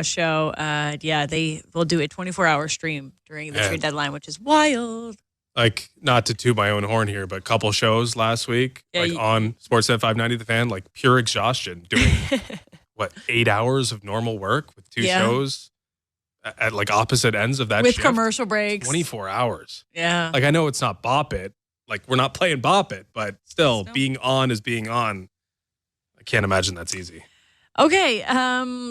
show. They will do a 24-hour stream during the trade deadline, which is wild. Like, not to toot my own horn here, but a couple shows last week, on Sportsnet 590 The Fan, like pure exhaustion, doing 8 hours of normal work with two shows at like opposite ends of that with shift. Commercial breaks. 24 hours. Yeah. Like, I know it's not Bop It. Like, we're not playing Bop It, but still, being on is being on. I can't imagine that's easy. Okay,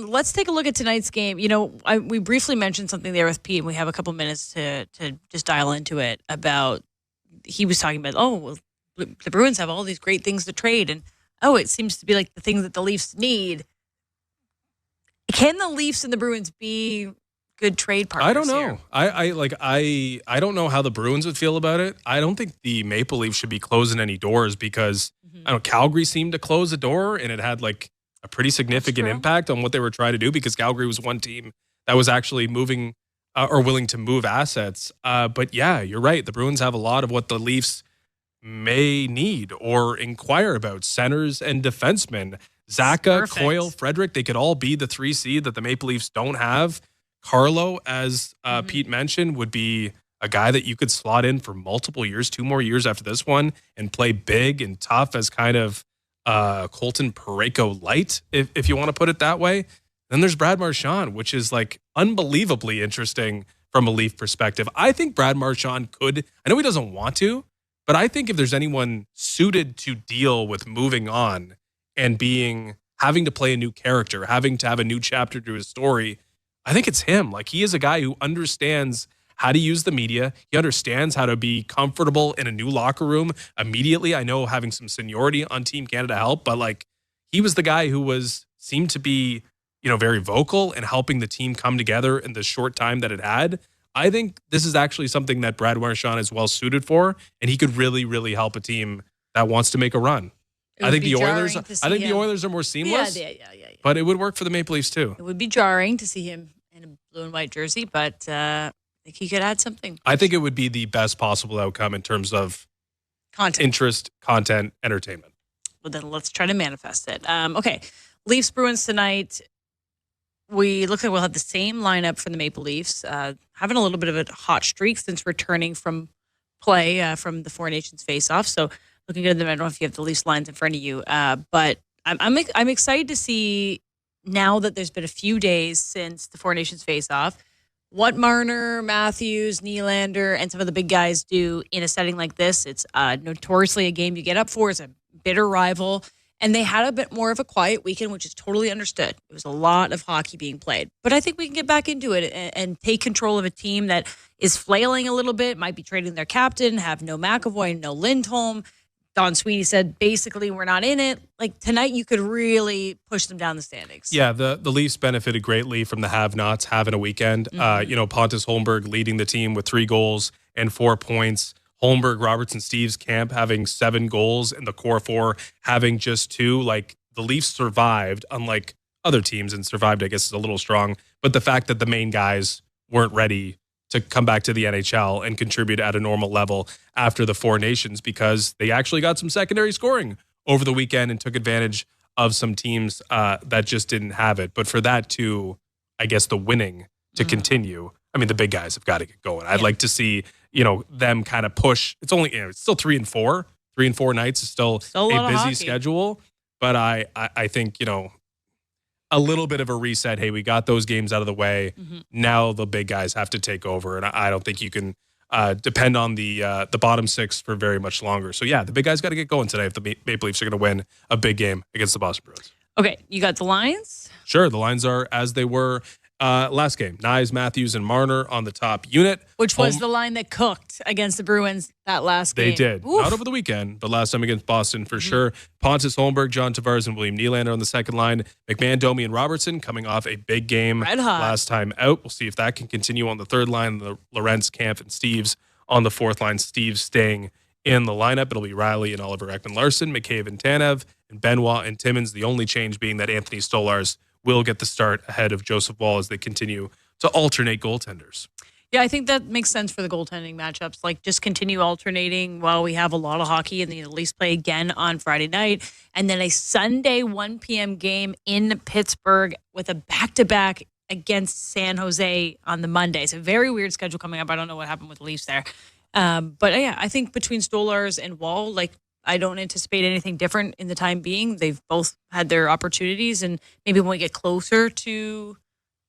let's take a look at tonight's game. We briefly mentioned something there with Pete, and we have a couple minutes to just dial into it about, he was talking about, the Bruins have all these great things to trade, and, it seems to be like the things that the Leafs need. Can the Leafs and the Bruins be good trade partners? I don't know. Here? I don't know how the Bruins would feel about it. I don't think the Maple Leafs should be closing any doors because, Calgary seemed to close a door, and it had like a pretty significant impact on what they were trying to do because Calgary was one team that was actually moving or willing to move assets. But yeah, you're right. The Bruins have a lot of what the Leafs may need or inquire about. Centers and defensemen. Zaka, Coyle, Frederick, they could all be the 3 seed that the Maple Leafs don't have. Carlo, as Pete mentioned, would be a guy that you could slot in for multiple years, 2 more years after this one, and play big and tough as kind of Colton Parayko light, if you want to put it that way. Then there's Brad Marchand, which is like unbelievably interesting from a Leaf perspective. I think Brad Marchand could, I know he doesn't want to, but I think if there's anyone suited to deal with moving on and having to play a new character, having to have a new chapter to his story, I think it's him. Like, he is a guy who understands how to use the media. He understands how to be comfortable in a new locker room immediately. I know having some seniority on Team Canada helped, but like, he was the guy who seemed to be, very vocal and helping the team come together in the short time that it had. I think this is actually something that Brad Marchand is well suited for, and he could really, really help a team that wants to make a run. I think the Oilers are more seamless. Yeah. But it would work for the Maple Leafs too. It would be jarring to see him in a blue and white jersey, but I think he could add something. I think it would be the best possible outcome in terms of content, interest, content, entertainment. Well, then let's try to manifest it. Okay, Leafs Bruins tonight. We look like we'll have the same lineup for the Maple Leafs, having a little bit of a hot streak since returning from play from the Four Nations face-off. So looking good at them. I don't know if you have the Leafs lines in front of you, but I'm excited to see now that there's been a few days since the Four Nations face-off, what Marner, Matthews, Nylander, and some of the big guys do in a setting like this. It's notoriously a game you get up for. It's a bitter rival. And they had a bit more of a quiet weekend, which is totally understood. It was a lot of hockey being played. But I think we can get back into it and take control of a team that is flailing a little bit, might be trading their captain, have no McAvoy, no Lindholm. Don Sweeney said, basically, we're not in it. Like, tonight, you could really push them down the standings. Yeah, the Leafs benefited greatly from the have-nots having a weekend. Pontus Holmberg leading the team with 3 goals and 4 points. Holmberg, Robertson, Steves, Camp having 7 goals, and the core 4 having just 2. Like, the Leafs survived, unlike other teams, and survived, I guess, is a little strong. But the fact that the main guys weren't ready to come back to the NHL and contribute at a normal level after the Four Nations, because they actually got some secondary scoring over the weekend and took advantage of some teams that just didn't have it. But for that to, I guess, the winning to continue, I mean, the big guys have got to get going. I'd like to see, them kind of push. It's only, it's still 3 and 4. 3 and 4 nights is still a busy schedule. But I think, a little bit of a reset. Hey, we got those games out of the way. Now the big guys have to take over. And I don't think you can depend on the bottom 6 for very much longer. So, yeah, the big guys got to get going today if the Maple Leafs are going to win a big game against the Boston Bruins. Okay, you got the lines? Sure, the lines are as they were last game. Nyes, Matthews, and Marner on the top unit. Which was the line that cooked against the Bruins that last game. They did. Oof. Not over the weekend, but last time against Boston for sure. Pontus Holmberg, John Tavares, and William Nylander on the second line. McMahon, Domi, and Robertson coming off a big game last time out. We'll see if that can continue on the third line. The Lorentz, Camp, and Steves on the fourth line. Steves staying in the lineup. It'll be Riley and Oliver Ekman-Larsson, McCabe and Tanev, and Benoit and Timmins. The only change being that Anthony Stolarz will get the start ahead of Joseph Woll as they continue to alternate goaltenders. Yeah, I think that makes sense for the goaltending matchups. Like, just continue alternating while we have a lot of hockey, and then at least play again on Friday night. And then a Sunday 1 p.m. game in Pittsburgh with a back-to-back against San Jose on the Monday. It's a very weird schedule coming up. I don't know what happened with the Leafs there. But yeah, I think between Stolarz and Wall, like, I don't anticipate anything different in the time being. They've both had their opportunities, and maybe when we get closer to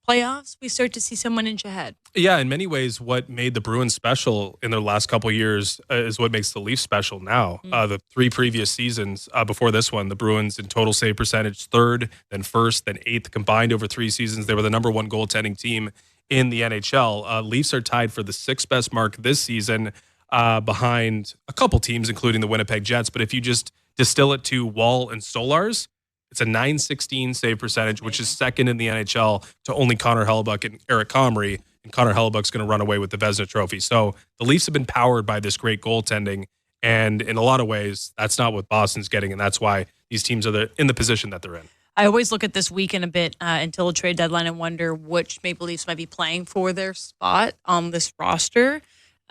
playoffs, we start to see someone inch ahead. Yeah, in many ways, what made the Bruins special in their last couple of years is what makes the Leafs special now. The 3 previous seasons before this one, the Bruins in total save percentage 3rd, then 1st, then 8th combined over 3 seasons. They were the number 1 goaltending team in the NHL. Leafs are tied for the 6th best mark this season behind a couple teams, including the Winnipeg Jets. But if you just distill it to Wall and Stolarz, it's a .916 save percentage, which is second in the NHL to only Connor Hellebuyck and Eric Comrie. And Connor Hellebuck's going to run away with the Vezina Trophy. So the Leafs have been powered by this great goaltending. And in a lot of ways, that's not what Boston's getting. And that's why these teams are in the position that they're in. I always look at this weekend a bit until a trade deadline and wonder which Maple Leafs might be playing for their spot on this roster.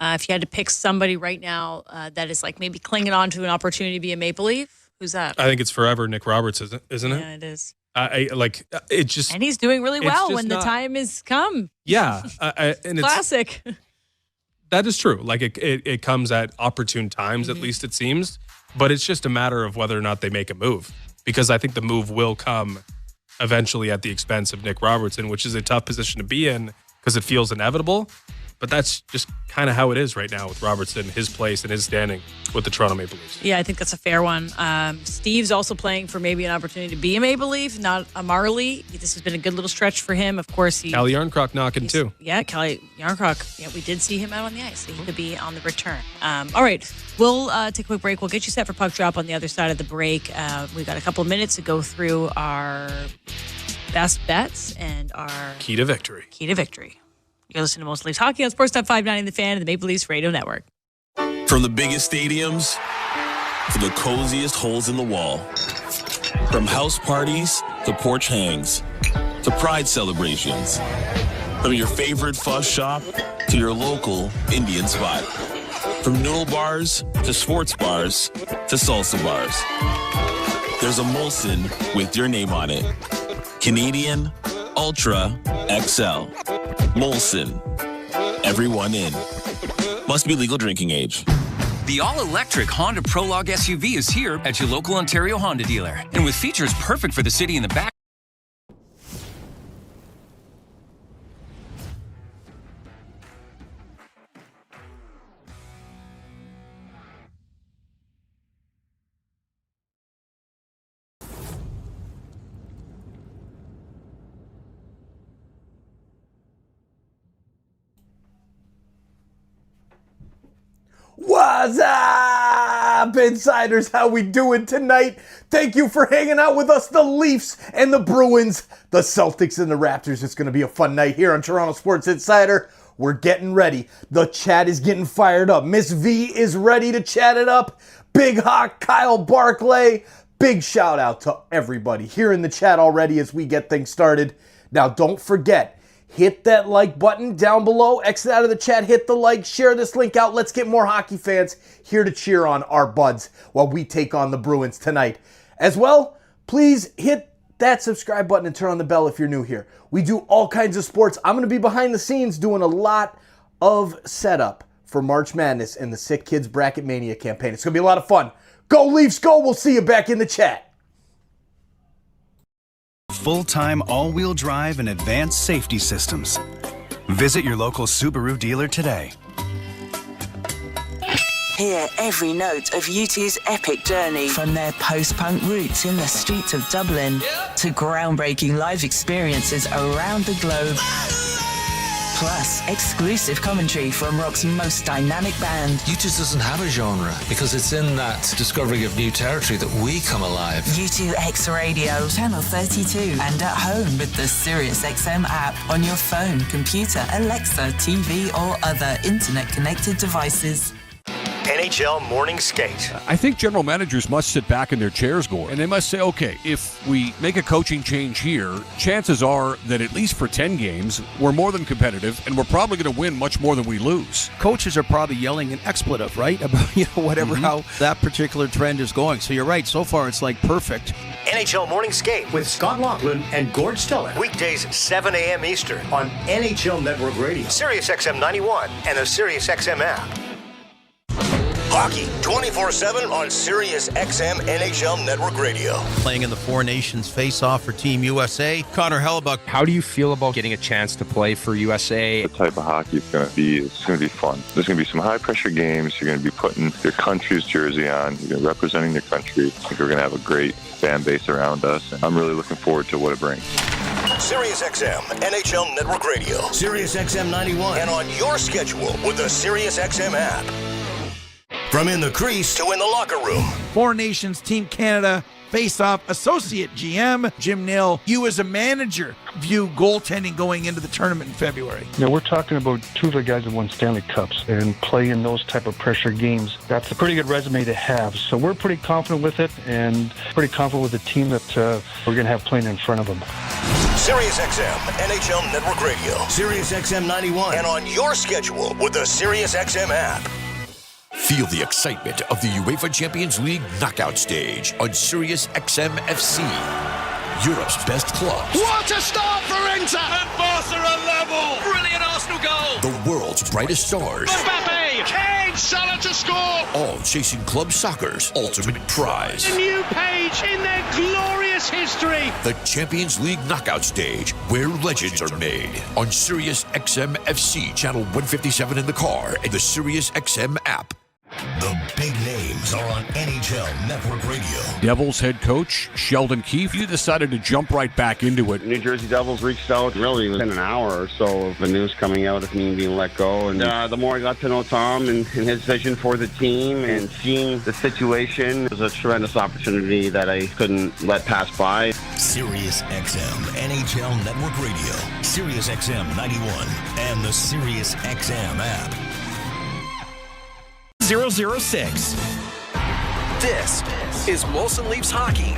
If you had to pick somebody right now that is like maybe clinging on to an opportunity to be a Maple Leaf, who's that? I think it's forever Nick Roberts, isn't it? Yeah, it is. And he's doing really well when the time has come. Yeah, and classic. That is true. Like it comes at opportune times, at least it seems. But it's just a matter of whether or not they make a move, because I think the move will come eventually at the expense of Nick Robertson, which is a tough position to be in because it feels inevitable. But that's just kind of how it is right now with Robertson, his place and his standing with the Toronto Maple Leafs. Yeah, I think that's a fair one. Steve's also playing for maybe an opportunity to be a Maple Leaf, not a Marley. This has been a good little stretch for him. Of course, Calle Jarnkrok knocking too. Yeah, Calle Jarnkrok. Yeah, we did see him out on the ice. So he could be on the return. All right, we'll take a quick break. We'll get you set for puck drop on the other side of the break. We've got a couple of minutes to go through our best bets and our key to victory. You're listening to Most Leafs Hockey on Sports Top 590 The Fan and the Maple Leafs Radio Network. From the biggest stadiums to the coziest holes in the wall. From house parties to porch hangs to pride celebrations. From your favorite fuzz shop to your local Indian spot. From noodle bars to sports bars to salsa bars. There's a Molson with your name on it. Canadian Ultra XL. Molson. Everyone in. Must be legal drinking age. The all-electric Honda Prologue SUV is here at your local Ontario Honda dealer. And with features perfect for the city in the back. What's up, insiders? How we doing tonight? Thank you for hanging out with us, the Leafs and the Bruins, the Celtics and the Raptors. It's going to be a fun night here on Toronto Sports Insider. We're getting ready. The chat is getting fired up. Miss V is ready to chat it up. Big Hawk, Kyle Barclay. Big shout out to everybody here in the chat already as we get things started. Now, don't forget, hit that like button down below, exit out of the chat, hit the like, share this link out. Let's get more hockey fans here to cheer on our buds while we take on the Bruins tonight. As well, please hit that subscribe button and turn on the bell if you're new here. We do all kinds of sports. I'm going to be behind the scenes doing a lot of setup for March Madness and the SickKids Bracket Mania campaign. It's going to be a lot of fun. Go Leafs, go! We'll see you back in the chat. Full-time all-wheel drive and advanced safety systems. Visit your local Subaru dealer today. Hear every note of U2's epic journey, from their post-punk roots in the streets of Dublin to groundbreaking live experiences around the globe. Plus, exclusive commentary from rock's most dynamic band. U2 doesn't have a genre because it's in that discovery of new territory that we come alive. U2 X Radio, Channel 32, and at home with the SiriusXM app on your phone, computer, Alexa, TV, or other internet-connected devices. NHL Morning Skate. I think general managers must sit back in their chairs, Gord, and they must say, okay, if we make a coaching change here, chances are that at least for 10 games, we're more than competitive, and we're probably going to win much more than we lose. Coaches are probably yelling an expletive, right? About, whatever, how that particular trend is going. So you're right. So far, it's like perfect. NHL Morning Skate with Scott Laughlin and Gord Stiller. Weekdays, 7 a.m. Eastern on NHL Network Radio, Sirius XM 91, and the Sirius XM app. Hockey 24/7 on Sirius XM NHL Network Radio. Playing in the Four Nations face-off for Team USA. Connor Hellebuck. How do you feel about getting a chance to play for USA? The type of hockey it's going to be fun. There's going to be some high-pressure games. You're going to be putting your country's jersey on. You're representing your country. I think we're going to have a great fan base around us. And I'm really looking forward to what it brings. Sirius XM NHL Network Radio, Sirius XM 91, and on your schedule with the Sirius XM app. From in the crease to in the locker room. Four Nations Team Canada face-off associate GM Jim Nill. You as a manager view goaltending going into the tournament in February. Now we're talking about two of the guys that won Stanley Cups and play in those type of pressure games. That's a pretty good resume to have. So we're pretty confident with it and pretty confident with the team that we're going to have playing in front of them. Sirius XM NHL Network Radio, Sirius XM 91, and on your schedule with the Sirius XM app. Feel the excitement of the UEFA Champions League knockout stage on Sirius XM FC. Europe's best clubs. What a start for Inter! And Barca are level! Brilliant Arsenal goal! The world's brightest stars. Mbappe! Kane! Salah to score! All chasing club soccer's ultimate prize. A new page in their glorious history! The Champions League knockout stage, where legends are made. On Sirius XM FC, channel 157 in the car, and the Sirius XM app. The big names are on NHL Network Radio. Devils head coach Sheldon Keefe, you decided to jump right back into it. New Jersey Devils reached out really within an hour or so of the news coming out of me being let go. And the more I got to know Tom and his vision for the team and seeing the situation, it was a tremendous opportunity that I couldn't let pass by. Sirius XM NHL Network Radio, Sirius XM 91, and the Sirius XM app. 006. This is Molson Leafs Hockey.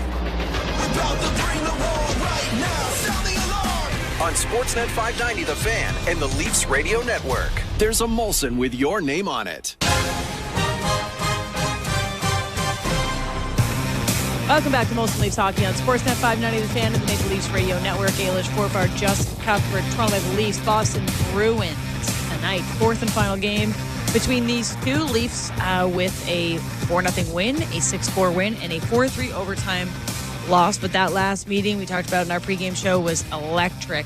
On Sportsnet 590 The Fan and the Leafs Radio Network. There's a Molson with your name on it. Welcome back to Molson Leafs Hockey on Sportsnet 590 The Fan and the Maple Leafs Radio Network. Ailish Forfar just covered Toronto Maple Leafs, Boston Bruins tonight. Fourth and final game between these two. Leafs with a 4-0 win, a 6-4 win, and a 4-3 overtime loss. But that last meeting we talked about in our pregame show was electric.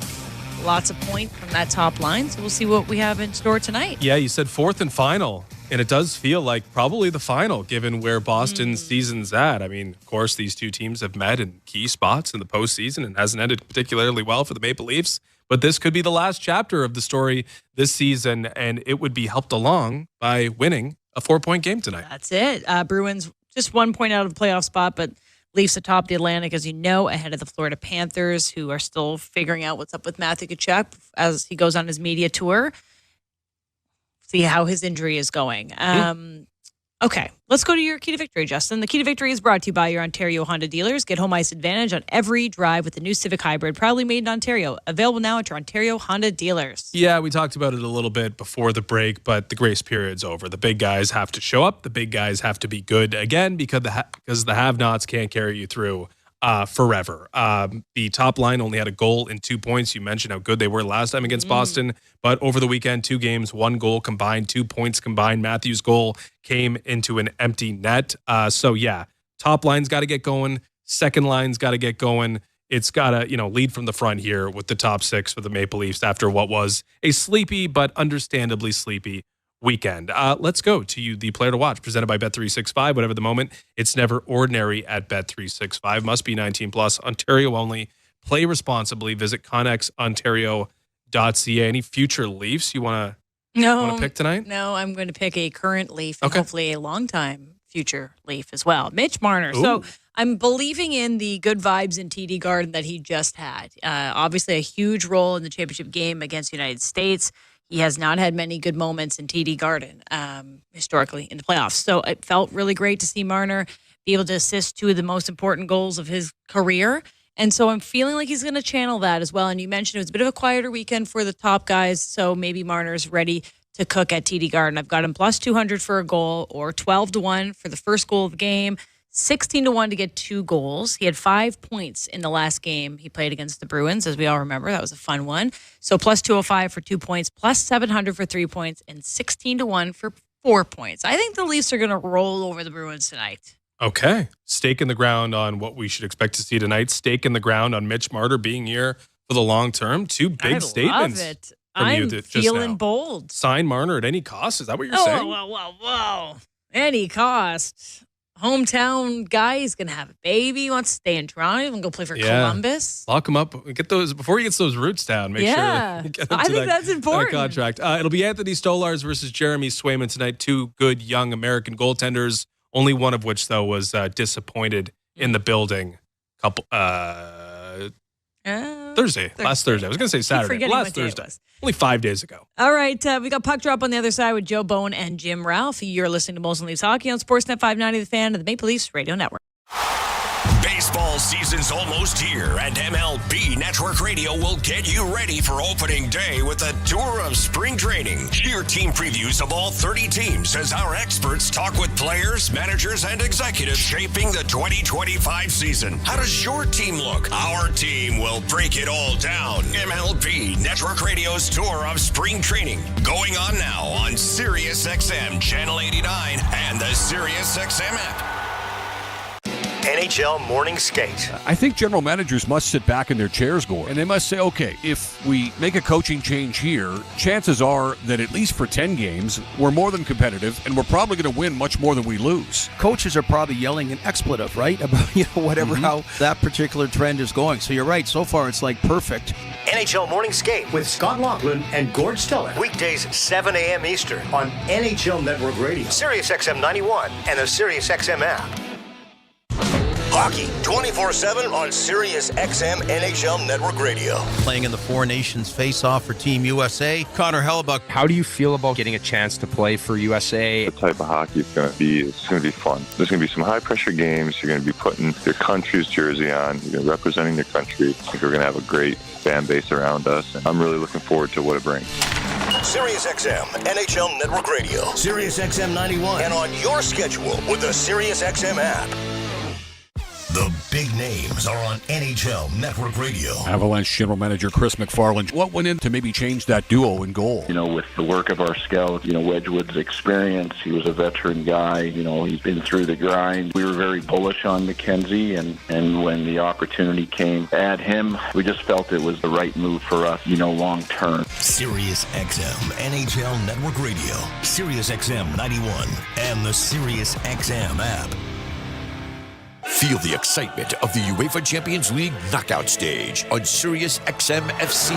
Lots of points from that top line. So we'll see what we have in store tonight. Yeah, you said fourth and final. And it does feel like probably the final, given where Boston's season's at. I mean, of course, these two teams have met in key spots in the postseason and hasn't ended particularly well for the Maple Leafs. But this could be the last chapter of the story this season, and it would be helped along by winning a 4-point game tonight. That's it. Bruins just 1 point out of the playoff spot, but Leafs atop the Atlantic, as you know, ahead of the Florida Panthers, who are still figuring out what's up with Matthew Tkachuk as he goes on his media tour. See how his injury is going. Okay, let's go to your key to victory, Justin. The key to victory is brought to you by your Ontario Honda dealers. Get home ice advantage on every drive with the new Civic Hybrid, proudly made in Ontario. Available now at your Ontario Honda dealers. Yeah, we talked about it a little bit before the break, but the grace period's over. The big guys have to show up. The big guys have to be good again because the have-nots can't carry you through forever. The top line only had a goal in 2 points. You mentioned how good they were last time against Boston, but over the weekend, 2 games, 1 goal combined, 2 points combined. Matthews' goal came into an empty net. So yeah, top line's got to get going. Second line's got to get going. It's got to, lead from the front here with the top 6 for the Maple Leafs after what was a sleepy but understandably sleepy weekend. Let's go to the player to watch, presented by Bet365. Whatever the moment, it's never ordinary at Bet365. Must be 18 plus. Ontario only. Play responsibly. Visit connexontario.ca. Any future Leafs you want to pick tonight? No, I'm going to pick a current Leaf and hopefully a long-time future Leaf as well. Mitch Marner. Ooh. So I'm believing in the good vibes in TD Garden that he just had. Obviously a huge role in the championship game against the United States. He has not had many good moments in TD Garden historically in the playoffs. So it felt really great to see Marner be able to assist two of the most important goals of his career. And so I'm feeling like he's going to channel that as well. And you mentioned it was a bit of a quieter weekend for the top guys. So maybe Marner's ready to cook at TD Garden. I've got him plus 200 for a goal or 12-1 for the first goal of the game. 16-1 to get 2 goals. He had 5 points in the last game he played against the Bruins, as we all remember. That was a fun one. So plus 205 for 2 points, plus 700 for 3 points, and 16-1 for 4 points. I think the Leafs are going to roll over the Bruins tonight. Okay. Stake in the ground on what we should expect to see tonight. Stake in the ground on Mitch Marner being here for the long term. 2 big statements. I love it. From I'm you just feeling now. bold. Sign Marner at any cost? Is that what you're saying? Whoa. Any cost. Hometown guy, he's going to have a baby. He wants to stay in Toronto. He's going to go play for Columbus. Lock him up. Get those before he gets those roots down. Make sure. Get him I to think that's important. That contract. It'll be Anthony Stolarz versus Jeremy Swayman tonight. 2 good young American goaltenders. Only one of which though was disappointed in the building. Thursday. Last Thursday. I was going to say Saturday. Last Thursday. Only 5 days ago. All right. We got Puck Drop on the other side with Joe Bone and Jim Ralph. You're listening to Molson Leafs Hockey on Sportsnet 590, The Fan, and the Maple Leafs Radio Network. Baseball season's almost here, and MLB Network Radio will get you ready for opening day with a tour of spring training. Hear team previews of all 30 teams as our experts talk with players, managers, and executives shaping the 2025 season. How does your team look? Our team will break it all down. MLB Network Radio's tour of spring training going on now on Sirius XM Channel 89 and the Sirius XM app. NHL Morning Skate. I think general managers must sit back in their chairs, Gord, and they must say, okay, if we make a coaching change here, chances are that at least for 10 games, we're more than competitive, and we're probably going to win much more than we lose. Coaches are probably yelling an expletive, right? About, whatever, how that particular trend is going. So you're right. So far, it's like perfect. NHL Morning Skate with Scott Laughlin and Gord Stiller. Weekdays, 7 a.m. Eastern on NHL Network Radio, Sirius XM 91, and the Sirius XM app. Hockey 24/7 on Sirius XM NHL Network Radio. Playing in the Four Nations face-off for Team USA, Connor Hellebuck. How do you feel about getting a chance to play for USA? The type of hockey it's going to be fun. There's going to be some high-pressure games. You're going to be putting your country's jersey on. You're representing your country. I think we're going to have a great fan base around us, and I'm really looking forward to what it brings. Sirius XM NHL Network Radio, Sirius XM 91, and on your schedule with the Sirius XM app. The big names are on NHL Network Radio. Avalanche general manager Chris McFarland. What went in to maybe change that duo in goal? With the work of our scout, Wedgwood's experience, he was a veteran guy. He's been through the grind. We were very bullish on McKenzie, and when the opportunity came to add him, we just felt it was the right move for us, long term. Sirius XM NHL Network Radio, Sirius XM 91, and the Sirius XM app. Feel the excitement of the UEFA Champions League knockout stage on Sirius XM FC.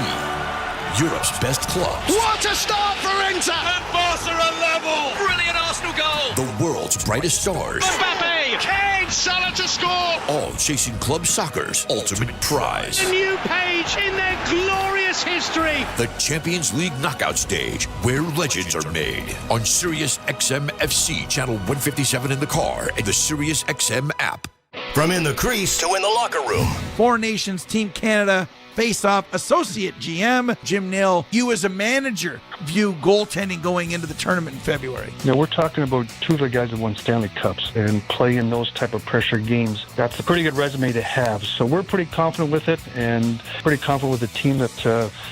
Europe's best clubs. What a start for Inter! And Barca are level! Brilliant Arsenal goal! The world's brightest stars. Mbappe! Kane! Salah to score! All chasing club soccer's ultimate prize. A new page in their glorious history! The Champions League knockout stage, where legends are made. On Sirius XM FC, channel 157 in the car, and the Sirius XM app. From in the crease to in the locker room. Four Nations Team Canada face-off associate GM Jim Nill. You as a manager view goaltending going into the tournament in February. Yeah, we're talking about 2 of the guys that won Stanley Cups and play in those type of pressure games. That's a pretty good resume to have. So we're pretty confident with it and pretty confident with the team that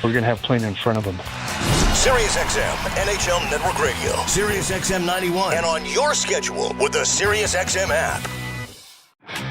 we're going to have playing in front of them. Sirius XM NHL Network Radio, Sirius XM 91, and on your schedule with the Sirius XM app.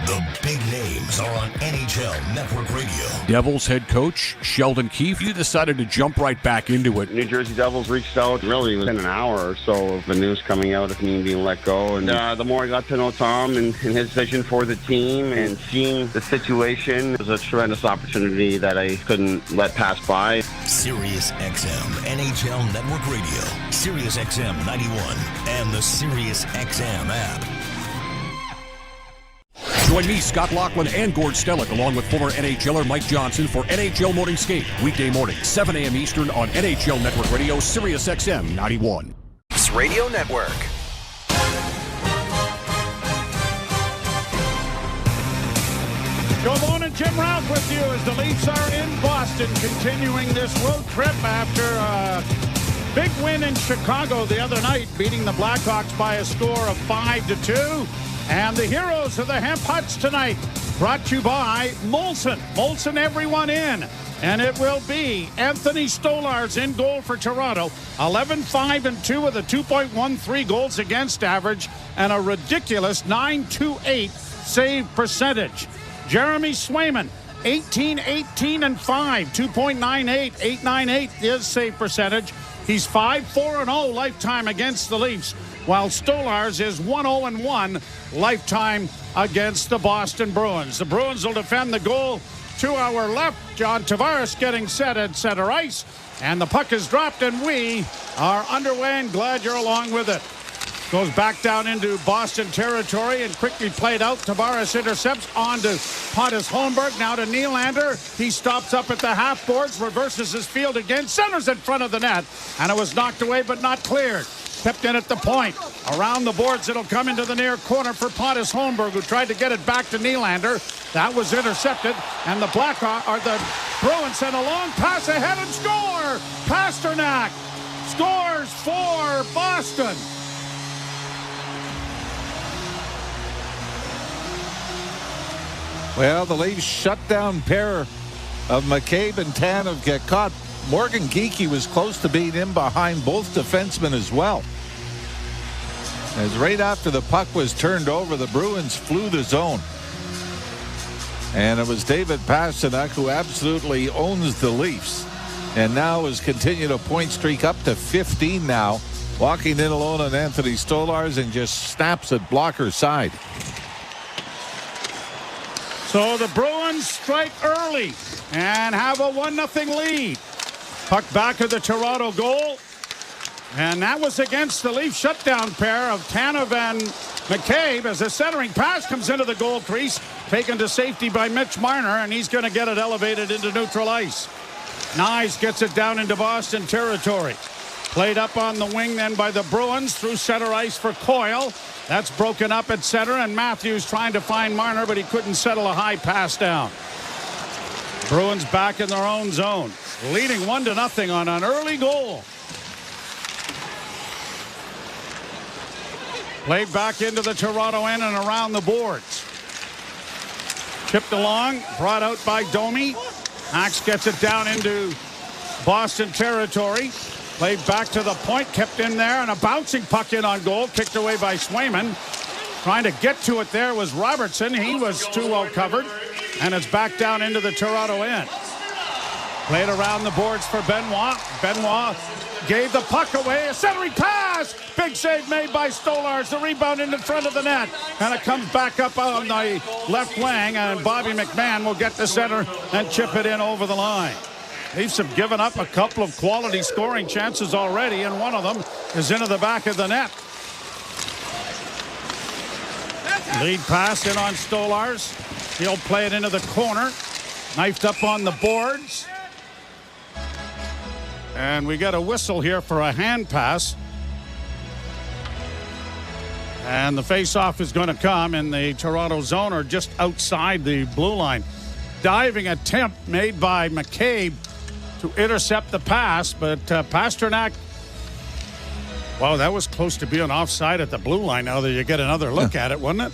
The big names are on NHL Network Radio. Devils head coach Sheldon Keefe, you decided to jump right back into it. New Jersey Devils reached out really within an hour or so of the news coming out of me being let go. And the more I got to know Tom and his vision for the team and seeing the situation, it was a tremendous opportunity that I couldn't let pass by. Sirius XM NHL Network Radio, Sirius XM 91, and the Sirius XM app. Join me, Scott Laughlin, and Gord Stellick, along with former NHLer Mike Johnson for NHL Morning Skate. Weekday morning, 7 a.m. Eastern on NHL Network Radio, Sirius XM 91. Radio Network. Good morning, Jim Ralph with you as the Leafs are in Boston, continuing this road trip after a big win in Chicago the other night, beating the Blackhawks by a score of 5-2. And the heroes of the Hemp Huts tonight, brought to you by Molson. Molson everyone in. And it will be Anthony Stolarz in goal for Toronto. 11-5-2 with a 2.13 goals against average and a ridiculous 9.28 save percentage. Jeremy Swayman, 18-18-5, 2.98, 8.98 is save percentage. He's 5-4-0 lifetime against the Leafs, while Stolarz is 1-0-1 lifetime against the Boston Bruins. The Bruins will defend the goal to our left. John Tavares getting set at center ice, and the puck is dropped, and we are underway, and glad you're along with it. Goes back down into Boston territory and quickly played out. Tavares intercepts on to Pontus Holmberg. Now to Nylander. He stops up at the half boards, reverses his field again, centers in front of the net, and it was knocked away but not cleared. Kept in at the point. Around the boards, it'll come into the near corner for Pontus Holmberg, who tried to get it back to Nylander. That was intercepted, and the Bruins send a long pass ahead and score. Pasternak scores for Boston. Well, the Leafs shutdown pair of McCabe and Tanev get caught. Morgan Geekie was close to being in behind both defensemen as well. As right after the puck was turned over, the Bruins flew the zone. And it was David Pasternak who absolutely owns the Leafs. And now has continued a point streak up to 15 now. Walking in alone on Anthony Stolarz and just snaps at blocker side. So the Bruins strike early and have a 1-0 lead. Puck back of the Toronto goal. And that was against the Leaf shutdown pair of Tanev and McCabe as the centering pass comes into the goal crease. Taken to safety by Mitch Marner, and he's going to get it elevated into neutral ice. Nyes gets it down into Boston territory. Played up on the wing then by the Bruins through center ice for Coyle. That's broken up at center, and Matthews trying to find Marner, but he couldn't settle a high pass down. Bruins back in their own zone, leading 1-0 on an early goal. Played back into the Toronto end and around the boards. Chipped along, brought out by Domi. Axe gets it down into Boston territory. Played back to the point, kept in there, and a bouncing puck in on goal, kicked away by Swayman. Trying to get to it there was Robertson. He was too well covered, and it's back down into the Toronto end. Played around the boards for Benoit. Benoit gave the puck away. A centering pass. Big save made by Stolarz. The rebound in the front of the net, and it comes back up on the left wing, and Bobby McMahon will get the center and chip it in over the line. Leafs have given up a couple of quality scoring chances already, and one of them is into the back of the net. Lead pass in on Stolarz. He'll play it into the corner. Knifed up on the boards. And we got a whistle here for a hand pass. And the face-off is going to come in the Toronto zone or just outside the blue line. Diving attempt made by McCabe to intercept the pass, but Pasternak, wow, that was close to being offside at the blue line. Now that you get another look at it, wasn't it?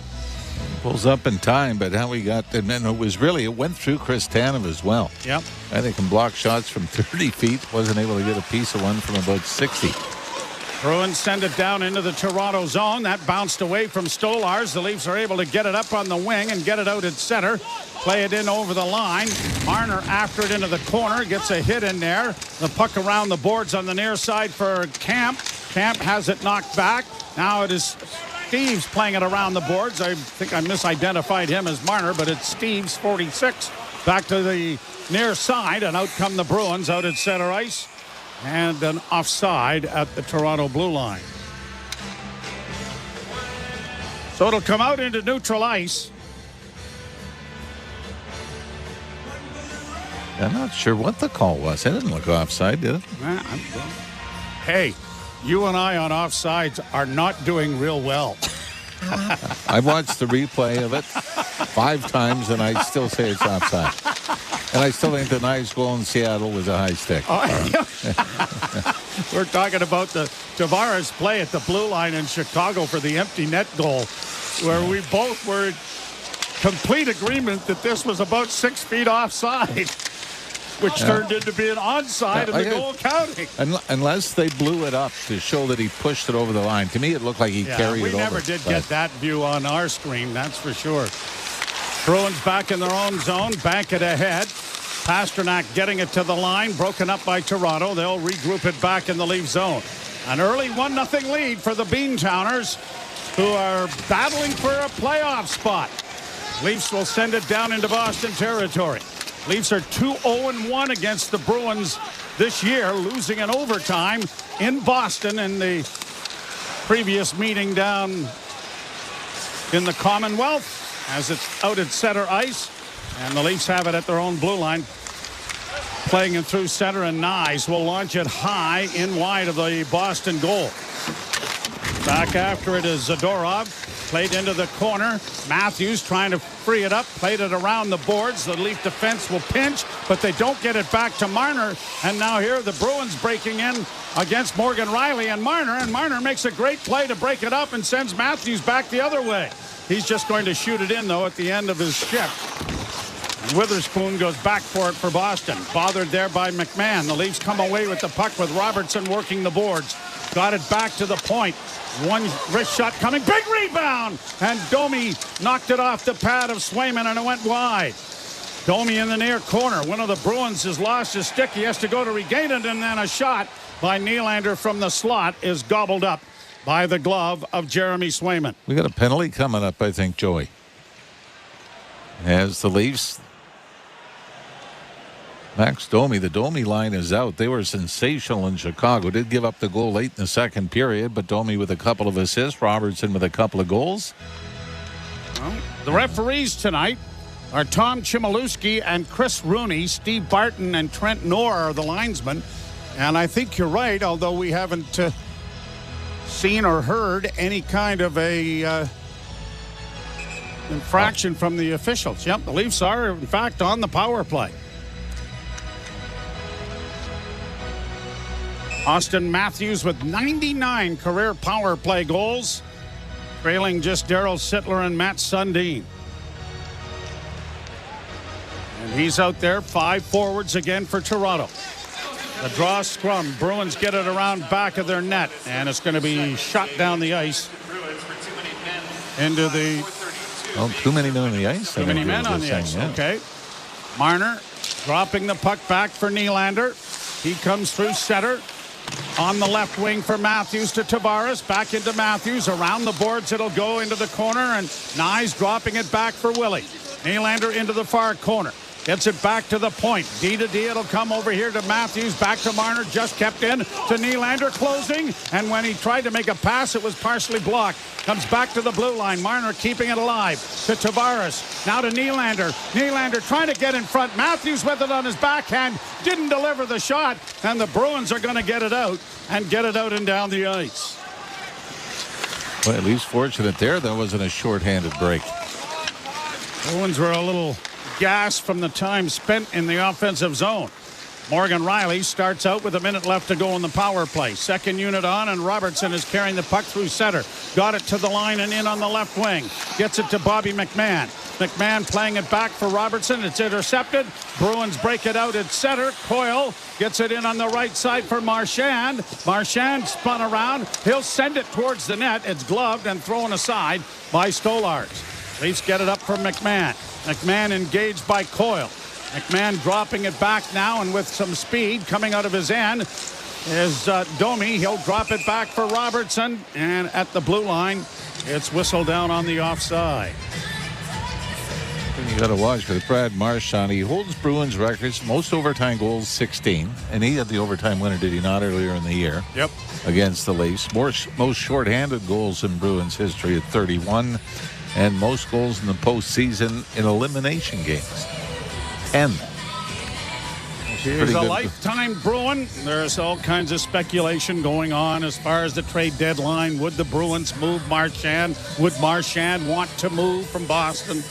Pulls up in time, but how we got, and then it went through Chris Tanev as well. Yep. I think can block shots from 30 feet. Wasn't able to get a piece of one from about 60. Bruins send it down into the Toronto zone. That bounced away from Stolarz. The Leafs are able to get it up on the wing and get it out at center. Play it in over the line. Marner after it into the corner. Gets a hit in there. The puck around the boards on the near side for Camp. Camp has it knocked back. Now it is Steves playing it around the boards. I think I misidentified him as Marner, but it's Steves, 46. Back to the near side, and out come the Bruins out at center ice. And an offside at the Toronto blue line. So it'll come out into neutral ice. I'm not sure what the call was. It didn't look offside, did it? Hey, you and I on offsides are not doing real well. I watched the replay of it 5 times, and I still say it's offside. And I still think the nice goal in Seattle was a high stick. We're talking about the Tavares play at the blue line in Chicago for the empty net goal, where we both were in complete agreement that this was about 6 feet offside, which turned into being onside and the goal counting. Unless they blew it up to show that he pushed it over the line. To me, it looked like he carried it over. We never did get that view on our screen, that's for sure. Bruins back in their own zone, bank it ahead. Pasternak getting it to the line, broken up by Toronto. They'll regroup it back in the Leaf zone. An early 1-0 lead for the Beantowners, who are battling for a playoff spot. Leafs will send it down into Boston territory. Leafs are 2-0-1 against the Bruins this year, losing in overtime in Boston in the previous meeting down in the Commonwealth, as it's out at center ice, and the Leafs have it at their own blue line. Playing it through center, and Nyes will launch it high in wide of the Boston goal. Back after it is Zadorov. Played into the corner. Matthews trying to free it up. Played it around the boards. The Leaf defense will pinch, but they don't get it back to Marner. And now here the Bruins breaking in against Morgan Riley and Marner. And Marner makes a great play to break it up and sends Matthews back the other way. He's just going to shoot it in, though, at the end of his shift. Witherspoon goes back for it for Boston. Bothered there by McMahon. The Leafs come away with the puck with Robertson working the boards. Got it back to the point. One wrist shot coming. Big rebound. And Domi knocked it off the pad of Swayman, and it went wide. Domi in the near corner. One of the Bruins has lost his stick. He has to go to regain it, and then a shot by Nylander from the slot is gobbled up by the glove of Jeremy Swayman. We got a penalty coming up, I think, Joey. As the Leafs, Max Domi, the Domi line is out. They were sensational in Chicago. Did give up the goal late in the second period, but Domi with a couple of assists, Robertson with a couple of goals. Well, the referees tonight are Tom Chmielewski and Chris Rooney. Steve Barton and Trent Knorr are the linesmen. And I think you're right, although we haven't seen or heard any kind of a infraction from the officials. Yep, the Leafs are, in fact, on the power play. Austin Matthews with 99 career power play goals, trailing just Darryl Sittler and Matt Sundin. And he's out there, 5 forwards again for Toronto. The draw scrum. Bruins get it around back of their net, and it's going to be shot down the ice into the... Oh, too many men on the ice? Too many men on the ice, okay. Marner dropping the puck back for Nylander. He comes through center. On the left wing for Matthews to Tavares. Back into Matthews. Around the boards it'll go into the corner, and Nyes dropping it back for Willie. Nylander into the far corner. Gets it back to the point. D to D. It'll come over here to Matthews. Back to Marner. Just kept in to Nylander. Closing. And when he tried to make a pass, it was partially blocked. Comes back to the blue line. Marner keeping it alive to Tavares. Now to Nylander. Nylander trying to get in front. Matthews with it on his backhand. Didn't deliver the shot. And the Bruins are going to get it out. And get it out and down the ice. Well, at least fortunate there wasn't a shorthanded break. Bruins were a little gas from the time spent in the offensive zone. Morgan Riley starts out with a minute left to go in the power play. Second unit on, and Robertson is carrying the puck through center. Got it to the line and in on the left wing. Gets it to Bobby McMahon. McMahon playing it back for Robertson. It's intercepted. Bruins break it out at center. Coyle gets it in on the right side for Marchand. Marchand spun around. He'll send it towards the net. It's gloved and thrown aside by Stolarz. Leafs get it up for McMahon. McMahon engaged by Coyle. McMahon dropping it back now, and with some speed coming out of his end is Domi. He'll drop it back for Robertson, and at the blue line, it's whistled down on the offside. You got to watch because Brad Marchand, he holds Bruins records, most overtime goals, 16, and he had the overtime winner, did he not, earlier in the year? Yep. Against the Leafs. Most shorthanded goals in Bruins history at 31. And most goals in the postseason in elimination games. 10. He's a lifetime Bruin. There's all kinds of speculation going on as far as the trade deadline. Would the Bruins move Marchand? Would Marchand want to move from Boston?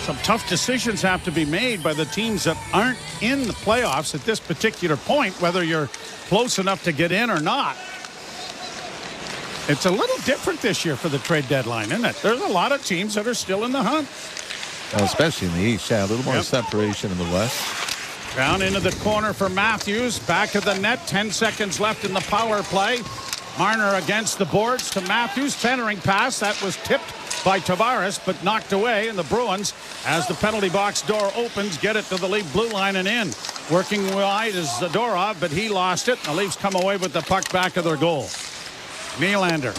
Some tough decisions have to be made by the teams that aren't in the playoffs at this particular point, whether you're close enough to get in or not. It's a little different this year for the trade deadline, isn't it? There's a lot of teams that are still in the hunt. Well, especially in the East, yeah, a little more separation in the West. Down into the corner for Matthews. Back of the net. 10 seconds left in the power play. Marner against the boards to Matthews. Centering pass. That was tipped by Tavares, but knocked away. And the Bruins, as the penalty box door opens, get it to the Leaf blue line and in. Working wide is Zadorov, but he lost it. The Leafs come away with the puck back of their goal. Nylander.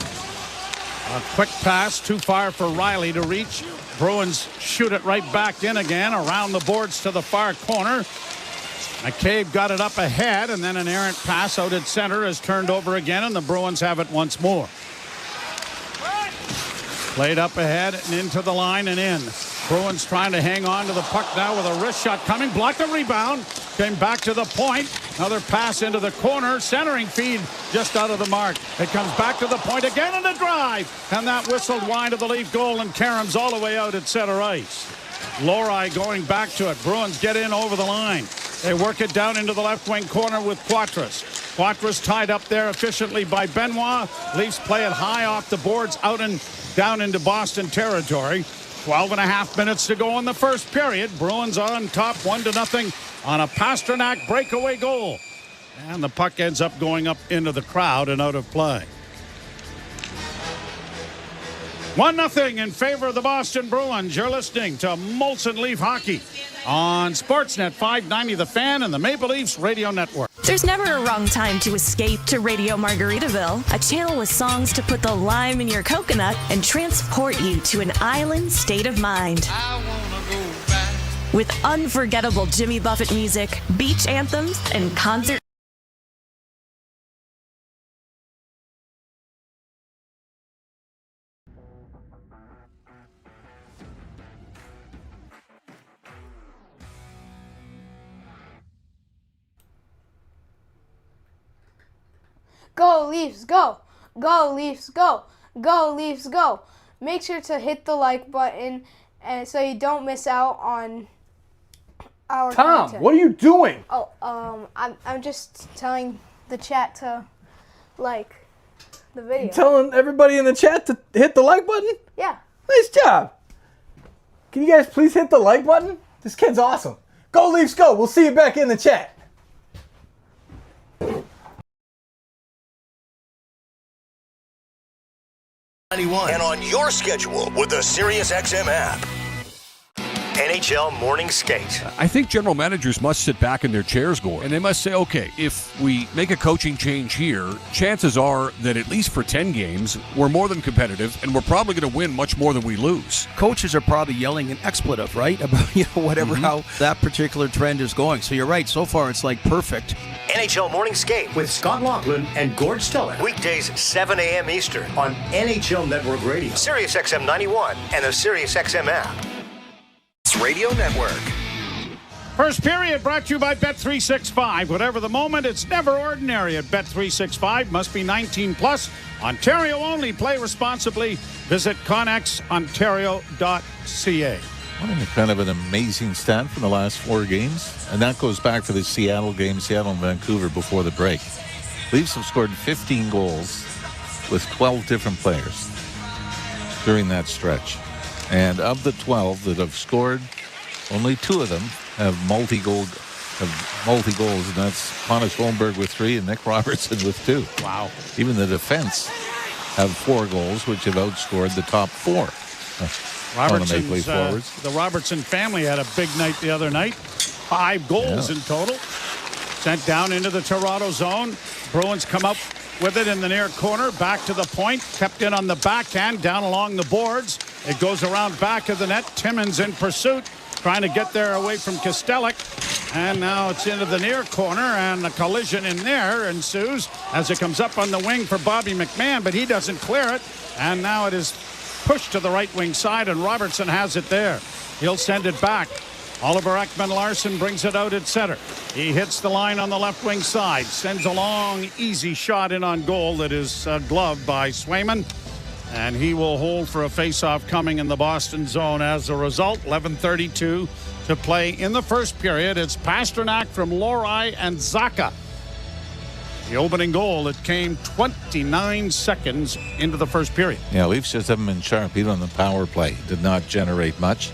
A quick pass. Too far for Riley to reach. Bruins shoot it right back in again around the boards to the far corner. McCabe got it up ahead, and then an errant pass out at center is turned over again, and the Bruins have it once more. Played up ahead and into the line and in. Bruins trying to hang on to the puck now with a wrist shot coming. Blocked the rebound. Came back to the point. Another pass into the corner. Centering feed just out of the mark. It comes back to the point again in the drive. And that whistled wide of the Leaf goal, and Karam's all the way out at center ice. Lori going back to it. Bruins get in over the line. They work it down into the left wing corner with Quatras. Quatras tied up there efficiently by Benoit. Leafs play it high off the boards out and down into Boston territory. 12.5 minutes to go in the first period. Bruins on top 1-0 on a Pasternak breakaway goal. And the puck ends up going up into the crowd and out of play. 1-0 in favor of the Boston Bruins. You're listening to Molson Leaf Hockey on Sportsnet 590 The Fan and the Maple Leafs Radio Network. There's never a wrong time to escape to Radio Margaritaville, a channel with songs to put the lime in your coconut and transport you to an island state of mind. With unforgettable Jimmy Buffett music, beach anthems, and concert. Go Leafs, go! Go Leafs, go! Go Leafs, go! Make sure to hit the like button and so you don't miss out on our content. What are you doing? Oh, I'm just telling the chat to like the video. You telling everybody in the chat to hit the like button? Yeah. Nice job. Can you guys please hit the like button? This kid's awesome. Go Leafs, go! We'll see you back in the chat. And on your schedule with the SiriusXM app. NHL Morning Skate. I think general managers must sit back in their chairs, Gord, and they must say, okay, if we make a coaching change here, chances are that at least for 10 games, we're more than competitive, and we're probably going to win much more than we lose. Coaches are probably yelling an expletive, right? About, whatever, how that particular trend is going. So you're right. So far, it's like perfect. NHL Morning Skate with Scott Laughlin and Gord Stellick. Weekdays 7 a.m. Eastern on NHL Network Radio, SiriusXM 91, and the SiriusXM app. Radio Network. First period brought to you by Bet365. Whatever the moment, it's never ordinary at Bet365. Must be 19 plus. Ontario only. Play responsibly. Visit connexontario.ca. Kind of an amazing stat from the last 4 games. And that goes back to the Seattle game, Seattle and Vancouver before the break. Leafs have scored 15 goals with 12 different players during that stretch. And of the 12 that have scored, only 2 of them have multi-goals, and that's Pontus Holmberg with 3 and Nick Robertson with 2. Wow. Even the defense have 4 goals, which have outscored the top 4. The Robertson family had a big night the other night. 5 goals in total. Sent down into the Toronto zone. Bruins come up with it in the near corner, back to the point, kept in on the backhand, down along the boards. It goes around back of the net. Timmins in pursuit, trying to get there away from Kostelic. And now it's into the near corner, and a collision in there ensues as it comes up on the wing for Bobby McMahon, but he doesn't clear it. And now it is pushed to the right wing side, and Robertson has it there. He'll send it back. Oliver Ekman-Larsson brings it out at center. He hits the line on the left wing side, sends a long, easy shot in on goal that is gloved by Swayman. And he will hold for a face-off coming in the Boston zone. As a result, 11:32 to play in the first period. It's Pasternak from Lohrei and Zacha. The opening goal that came 29 seconds into the first period. Yeah, Leafs just haven't been sharp. Even on the power play, did not generate much.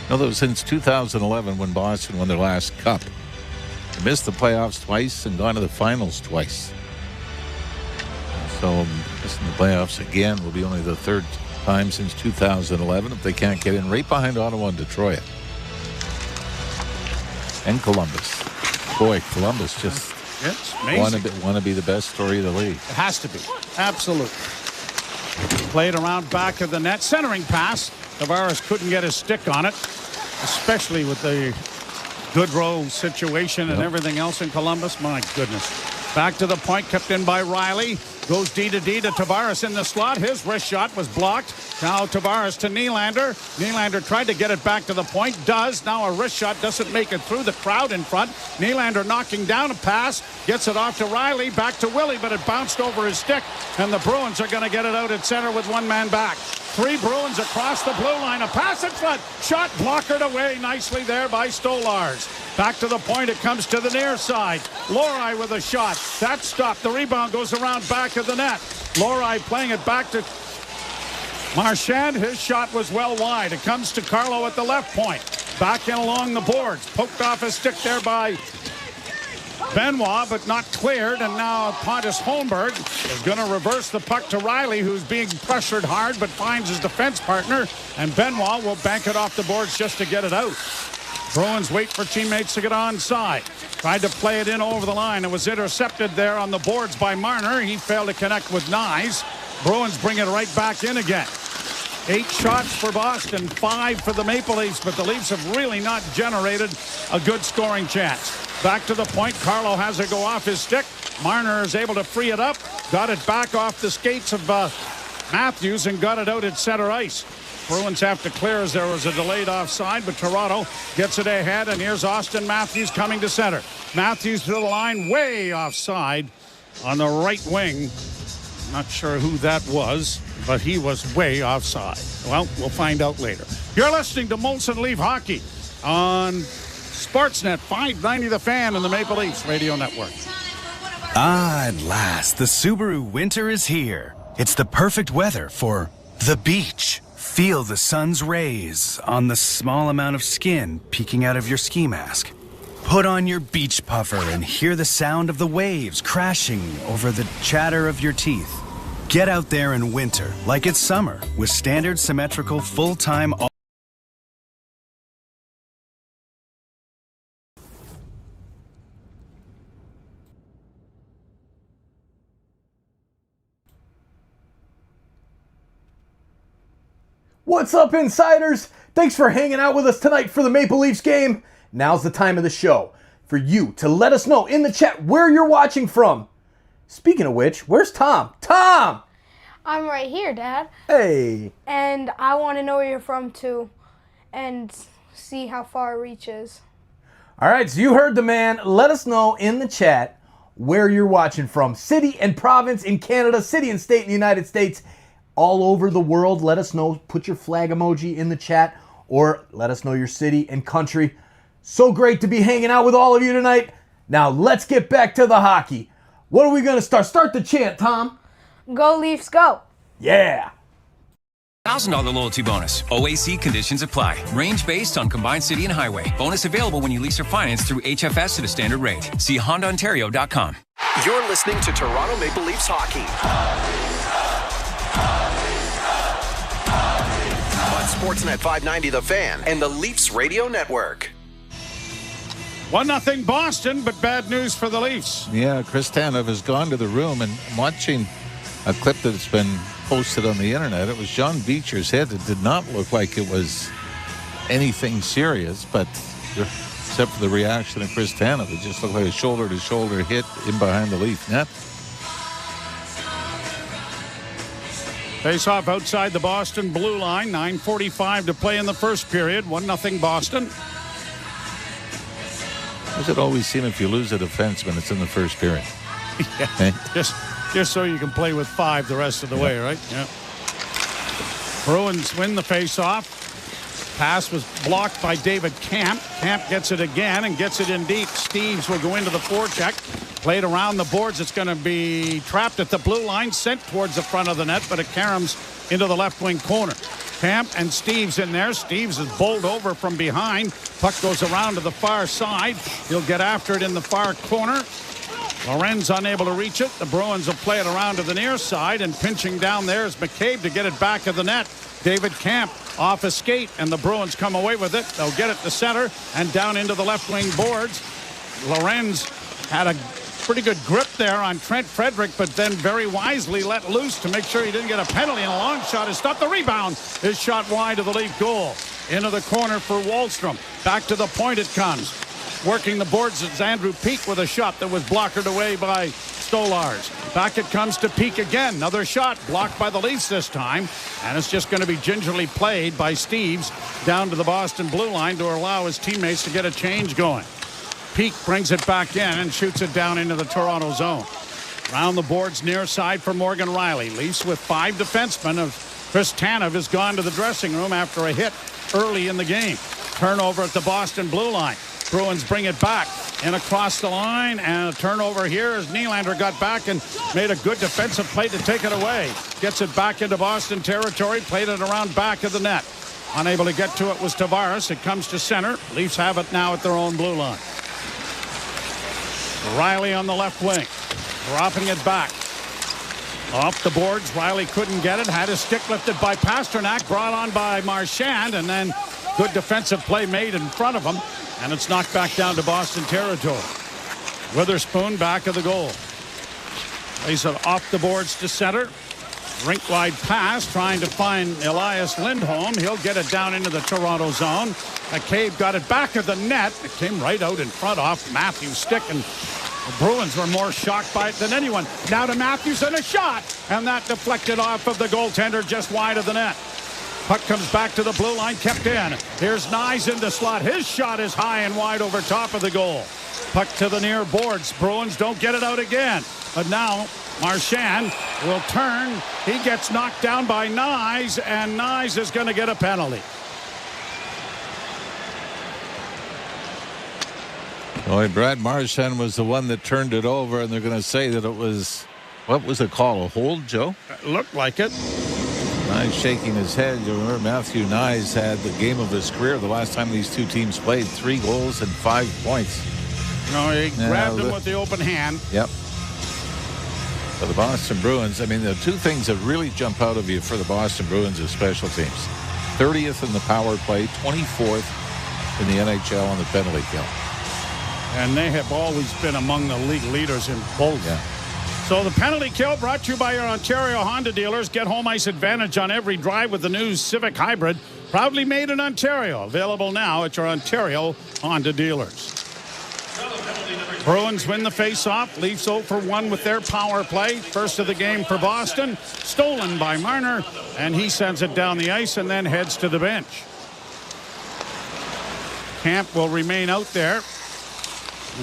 Although since 2011, when Boston won their last cup, they missed the playoffs twice and gone to the finals twice. So missing the playoffs again will be only the third time since 2011 if they can't get in right behind Ottawa and Detroit. And Columbus. Boy, Columbus just want to be the best story of the league. It has to be. Absolutely. Played around back of the net. Centering pass. Tavares couldn't get his stick on it, especially with the Goodrow situation and everything else in Columbus. My goodness. Back to the point, kept in by Riley. Goes D to Tavares in the slot. His wrist shot was blocked. Now Tavares to Nylander. Nylander tried to get it back to the point. Does. Now a wrist shot doesn't make it through the crowd in front. Nylander knocking down a pass. Gets it off to Riley. Back to Willie, but it bounced over his stick. And the Bruins are going to get it out at center with one man back. 3 Bruins across the blue line. A pass in front. Shot blockered away nicely there by Stolars. Back to the point. It comes to the near side. Lohrei with a shot. That stopped. The rebound goes around back of the net. Lohrei playing it back to Marchand. His shot was well wide. It comes to Carlo at the left point. Back in along the boards. Poked off a stick there by Benoit, but not cleared. And now Pontus Holmberg is going to reverse the puck to Riley, who's being pressured hard, but finds his defense partner. And Benoit will bank it off the boards just to get it out. Bruins wait for teammates to get onside. Tried to play it in over the line. It was intercepted there on the boards by Marner. He failed to connect with Nyes. Bruins bring it right back in again. 8 shots for Boston, 5 for the Maple Leafs, but the Leafs have really not generated a good scoring chance. Back to the point. Carlo has it go off his stick. Marner is able to free it up. Got it back off the skates of Matthews and got it out at center ice. Bruins have to clear as there was a delayed offside, but Toronto gets it ahead, and here's Austin Matthews coming to center. Matthews to the line, way offside on the right wing. Not sure who that was, but he was way offside. Well, we'll find out later. You're listening to Molson Leaf Hockey on Sportsnet 590 The Fan and the Maple Leafs Radio Network. Ah, at last, the Subaru winter is here. It's the perfect weather for the beach. Feel the sun's rays on the small amount of skin peeking out of your ski mask. Put on your beach puffer and hear the sound of the waves crashing over the chatter of your teeth. Get out there in winter like it's summer with standard symmetrical full-time What's up, insiders? Thanks for hanging out with us tonight for the Maple Leafs game. Now's the time of the show for you to let us know in the chat where you're watching from. Speaking of which, where's Tom? Tom! I'm right here, Dad. Hey. And I want to know where you're from, too, and see how far it reaches. All right, so you heard the man. Let us know in the chat where you're watching from. City and province in Canada, city and state in the United States, all over the world. Let us know. Put your flag emoji in the chat, or let us know your city and country. So great to be hanging out with all of you tonight. Now let's get back to the hockey. What are we going to start? Start the chant, Tom. Go Leafs, go. Yeah. $1,000 loyalty bonus. OAC conditions apply. Range based on combined city and highway. Bonus available when you lease or finance through HFS at a standard rate. See HondaOntario.com. You're listening to Toronto Maple Leafs hockey. On Sportsnet 590 The Fan and the Leafs Radio Network. 1-0 Boston, but bad news for the Leafs. Yeah, Chris Tanev has gone to the room, and I'm watching a clip that's been posted on the internet. It was John Beecher's head. It did not look like it was anything serious, but except for the reaction of Chris Tanev, it just looked like a shoulder-to-shoulder hit in behind the Leaf net. Face off outside the Boston blue line. 9:45 to play in the first period. 1-0 Boston. does it always seem if you lose a defenseman, it's in the first period? Yeah. Okay. Just so you can play with 5 the rest of the way, right? Yeah. Bruins win the face-off. Pass was blocked by David Camp. Camp gets it again and gets it in deep. Steves will go into the forecheck. Played around the boards. It's going to be trapped at the blue line, sent towards the front of the net, but it caroms into the left wing corner. Camp and Steves in there. Steves is bowled over from behind. Puck goes around to the far side. He'll get after it in the far corner. Lorenz unable to reach it. The Bruins will play it around to the near side, and pinching down there is McCabe to get it back of the net. David Camp off a skate, and the Bruins come away with it. They'll get it to center and down into the left wing boards. Lorenz had a pretty good grip there on Trent Frederick, but then very wisely let loose to make sure he didn't get a penalty, and a long shot is stopped. The rebound is shot wide of the Leaf goal. Into the corner for Wahlstrom. Back to the point it comes. Working the boards is Andrew Peak with a shot that was blockered away by Stolars. Back it comes to Peak again. Another shot blocked by the Leafs this time. And it's just going to be gingerly played by Steves down to the Boston blue line to allow his teammates to get a change going. Peak brings it back in and shoots it down into the Toronto zone. Round the boards near side for Morgan Rielly. Leafs with 5 defensemen. Chris Tanev has gone to the dressing room after a hit early in the game. Turnover at the Boston blue line. Bruins bring it back and across the line, and a turnover here as Nylander got back and made a good defensive play to take it away. Gets it back into Boston territory, played it around back of the net. Unable to get to it was Tavares. It comes to center. Leafs have it now at their own blue line. Rielly on the left wing, dropping it back. Off the boards, Rielly couldn't get it. Had his stick lifted by Pasternak, brought on by Marchand, and then good defensive play made in front of him. And it's knocked back down to Boston territory. Witherspoon back of the goal. Plays it off the boards to center. Rink-wide pass, trying to find Elias Lindholm. He'll get it down into the Toronto zone. McCabe got it back of the net. It came right out in front off Matthews' stick, and the Bruins were more shocked by it than anyone. Now to Matthews and a shot, and that deflected off of the goaltender just wide of the net. Puck comes back to the blue line, kept in. Here's Nyes in the slot. His shot is high and wide over top of the goal. Puck to the near boards. Bruins don't get it out again. But now Marchand will turn. He gets knocked down by Nyes, and Nyes is going to get a penalty. Boy, Brad Marchand was the one that turned it over, and they're going to say that it was, what was it called, a hold, Joe? It looked like it. Nyes shaking his head. You remember Matthew Nyes had the game of his career the last time these two teams played. 3 goals and 5 points. No, he grabbed him with the open hand. Yep. For the Boston Bruins, I mean, the 2 things that really jump out of you for the Boston Bruins is special teams. 30th in the power play, 24th in the NHL on the penalty kill. And they have always been among the league leaders in both. Yeah. So the penalty kill brought to you by your Ontario Honda dealers. Get home ice advantage on every drive with the new Civic Hybrid. Proudly made in Ontario. Available now at your Ontario Honda dealers. Bruins win the face-off. Leafs 0 for 1 with their power play. First of the game for Boston. Stolen by Marner. And he sends it down the ice and then heads to the bench. Camp will remain out there.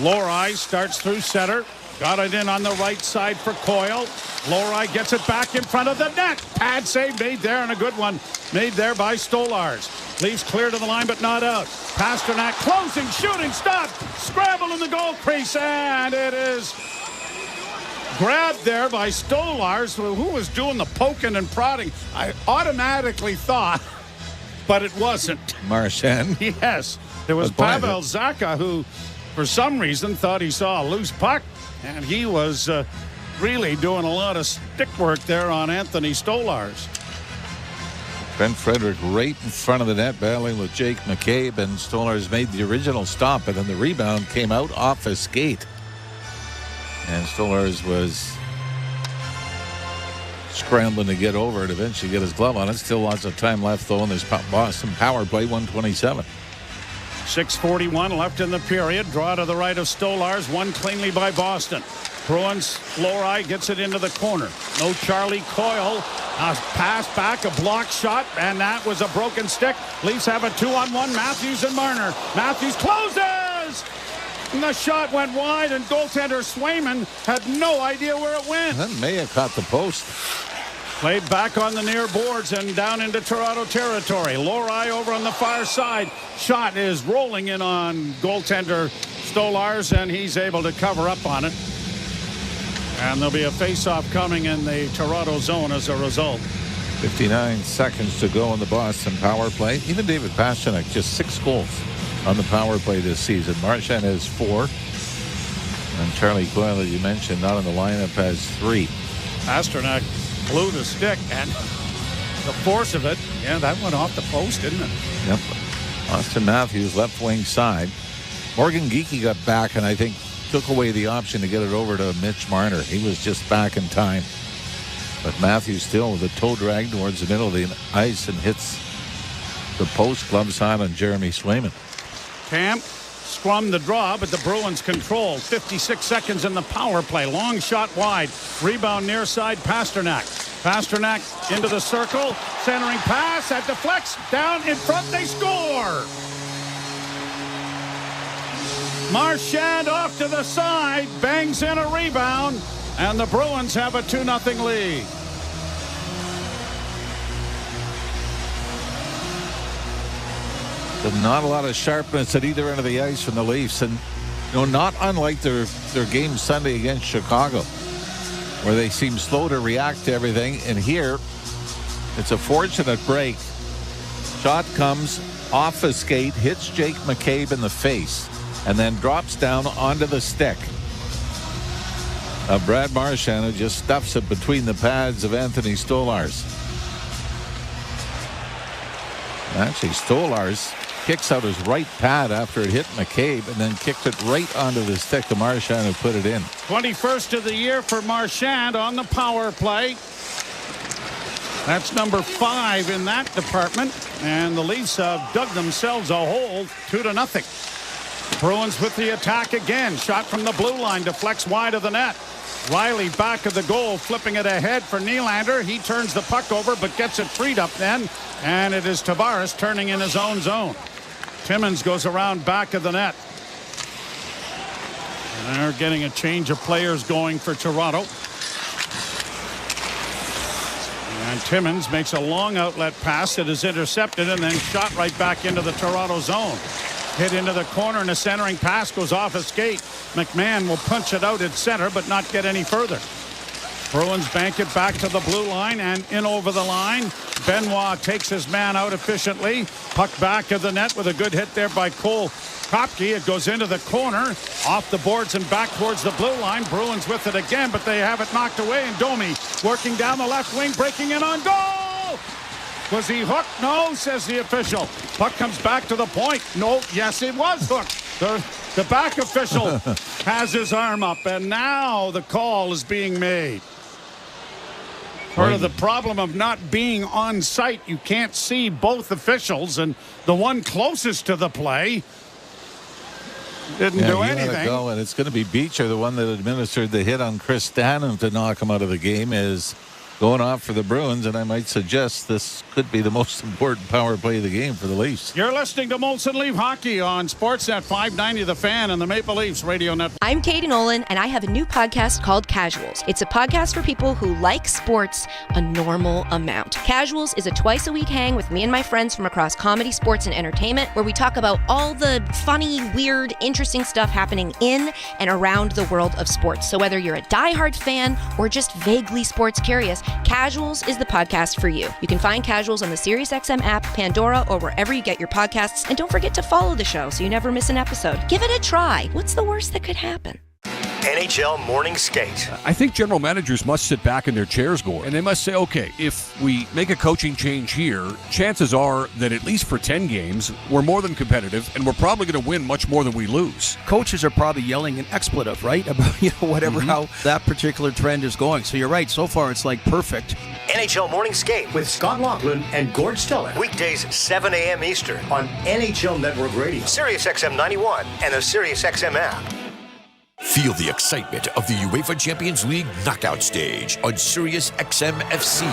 Lorei starts through center. Got it in on the right side for Coyle. Lorei gets it back in front of the net. Pad save made there, and a good one made there by Stolars. Leafs clear to the line, but not out. Pasternak closing, shooting, stop. Scramble in the goal crease, and it is grabbed there by Stolars, who was doing the poking and prodding. I automatically thought, but it wasn't. Marchand? Yes. It was Pavel Zacha who, for some reason, thought he saw a loose puck. And he was really doing a lot of stick work there on Anthony Stolars. Trent Frederick right in front of the net battling with Jake McCabe, and Stolars made the original stop, and then the rebound came out off a skate. And Stolars was scrambling to get over it, eventually get his glove on it. Still lots of time left, though, and there's Boston power play, 127. 6:41 left in the period. Draw to the right of Stolars. Won cleanly by Boston. Bruins, Lorei gets it into the corner. No Charlie Coyle. A pass back, a block shot, and that was a broken stick. Leafs have a 2-on-1. Matthews and Marner. Matthews closes! And the shot went wide, and goaltender Swayman had no idea where it went. Then Maya caught the post. Played back on the near boards and down into Toronto territory. Lori over on the far side. Shot is rolling in on goaltender Stolarz, and he's able to cover up on it. And there'll be a face-off coming in the Toronto zone as a result. 59 seconds to go in the Boston power play. Even David Pastrnak, just 6 goals on the power play this season. Marchand has 4. And Charlie Coyle, as you mentioned, not in the lineup, has 3. Pastrnak blew the stick, and the force of it, yeah, that went off the post, didn't it? Yep. Austin Matthews, left wing side. Morgan Geekie got back, and I think took away the option to get it over to Mitch Marner. He was just back in time. But Matthews still with a toe drag towards the middle of the ice and hits the post, glove side on Jeremy Swayman. Camp scrum the draw, but the Bruins control. 56 seconds in the power play. Long shot wide. Rebound near side, Pastrnak. Pastrnak into the circle. Centering pass. That deflects. Down in front. They score. Marchand off to the side. Bangs in a rebound. And the Bruins have a 2-0 lead. But not a lot of sharpness at either end of the ice from the Leafs. And, not unlike their game Sunday against Chicago, where they seem slow to react to everything. And here, it's a fortunate break. Shot comes off a skate, hits Jake McCabe in the face, and then drops down onto the stick of Brad Marchand, who just stuffs it between the pads of Anthony Stolarz. Actually, Stolarz kicks out his right pad after it hit McCabe and then kicked it right onto the stick of Marchand, who put it in. 21st of the year for Marchand on the power play. That's number 5 in that department. And the Leafs have dug themselves a hole, 2-0. Bruins with the attack again. Shot from the blue line, deflects wide of the net. Riley back of the goal, flipping it ahead for Nylander. He turns the puck over, but gets it freed up then. And it is Tavares turning in his own zone. Timmins goes around back of the net. And they're getting a change of players going for Toronto. And Timmins makes a long outlet pass that is intercepted and then shot right back into the Toronto zone. Hit into the corner, and a centering pass goes off a skate. McMahon will punch it out at center, but not get any further. Bruins bank it back to the blue line and in over the line. Benoit takes his man out efficiently. Puck back of the net with a good hit there by Cole Kopke. It goes into the corner, off the boards and back towards the blue line. Bruins with it again, but they have it knocked away. And Domi working down the left wing, breaking in on goal. Was he hooked? No, says the official. Puck comes back to the point. No, yes, it was hooked. The back official has his arm up, and now the call is being made. Part of the problem of not being on site, you can't see both officials, and the one closest to the play didn't do anything. Go, and it's going to be Beecher, the one that administered the hit on Chris Stanton to knock him out of the game, is going off for the Bruins, and I might suggest this could be the most important power play of the game for the Leafs. You're listening to Molson Leaf Hockey on Sportsnet 590 The Fan and the Maple Leafs Radio Network. I'm Katie Nolan, and I have a new podcast called Casuals. It's a podcast for people who like sports a normal amount. Casuals is a twice-a-week hang with me and my friends from across comedy, sports, and entertainment, where we talk about all the funny, weird, interesting stuff happening in and around the world of sports. So whether you're a diehard fan or just vaguely sports curious, Casuals is the podcast for you. You can find Casuals on the SiriusXM app, Pandora, or wherever you get your podcasts. And don't forget to follow the show so you never miss an episode. Give it a try. What's the worst that could happen? NHL Morning Skate. I think general managers must sit back in their chairs, Gord, and they must say, okay, if we make a coaching change here, chances are that at least for 10 games, we're more than competitive, and we're probably going to win much more than we lose. Coaches are probably yelling an expletive, right? About, whatever, how that particular trend is going. So you're right. So far, it's like perfect. NHL Morning Skate with Scott Laughlin and Gord Stellick. Weekdays, 7 a.m. Eastern on NHL Network Radio, SiriusXM 91, and the SiriusXM app. Feel the excitement of the UEFA Champions League knockout stage on SiriusXM FC.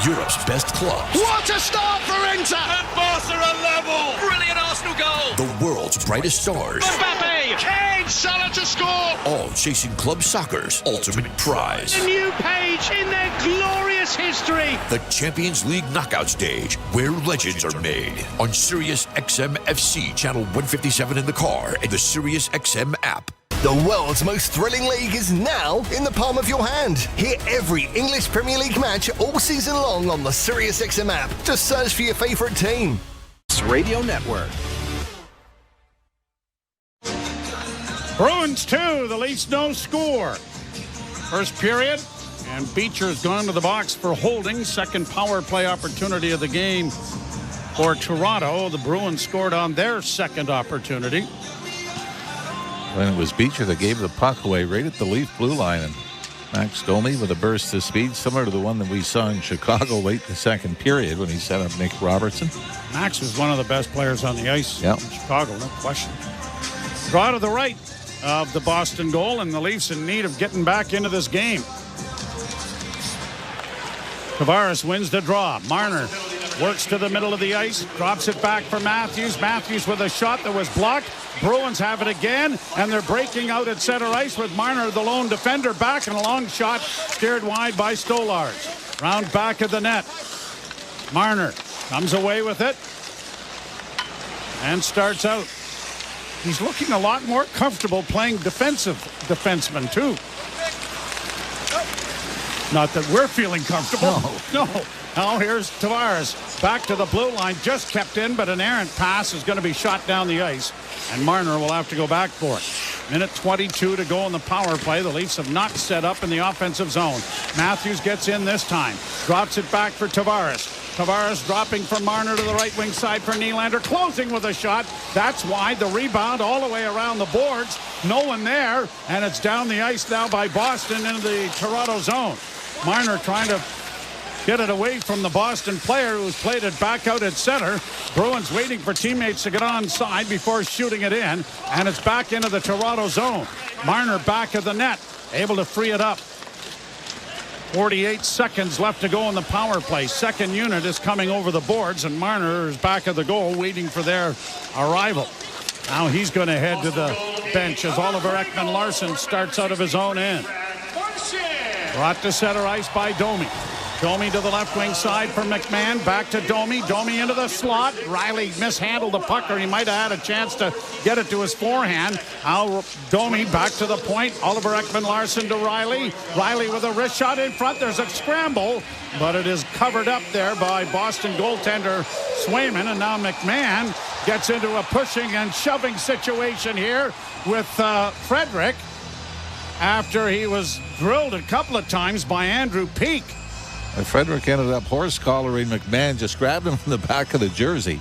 Europe's best clubs. What a start for Inter! And Barca are level! Brilliant Arsenal goal! The world's brightest stars. Mbappe! Kane, Salah to score. All chasing club soccer's ultimate prize. A new page in their glorious history. The Champions League knockout stage, where legends are made. On Sirius XM FC, channel 157 in the car, and the Sirius XM app. The world's most thrilling league is now in the palm of your hand. Hear every English Premier League match all season long on the SiriusXM app. Just search for your favourite team. Radio Network. Bruins 2, the Leafs no score. First period, and Beecher's gone to the box for holding. Second power play opportunity of the game for Toronto. The Bruins scored on their second opportunity. When it was Beecher that gave the puck away right at the Leaf blue line, and Max Domi with a burst of speed similar to the one that we saw in Chicago late in the second period when he set up Nick Robertson. Max was one of the best players on the ice in Chicago, no question. Draw to the right of the Boston goal, and the Leafs in need of getting back into this game. Tavares wins the draw. Marner works to the middle of the ice, drops it back for Matthews. Matthews with a shot that was blocked. Bruins have it again, and they're breaking out at center ice with Marner, the lone defender, back, and a long shot steered wide by Stolarz. Round back of the net. Marner comes away with it and starts out. He's looking a lot more comfortable playing defenseman, too. Not that we're feeling comfortable. No. Now here's Tavares back to the blue line, just kept in, but an errant pass is going to be shot down the ice, and Marner will have to go back for it. Minute 22 to go in the power play. The Leafs have not set up in the offensive zone. Matthews gets in this time, drops it back for Tavares. Tavares dropping from Marner to the right wing side for Nylander, closing with a shot. That's wide. The rebound all the way around the boards. No one there, and it's down the ice now by Boston into the Toronto zone. Marner trying to get it away from the Boston player who's played it back out at center. Bruins waiting for teammates to get onside before shooting it in, and it's back into the Toronto zone. Marner back of the net, able to free it up. 48 seconds left to go in the power play. Second unit is coming over the boards, and Marner is back at the goal waiting for their arrival. Now he's going to head to the bench as Oliver Ekman-Larsson starts out of his own end. Brought to center ice by Domi. Domi to the left wing side for McMahon. Back to Domi. Domi into the slot. Riley mishandled the puck, or he might have had a chance to get it to his forehand. Now Domi back to the point. Oliver Ekman-Larsson to Riley. Riley with a wrist shot in front. There's a scramble, but it is covered up there by Boston goaltender Swayman. And now McMahon gets into a pushing and shoving situation here with Frederick after he was drilled a couple of times by Andrew Peake. And Frederick ended up horse collaring McMahon, just grabbed him from the back of the jersey.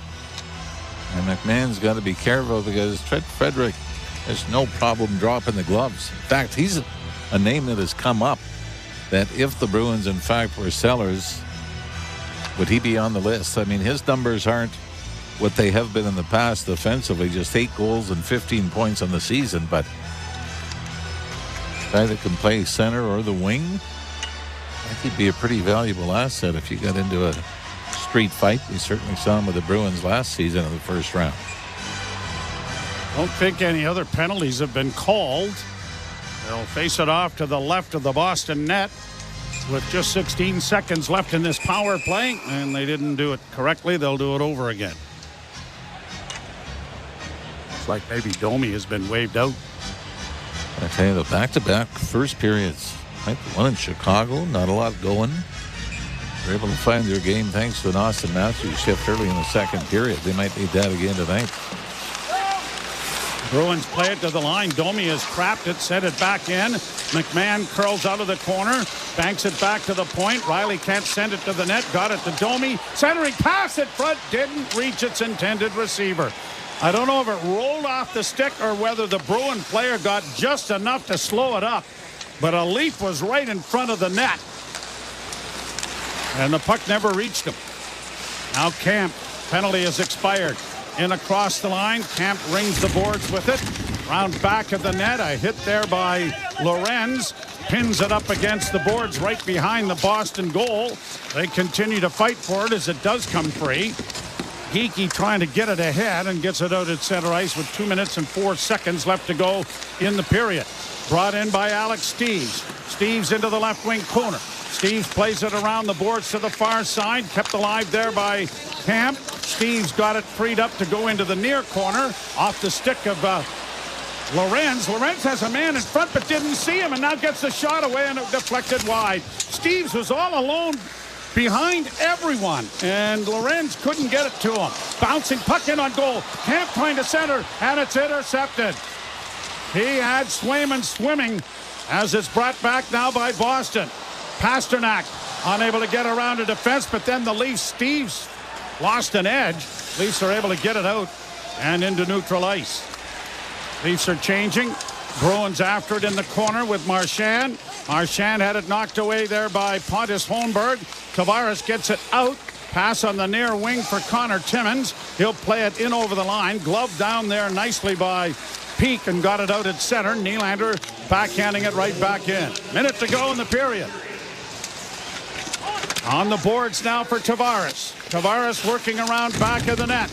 And McMahon's got to be careful because Frederick has no problem dropping the gloves. In fact, he's a name that has come up that if the Bruins, in fact, were sellers, would he be on the list? I mean, his numbers aren't what they have been in the past offensively, just 8 goals and 15 points on the season, but a guy that can play center or the wing, I think he'd be a pretty valuable asset if you got into a street fight. We certainly saw him with the Bruins last season in the first round. Don't think any other penalties have been called. They'll face it off to the left of the Boston net with just 16 seconds left in this power play, and they didn't do it correctly. They'll do it over again. It's like maybe Domi has been waved out. I tell you, the back-to-back first periods, like the one in Chicago, not a lot going. They're able to find their game thanks to an Austin Matthews shift early in the second period. They might need that again tonight. Bruins play it to the line. Domi has trapped it, sent it back in. McMahon curls out of the corner, banks it back to the point. Riley can't send it to the net. Got it to Domi. Centering pass at front, didn't reach its intended receiver. I don't know if it rolled off the stick or whether the Bruin player got just enough to slow it up. But a Leaf was right in front of the net. And the puck never reached him. Now Camp, penalty has expired. In across the line, Camp rings the boards with it. Round back of the net, a hit there by Lorenz. Pins it up against the boards right behind the Boston goal. They continue to fight for it as it does come free. Geekie trying to get it ahead and gets it out at center ice with 2 minutes and 4 seconds left to go in the period. Brought in by Alex Steeves. Steeves into the left wing corner. Steeves plays it around the boards to the far side. Kept alive there by Camp. Steeves got it freed up to go into the near corner off the stick of Lorenz. Lorenz has a man in front but didn't see him and now gets the shot away and it deflected wide. Steeves was all alone behind everyone and Lorenz couldn't get it to him. Bouncing puck in on goal. Camp trying to center and it's intercepted. He had Swayman swimming as it's brought back now by Boston. Pasternak unable to get around a defense, but then the Leafs, Steeves lost an edge. Leafs are able to get it out and into neutral ice. Leafs are changing. Bruins after it in the corner with Marchand. Marchand had it knocked away there by Pontus Holmberg. Tavares gets it out. Pass on the near wing for Connor Timmins. He'll play it in over the line. Glove down there nicely by Peak and got it out at center. Nylander backhanding it right back in. Minute to go in the period. On the boards now for Tavares. Tavares working around back of the net.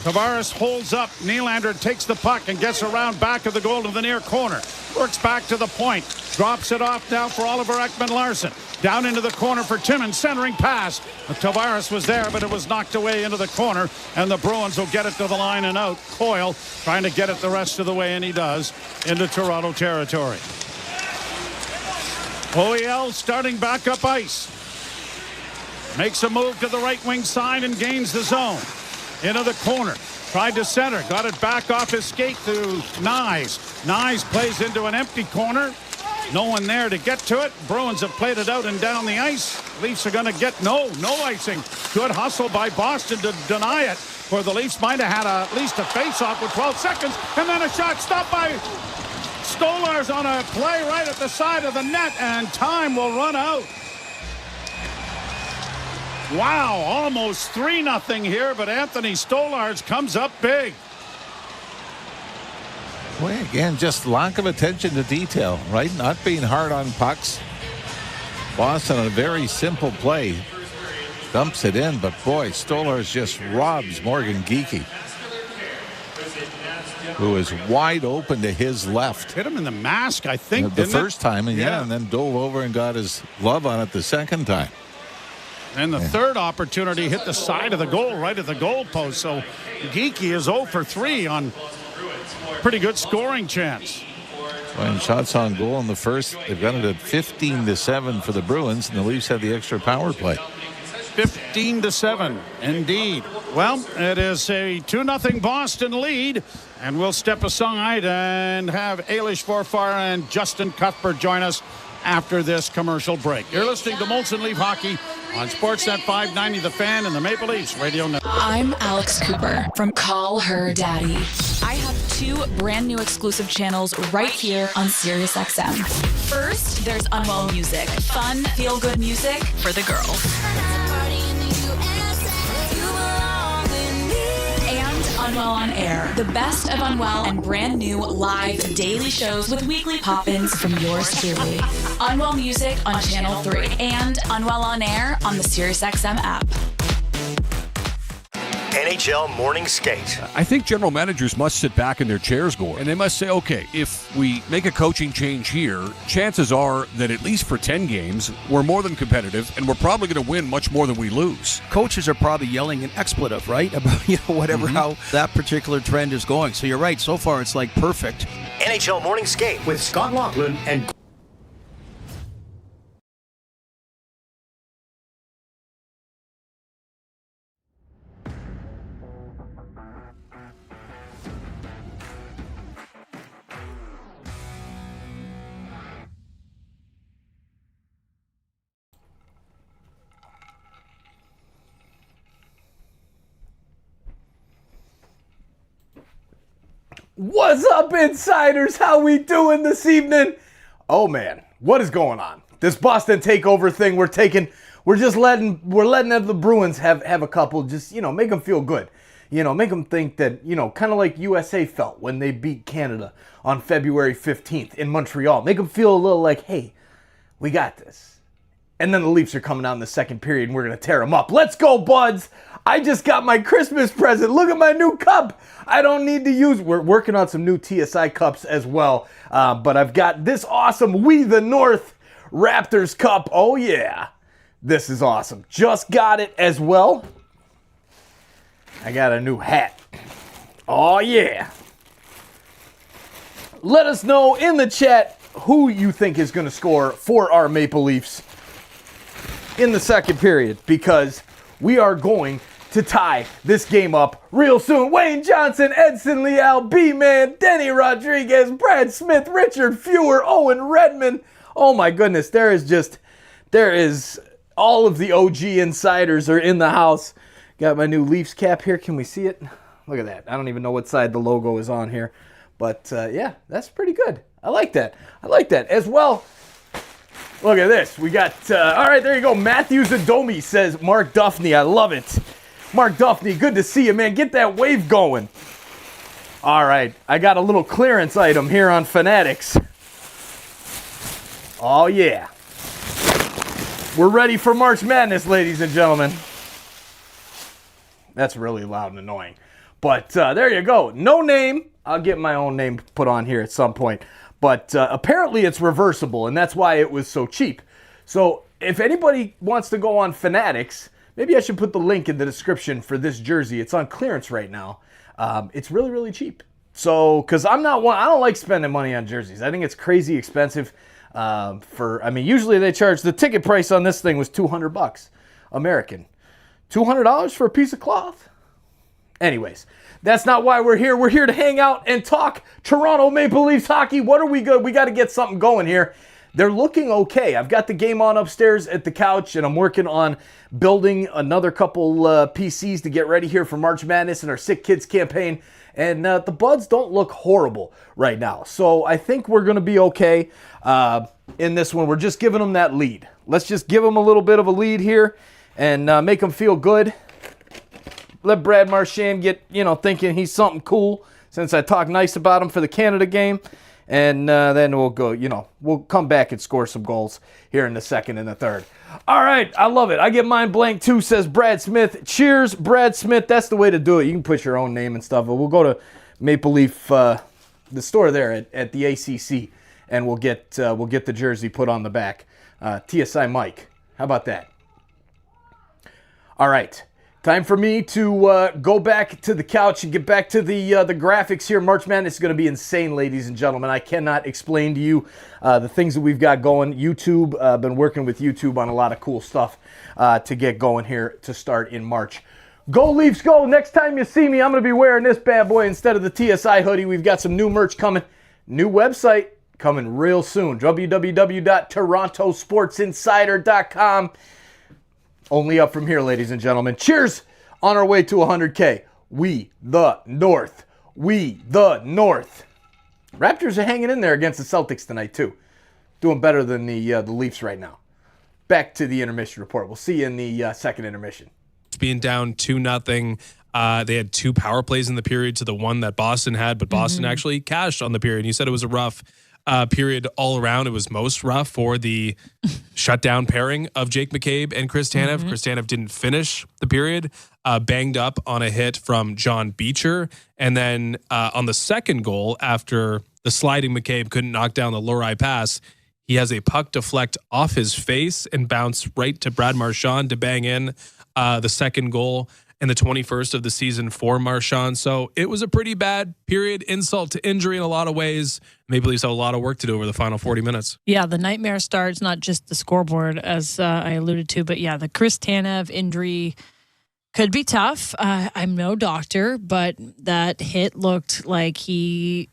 Tavares holds up. Nylander takes the puck and gets around back of the goal to the near corner. Works back to the point. Drops it off now for Oliver Ekman-Larsson. Down into the corner for Timmins. Centering pass. Tavares was there, but it was knocked away into the corner. And the Bruins will get it to the line and out. Coyle trying to get it the rest of the way, and he does, into Toronto territory. OEL starting back up ice. Makes a move to the right wing side and gains the zone. Into the corner. Tried to center. Got it back off his skate to Nyes. Nyes plays into an empty corner. No one there to get to it. Bruins have played it out and down the ice. Leafs are going to get no icing. Good hustle by Boston to deny it. For the Leafs might have had at least a face-off with 12 seconds. And then a shot stopped by Stolarz on a play right at the side of the net. And time will run out. Wow, almost 3-0 here, but Anthony Stolarz comes up big. Well, again, just lack of attention to detail, right? Not being hard on pucks. Boston on a very simple play dumps it in, but boy, Stolarz just robs Morgan Geekie, who is wide open to his left. Hit him in the mask, I think, the first time, and and then dove over and got his glove on it the second time. And the third opportunity hit the side of the goal, right at the goal post. So Geekie is 0 for 3 on pretty good scoring chance. When shots on goal in the first, they've got it at 15-7 for the Bruins, and the Leafs have the extra power play. 15-7, indeed. Well, it is a 2-0 Boston lead, and we'll step aside and have Ailish Forfar and Justin Cuthbert join us after this commercial break. You're listening to Molson Leaf Hockey on Sportsnet 590 The Fan and the Maple Leafs Radio Network. I'm Alex Cooper from Call Her Daddy. I have 2 brand new exclusive channels right here on SiriusXM. First, there's Unwell Music, fun, feel-good music for the girls. Unwell on Air, the best of Unwell and brand new live daily shows with weekly pop-ins from yours truly. Unwell Music on Channel 3 and Unwell on Air on the SiriusXM app. NHL Morning Skate. I think general managers must sit back in their chairs, Gord, and they must say, okay, if we make a coaching change here, chances are that at least for 10 games, we're more than competitive, and we're probably going to win much more than we lose. Coaches are probably yelling an expletive, right? About, whatever, how that particular trend is going. So you're right. So far, it's like perfect. NHL Morning Skate with Scott Laughlin and What's up, insiders? How we doing this evening? Oh man, what is going on? This Boston takeover thing we're letting the Bruins have a couple, just make them feel good. Make them think that, kind of like USA felt when they beat Canada on February 15th in Montreal. Make them feel a little like, hey, we got this. And then the Leafs are coming out in the second period and we're going to tear them up. Let's go, buds! I just got my Christmas present. Look at my new cup. I don't need to use. We're working on some new TSI cups as well. But I've got this awesome We the North Raptors cup. Oh, yeah. This is awesome. Just got it as well. I got a new hat. Oh, yeah. Let us know in the chat who you think is going to score for our Maple Leafs in the second period, because we are going to tie this game up real soon. Wayne Johnson, Edson Leal, B-Man, Denny Rodriguez, Brad Smith, Richard Fewer, Owen Redmond. Oh my goodness, there is all of the OG insiders are in the house. Got my new Leafs cap here. Can we see it? Look at that. I don't even know what side the logo is on here. But yeah, that's pretty good. I like that. As well. Look at this. We got, all right, there you go. Matthew Zadomi says, Mark Duffney. I love it. Mark Duffney, good to see you, man. Get that wave going. All right, I got a little clearance item here on Fanatics. Oh, yeah. We're ready for March Madness, ladies and gentlemen. That's really loud and annoying. But there you go. No name. I'll get my own name put on here at some point. But apparently it's reversible, and that's why it was so cheap. So if anybody wants to go on Fanatics, maybe I should put the link in the description for this jersey. It's on clearance right now. It's really, really cheap. So, because I don't like spending money on jerseys. I think it's crazy expensive. Usually they charge, the ticket price on this thing was $200 American. $200 for a piece of cloth? Anyways, that's not why we're here. We're here to hang out and talk Toronto Maple Leafs hockey. What are we good? We got to get something going here. They're looking okay. I've got the game on upstairs at the couch, and I'm working on building another couple PCs to get ready here for March Madness and our Sick Kids campaign. And the Buds don't look horrible right now. So I think we're going to be okay in this one. We're just giving them that lead. Let's just give them a little bit of a lead here and make them feel good. Let Brad Marchand get, thinking he's something cool since I talked nice about him for the Canada game. And then we'll go, we'll come back and score some goals here in the second and the third. All right, I love it. I get mine blank too, says Brad Smith. Cheers, Brad Smith. That's the way to do it. You can put your own name and stuff. But we'll go to Maple Leaf, the store there at the ACC, and we'll get the jersey put on the back. TSI Mike. How about that? All right. Time for me to go back to the couch and get back to the graphics here. March Madness is going to be insane, ladies and gentlemen. I cannot explain to you the things that we've got going. YouTube, been working with YouTube on a lot of cool stuff to get going here to start in March. Go Leafs, go! Next time you see me, I'm going to be wearing this bad boy instead of the TSI hoodie. We've got some new merch coming. New website coming real soon. www.torontosportsinsider.com. Only up from here, ladies and gentlemen. Cheers on our way to 100K. We the North. We the North. Raptors are hanging in there against the Celtics tonight, too. Doing better than the Leafs right now. Back to the intermission report. We'll see you in the second intermission. Being down 2-0. They had 2 power plays in the period to the one that Boston had, but Boston actually cashed on the period. You said it was a rough period all around. It was most rough for the shutdown pairing of Jake McCabe and Chris Tanev. Chris Tanev didn't finish the period, banged up on a hit from John Beecher. And then on the second goal, after the sliding McCabe couldn't knock down the Lurai pass, he has a puck deflect off his face and bounce right to Brad Marchand to bang in the second goal and the 21st of the season for Marchand. So it was a pretty bad period, insult to injury in a lot of ways. Maple Leafs have a lot of work to do over the final 40 minutes. Yeah, the nightmare starts, not just the scoreboard, as I alluded to, but yeah, the Chris Tanev injury could be tough. I'm no doctor, but that hit looked like he,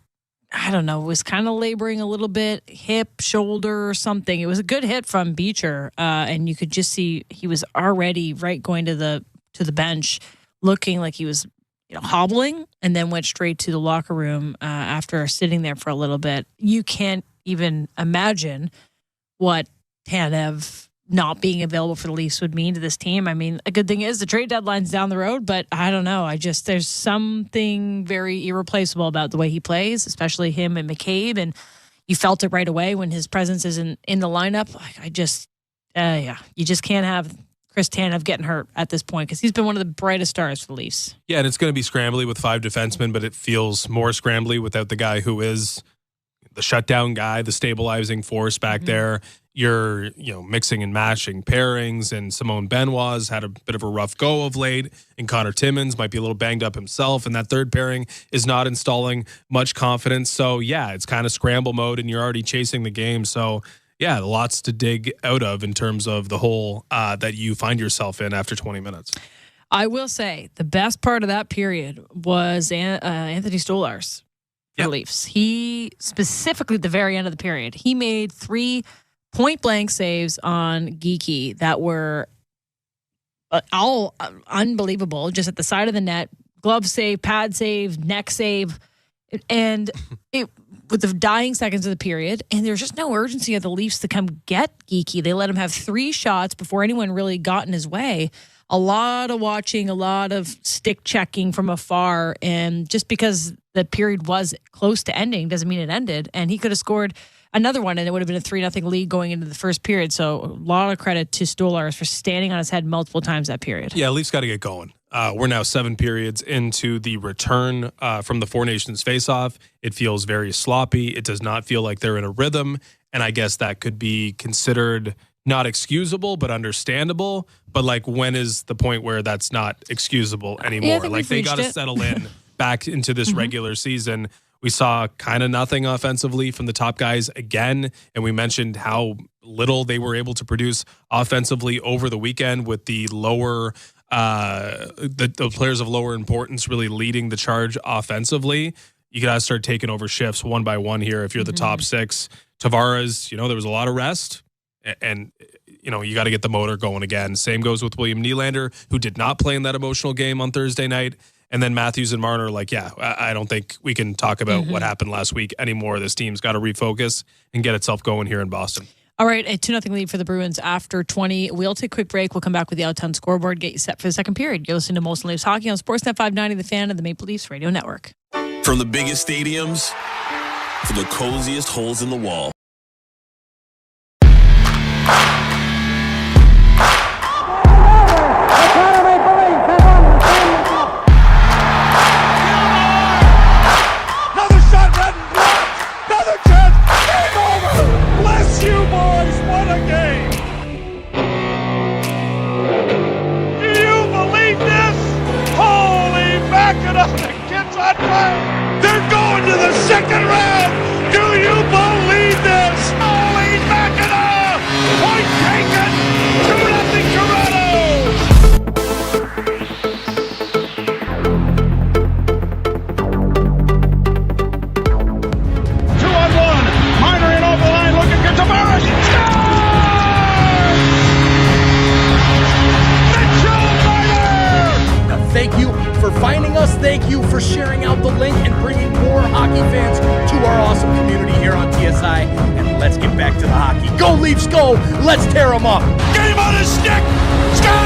was kind of laboring a little bit, hip, shoulder, or something. It was a good hit from Beecher, and you could just see he was already going to the bench, looking like he was hobbling, and then went straight to the locker room after sitting there for a little bit. You can't even imagine what Tanev not being available for the Leafs would mean to this team. I mean, a good thing is the trade deadline's down the road, but I don't know. There's something very irreplaceable about the way he plays, especially him and McCabe, and you felt it right away when his presence isn't in the lineup. You just can't have Chris Tanev getting hurt at this point because he's been one of the brightest stars for the Leafs. Yeah, and it's going to be scrambly with 5 defensemen, but it feels more scrambly without the guy who is the shutdown guy, the stabilizing force back there. You're, mixing and matching pairings, and Simone Benoit's had a bit of a rough go of late, and Connor Timmins might be a little banged up himself, and that third pairing is not installing much confidence. So, yeah, it's kind of scramble mode, and you're already chasing the game. So, yeah, lots to dig out of in terms of the hole that you find yourself in after 20 minutes. I will say the best part of that period was Anthony Stolarz for the Leafs. He, specifically at the very end of the period, he made 3 point-blank saves on Geekie that were all unbelievable, just at the side of the net. Glove save, pad save, neck save, and it with the dying seconds of the period, and there's just no urgency of the Leafs to come get Geekie. They let him have 3 shots before anyone really got in his way. A lot of watching, a lot of stick checking from afar, and just because the period was close to ending doesn't mean it ended, and he could have scored another one, and it would have been a 3-0 lead going into the first period. So a lot of credit to Stolarz for standing on his head multiple times that period. Yeah, Leafs got to get going. We're now 7 periods into the return from the Four Nations face-off. It feels very sloppy. It does not feel like they're in a rhythm, and I guess that could be considered not excusable, but understandable. But, when is the point where that's not excusable anymore? Yeah, they got to settle in back into this regular season. We saw kind of nothing offensively from the top guys again, and we mentioned how little they were able to produce offensively over the weekend with the lower the players of lower importance really leading the charge offensively. You got to start taking over shifts one by one here if you're the top 6. Tavares, there was a lot of rest, and you got to get the motor going again. Same goes with William Nylander, who did not play in that emotional game on Thursday night. And then Matthews and Marner I don't think we can talk about what happened last week anymore. This team's got to refocus and get itself going here in Boston. All right, a 2-0 lead for the Bruins after 20. We'll take a quick break. We'll come back with the Out-Town scoreboard, get you set for the second period. You're listening to Molson Leafs Hockey on Sportsnet 590, The Fan, and the Maple Leafs Radio Network. From the biggest stadiums to the coziest holes in the wall. They're going to the second round. Do you believe this? Holy Mackinac! Point taken. 2-0 Toronto. 2-on-1. Marner in over the line looking for Tavares. Thank you for finding us. Thank you for sharing out the link and bringing more hockey fans to our awesome community here on TSI. And let's get back to the hockey. Go Leafs, go! Let's tear them up. Get him on his stick. Score!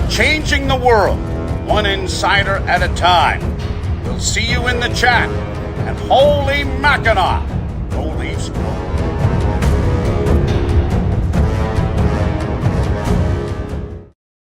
Changing the world, one insider at a time. We'll see you in the chat. And holy Mackinac, go Leafs, go.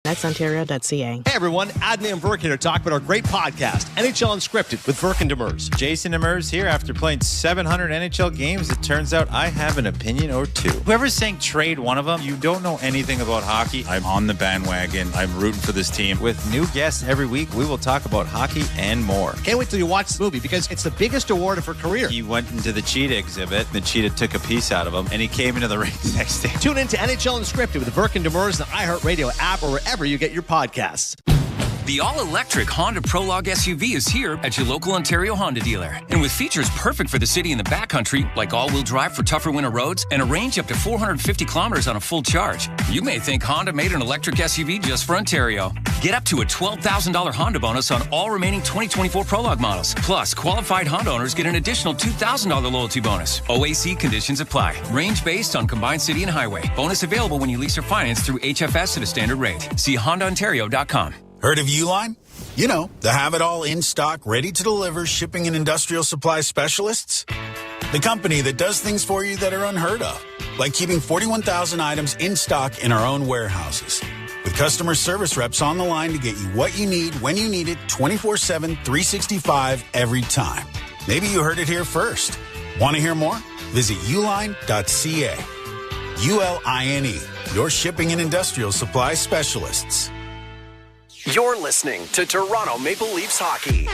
nexontario.ca. Hey everyone, Adney and Verk here to talk about our great podcast, NHL Unscripted with Verk and Demers. Jason Demers here. After playing 700 NHL games, it turns out I have an opinion or two. Whoever's saying trade one of them, you don't know anything about hockey. I'm on the bandwagon. I'm rooting for this team. With new guests every week, we will talk about hockey and more. Can't wait till you watch the movie because it's the biggest award of her career. He went into the cheetah exhibit. The cheetah took a piece out of him, and he came into the ring the next day. Tune in to NHL Unscripted with Verk and Demers, the iHeartRadio app, or wherever you get your podcasts. The all-electric Honda Prologue SUV is here at your local Ontario Honda dealer. And with features perfect for the city and the backcountry, like all-wheel drive for tougher winter roads and a range up to 450 kilometers on a full charge, you may think Honda made an electric SUV just for Ontario. Get up to a $12,000 Honda bonus on all remaining 2024 Prologue models. Plus, qualified Honda owners get an additional $2,000 loyalty bonus. OAC conditions apply. Range based on combined city and highway. Bonus available when you lease or finance through HFS at a standard rate. See HondaOntario.com. Heard of Uline? You know, the have-it-all in stock, ready-to-deliver shipping and industrial supply specialists. the company that does things for you that are unheard of, like keeping 41,000 items in stock in our own warehouses. With customer service reps on the line to get you what you need when you need it 24/7, 365 every time. Maybe you heard it here first. Want to hear more? Visit uline.ca. ULINE, your shipping and industrial supply specialists. You're listening to Toronto Maple Leafs hockey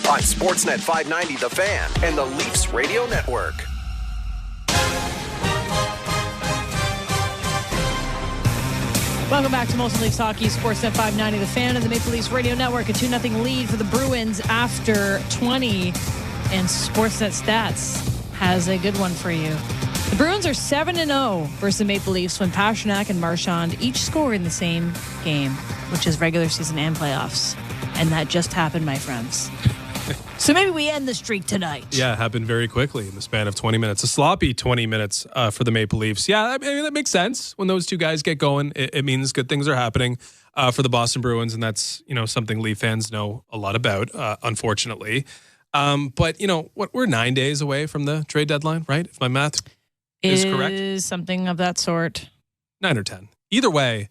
on Sportsnet 590 The Fan and the Leafs Radio Network. Welcome back to Molson Leafs Hockey, Sportsnet 590 The Fan and the Maple Leafs Radio Network. A 2-0 lead for the Bruins after 20. And Sportsnet Stats has a good one for you. The Bruins are 7-0 versus the Maple Leafs when Pastrnak and Marchand each score in the same game, which is regular season and playoffs. And that just happened, my friends. So maybe we end the streak tonight. Yeah, it happened very quickly in the span of 20 minutes. A sloppy 20 minutes for the Maple Leafs. Yeah, I mean, that makes sense. When those two guys get going, it means good things are happening for the Boston Bruins, and that's something Leaf fans know a lot about, unfortunately. But we're 9 days away from the trade deadline, right? If my math is correct, is something of that sort. 9 or 10. Either way,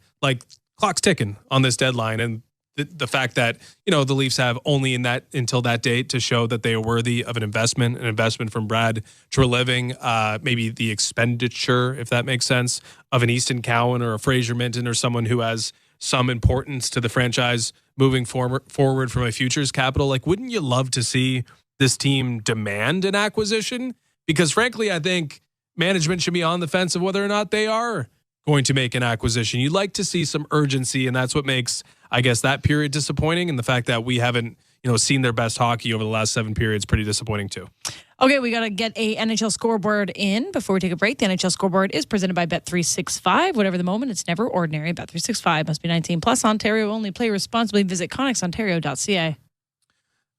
clock's ticking on this deadline, and the fact that the Leafs have only until that date to show that they are worthy of an investment from Brad Treliving, maybe the expenditure, if that makes sense, of an Easton Cowan or a Fraser Minton or someone who has some importance to the franchise moving forward from a futures capital. Wouldn't you love to see this team demand an acquisition? Because frankly, I think management should be on the fence of whether or not they are going to make an acquisition. You'd like to see some urgency, and that's what makes, I guess, that period disappointing, and the fact that we haven't seen their best hockey over the last 7 periods pretty disappointing too. Okay, we got to get a NHL scoreboard in before we take a break. The NHL scoreboard is presented by Bet365. Whatever the moment, it's never ordinary. Bet365 must be 19 plus. Ontario only. Play responsibly. Visit ConnexOntario.ca.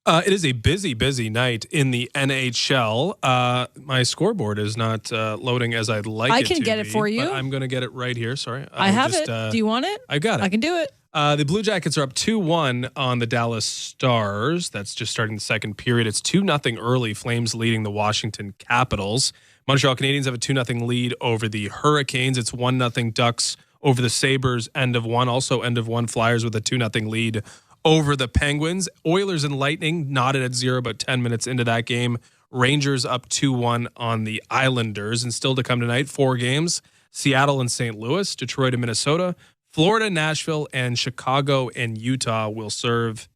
It is a busy night in the NHL. My scoreboard is not loading as I'd like it to be. I can get it for you. But I'm going to get it right here. Sorry. I have it. Do you want it? I got it. I can do it. The Blue Jackets are up 2-1 on the Dallas Stars. That's just starting the second period. It's 2-0 early. Flames leading the Washington Capitals. Montreal Canadiens have a 2-0 lead over the Hurricanes. It's 1-0 Ducks over the Sabres. End of one. Also end of one. Flyers with a 2-0 lead over the Penguins. Oilers and Lightning knotted at 0 about 10 minutes into that game. Rangers up 2-1 on the Islanders. And still to come tonight, 4 games. Seattle and St. Louis, Detroit and Minnesota, Florida, Nashville, and Chicago and Utah will serve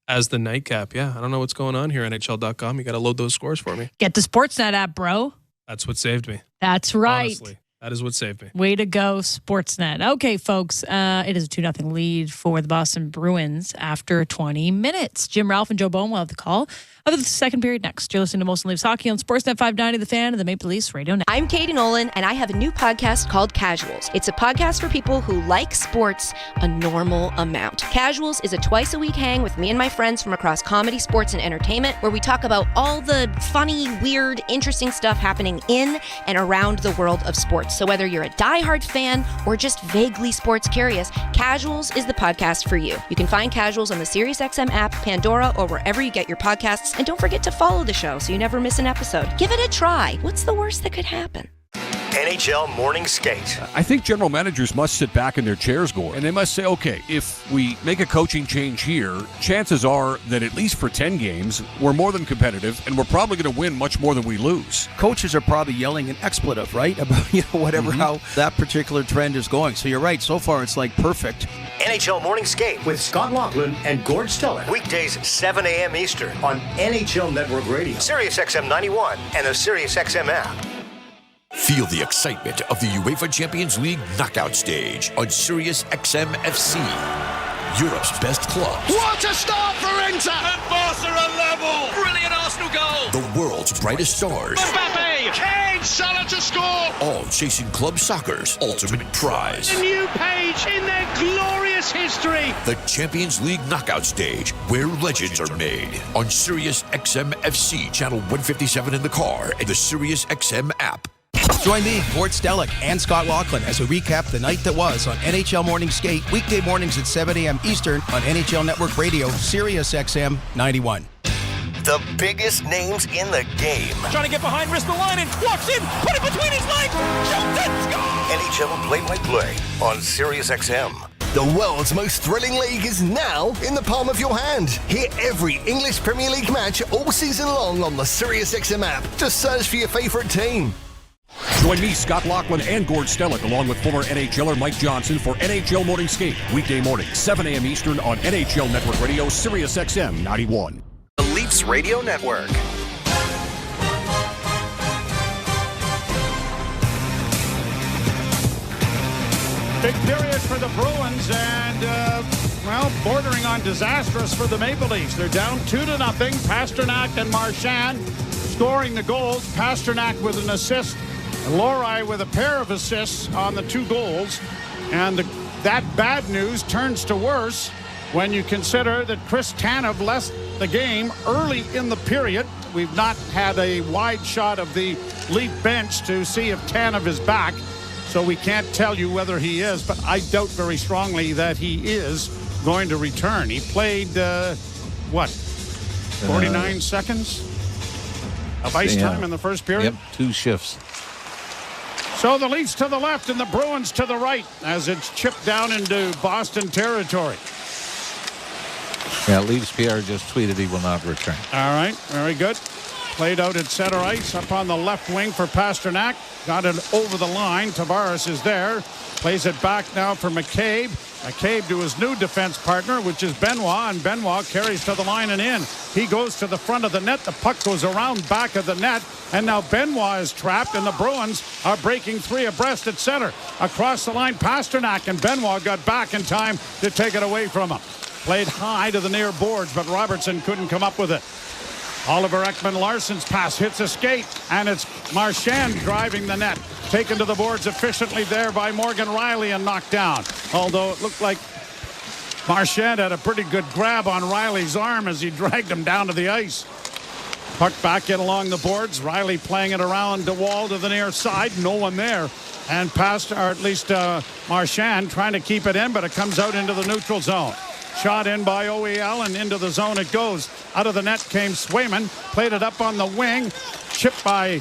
as the nightcap. Yeah, I don't know what's going on here, NHL.com. You got to load those scores for me. Get the Sportsnet app, bro. That's what saved me. That's right. Honestly, that is what saved me. Way to go, Sportsnet. Okay, folks, it is a 2-0 lead for the Boston Bruins after 20 minutes. Jim Ralph and Joe Bowen will have the call of the second period next. You're listening to Molson Leafs Hockey on Sportsnet 590 The Fan and the Maple Leafs Radio Network. I'm Katie Nolan, and I have a new podcast called Casuals. It's a podcast for people who like sports a normal amount. Casuals is a twice-a-week hang with me and my friends from across comedy, sports, and entertainment, where we talk about all the funny, weird, interesting stuff happening in and around the world of sports. So whether you're a diehard fan or just vaguely sports curious, Casuals is the podcast for you. You can find Casuals on the SiriusXM app, Pandora, or wherever you get your podcasts. And don't forget to follow the show so you never miss an episode. Give it a try. What's the worst that could happen? NHL Morning Skate. I think general managers must sit back in their chairs, Gore, and they must say, okay, if we make a coaching change here, chances are that at least for 10 games, we're more than competitive, and we're probably going to win much more than we lose. Coaches are probably yelling an expletive, right? About, whatever, how that particular trend is going. So you're right. So far, it's perfect. NHL Morning Skate with Scott Laughlin and Gord Stellick. Weekdays, 7 a.m. Eastern on NHL Network Radio, SiriusXM 91, and the SiriusXM app. Feel the excitement of the UEFA Champions League knockout stage on SiriusXM FC. Europe's best clubs. What a start for Inter! And Barca are level! Brilliant Arsenal goal! The world's brightest stars. Mbappe! Kane! Salah to score! All chasing club soccer's ultimate prize. A new page in their glorious history. The Champions League knockout stage, where legends are made. On SiriusXM FC, channel 157 in the car, and the SiriusXM app. Join me, Gord Stellick, and Scott Laughlin as we recap the night that was on NHL Morning Skate, weekday mornings at 7 a.m. Eastern on NHL Network Radio, SiriusXM 91. the biggest names in the game. Trying to get behind Ristolainen, walks in, put it between his legs, shoots it, score! NHL play-by-play on SiriusXM. The world's most thrilling league is now in the palm of your hand. Hear every English Premier League match all season long on the SiriusXM app. Just search for your favorite team. Join me, Scott Laughlin, and Gord Stellick, along with former NHLer Mike Johnson for NHL Morning Skate. Weekday morning, 7 a.m. Eastern on NHL Network Radio, SiriusXM 91. The Leafs Radio Network. Big period for the Bruins and, bordering on disastrous for the Maple Leafs. They're down 2-0. Pastrnak and Marchand scoring the goals. Pastrnak with an assist. Lorei with a pair of assists on the 2 goals. And that bad news turns to worse when you consider that Chris Tanev left the game early in the period. We've not had a wide shot of the Leaf bench to see if Tanev is back. So we can't tell you whether he is, but I doubt very strongly that he is going to return. He played, 49 seconds of ice time in the first period? Yep, 2 shifts. So the Leafs to the left and the Bruins to the right as it's chipped down into Boston territory. Yeah, Leafs PR just tweeted he will not return. All right, very good. Played out at center ice, up on the left wing for Pastrnak. Got it over the line. Tavares is there. Plays it back now for McCabe. McCabe to his new defense partner, which is Benoit, and Benoit carries to the line and in. He goes to the front of the net. The puck goes around back of the net, and now Benoit is trapped, and the Bruins are breaking 3 abreast at center. Across the line, Pastrnak, and Benoit got back in time to take it away from him. Played high to the near boards, but Robertson couldn't come up with it. Oliver Ekman-Larsson's pass hits a skate, and it's Marchand driving the net. Taken to the boards efficiently there by Morgan Rielly and knocked down. Although it looked like Marchand had a pretty good grab on Rielly's arm as he dragged him down to the ice. Puck back in along the boards. Rielly playing it around DeWall to the near side. No one there. And Marchand trying to keep it in, but it comes out into the neutral zone. Shot in by OEL, and into the zone it goes. Out of the net came Swayman. Played it up on the wing. Chipped by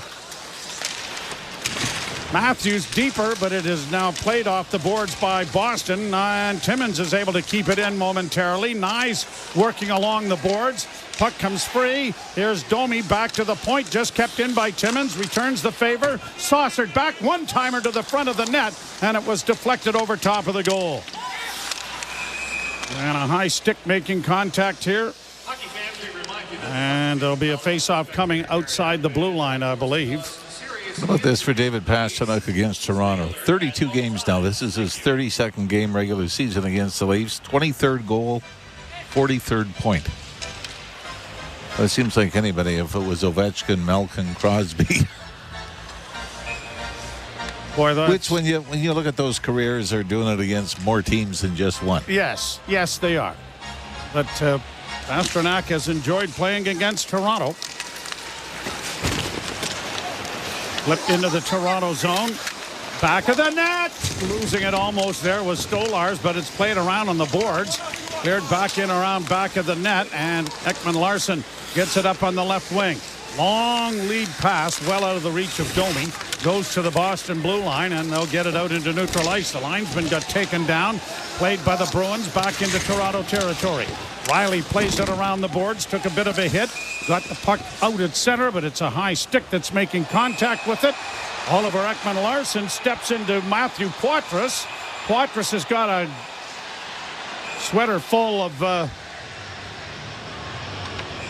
Matthews deeper, but it is now played off the boards by Boston. And Timmins is able to keep it in momentarily. Nyes working along the boards. Puck comes free. Here's Domi back to the point. Just kept in by Timmins. Returns the favor. Saucered back. One-timer to the front of the net. And it was deflected over top of the goal. And a high stick making contact here. And there'll be a face-off coming outside the blue line, I believe. How about this for David Pastrnak against Toronto? 32 games now. This is his 32nd game regular season against the Leafs. 23rd goal, 43rd point. Well, it seems like anybody, if it was Ovechkin, Malkin, Crosby. Boy, which, when you look at those careers, are doing it against more teams than just one. Yes, they are. But Pastrnak has enjoyed playing against Toronto. Flipped into the Toronto zone. Back of the net. Losing it almost there was Stolarz, but it's played around on the boards. Cleared back in around back of the net, and Ekman-Larsson gets it up on the left wing. Long lead pass, well out of the reach of Domi. Goes to the Boston blue line, and they'll get it out into neutral ice. The linesman got taken down. Played by the Bruins back into Toronto territory. Rielly plays it around the boards. Took a bit of a hit. Got the puck out at center, but it's a high stick that's making contact with it. Oliver Ekman-Larsson steps into Matthew Poitras. Poitras has got a sweater full of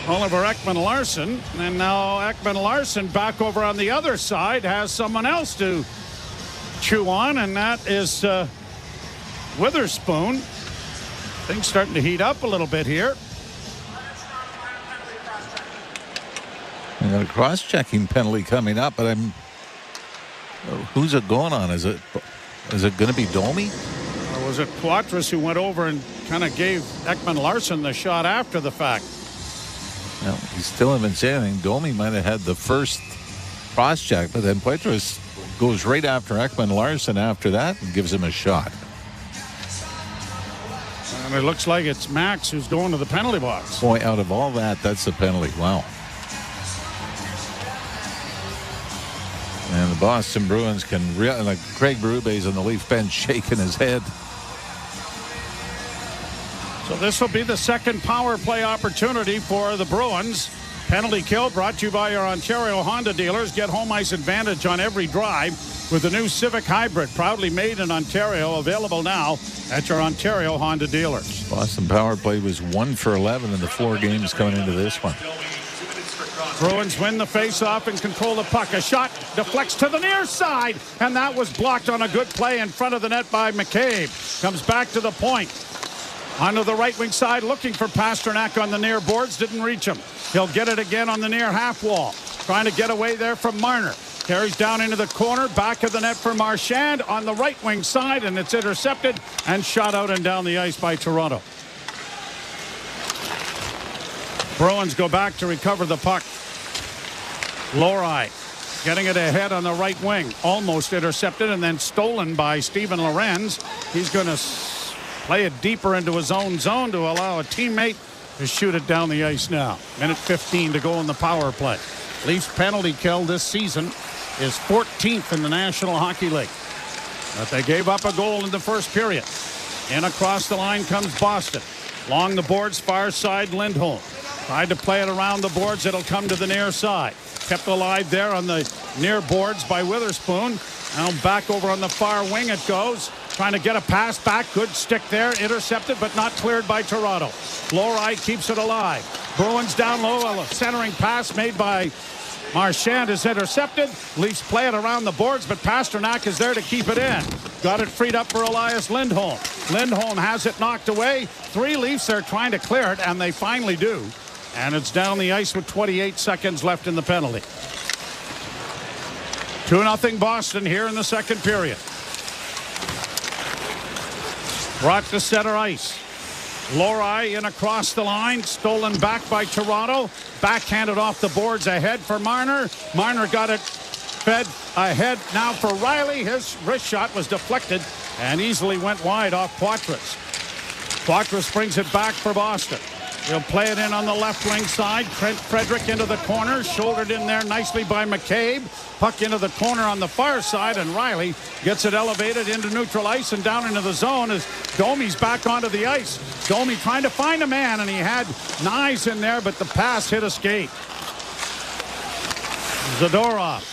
Oliver Ekman-Larsson, and now Ekman-Larsson back over on the other side has someone else to chew on, and that is Witherspoon. Things starting to heat up a little bit here. I got a cross-checking penalty coming up, but who's it going on? Is it going to be Domi? Or was it Poitras who went over and kind of gave Ekman-Larsson the shot after the fact? No, he still haven't said anything. Domi might have had the first cross-check, but then Poitras goes right after Ekman-Larsson after that and gives him a shot. And And it looks like it's Max who's going to the penalty box. Boy, out of all that, that's a penalty. Wow. And the Boston Bruins can like Craig Berube's on the Leaf bench shaking his head. So this will be the second power play opportunity for the Bruins. Penalty kill brought to you by our Ontario Honda dealers. Get home ice advantage on every drive with the new Civic Hybrid, proudly made in Ontario, available now at your Ontario Honda dealers. Boston power play was 1 for 11 in the 4 games coming into this one. Bruins win the face-off and control the puck. A shot deflects to the near side, and that was blocked on a good play in front of the net by McCabe. Comes back to the point. Onto the right wing side, looking for Pasternak on the near boards. Didn't reach him. He'll get it again on the near half wall. Trying to get away there from Marner. Carries down into the corner. Back of the net for Marchand on the right wing side, and it's intercepted and shot out and down the ice by Toronto. Bruins go back to recover the puck. Lori getting it ahead on the right wing. Almost intercepted and then stolen by Steven Lorenz. He's going to play it deeper into his own zone to allow a teammate to shoot it down the ice now. Minute 15 to go in the power play. Leafs penalty kill this season is 14th in the National Hockey League. But they gave up a goal in the first period. In across the line comes Boston. Along the boards, far side, Lindholm. Tried to play it around the boards. It'll come to the near side. Kept alive there on the near boards by Witherspoon. Now back over on the far wing it goes. Trying to get a pass back. Good stick there. Intercepted but not cleared by Toronto. Lowry keeps it alive. Bruins down low. A centering pass made by Marchand is intercepted. Leafs play it around the boards, but Pasternak is there to keep it in. Got it freed up for Elias Lindholm. Lindholm has it knocked away. 3 Leafs are trying to clear it, and they finally do. And it's down the ice with 28 seconds left in the penalty. 2-0 Boston here in the second period. Brought to center ice. Lowry in across the line. Stolen back by Toronto. Backhanded off the boards ahead for Marner. Marner got it fed ahead now for Riley. His wrist shot was deflected and easily went wide off Poitras. Poitras brings it back for Boston. He'll play it in on the left wing side. Frederick into the corner. Shouldered in there nicely by McCabe. Puck into the corner on the far side, and Riley gets it elevated into neutral ice and down into the zone as Domi's back onto the ice. Domi trying to find a man, and he had Nyes in there, but the pass hit a skate. Zadorov.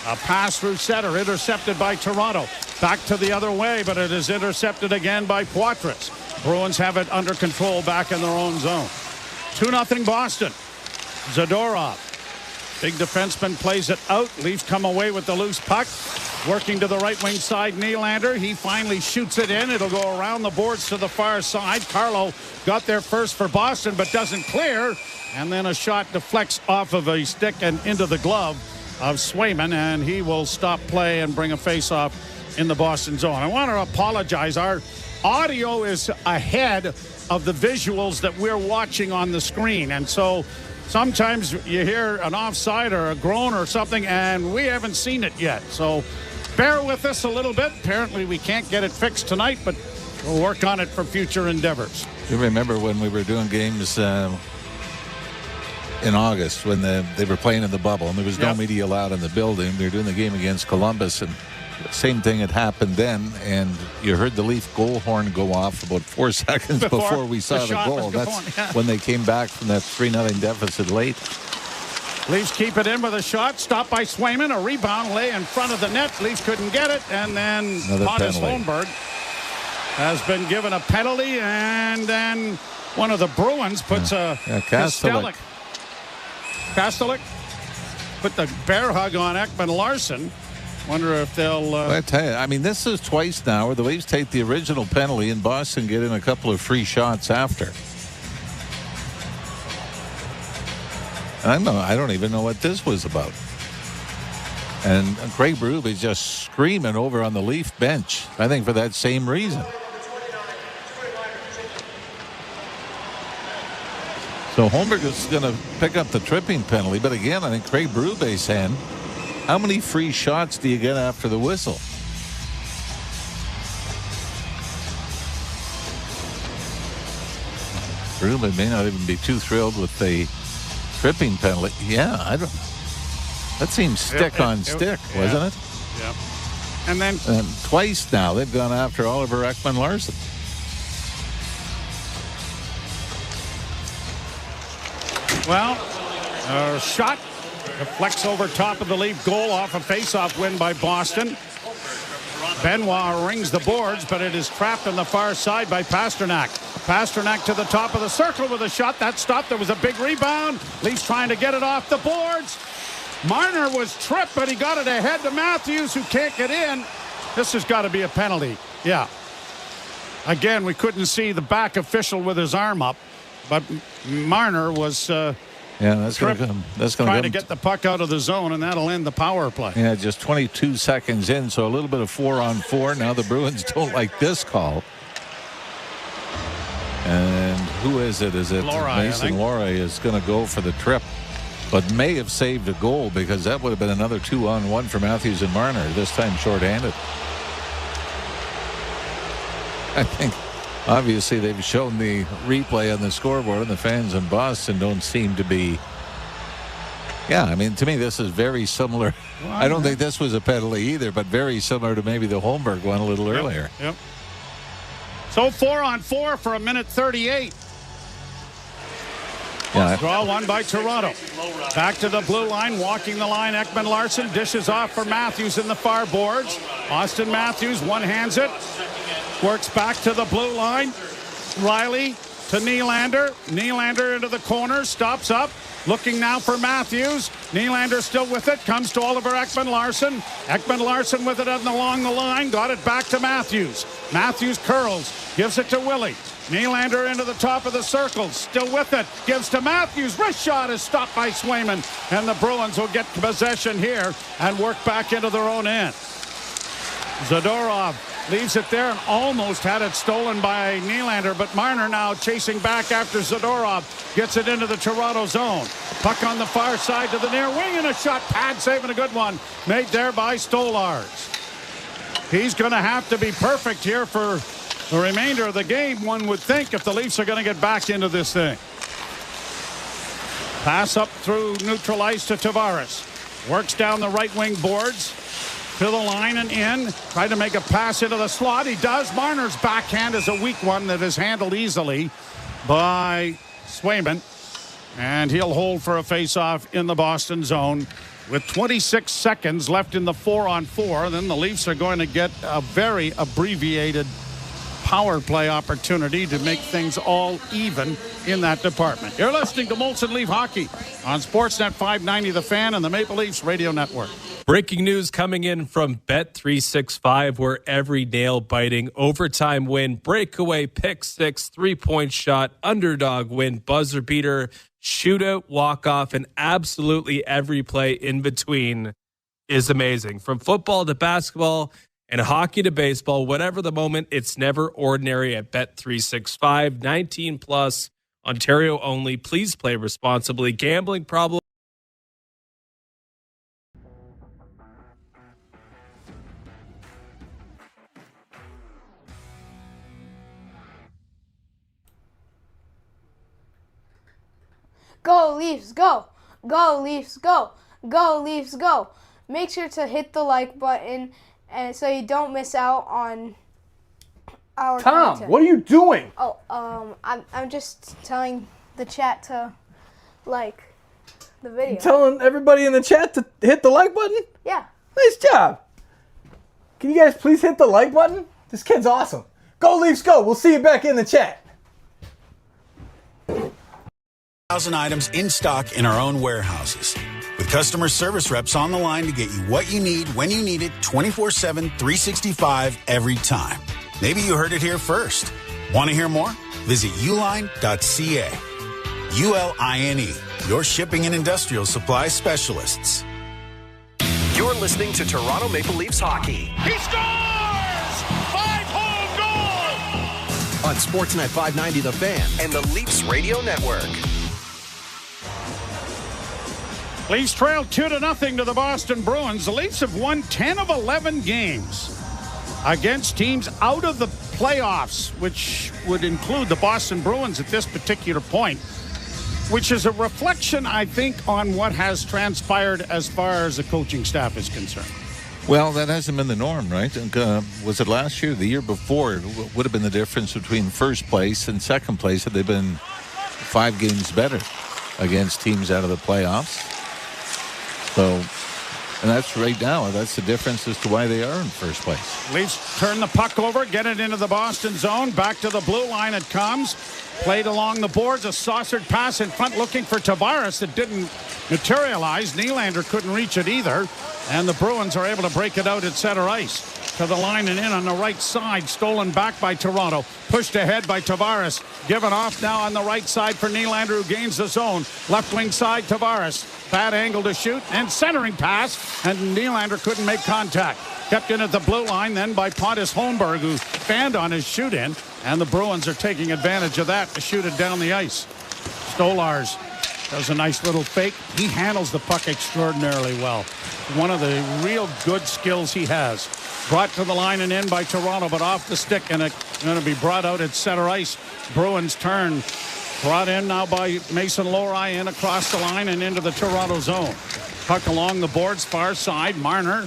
A pass through center, intercepted by Toronto. Back to the other way, but it is intercepted again by Poitras. Bruins have it under control back in their own zone. 2-0 Boston. Zadorov. Big defenseman plays it out. Leafs come away with the loose puck. Working to the right wing side, Nylander. He finally shoots it in. It'll go around the boards to the far side. Carlo got there first for Boston, but doesn't clear. And then a shot deflects off of a stick and into the glove of Swayman, and he will stop play and bring a face-off in the Boston zone. I want to apologize. Our audio is ahead of the visuals that we're watching on the screen, and so sometimes you hear an offside or a groan or something, and we haven't seen it yet. So bear with us a little bit. Apparently we can't get it fixed tonight, but we'll work on it for future endeavors. You remember when we were doing games in August when they were playing in the bubble and there was no media allowed in the building. We were doing the game against Columbus, and same thing had happened then, and you heard the Leaf goal horn go off about 4 seconds before we saw the goal. That's when they came back from that 3-0 deficit late. Leafs keep it in with a shot. Stopped by Swayman. A rebound lay in front of the net. Leafs couldn't get it. And then Pontus Holmberg has been given a penalty. And then one of the Bruins puts a Kastelik put the bear hug on Ekman Larson. Wonder if they'll... I tell you, I mean, this is twice now where the Leafs take the original penalty and Boston get in a couple of free shots after. I don't even know what this was about. And Craig Berube is just screaming over on the Leaf bench, I think for that same reason. So Holmberg is going to pick up the tripping penalty, but again, I think Craig Berube's hand. How many free shots do you get after the whistle? through, but may not even be too thrilled with the tripping penalty. Yeah, I don't. That seems stick on stick, wasn't it? Yep. And then twice now they've gone after Oliver Ekman-Larsson. Well, a shot deflects over top of the Leaf goal off a face-off win by Boston. Benoit rings the boards, but it is trapped on the far side by Pasternak. Pasternak to the top of the circle with a shot. That stopped. There was a big rebound. Leafs trying to get it off the boards. Marner was tripped, but he got it ahead to Matthews, who can't get in. This has got to be a penalty. Yeah. Again, we couldn't see the back official with his arm up, but Marner was that's going to come. That's going trying to get the puck out of the zone, and that'll end the power play. Yeah, just 22 seconds in, so a little bit of 4-on-4. Now the Bruins don't like this call. And who is it? Is it Mason Lohrei is going to go for the trip, but may have saved a goal because that would have been another 2-on-1 for Matthews and Marner, this time shorthanded. I think obviously they've shown the replay on the scoreboard, and the fans in Boston don't seem to be. Yeah, I mean, to me, this is very similar. Well, I don't think this was a penalty either, but very similar to maybe the Holmberg one a little earlier. Yep. So 4-on-4 for 1:38. Yeah. Draw one by Toronto. Back to the blue line, walking the line. Ekman-Larsson dishes off for Matthews in the far boards. Austin Matthews one-hands it. Works back to the blue line. Riley to Nylander. Nylander into the corner. Stops up. Looking now for Matthews. Nylander still with it. Comes to Oliver Ekman-Larsson. Ekman-Larsson with it along the line. Got it back to Matthews. Matthews curls. Gives it to Willie. Nylander into the top of the circle. Still with it. Gives to Matthews. Wrist shot is stopped by Swayman. And the Bruins will get possession here and work back into their own end. Zadorov leaves it there and almost had it stolen by Nylander, but Marner now chasing back after Zadorov. Gets it into the Toronto zone. Puck on the far side to the near wing, and a shot pad saving a good one made there by Stolars. He's going to have to be perfect here for the remainder of the game, one would think, if the Leafs are going to get back into this thing. Pass up through neutral ice to Tavares. Works down the right wing boards. To the line and in. Tried to make a pass into the slot. He does. Marner's backhand is a weak one that is handled easily by Swayman. And he'll hold for a face-off in the Boston zone. With 26 seconds left in the 4-on-4, then the Leafs are going to get a very abbreviated power play opportunity to make things all even in that department. You're listening to Molson Leaf Hockey on Sportsnet 590 The Fan and the Maple Leafs Radio Network. Breaking news coming in from Bet365, where every nail-biting overtime win, breakaway, pick six, three-point shot, underdog win, buzzer beater, shootout, walk-off, and absolutely every play in between is amazing. From football to basketball and hockey to baseball, whatever the moment, it's never ordinary at Bet365. 19 plus, Ontario only. Please play responsibly. Gambling problem? Go Leafs, go! Go Leafs, go! Go Leafs, go! Make sure to hit the like button and so you don't miss out on our content. What are you doing? Oh, I'm just telling the chat to like the video. You're telling everybody in the chat to hit the like button? Yeah. Nice job. Can you guys please hit the like button? This kid's awesome. Go Leafs, go! We'll see you back in the chat. 1,000 items in stock in our own warehouses. With customer service reps on the line to get you what you need, when you need it, 24/7, 365, every time. Maybe you heard it here first. Want to hear more? Visit uline.ca. ULINE, your shipping and industrial supply specialists. You're listening to Toronto Maple Leafs hockey. He scores! 5-hole goal! On Sportsnet 590 The Fan and the Leafs Radio Network. Leafs trail 2-0 to the Boston Bruins. The Leafs have won 10 of 11 games against teams out of the playoffs, which would include the Boston Bruins at this particular point, which is a reflection, I think, on what has transpired as far as the coaching staff is concerned. Well, that hasn't been the norm, right? Was it last year? The year before, it would have been the difference between first place and second place had they been 5 games better against teams out of the playoffs. So, and that's right now. That's the difference as to why they are in first place. Leafs turn the puck over, get it into the Boston zone. Back to the blue line it comes. Played along the boards, a saucered pass in front looking for Tavares that didn't materialize. Nylander couldn't reach it either. And the Bruins are able to break it out at center ice. To the line and in on the right side. Stolen back by Toronto. Pushed ahead by Tavares. Given off now on the right side for Nylander, who gains the zone. Left wing side, Tavares. Bad angle to shoot and centering pass. And Nylander couldn't make contact. Kept in at the blue line then by Pontus Holmberg, who fanned on his shoot in. And the Bruins are taking advantage of that to shoot it down the ice. Stolarz does a nice little fake. He handles the puck extraordinarily well. One of the real good skills he has. Brought to the line and in by Toronto, but off the stick, and it's going to be brought out at center ice. Bruins turn. Brought in now by Mason Lohrei in across the line and into the Toronto zone. Puck along the boards, far side. Marner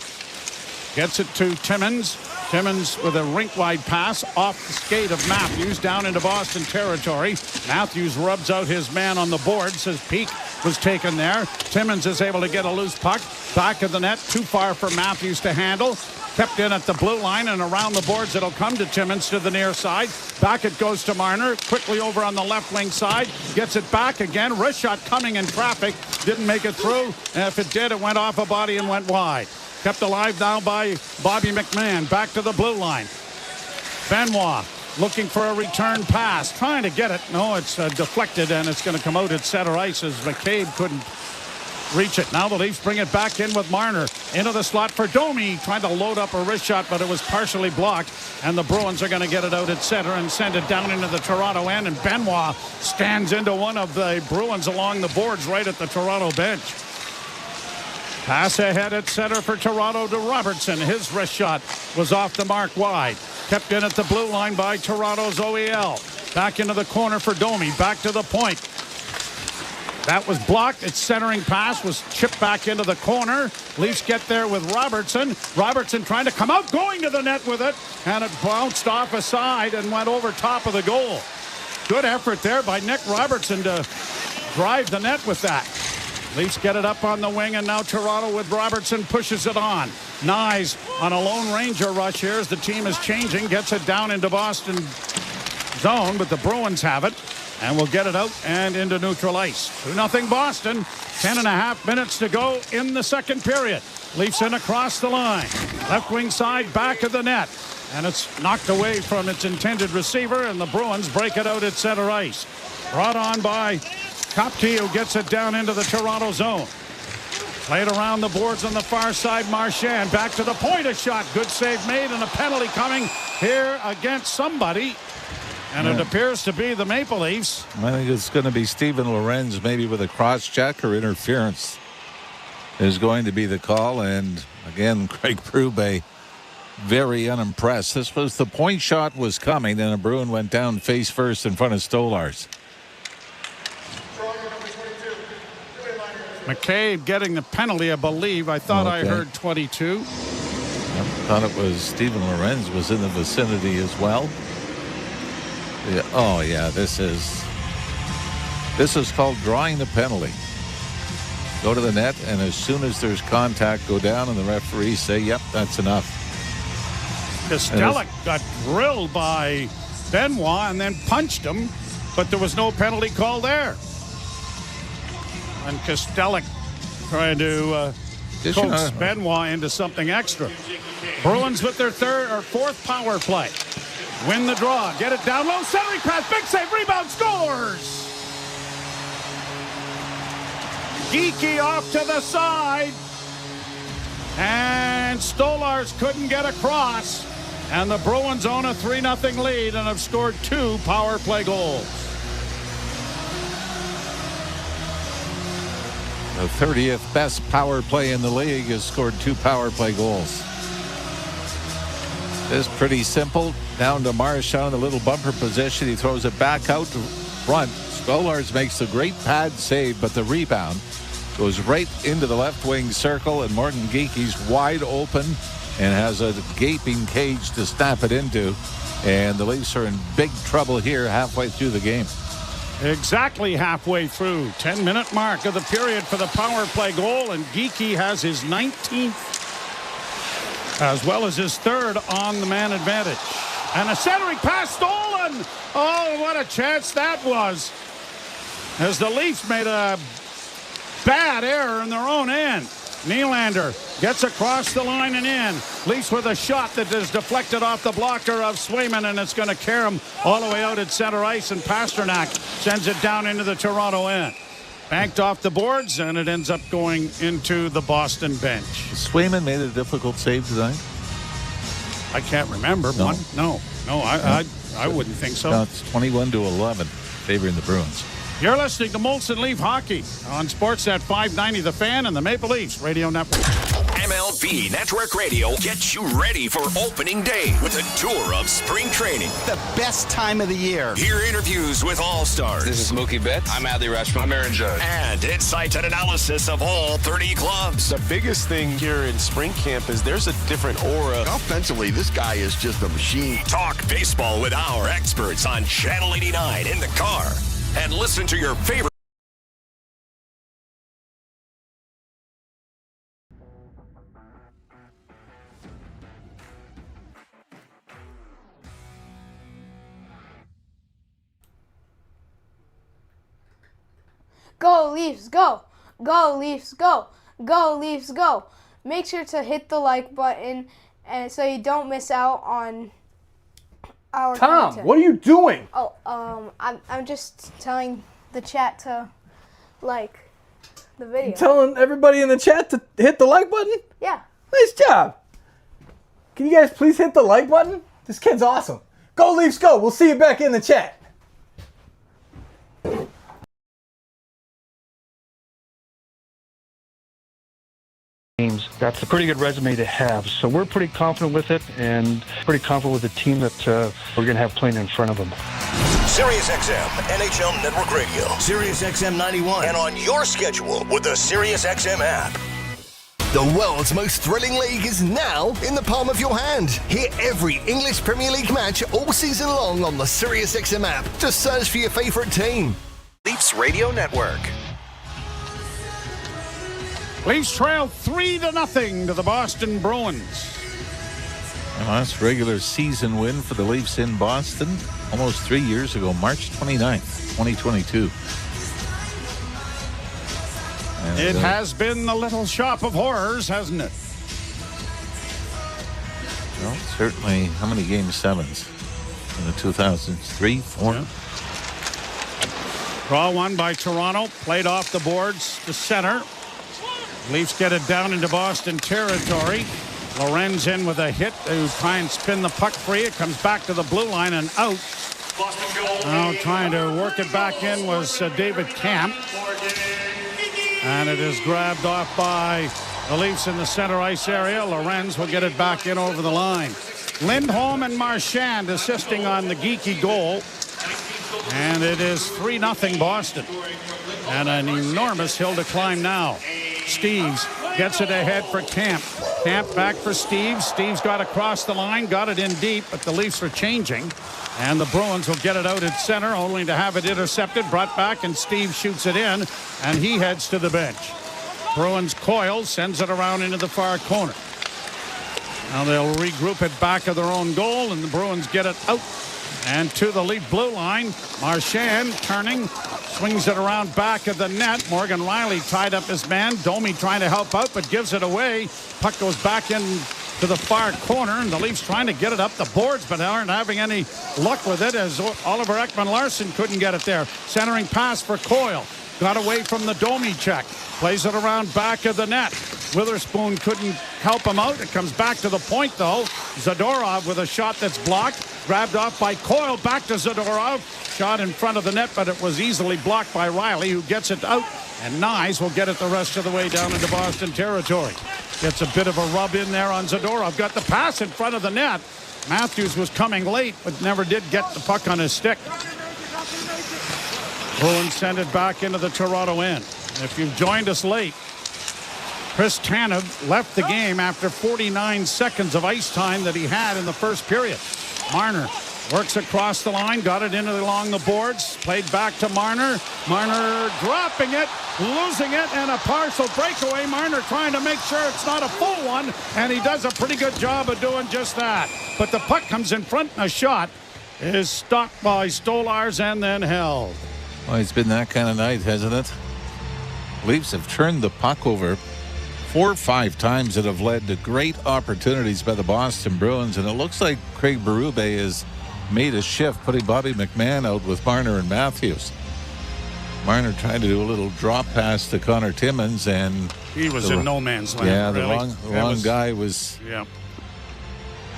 gets it to Timmins. Timmins with a rink-wide pass off the skate of Matthews down into Boston territory. Matthews rubs out his man on the boards as Peak was taken there. Timmins is able to get a loose puck. Back of the net, too far for Matthews to handle. Kept in at the blue line and around the boards. It'll come to Timmins to the near side. Back it goes to Marner. Quickly over on the left wing side. Gets it back again. Wrist shot coming in traffic. Didn't make it through. And if it did, it went off a body and went wide. Kept alive now by Bobby McMahon. Back to the blue line. Benoit looking for a return pass. Trying to get it. No, it's deflected and it's going to come out at center ice as McCabe couldn't reach it. Now the Leafs bring it back in with Marner. Into the slot for Domi. Trying to load up a wrist shot, but it was partially blocked. And the Bruins are going to get it out at center and send it down into the Toronto end. And Benoit stands into one of the Bruins along the boards right at the Toronto bench. Pass ahead at center for Toronto to Robertson. His wrist shot was off the mark wide. Kept in at the blue line by Toronto's OEL. Back into the corner for Domi. Back to the point. That was blocked. Its centering pass was chipped back into the corner. Leafs get there with Robertson. Robertson trying to come out, going to the net with it. And it bounced off a side and went over top of the goal. Good effort there by Nick Robertson to drive the net with that. Leafs get it up on the wing, and now Toronto with Robertson pushes it on. Nyes on a Lone Ranger rush here as the team is changing. Gets it down into Boston zone, but the Bruins have it. And we'll get it out and into neutral ice. 2-0 Boston. 10.5 minutes to go in the second period. Leafs in across the line. Left wing side, back of the net. And it's knocked away from its intended receiver, and the Bruins break it out at center ice. Brought on by Kopke, who gets it down into the Toronto zone. Played around the boards on the far side. Marchand back to the point. A shot. Good save made, and a penalty coming here against somebody. And it appears to be the Maple Leafs. I think it's going to be Steven Lorenz, maybe with a cross-check or interference is going to be the call. And again, Craig Berube very unimpressed. This was the point shot was coming, and a Bruin went down face first in front of Stolarz. McCabe getting the penalty, I believe. I thought I heard 22. I thought it was Steven Lorenz was in the vicinity as well. Yeah. Oh yeah, this is called drawing the penalty. Go to the net, and as soon as there's contact, go down, and the referees say, "Yep, that's enough." Kostelek got drilled by Benoit and then punched him, but there was no penalty call there. And Kostelek trying to coax Benoit into something extra. Bruins with their third or fourth power play. Win the draw. Get it down low. Centering pass. Big save. Rebound. Scores. Geeky off to the side. And Stolarz couldn't get across. And the Bruins own a 3-0 lead and have scored 2 power play goals. The 30th best power play in the league has scored 2 power play goals. It's pretty simple. Down to Marchand, a little bumper position. He throws it back out to front. Stolarz makes a great pad save, but the rebound goes right into the left wing circle, and Morgan Geekie's wide open and has a gaping cage to snap it into. And the Leafs are in big trouble here halfway through the game. Exactly halfway through. 10-minute mark of the period for the power play goal, and Geekie has his 19th as well as his 3rd on the man advantage. And a centering pass stolen. Oh, what a chance that was. As the Leafs made a bad error in their own end. Nylander gets across the line and in. Leafs with a shot that is deflected off the blocker of Swayman, and it's going to carry him all the way out at center ice, and Pasternak sends it down into the Toronto end. Banked off the boards, and it ends up going into the Boston bench. Swayman made a difficult save tonight. I can't remember. No. One? No, I wouldn't think so. No, it's 21-11 favoring the Bruins. You're listening to Molson Leaf Hockey on Sportsnet 590 The Fan and the Maple Leafs Radio Network. MLB Network Radio gets you ready for opening day with a tour of spring training. The best time of the year. Hear interviews with all-stars. This is Mookie Betts. I'm Adley Rashman. I'm Aaron Judge. And insights and analysis of all 30 clubs. The biggest thing here in spring camp is there's a different aura. Offensively, this guy is just a machine. Talk baseball with our experts on Channel 89 in the car. And listen to your favorite. Go Leafs, go! Go Leafs, go! Go Leafs, go! Make sure to hit the like button and so you don't miss out on our content. What are you doing? Oh, I'm just telling the chat to like the video. You telling everybody in the chat to hit the like button? Yeah. Nice job. Can you guys please hit the like button? This kid's awesome. Go Leafs, go! We'll see you back in the chat. That's a pretty good resume to have. So we're pretty confident with it and pretty confident with the team that we're going to have playing in front of them. SiriusXM NHL Network Radio, SiriusXM 91, and on your schedule with the SiriusXM app. The world's most thrilling league is now in the palm of your hand. Hear every English Premier League match all season long on the SiriusXM app. Just search for your favorite team. Leafs Radio Network. Leafs trail 3-0 to the Boston Bruins. Last regular season win for the Leafs in Boston almost 3 years ago, March 29th, 2022. And it has been the little shop of horrors, hasn't it? Well, certainly. How many game sevens in the 2003, 4? Yeah. Draw one by Toronto, played off the boards to center. Leafs get it down into Boston territory. Lorenz in with a hit to try and spin the puck free. It comes back to the blue line and out. Now trying to work it back in was David Camp. And it is grabbed off by the Leafs in the center ice area. Lorenz will get it back in over the line. Lindholm and Marchand assisting on the Geekie goal. And it is 3-0 Boston. And an enormous hill to climb now. Steves gets it ahead for Camp. Camp back for Steves. Steves got across the line, got it in deep, but the Leafs are changing. And the Bruins will get it out at center, only to have it intercepted, brought back, and Steves shoots it in, and he heads to the bench. Bruins Coyle sends it around into the far corner. Now they'll regroup it back of their own goal, and the Bruins get it out and to the Leaf blue line. Marchand turning, swings it around back of the net. Morgan Riley tied up his man. Domi trying to help out, but gives it away. Puck goes back in to the far corner, and the Leafs trying to get it up the boards, but aren't having any luck with it as Oliver Ekman-Larsson couldn't get it there. Centering pass for Coyle. Got away from the Domi check. Plays it around back of the net. Witherspoon couldn't help him out. It comes back to the point, though. Zadorov with a shot that's blocked. Grabbed off by Coyle. Back to Zadorov. Shot in front of the net, but it was easily blocked by Riley, who gets it out. And Nyes will get it the rest of the way down into Boston territory. Gets a bit of a rub in there on Zadorov. Got the pass in front of the net. Matthews was coming late, but never did get the puck on his stick. Bruins send it back into the Toronto end. If you've joined us late, Chris Tanev left the game after 49 seconds of ice time that he had in the first period. Marner works across the line, got it along the boards, played back to Marner. Marner dropping it, losing it, and a partial breakaway. Marner trying to make sure it's not a full one, and he does a pretty good job of doing just that. But the puck comes in front, and a shot is stopped by Stolars and then held. Well, it's been that kind of night, hasn't it? Leafs have turned the puck over 4 or 5 times that have led to great opportunities by the Boston Bruins, and it looks like Craig Berube has made a shift, putting Bobby McMahon out with Marner and Matthews. Marner trying to do a little drop pass to Connor Timmins, and he was in no man's land. Yeah, really. the wrong guy was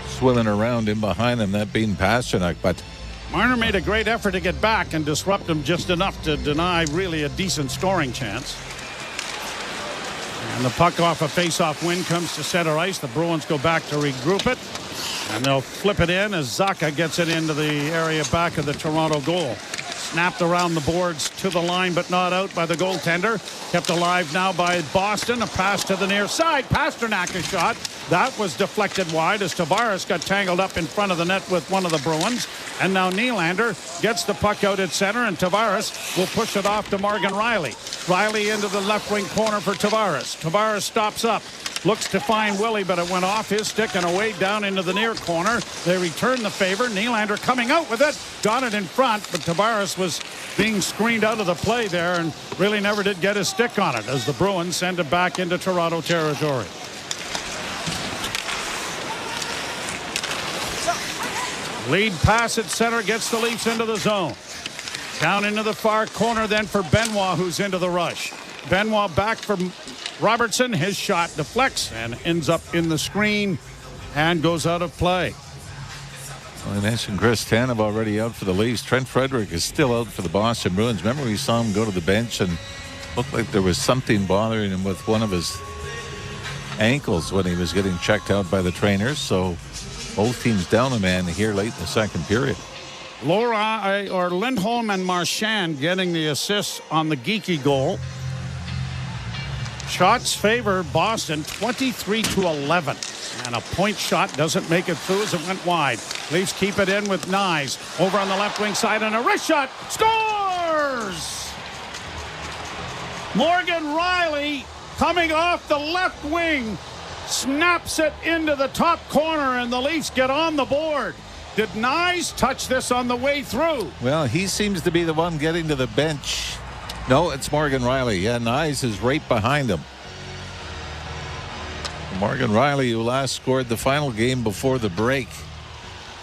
swimming around in behind him, that being Pasternak, but Marner made a great effort to get back and disrupt him just enough to deny really a decent scoring chance. And the puck off a face-off win comes to center ice. The Bruins go back to regroup it. And they'll flip it in as Zacha gets it into the area back of the Toronto goal. Snapped around the boards to the line, but not out by the goaltender. Kept alive now by Boston. A pass to the near side. Pasternak a shot. That was deflected wide as Tavares got tangled up in front of the net with one of the Bruins. And now Nylander gets the puck out at center, and Tavares will push it off to Morgan Rielly. Rielly into the left wing corner for Tavares. Tavares stops up. Looks to find Willie, but it went off his stick and away down into the near corner. They return the favor. Nylander coming out with it. Got it in front, but Tavares was being screened out of the play there and really never did get his stick on it as the Bruins send it back into Toronto territory. Lead pass at center gets the Leafs into the zone. Down into the far corner then for Benoit, who's into the rush. Benoit back from Robertson. His shot deflects and ends up in the screen and goes out of play. Well, I mentioned Chris Tanev already out for the Leafs. Trent Frederick is still out for the Boston Bruins. Remember we saw him go to the bench and looked like there was something bothering him with one of his ankles when he was getting checked out by the trainers. So both teams down a man here late in the second period. Lindholm and Marchand getting the assists on the Geeky goal. Shots favor Boston 23-11. And a point shot doesn't make it through as it went wide. Leafs keep it in with Nyes. Over on the left wing side and a wrist shot. Scores! Morgan Rielly coming off the left wing. Snaps it into the top corner and the Leafs get on the board. Did Nyes touch this on the way through? Well, he seems to be the one getting to the bench. No, it's Morgan Rielly. Yeah, Nyes is right behind him. Morgan Rielly, who last scored the final game before the break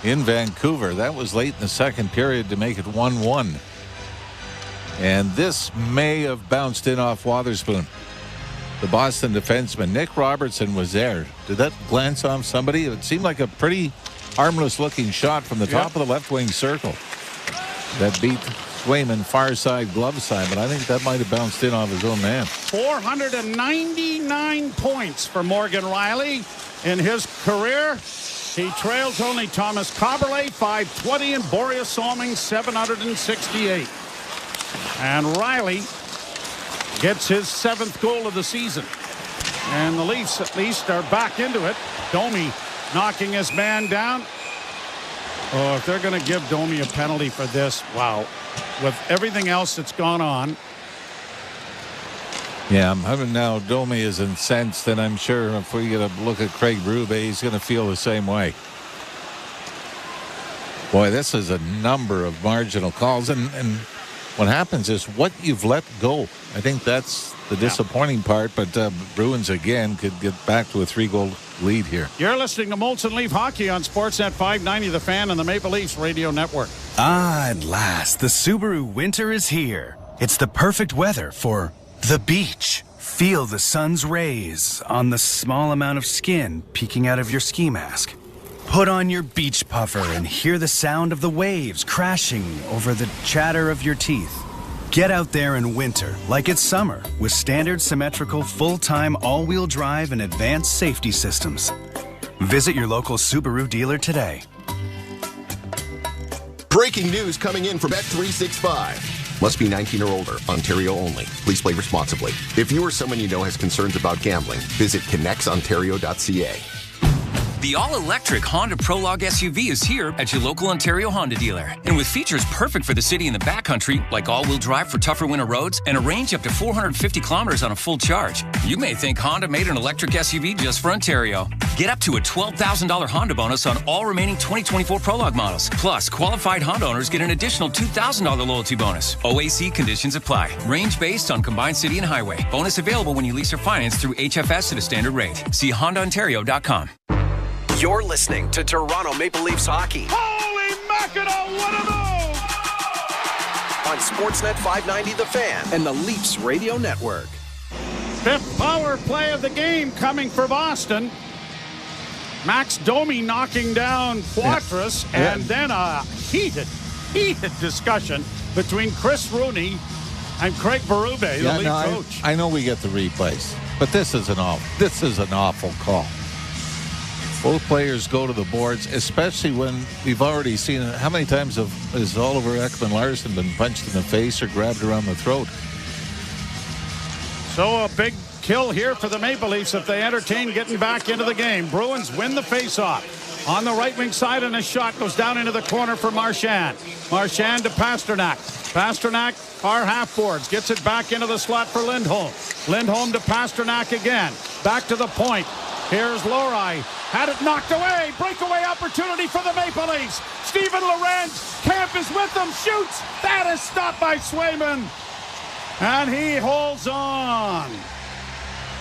in Vancouver. That was late in the second period to make it 1-1. And this may have bounced in off Wotherspoon. The Boston defenseman, Nick Robertson, was there. Did that glance off somebody? It seemed like a pretty harmless looking shot from the top of the left wing circle. That beat Swayman far side glove side, but I think that might have bounced in off his own man. 499 points for Morgan Rielly in his career. He trails only Thomas Kaberle 520 and Boreas Salming 768. And Rielly gets his 7th goal of the season. And the Leafs at least are back into it. Domi knocking his man down. Oh, if they're going to give Domi a penalty for this, wow. With everything else that's gone on. Yeah, I'm having now Domi is incensed, and I'm sure if we get a look at Craig Berube, he's going to feel the same way. Boy, this is a number of marginal calls, and what happens is what you've let go. I think that's the disappointing part, but Bruins again could get back to a 3-goal lead here. You're listening to Molson Leaf Hockey on Sportsnet 590 The Fan and the Maple Leafs Radio Network. Ah, at last, the Subaru winter is here. It's the perfect weather for the beach. Feel the sun's rays on the small amount of skin peeking out of your ski mask. Put on your beach puffer and hear the sound of the waves crashing over the chatter of your teeth. Get out there in winter like it's summer with standard symmetrical full-time all-wheel drive and advanced safety systems. Visit your local Subaru dealer today. Breaking news coming in from Bet365. Must be 19 or older. Ontario only. Please play responsibly. If you or someone you know has concerns about gambling, visit connectsontario.ca. The all-electric Honda Prologue SUV is here at your local Ontario Honda dealer. And with features perfect for the city and the backcountry, like all-wheel drive for tougher winter roads and a range up to 450 kilometers on a full charge, you may think Honda made an electric SUV just for Ontario. Get up to a $12,000 Honda bonus on all remaining 2024 Prologue models. Plus, qualified Honda owners get an additional $2,000 loyalty bonus. OAC conditions apply. Range based on combined city and highway. Bonus available when you lease or finance through HFS at a standard rate. See HondaOntario.com. You're listening to Toronto Maple Leafs hockey. Holy mackerel, what a move! On Sportsnet 590 The Fan and the Leafs Radio Network. Fifth power play of the game coming for Boston. Max Domi knocking down Poitras, and then a heated discussion between Chris Rooney and Craig Berube, the lead coach. I know we get the replays, but this is an awful call. Both players go to the boards, especially when we've already seen it. How many times has Oliver Ekman-Larsson been punched in the face or grabbed around the throat? So a big kill here for the Maple Leafs if they entertain getting back into the game. Bruins win the faceoff. On the right wing side, and a shot goes down into the corner for Marchand. Marchand to Pasternak. Pasternak, far half boards, gets it back into the slot for Lindholm. Lindholm to Pasternak again. Back to the point. Here's Lohrei. Had it knocked away. Breakaway opportunity for the Maple Leafs. Steven Lorenz. Camp is with them. Shoots. That is stopped by Swayman. And he holds on.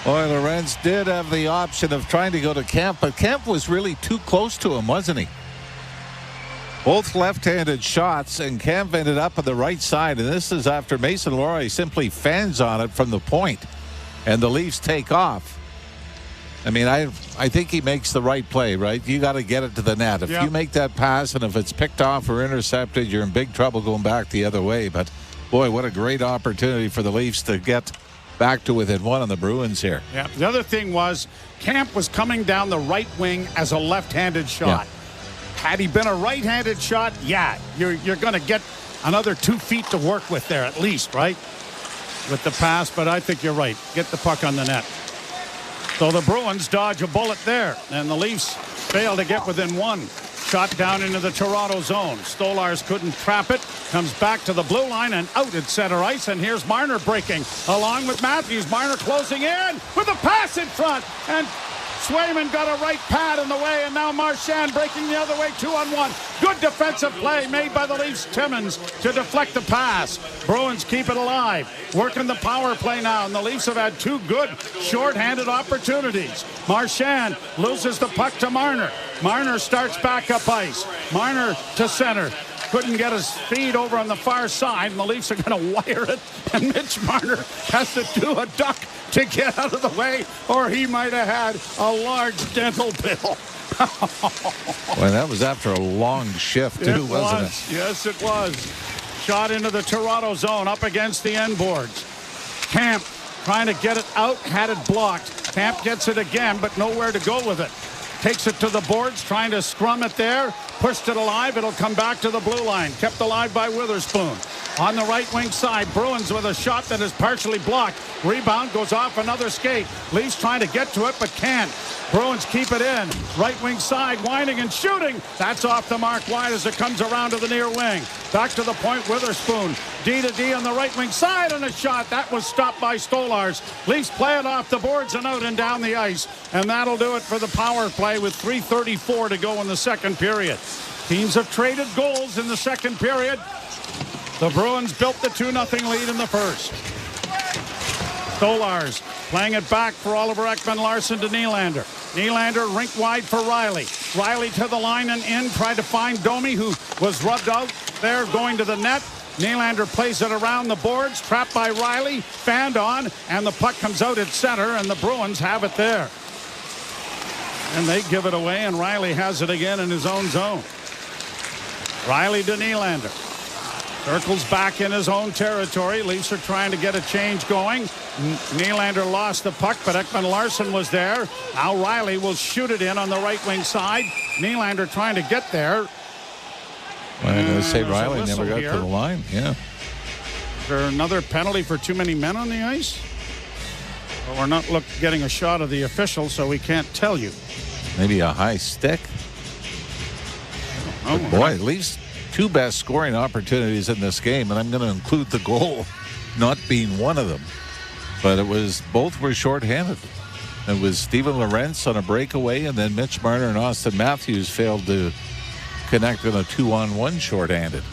Boy, Lorenz did have the option of trying to go to Camp, but Camp was really too close to him, wasn't he? Both left-handed shots, and Camp ended up on the right side. And this is after Mason Lohrei simply fans on it from the point. And the Leafs take off. I mean, I think he makes the right play, right? You got to get it to the net. If you make that pass and if it's picked off or intercepted, you're in big trouble going back the other way. But, boy, what a great opportunity for the Leafs to get back to within one on the Bruins here. Yeah. The other thing was Camp was coming down the right wing as a left-handed shot. Yeah. Had he been a right-handed shot, you're going to get another 2 feet to work with there at least, right? With the pass, but I think you're right. Get the puck on the net. So the Bruins dodge a bullet there, and the Leafs fail to get within one. Shot down into the Toronto zone. Stolarz couldn't trap it. Comes back to the blue line and out at center ice. And here's Marner breaking along with Matthews. Marner closing in with a pass in front. And Swayman got a right pad in the way, and now Marchand breaking the other way, 2-on-1. Good defensive play made by the Leafs. Timmins to deflect the pass. Bruins keep it alive. Working the power play now, and the Leafs have had 2 good short-handed opportunities. Marchand loses the puck to Marner. Marner starts back up ice. Marner to center. Couldn't get his feet over on the far side, and the Leafs are going to wire it, and Mitch Marner has to do a duck to get out of the way, or he might have had a large dental bill. Well, that was after a long shift, too, wasn't it? Yes, it was. Shot into the Toronto zone up against the end boards. Camp trying to get it out, had it blocked. Camp gets it again, but nowhere to go with it. Takes it to the boards, trying to scrum it there. Pushed it alive. It'll come back to the blue line. Kept alive by Witherspoon. On the right wing side, Bruins with a shot that is partially blocked. Rebound goes off another skate. Leafs trying to get to it, but can't. Bruins keep it in. Right wing side, winding and shooting. That's off the mark wide as it comes around to the near wing. Back to the point, Witherspoon. D to D on the right wing side, and a shot. That was stopped by Stolarz. Leafs play it off the boards and out and down the ice. And that'll do it for the power play with 3:34 to go in the second period. Teams have traded goals in the second period. The Bruins built the 2-0 lead in the first. Stolarz playing it back for Oliver Ekman-Larsson to Nylander. Nylander rink wide for Riley. Riley to the line and in, tried to find Domi, who was rubbed out there going to the net. Nylander plays it around the boards, trapped by Riley, fanned on, and the puck comes out at center, and the Bruins have it there. And they give it away, and Riley has it again in his own zone. Riley to Nylander. Circles back in his own territory. Leafs are trying to get a change going. Nylander lost the puck, but Ekman-Larsson was there. Now Riley will shoot it in on the right wing side. Nylander trying to get there. I'm going to say Riley never got here. to the line. Yeah. Is there another penalty for too many men on the ice? Well, we're not getting a shot of the official, so we can't tell you. Maybe a high stick. Oh, but boy, at least two best scoring opportunities in this game, and I'm going to include the goal not being one of them. But both were shorthanded. It was Steven Lorentz on a breakaway, and then Mitch Marner and Austin Matthews failed to connect on a 2-on-1 shorthanded.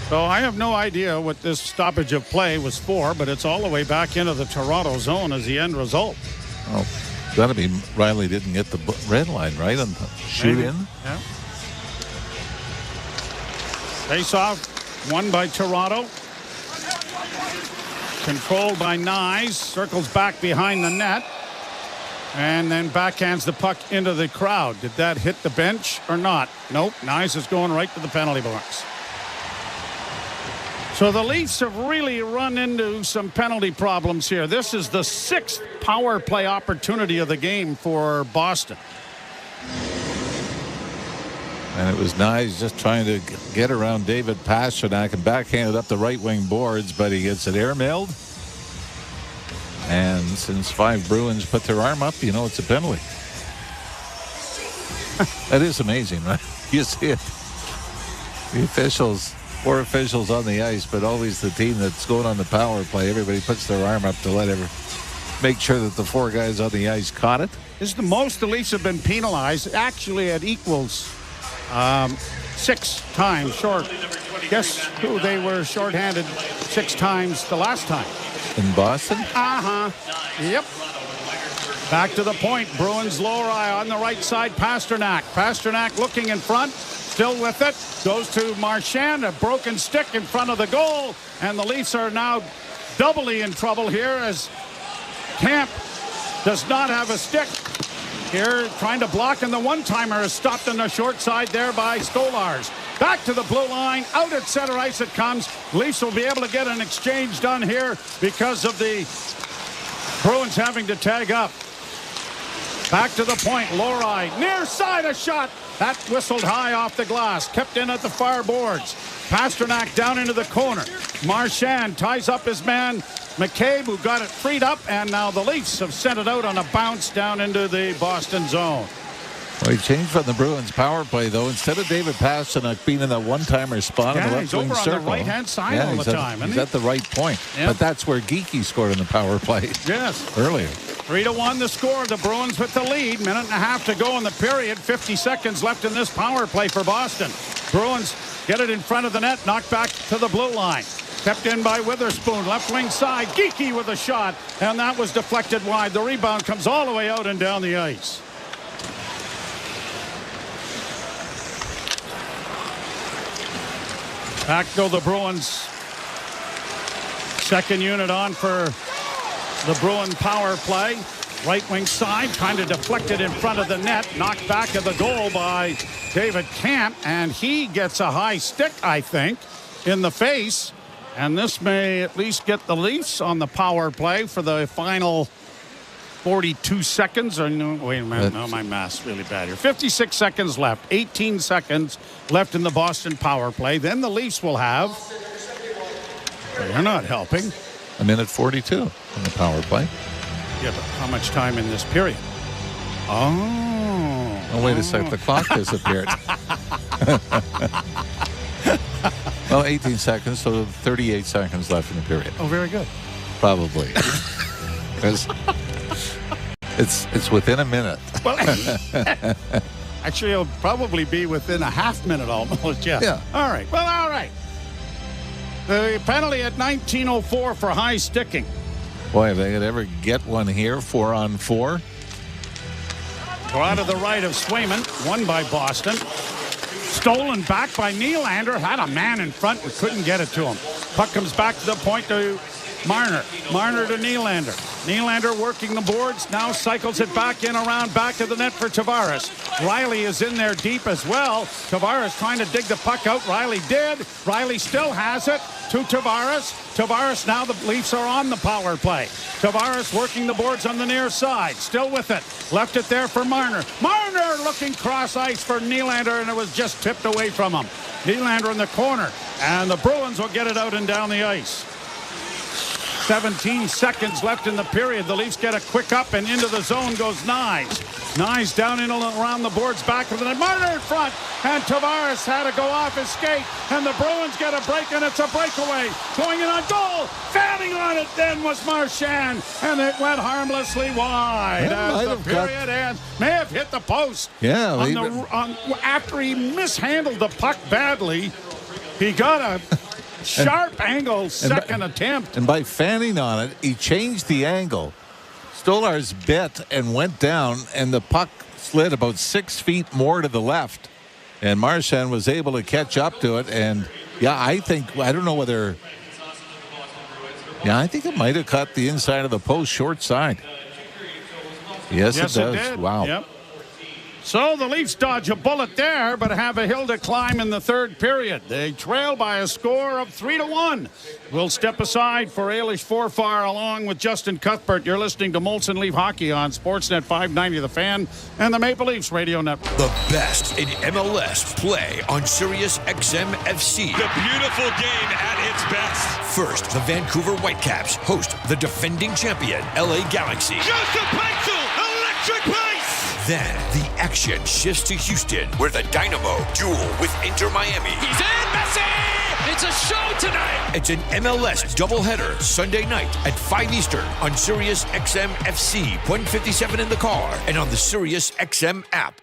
So I have no idea what this stoppage of play was for, but it's all the way back into the Toronto zone as the end result. Well, got to be Riley didn't get the red line, right? And shoot in. Yeah. Face off, won by Toronto. Controlled by Nyes. Circles back behind the net. And then backhands the puck into the crowd. Did that hit the bench or not? Nope. Nyes is going right to the penalty box. So the Leafs have really run into some penalty problems here. This is the 6th power play opportunity of the game for Boston. And it was Nyes just trying to get around David Pastrnak and backhand it up the right wing boards, but he gets it airmailed. And since 5 Bruins put their arm up, it's a penalty. That is amazing, right? You see it. The officials, 4 officials on the ice, but always the team that's going on the power play. Everybody puts their arm up to make sure that the 4 guys on the ice caught it. This is the most the Leafs have been penalized. Actually, it equals 6 times short. Guess who they were shorthanded 6 times the last time? In Boston? Yep. Back to the point. Bruins lower eye on the right side. Pastrnak. Pastrnak looking in front. Still with it. Goes to Marchand. A broken stick in front of the goal. And the Leafs are now doubly in trouble here as Camp does not have a stick. Here trying to block, and the one-timer is stopped on the short side there by Stolarz. Back to the blue line. Out at center ice it comes. Leafs will be able to get an exchange done here because of the Bruins having to tag up. Back to the point. Lorei near side a shot. That whistled high off the glass. Kept in at the far boards. Pastrnak down into the corner. Marchand ties up his man McCabe, who got it freed up, and now the Leafs have sent it out on a bounce down into the Boston zone. Well, he changed from the Bruins power play, though. Instead of David Pastrnak being in that one-timer spot in the left wing circle. He's over on the right-hand side all the time. He's at the right point. Yep. But that's where Geekie scored in the power play. Yes. Earlier. 3-1 the score. The Bruins with the lead. 1.5 to go in the period. 50 seconds left in this power play for Boston. Bruins get it in front of the net. Knocked back to the blue line. Kept in by Witherspoon. Left wing side. Geekie with a shot. And that was deflected wide. The rebound comes all the way out and down the ice. Back go the Bruins. Second unit on for the Bruin power play. Right wing side, kind of deflected in front of the net. Knocked back at the goal by David Camp. And he gets a high stick, I think, in the face. And this may at least get the Leafs on the power play for the final 42 seconds. Or no, wait a minute. No, my math's really bad here. 56 seconds left. 18 seconds left in the Boston power play. Then the Leafs will have. They're not helping. 1:42 in the power play. Yeah, but how much time in this period? Oh, wait a sec. The clock disappeared. Well, 18 seconds, so 38 seconds left in the period. Oh, very good. Probably. Because it's within a minute. Well, actually, it'll probably be within a half minute almost. Yeah. All right. Well, all right. The penalty at 19:04 for high sticking. Boy, if they could ever get one here, 4-on-4. Go out to the right of Swayman, won by Boston. Stolen back by Nylander. Had a man in front and couldn't get it to him. Puck comes back to the point to Marner. Marner to Nylander. Nylander working the boards. Now cycles it back in around back of the net for Tavares. Riley is in there deep as well. Tavares trying to dig the puck out. Riley did. Riley still has it to Tavares. Tavares, now the Leafs are on the power play. Tavares working the boards on the near side. Still with it. Left it there for Marner. Marner looking cross ice for Nylander, and it was just tipped away from him. Nylander in the corner, and the Bruins will get it out and down the ice. 17 seconds left in the period. The Leafs get a quick up, and into the zone goes Nyes. Nyes down in around the boards, back of the Marner in front, and Tavares had to go off his skate, and the Bruins get a break, and it's a breakaway. Going in on goal, fanning on it then was Marchand, and it went harmlessly wide. As the period ends, may have hit the post. Yeah. After he mishandled the puck badly, he got a sharp angle second attempt. And by fanning on it, he changed the angle. Stolarz bit and went down, and the puck slid about 6 feet more to the left. And Marchand was able to catch up to it. And, I think it might have cut the inside of the post short side. Yes, it does. It did. Wow. Yep. So the Leafs dodge a bullet there, but have a hill to climb in the third period. They trail by a score of 3-1. We'll step aside for Eilish Forfar along with Justin Cuthbert. You're listening to Molson Leaf Hockey on Sportsnet 590 The Fan and the Maple Leafs Radio Network. The best in MLS play on Sirius XM FC. The beautiful game at its best. First, the Vancouver Whitecaps host the defending champion, LA Galaxy. Joseph Paixel, electric pace. Then the action shifts to Houston, where the Dynamo duel with Inter Miami. He's in, Messi! It's a show tonight. It's an MLS doubleheader Sunday night at 5 Eastern on Sirius XM FC, 157 in the car, and on the Sirius XM app.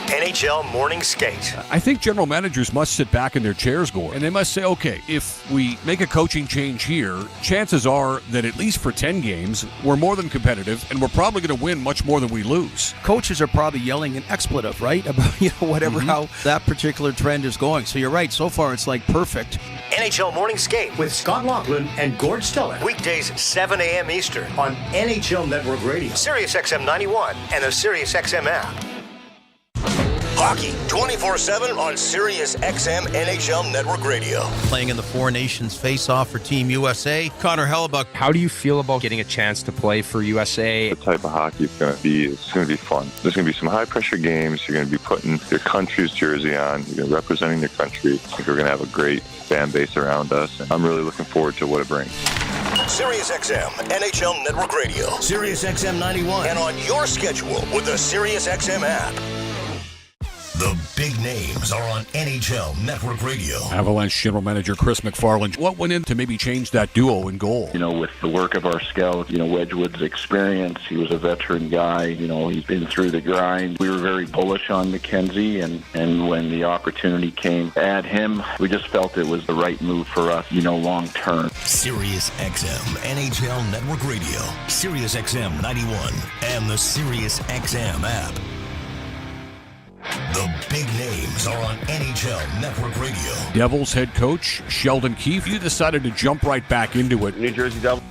NHL Morning Skate. I think general managers must sit back in their chairs, Gord, and they must say, okay, if we make a coaching change here, chances are that at least for 10 games, we're more than competitive, and we're probably going to win much more than we lose. Coaches are probably yelling an expletive, right? About, whatever, how that particular trend is going. So you're right. So far, it's like perfect. NHL Morning Skate with Scott Laughlin and Gord Stellick. Weekdays 7 a.m. Eastern on NHL Network Radio, Sirius XM 91, and the Sirius XM app. Hockey 24/7 on Sirius XM NHL Network Radio. Playing in the Four Nations face-off for Team USA, Connor Hellebuck. How do you feel about getting a chance to play for USA? The type of hockey it's going to be fun. There's going to be some high-pressure games. You're going to be putting your country's jersey on. You're representing your country. I think we're going to have a great fan base around us. And I'm really looking forward to what it brings. Sirius XM NHL Network Radio, Sirius XM 91, and on your schedule with the Sirius XM app. The big names are on NHL Network Radio. Avalanche General Manager Chris McFarland. What went in to maybe change that duo in goal? With the work of our scout, Wedgwood's experience, he was a veteran guy. He's been through the grind. We were very bullish on McKenzie, and when the opportunity came to add him, we just felt it was the right move for us, long term. Sirius XM NHL Network Radio, Sirius XM 91, and the Sirius XM app. The big names are on NHL Network Radio. Devils head coach Sheldon Keefe, you decided to jump right back into it. New Jersey Devils.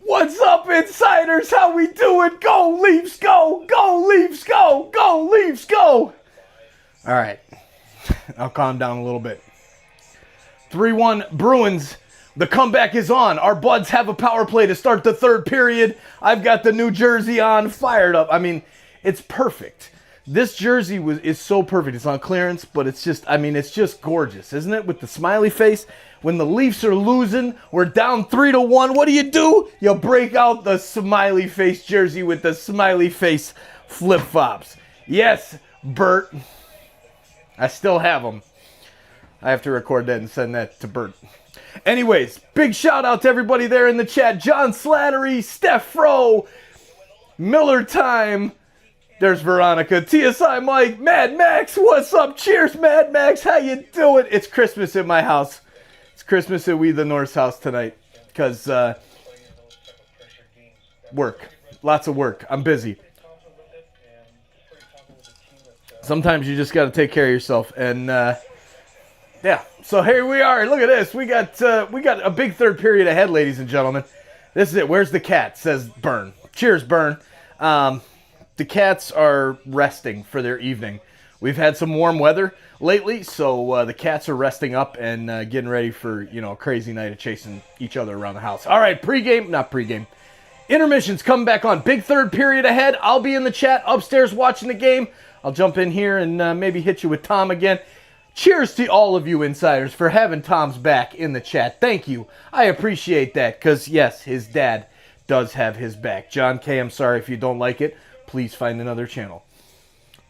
What's up, insiders? How we doing? Go Leafs, go! Go Leafs, go! Go Leafs, go! All right, I'll calm down a little bit. 3-1 Bruins. The comeback is on. Our buds have a power play to start the third period. I've got the new jersey on, fired up. I mean, it's perfect. This jersey is so perfect. It's on clearance, but it's just gorgeous, isn't it? With the smiley face. When the Leafs are losing, we're down 3-1. What do? You break out the smiley face jersey with the smiley face flip-flops. Yes, Bert. I still have them. I have to record that and send that to Bert. Anyways, big shout out to everybody there in the chat. John Slattery, Steph Fro, Miller Time. There's Veronica, TSI Mike, Mad Max. What's up? Cheers, Mad Max. How you doing? It's Christmas at my house. It's Christmas at We the North's house tonight because work. Lots of work. I'm busy. Sometimes you just got to take care of yourself. And yeah, so here we are. Look at this. We got a big third period ahead, ladies and gentlemen. This is it. Where's the cat? Says Burn. Cheers, Burn. The cats are resting for their evening. We've had some warm weather lately, so the cats are resting up and getting ready for, a crazy night of chasing each other around the house. All right, intermission's coming back on. Big third period ahead. I'll be in the chat upstairs watching the game. I'll jump in here and maybe hit you with Tom again. Cheers to all of you insiders for having Tom's back in the chat. Thank you. I appreciate that because, yes, his dad does have his back. John K., I'm sorry if you don't like it. Please find another channel.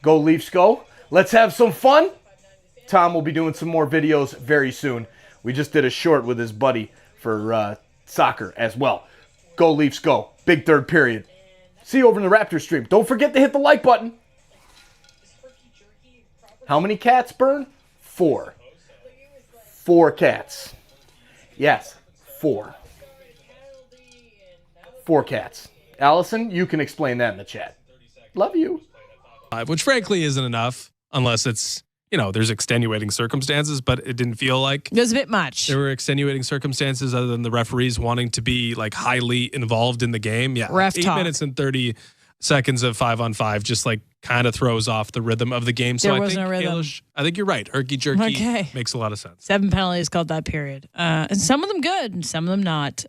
Go Leafs, go. Let's have some fun. Tom will be doing some more videos very soon. We just did a short with his buddy for soccer as well. Go Leafs, go. Big third period. See you over in the Raptors stream. Don't forget to hit the like button. How many cats burn? 4. 4 cats. Yes, 4. 4 cats. Allison, you can explain that in the chat. Love you. Which frankly isn't enough unless it's, there's extenuating circumstances, but it didn't feel like it was a bit much. There were extenuating circumstances other than the referees wanting to be like highly involved in the game. Yeah. 8 minutes and 30 seconds of 5-on-5 just like kind of throws off the rhythm of the game. So there was no rhythm. I think you're right. Herky-jerky makes a lot of sense. 7 penalties called that period. And some of them good and some of them not.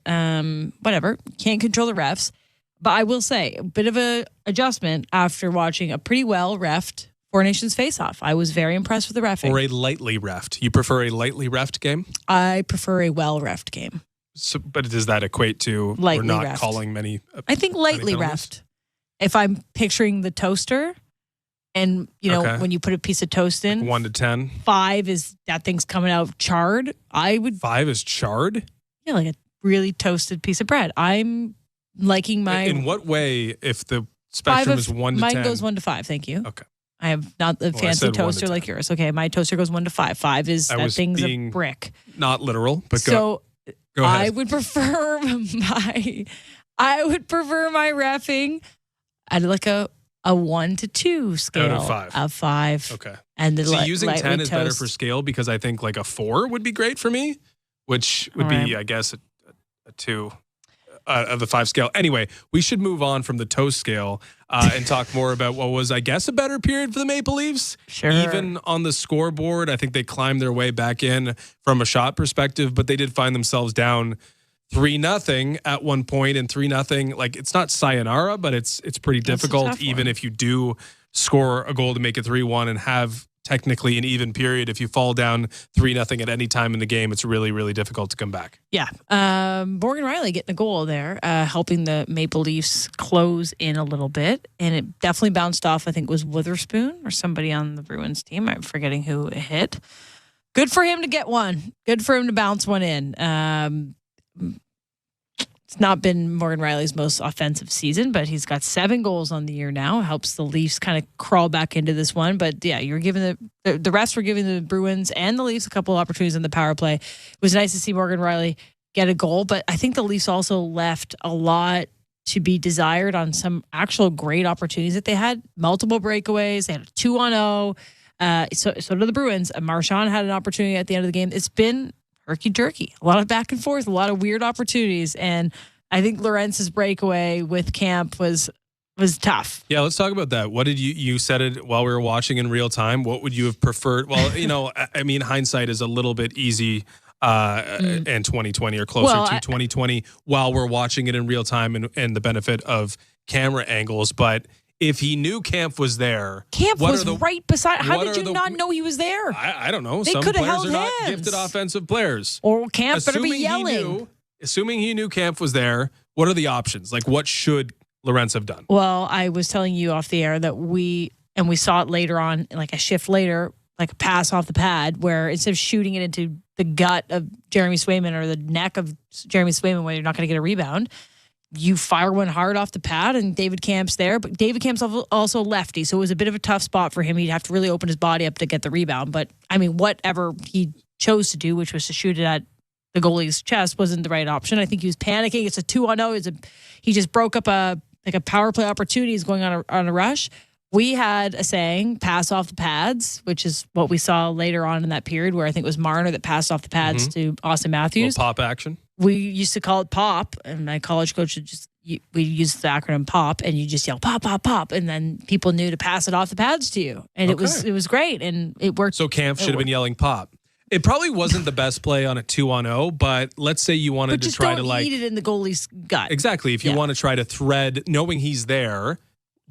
Whatever. Can't control the refs. But I will say, a bit of a adjustment after watching a pretty well-reffed Four Nations face-off. I was very impressed with the reffing. Or a lightly reffed. You prefer a lightly reffed game? I prefer a well-reffed game. So, but does that equate to lightly we're not reffed. Calling many? I think lightly reffed. If I'm picturing the toaster, and when you put a piece of toast in, like 1 to 10, 5 is that thing's coming out charred. 5 is charred. Yeah, like a really toasted piece of bread. I'm liking my. In what way? If the spectrum is 1 to 10, mine goes 1 to 5. Thank you. Okay. I have not the fancy toaster like yours. Okay, my toaster goes 1 to 5. 5 is that thing's a brick. Not literal, but go ahead. I would prefer my reffing at like a 1 to 2 scale out of 5. Of 5. Okay. And so using 10 is better for scale because I think like a 4 would be great for me, which would be I guess a 2. Of the 5 scale. Anyway, we should move on from the toast scale and talk more about what was, I guess, a better period for the Maple Leafs. Sure. Even on the scoreboard, I think they climbed their way back in from a shot perspective, but they did find themselves down 3-0 at one point, and 3-0. Like it's not sayonara, but it's pretty difficult, even if you do score a goal to make it 3-1 and have technically an even period. If you fall down 3-0 at any time in the game, it's really, really difficult to come back. Yeah. Morgan Rielly getting a goal there, helping the Maple Leafs close in a little bit. And it definitely bounced off, I think it was Witherspoon or somebody on the Bruins team. I'm forgetting who it hit. Good for him to get one. Good for him to bounce one in. It's not been Morgan Rielly's most offensive season, but he's got 7 goals on the year now. Helps the Leafs kind of crawl back into this one. But yeah, you're giving the rest were giving the Bruins and the Leafs a couple of opportunities in the power play. It was nice to see Morgan Rielly get a goal, but I think the Leafs also left a lot to be desired on some actual great opportunities that they had. Multiple breakaways. They had a 2-on-0. So did the Bruins. Marchand had an opportunity at the end of the game. It's been herky-jerky. A lot of back and forth, a lot of weird opportunities. And I think Lorentz's breakaway with Camp was tough. Yeah, let's talk about that. What did you said it while we were watching in real time. What would you have preferred? Well, I mean, hindsight is a little bit easy in 2020 or closer to 2020 while we're watching it in real time and the benefit of camera angles. But if he knew Camp was there, Camp was right beside. How did you not know he was there? I don't know. They Some could have players held are not hands. gifted offensive players. Or Camp better be yelling. Assuming he knew Camp was there, what are the options? Like, what should Lorentz have done? Well, I was telling you off the air that we saw it later on, like a shift later, like a pass off the pad, where instead of shooting it into the gut of Jeremy Swayman or the neck of Jeremy Swayman where you're not going to get a rebound, you fire one hard off the pad, and David Camp's there. But David Camp's also lefty, so it was a bit of a tough spot for him. He'd have to really open his body up to get the rebound. But, I mean, whatever he chose to do, which was to shoot it at the goalie's chest, wasn't the right option. I think he was panicking. It's a 2-on-0. He just broke up a power play opportunity. He's going on a rush. We had a saying, pass off the pads, which is what we saw later on in that period where I think it was Marner that passed off the pads to Austin Matthews. Little pop action. we used to call it pop, and my college coach would we used the acronym POP, and you just yell pop, pop, pop, and then people knew to pass it off the pads to you, and it was great, and it worked. So Kampf should have been yelling pop. It probably wasn't the best play on a 2-on-0, but let's say you wanted to try to eat it in the goalie's gut. Exactly. If you want to try to thread, knowing he's there,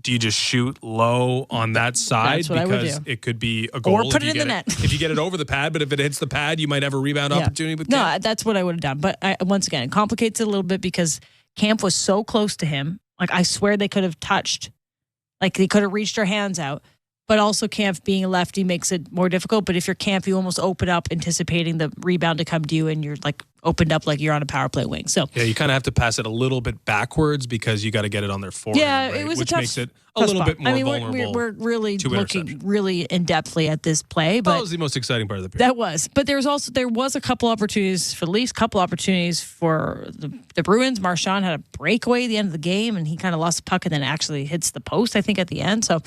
do you just shoot low on that side? That's what I would because do. it could be a goal. Or put it in the net. If you get it over the pad, but if it hits the pad, you might have a rebound opportunity with Kampf. No, that's what I would have done. But once again, it complicates it a little bit because Kampf was so close to him. Like, I swear they could have touched. Like, they could have reached their hands out. But also, Kampf being a lefty makes it more difficult. But if you're Kampf, you almost open up anticipating the rebound to come to you, and you're like opened up like you're on a power play wing. So yeah, you kind of have to pass it a little bit backwards because you got to get it on their forehand. Yeah, right? it was which a tough, makes it a little bit more vulnerable. We're really looking really in depthly at this play. But that was the most exciting part of the period. That was. But there was a couple opportunities for the Leafs, couple opportunities for the Bruins. Marchand had a breakaway at the end of the game, and he kind of lost the puck and then actually hits the post, I think, at the end. So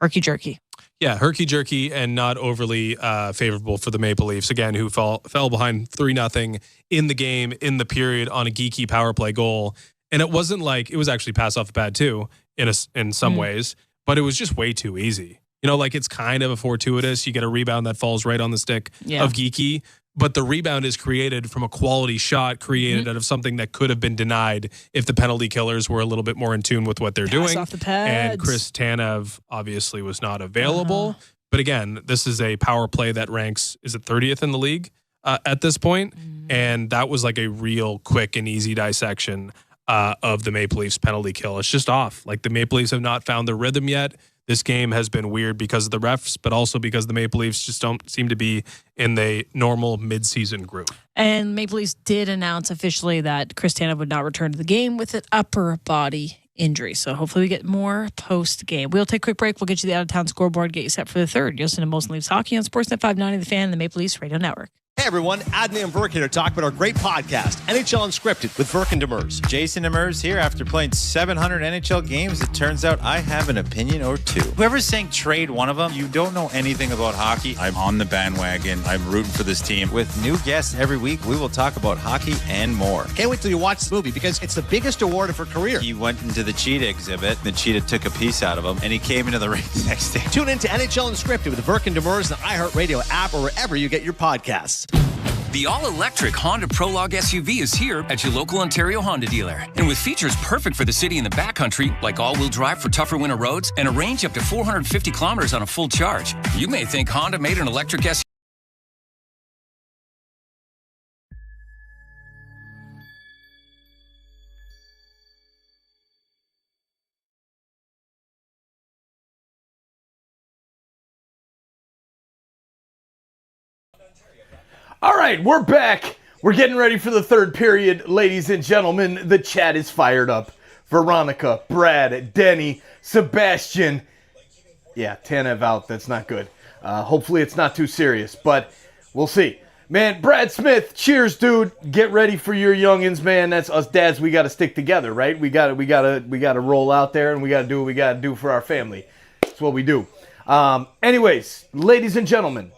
herky-jerky. Yeah, herky-jerky and not overly favorable for the Maple Leafs, again, who fell behind 3-0 in the game, in the period, on a geeky power play goal. And it wasn't like, it was actually pass off the pad too, in some ways, but it was just way too easy. You know, like, it's kind of a fortuitous. You get a rebound that falls right on the stick of Geeky, but the rebound is created from a quality shot created out of something that could have been denied if the penalty killers were a little bit more in tune with what they're doing. Off the pads. And Chris Tanev obviously was not available. But again, this is a power play that ranks, is it 30th in the league at this point? And that was like a real quick and easy dissection of the Maple Leafs penalty kill. It's just off. Like, the Maple Leafs have not found the rhythm yet. This game has been weird because of the refs, but also because the Maple Leafs just don't seem to be in the normal midseason group. And Maple Leafs did announce officially that Chris Tanev would not return to the game with an upper body injury. So hopefully we get more post-game. We'll take a quick break. We'll get you the out-of-town scoreboard, get you set for the third. You'll listen to Molson Leafs Hockey on Sportsnet 590, The Fan, and the Maple Leafs Radio Network. Hey everyone, Adney and Burke here to talk about our great podcast, NHL Unscripted with Burke and Demers. Jason Demers here. After playing 700 NHL games, it turns out I have an opinion or two. Whoever's saying trade one of them, you don't know anything about hockey. I'm on the bandwagon. I'm rooting for this team. With new guests every week, we will talk about hockey and more. Can't wait till you watch the movie because it's the biggest award of her career. He went into the cheetah exhibit. The cheetah took a piece out of him, and he came into the ring the next day. Tune in to NHL Unscripted with Burke and Demers, the iHeartRadio app, or wherever you get your podcasts. The all-electric Honda Prologue SUV is here at your local Ontario Honda dealer. And with features perfect for the city and the backcountry, like all-wheel drive for tougher winter roads and a range up to 450 kilometers on a full charge, you may think Honda made an electric SUV. All right, we're back. We're getting ready for the third period, ladies and gentlemen. The chat is fired up. Veronica, Brad, Denny, Sebastian. Yeah, Tanev out. That's not good. Hopefully it's not too serious, but we'll see. Man, Brad Smith, cheers, dude. Get ready for your youngins, man. That's us dads. We got to stick together, right? We got to roll out there, and we got to do what we got to do for our family. That's what we do. Anyways, ladies and gentlemen,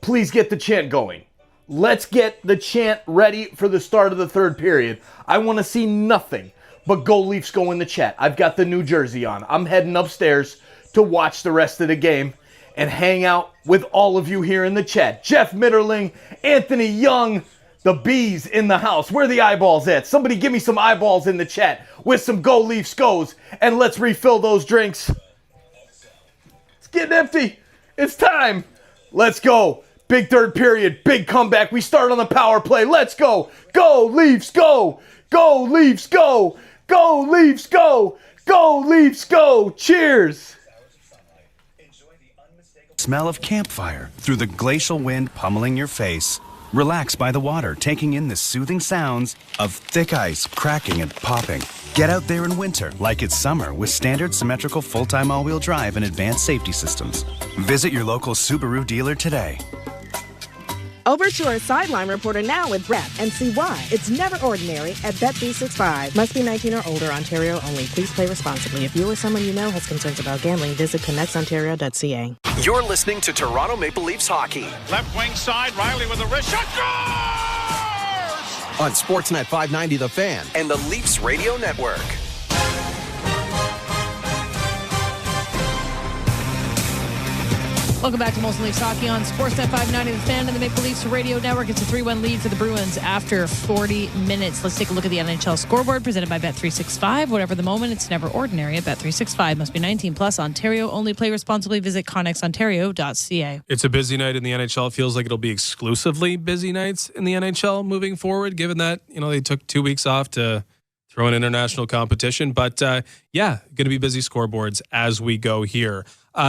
please get the chant going. Let's get the chant ready for the start of the third period. I want to see nothing but Go Leafs go in the chat. I've got the New Jersey on. I'm heading upstairs to watch the rest of the game and hang out with all of you here in the chat. Jeff Mitterling, Anthony Young, the bees in the house. Where are the eyeballs at? Somebody give me some eyeballs in the chat with some Go Leafs goes, and let's refill those drinks. It's getting empty. It's time. Let's go. Big third period, big comeback. We start on the power play. Let's go. Go Leafs, go. Go Leafs, go. Go Leafs, go. Go Leafs, go. Cheers. Smell of campfire through the glacial wind pummeling your face. Relax by the water, taking in the soothing sounds of thick ice cracking and popping. Get out there in winter like it's summer with standard symmetrical full-time all-wheel drive and advanced safety systems. Visit your local Subaru dealer today. Over to our sideline reporter now with Brett and see why it's never ordinary at Bet365. Must be 19 or older, Ontario only. Please play responsibly. If you or someone you know has concerns about gambling, visit connectsontario.ca. You're listening to Toronto Maple Leafs hockey. Left wing side, Riley with a wrist shot. Scores! on Sportsnet 590 The Fan and the Leafs Radio Network. Welcome back to Molson Leafs Hockey on Sportsnet 590 The Fan and the Maple Leafs Radio Network. It's a 3-1 lead for the Bruins after 40 minutes. Let's take a look at the NHL scoreboard presented by Bet365. Whatever the moment, it's never ordinary at Bet365. Must be 19 plus. Ontario only. Play responsibly. Visit connexontario.ca. It's a busy night in the NHL. It feels like it'll be exclusively busy nights in the NHL moving forward, given that, they took 2 weeks off to throw an international competition. But going to be busy scoreboards as we go here.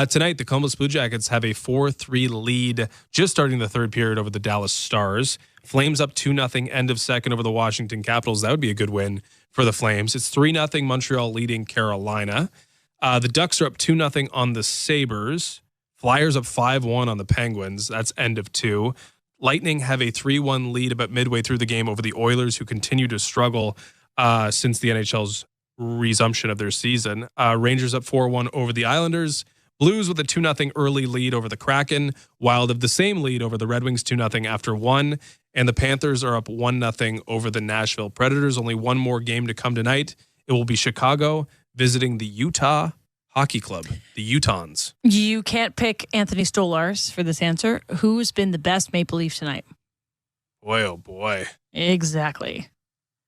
Tonight, the Columbus Blue Jackets have a 4-3 lead just starting the third period over the Dallas Stars. Flames up 2-0 end of second over the Washington Capitals. That would be a good win for the Flames. It's 3-0 Montreal leading Carolina. The Ducks are up 2-0 on the Sabres. Flyers up 5-1 on the Penguins. That's end of two. Lightning have a 3-1 lead about midway through the game over the Oilers, who continue to struggle since the NHL's resumption of their season. Rangers up 4-1 over the Islanders. Blues with a 2-0 early lead over the Kraken. Wild have the same lead over the Red Wings 2-0 after one. And the Panthers are up 1-0 over the Nashville Predators. Only one more game to come tonight. It will be Chicago visiting the Utah Hockey Club, the Utahns. You can't pick Anthony Stolarz for this answer. Who's been the best Maple Leaf tonight? Boy, oh boy. Exactly.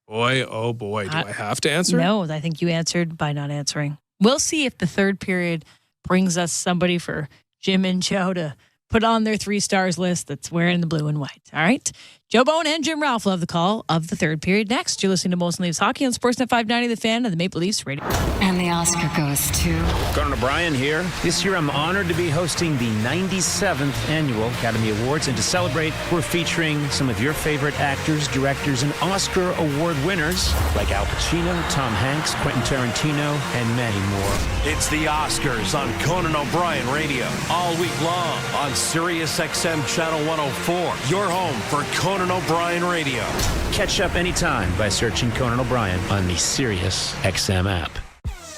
Boy, oh boy. Do I have to answer? No, I think you answered by not answering. We'll see if the third period brings us somebody for Jim and Joe to put on their 3 stars list that's wearing the blue and white. All right. Joe Bowen and Jim Ralph will have the call of the third period next. You're listening to Molson Leafs Hockey on Sportsnet 590 The Fan and the Maple Leafs Radio. And the Oscar goes to... Conan O'Brien here. This year I'm honored to be hosting the 97th Annual Academy Awards, and to celebrate, we're featuring some of your favorite actors, directors, and Oscar Award winners like Al Pacino, Tom Hanks, Quentin Tarantino, and many more. It's the Oscars on Conan O'Brien Radio all week long on Sirius XM Channel 104. Your home for Conan O'Brien Radio. Catch up anytime by searching Conan O'Brien on the Sirius XM app.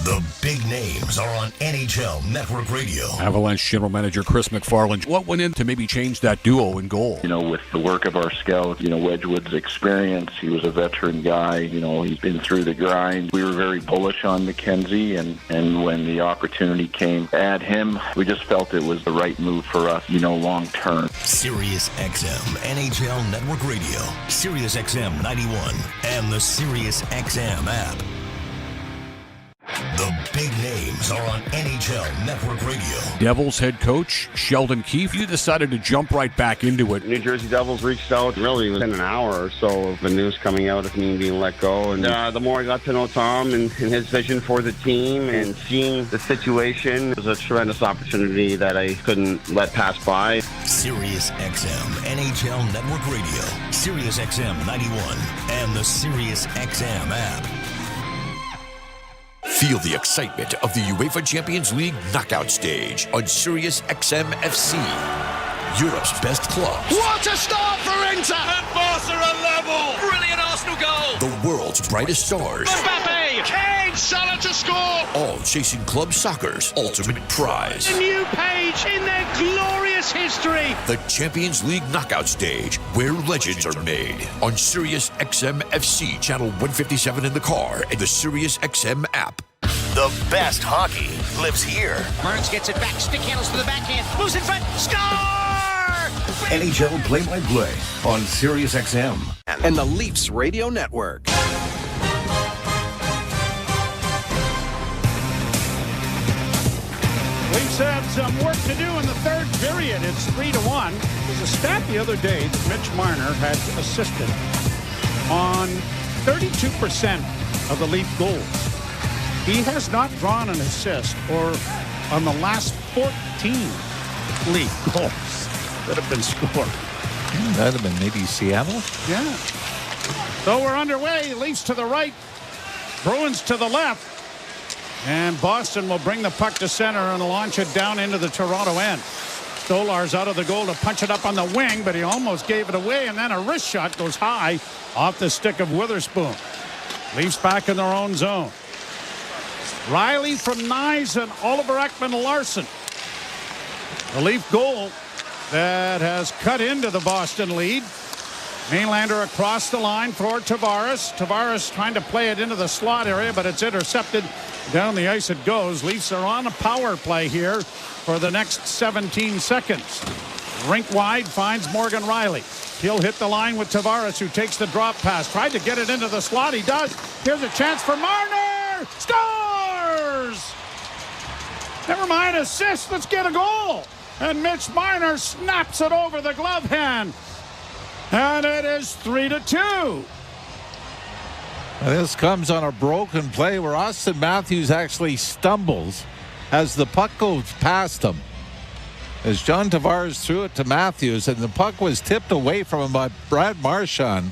The big names are on NHL Network Radio. Avalanche General Manager Chris McFarland. What went in to maybe change that duo in goal? With the work of our scout, Wedgwood's experience, he was a veteran guy, he's been through the grind. We were very bullish on McKenzie, and when the opportunity came to add him, we just felt it was the right move for us, long term. Sirius XM NHL Network Radio, Sirius XM 91, and the Sirius XM app. The big names are on NHL Network Radio. Devils head coach Sheldon Keefe, you decided to jump right back into it. New Jersey Devils reached out really within an hour or so of the news coming out of me being let go. And the more I got to know Tom and his vision for the team and seeing the situation, it was a tremendous opportunity that I couldn't let pass by. Sirius XM NHL Network Radio, Sirius XM 91, and the Sirius XM app. Feel the excitement of the UEFA Champions League knockout stage on Sirius XM FC. Europe's best clubs. What a start for Inter! And Barca are level! Brilliant Arsenal goal! The world's brightest stars. Mbappe! Kane! Salah to score! All chasing club soccer's ultimate prize. A new page in their glorious history! The Champions League knockout stage, where legends are made. On Sirius XM FC, channel 157 in the car, and the Sirius XM app. The best hockey lives here. Burns gets it back, stick handles to the backhand, moves in front, score! NHL play-by-play on Sirius XM and the Leafs Radio Network. Leafs have some work to do in the third period. It's 3-1. There's a stat the other day that Mitch Marner had assisted on 32% of the Leaf goals. He has not drawn an assist or on the last 14 Leaf goals that have been scored. That would have been maybe Seattle? Yeah. So we're underway. Leafs to the right, Bruins to the left. And Boston will bring the puck to center and launch it down into the Toronto end. Stolarz out of the goal to punch it up on the wing, but he almost gave it away, and then a wrist shot goes high off the stick of Witherspoon. Leafs back in their own zone. Riley from Nyes and Oliver Ekman-Larsson. The Leaf goal that has cut into the Boston lead. Nylander across the line for Tavares. Tavares trying to play it into the slot area, but it's intercepted. Down the ice it goes. Leafs are on a power play here for the next 17 seconds. Rink wide, finds Morgan Riley. He'll hit the line with Tavares, who takes the drop pass. Tried to get it into the slot. He does. Here's a chance for Marner. Scores! Never mind assist. Let's get a goal. And Mitch Marner snaps it over the glove hand. And it is 3-2. This comes on a broken play where Austin Matthews actually stumbles as the puck goes past him. As John Tavares threw it to Matthews, and the puck was tipped away from him by Brad Marchand,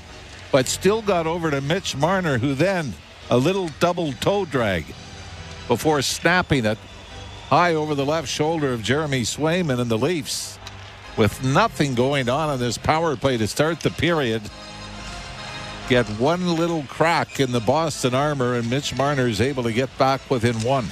but still got over to Mitch Marner, who then a little double toe drag before snapping it high over the left shoulder of Jeremy Swayman and the Leafs. With nothing going on in this power play to start the period, get one little crack in the Boston armor, and Mitch Marner is able to get back within one.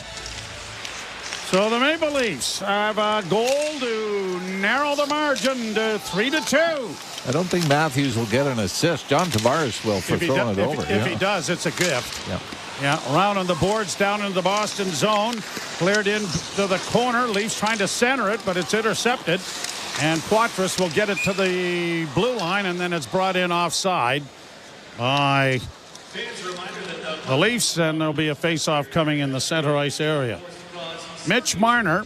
So the Maple Leafs have a goal to narrow the margin to 3-2. I don't think Matthews will get an assist. John Tavares will for throwing it over. If he does, it's a gift. Yeah. Yeah, around on the boards, down into the Boston zone. Cleared into the corner. Leafs trying to center it, but it's intercepted. And Poitras will get it to the blue line, and then it's brought in offside by the Leafs, and there'll be a face-off coming in the center ice area. Mitch Marner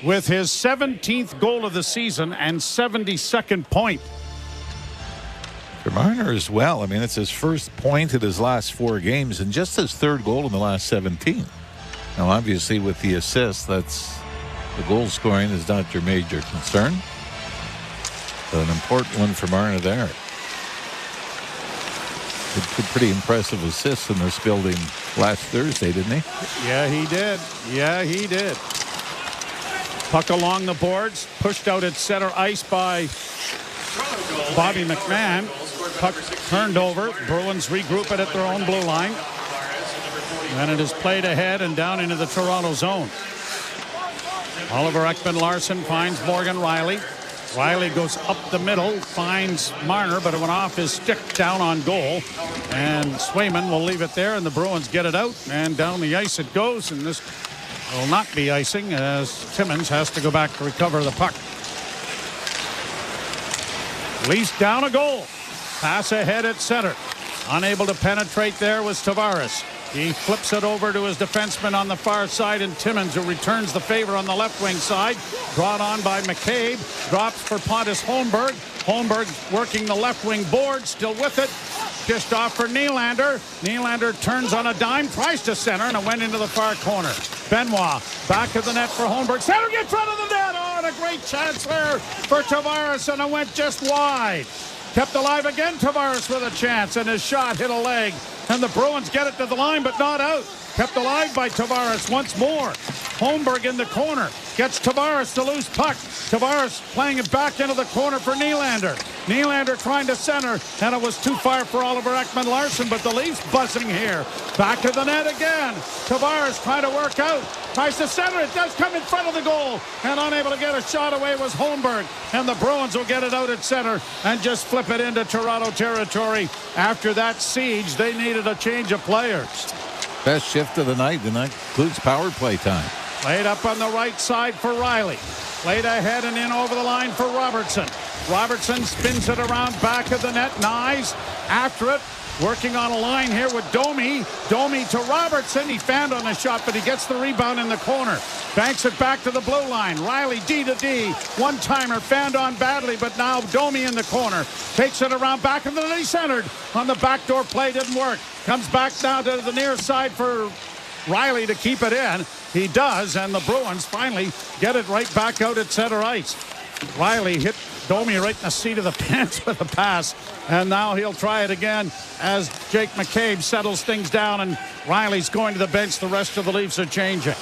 with his 17th goal of the season and 72nd point. For Marner as well. I mean, it's his first point in his last 4 games and just his 3rd goal in the last 17. Now, obviously, with the assist, that's the goal scoring is not your major concern. But an important one for Marner there. Pretty impressive assists in this building last Thursday, didn't he? Yeah, he did. Yeah, he did. Puck along the boards, pushed out at center ice by Bobby McMahon. Puck turned over. Bruins regroup it at their own blue line. And it is played ahead and down into the Toronto zone. Oliver Ekman-Larsson finds Morgan Riley. Riley goes up the middle, finds Marner, but it went off his stick down on goal. And Swayman will leave it there, and the Bruins get it out. And down the ice it goes, and this will not be icing as Timmins has to go back to recover the puck. Leafs down a goal. Pass ahead at center. Unable to penetrate there was Tavares. He flips it over to his defenseman on the far side, and Timmins, who returns the favor on the left wing side. Brought on by McCabe. Drops for Pontus Holmberg. Holmberg working the left wing board, still with it. Dished off for Nylander. Nylander turns on a dime, tries to center, and it went into the far corner. Benoit back of the net for Holmberg. Center in front of the net. Oh, and a great chance there for Tavares, and it went just wide. Kept alive again, Tavares with a chance, and his shot hit a leg. And the Bruins get it to the line, but not out. Kept alive by Tavares once more. Holmberg in the corner. Gets Tavares to lose puck. Tavares playing it back into the corner for Nylander. Nylander trying to center, and it was too far for Oliver Ekman-Larsson, but the Leafs buzzing here. Back to the net again. Tavares trying to work out. Tries to center. It does come in front of the goal. And unable to get a shot away was Holmberg. And the Bruins will get it out at center and just flip it into Toronto territory. After that siege, they needed a change of players. Best shift of the night, and that includes power play time. Played up on the right side for Riley. Played ahead and in over the line for Robertson. Robertson spins it around back of the net. Nyes after it. Working on a line here with Domi. Domi to Robertson. He fanned on the shot, but he gets the rebound in the corner. Banks it back to the blue line. Riley D to D. One-timer fanned on badly, but now Domi in the corner. Takes it around back of the net. He centered on the backdoor play. Didn't work. Comes back now to the near side for Riley to keep it in. He does, and the Bruins finally get it right back out at center ice. Riley hit Domi right in the seat of the pants with a pass, and now he'll try it again as Jake McCabe settles things down, and Riley's going to the bench. The rest of the Leafs are changing.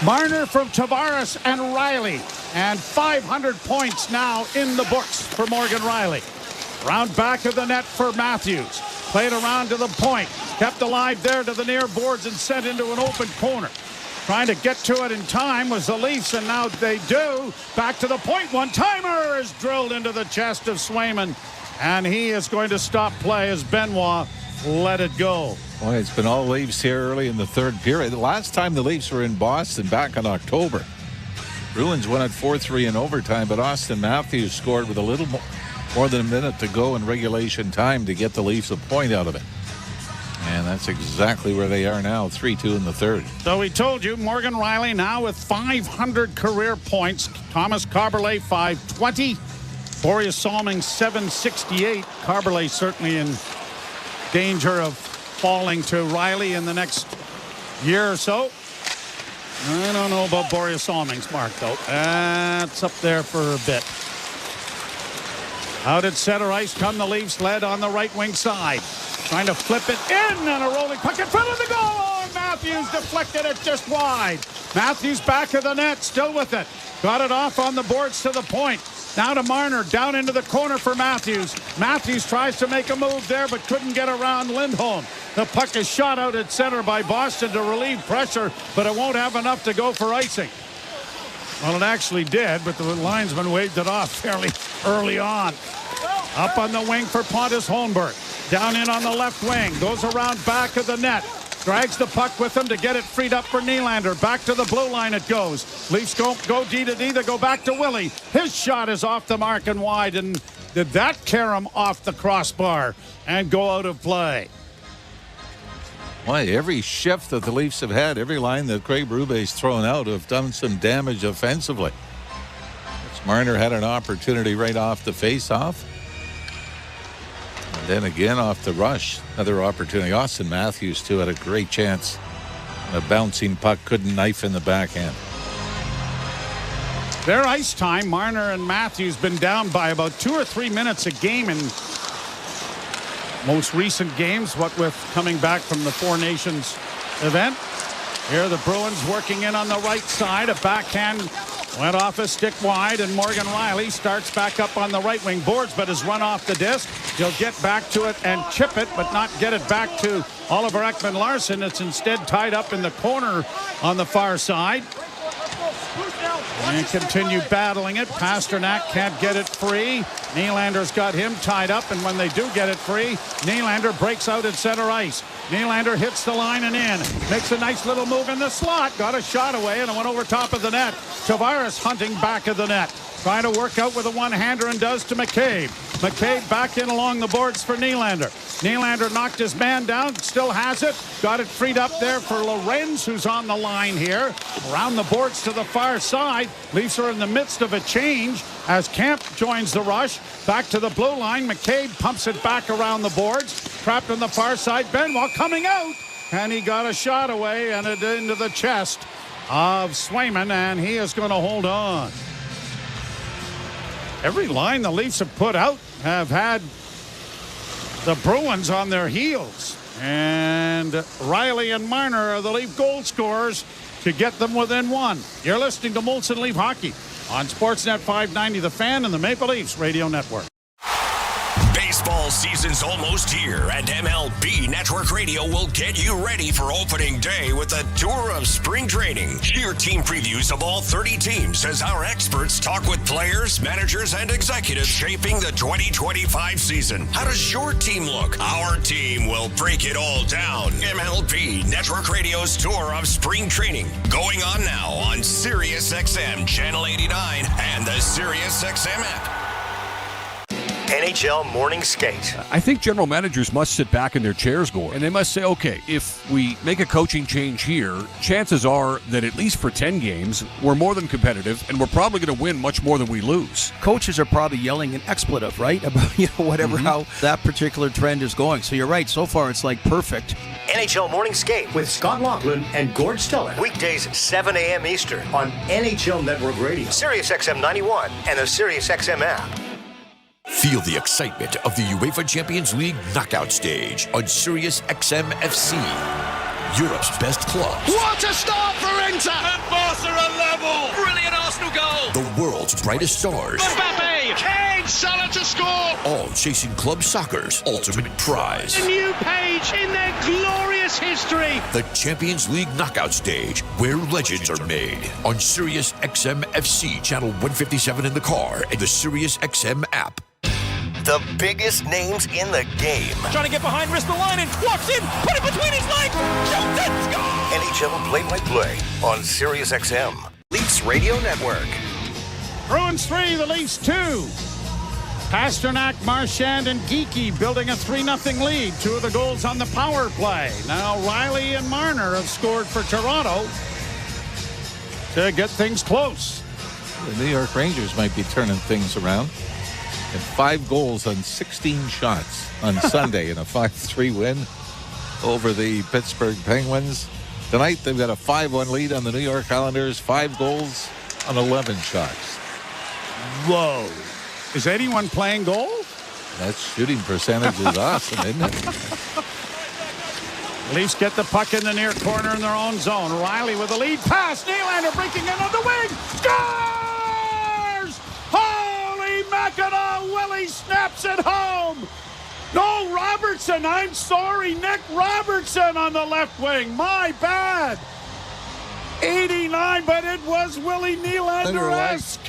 Marner from Tavares and Riley, and 500 points now in the books for Morgan Riley. Round back of the net for Matthews. Played around to the point. Kept alive there to the near boards and sent into an open corner. Trying to get to it in time was the Leafs, and now they do. Back to the point. One-timer is drilled into the chest of Swayman. And he is going to stop play as Benoit let it go. Boy, it's been all Leafs here early in the third period. The last time the Leafs were in Boston back in October, Bruins won at 4-3 in overtime, but Austin Matthews scored with a little more than a minute to go in regulation time to get the Leafs a point out of it. And that's exactly where they are now, 3-2 in the third. So we told you, Morgan Rielly now with 500 career points. Thomas Carberlet, 520. Boreas Salming, 768. Carberlet certainly in danger of falling to Rielly in the next year or so. I don't know about Boreas Salming's mark, though. That's up there for a bit. Out at center ice come the Leafs, led on the right wing side. Trying to flip it in, and a rolling puck in front of the goal. Oh, Matthews deflected it just wide. Matthews back of the net, still with it. Got it off on the boards to the point. Now to Marner, down into the corner for Matthews. Matthews tries to make a move there, but couldn't get around Lindholm. The puck is shot out at center by Boston to relieve pressure, but it won't have enough to go for icing. Well, it actually did, but the linesman waved it off fairly early on. Up on the wing for Pontus Holmberg. Down in on the left wing. Goes around back of the net. Drags the puck with him to get it freed up for Nylander. Back to the blue line it goes. Leafs go D to D. They go back to Willie. His shot is off the mark and wide. And did that carry him off the crossbar and go out of play? Why, every shift that the Leafs have had, every line that Craig Berube's thrown out have done some damage offensively. Marner had an opportunity right off the face-off. And then again off the rush, another opportunity. Austin Matthews, too, had a great chance. A bouncing puck couldn't knife in the backhand. Their ice time, Marner and Matthews been down by about 2 or 3 minutes a game in most recent games, what with coming back from the Four Nations event. Here the Bruins working in on the right side. A backhand went off a stick wide, and Morgan Rielly starts back up on the right wing boards, but has run off the disc. He'll get back to it and chip it, but not get it back to Oliver Ekman-Larsson. It's instead tied up in the corner on the far side. And continue battling it. Pasternak can't get it free. Nylander's got him tied up, and when they do get it free, Nylander breaks out at center ice. Nylander hits the line and in. Makes a nice little move in the slot. Got a shot away, and it went over top of the net. Tavares hunting back of the net. Trying to work out with a one-hander and does to McCabe. McCabe back in along the boards for Nylander. Nylander knocked his man down, still has it. Got it freed up there for Lorenz, who's on the line here. Around the boards to the far side. Leafs are in the midst of a change as Camp joins the rush. Back to the blue line. McCabe pumps it back around the boards. Trapped on the far side. Benoit coming out. And he got a shot away and it into the chest of Swayman, and he is going to hold on. Every line the Leafs have put out have had the Bruins on their heels. And Rielly and Marner are the Leaf goal scorers to get them within one. You're listening to Molson Leaf Hockey on Sportsnet 590 The Fan and the Maple Leafs Radio Network. Baseball season's almost here, and MLB Network Radio will get you ready for opening day with a tour of spring training. Hear team previews of all 30 teams as our experts talk with players, managers, and executives shaping the 2025 season. How does your team look? Our team will break it all down. MLB Network Radio's tour of spring training going on now on Sirius XM Channel 89 and the Sirius XM app. NHL Morning Skate. I think general managers must sit back in their chairs, Gord, and they must say, okay, if we make a coaching change here, chances are that at least for 10 games, we're more than competitive, and we're probably going to win much more than we lose. Coaches are probably yelling an expletive, right? About, whatever, how that particular trend is going. So you're right. So far, it's like perfect. NHL Morning Skate with Scott Laughlin and Gord Stillett. Weekdays, 7 a.m. Eastern on NHL Network Radio, Sirius XM 91, and the Sirius XM app. Feel the excitement of the UEFA Champions League knockout stage on Sirius XM FC. Europe's best clubs. What a start for Inter! And Barca are level! Brilliant Arsenal goal! The world's brightest stars. Mbappe! Kane! Salah to score! All chasing club soccer's ultimate prize. A new page in their glorious history! The Champions League knockout stage, where legends are made. On Sirius XM FC, channel 157 in the car, and the Sirius XM app. The biggest names in the game. Trying to get behind Ristolainen. Walks in. Put it between his legs. Shoots it. Score! NHL play-by-play on SiriusXM. Leafs Radio Network. Bruins 3, the Leafs 2. Pasternak, Marchand, and Geekie building a 3-0 lead. 2 of the goals on the power play. Now Riley and Marner have scored for Toronto to get things close. The New York Rangers might be turning things around. And 5 goals on 16 shots on Sunday in a 5-3 win over the Pittsburgh Penguins. Tonight they've got a 5-1 lead on the New York Islanders. 5 goals on 11 shots. Whoa. Is anyone playing goal? That shooting percentage is awesome, isn't it? Leafs get the puck in the near corner in their own zone. Riley with a lead pass. Nylander breaking in on the wing. Scores! Holy Mackinac! Willie snaps it home. No, Robertson. I'm sorry. Nick Robertson on the left wing. My bad. 89, but it was Willie Nylander-esque.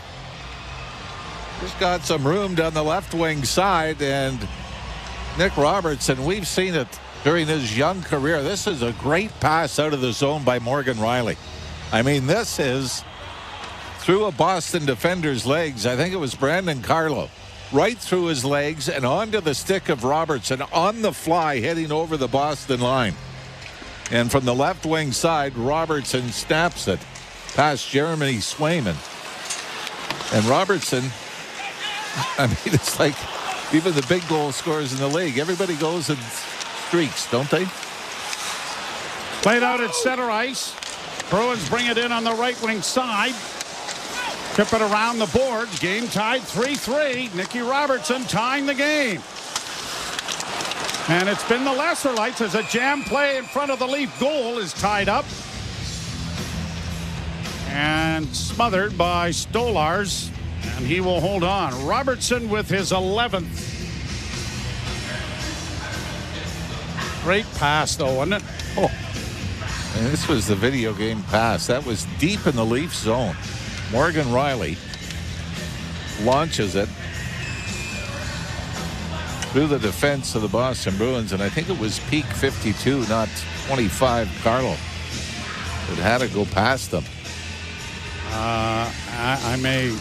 Just got some room down the left wing side, and Nick Robertson, we've seen it during his young career. This is a great pass out of the zone by Morgan Riley. I mean, this is through a Boston defender's legs. I think it was Brandon Carlo. Right through his legs and onto the stick of Robertson on the fly, heading over the Boston line. And from the left wing side, Robertson snaps it past Jeremy Swayman. And Robertson, I mean, it's like even the big goal scorers in the league. Everybody goes in streaks, don't they? Played out at center ice. Bruins bring it in on the right wing side. Tip it around the boards. Game tied 3-3. Nicky Robertson tying the game. And it's been the lesser lights as a jam play in front of the Leaf goal is tied up. And smothered by Stolars. And he will hold on. Robertson with his 11th. Great pass, though, wasn't it? Oh. And this was the video game pass. That was deep in the Leaf zone. Morgan Riley launches it through the defense of the Boston Bruins, and I think it was peak 52, not 25, Carlo. It had to go past them. I may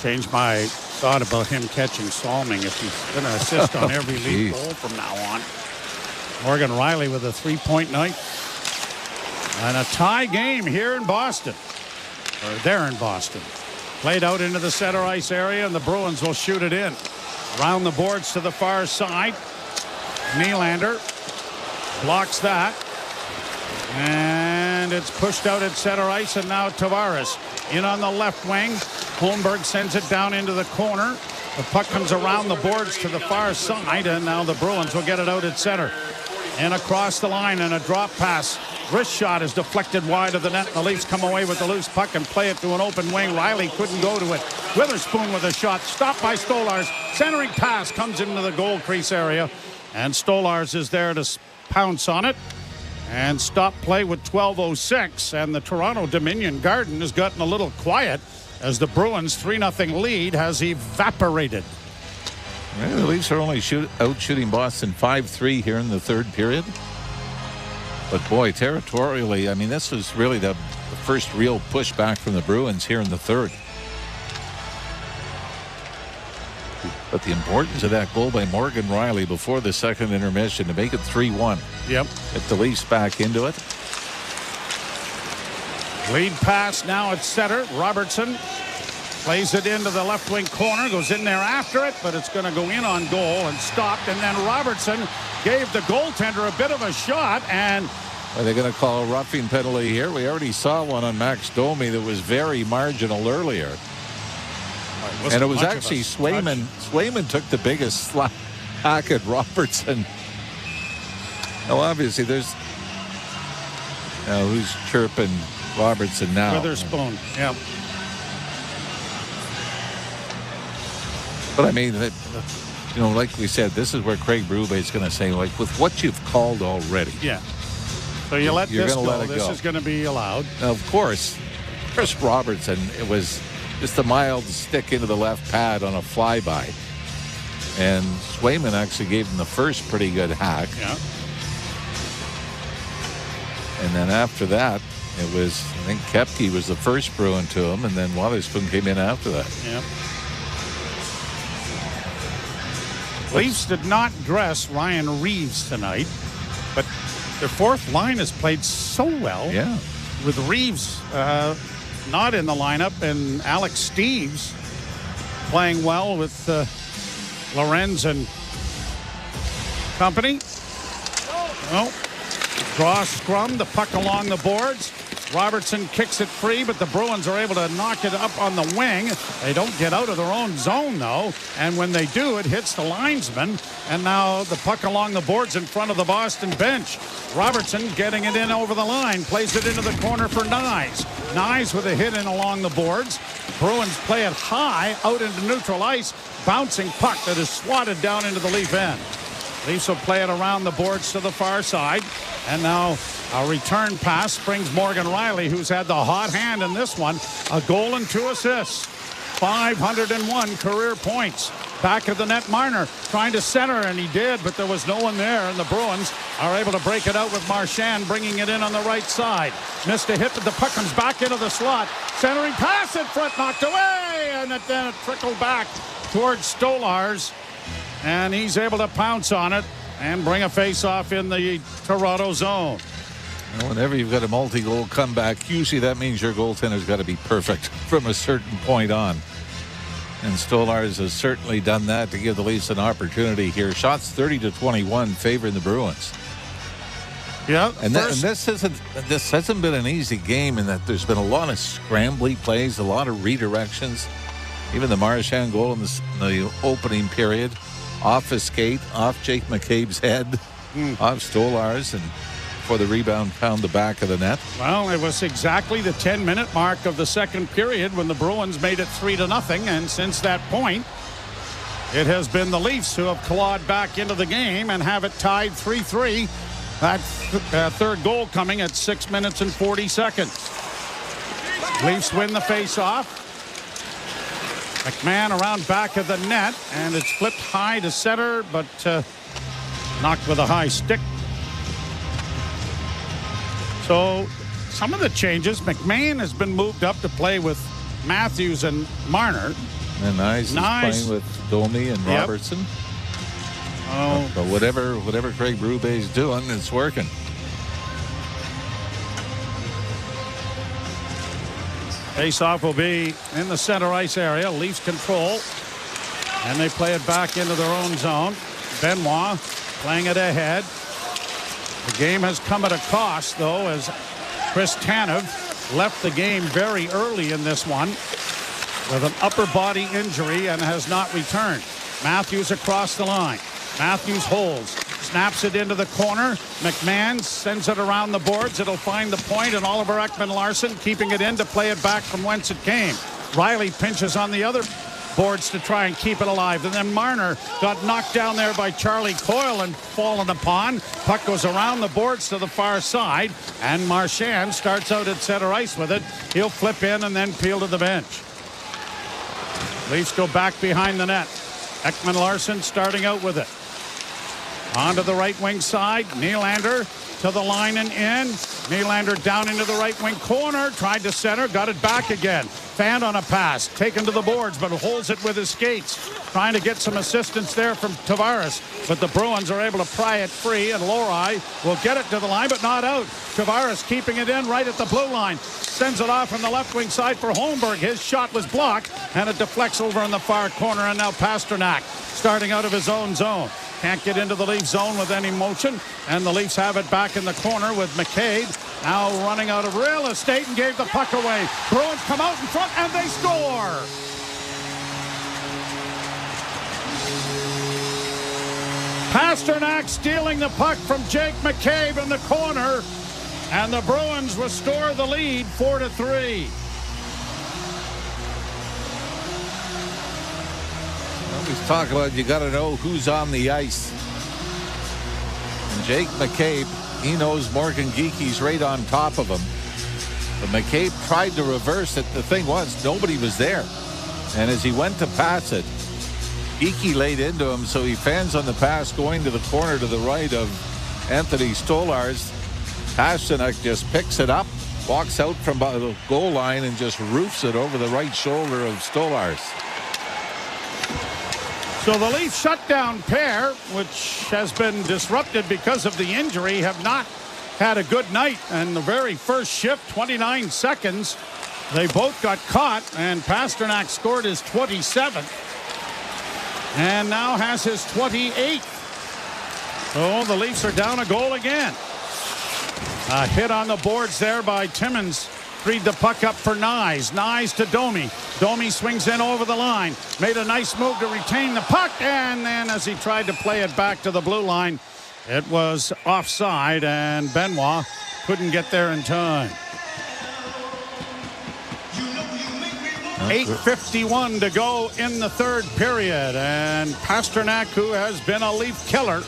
change my thought about him catching Salming if he's going to assist on every lead goal from now on. Morgan Riley with a 3-point night. And a tie game here in Boston. Or there in Boston. Played out into the center ice area, and the Bruins will shoot it in. Around the boards to the far side. Nylander blocks that. And it's pushed out at center ice, and now Tavares in on the left wing. Holmberg sends it down into the corner. The puck comes around the boards to the far side, and now the Bruins will get it out at center. And across the line, and a drop pass. Wrist shot is deflected wide of the net. The Leafs come away with the loose puck and play it to an open wing. Riley couldn't go to it. Witherspoon with a shot. Stopped by Stolars. Centering pass comes into the goal crease area. And Stolars is there to pounce on it. And stop play with 12:06. And the Toronto Dominion Garden has gotten a little quiet as the Bruins' 3-0 lead has evaporated. Yeah, the Leafs are only out shooting Boston 5-3 here in the third period. But boy, territorially, I mean, this was really the first real pushback from the Bruins here in the third. But the importance of that goal by Morgan Riley before the second intermission to make it 3-1. Yep. Get the Leafs back into it. Lead pass now at center. Robertson plays it into the left wing corner. Goes in there after it, but it's going to go in on goal and stopped. And then Robertson gave the goaltender a bit of a shot. And are they going to call a roughing penalty here? We already saw one on Max Domi that was very marginal earlier. And it was actually Swayman. Swayman took the biggest slack at Robertson. Now, obviously, there's who's chirping Robertson now? Witherspoon. Yeah. But I mean, you know, like we said, this is where Craig Berube is going to say, like, with what you've called already. Yeah. So you let this go. This is going to be allowed. Now, of course, Chris Robertson, it was just a mild stick into the left pad on a flyby. And Swayman actually gave him the first pretty good hack. Yeah. And then after that, it was, I think Koepke was the first Bruin to him, and then Witherspoon came in after that. Yeah. Leafs did not dress Ryan Reeves tonight, but their fourth line has played so well. Yeah. With Reeves not in the lineup and Alex Steeves playing well with Lorenz and company. Well, draw scrum, the puck along the boards. Robertson kicks it free, but the Bruins are able to knock it up on the wing. They don't get out of their own zone, though. And when they do, it hits the linesman. And now the puck along the boards in front of the Boston bench. Robertson getting it in over the line, plays it into the corner for Nyes. Nyes with a hit in along the boards. Bruins play it high out into neutral ice. Bouncing puck that is swatted down into the Leaf end. Leafs will play it around the boards to the far side. And now a return pass brings Morgan Rielly, who's had the hot hand in this one. A goal and 2 assists. 501 career points. Back of the net, Marner trying to center, and he did, but there was no one there, and the Bruins are able to break it out with Marchand bringing it in on the right side. Missed a hit, but the puck comes back into the slot. Centering pass in front, knocked away, and then it trickled back towards Stolarz, and he's able to pounce on it and bring a face-off in the Toronto zone. Whenever you've got a multi-goal comeback, usually that means your goaltender's got to be perfect from a certain point on. And Stolarz has certainly done that to give the Leafs an opportunity here. Shots 30-21 favoring the Bruins. Yeah, and this hasn't been an easy game in that there's been a lot of scrambly plays, a lot of redirections. Even the Marchand goal in the opening period, off his skate, off Jake McCabe's head, off Stolarz, and for the rebound found the back of the net. Well, it was exactly the 10-minute mark of the second period when the Bruins made it 3-0, and since that point, it has been the Leafs who have clawed back into the game and have it tied 3-3. That third goal coming at 6 minutes and 40 seconds. Leafs win the face-off. McMahon around back of the net, and it's flipped high to center, but knocked with a high stick. So some of the changes, McMahon has been moved up to play with Matthews and Marner. And Nyes is playing with Domi and Robertson. Oh, but whatever Craig Bruba's doing, it's working. Face-off will be in the center ice area. Leafs control. And they play it back into their own zone. Benoit playing it ahead. The game has come at a cost, though, as Chris Tanev left the game very early in this one with an upper body injury and has not returned. Matthews across the line. Matthews holds. Snaps it into the corner. McMahon sends it around the boards. It'll find the point, and Oliver Ekman-Larsson keeping it in to play it back from whence it came. Rielly pinches on the other boards to try and keep it alive. And then Marner got knocked down there by Charlie Coyle and fallen upon. Puck goes around the boards to the far side, and Marchand starts out at center ice with it. He'll flip in and then peel to the bench. Leafs go back behind the net. Ekman-Larsson starting out with it. Onto the right wing side. Nylander to the line and in. Nylander down into the right wing corner. Tried to center. Got it back again. Fan on a pass. Taken to the boards, but holds it with his skates. Trying to get some assistance there from Tavares. But the Bruins are able to pry it free, and Lori will get it to the line, but not out. Tavares keeping it in right at the blue line. Sends it off on the left wing side for Holmberg. His shot was blocked, and it deflects over in the far corner, and now Pasternak starting out of his own zone. Can't get into the Leafs zone with any motion, and the Leafs have it back in the corner with McCabe now running out of real estate and gave the puck away. Bruins come out in front and they score. Pasternak stealing the puck from Jake McCabe in the corner, and the Bruins restore the lead 4-3. Always talk about you got to know who's on the ice. And Jake McCabe, he knows Morgan Geeky's right on top of him. But McCabe tried to reverse it. The thing was, nobody was there. And as he went to pass it, Geeky laid into him, so he fans on the pass going to the corner to the right of Anthony Stolarz. Pasternak just picks it up, walks out from the goal line and just roofs it over the right shoulder of Stolarz. So the Leafs shutdown pair, which has been disrupted because of the injury, have not had a good night. And the very first shift, 29 seconds, they both got caught, and Pasternak scored his 27th and now has his 28th. So the Leafs are down a goal again. A hit on the boards there by Timmins. Freed the puck up for Nyes. Nyes to Domi. Domi swings in over the line. Made a nice move to retain the puck. And then as he tried to play it back to the blue line, it was offside, and Benoit couldn't get there in time. 8:51 to go in the third period. And Pasternak, who has been a Leaf killer,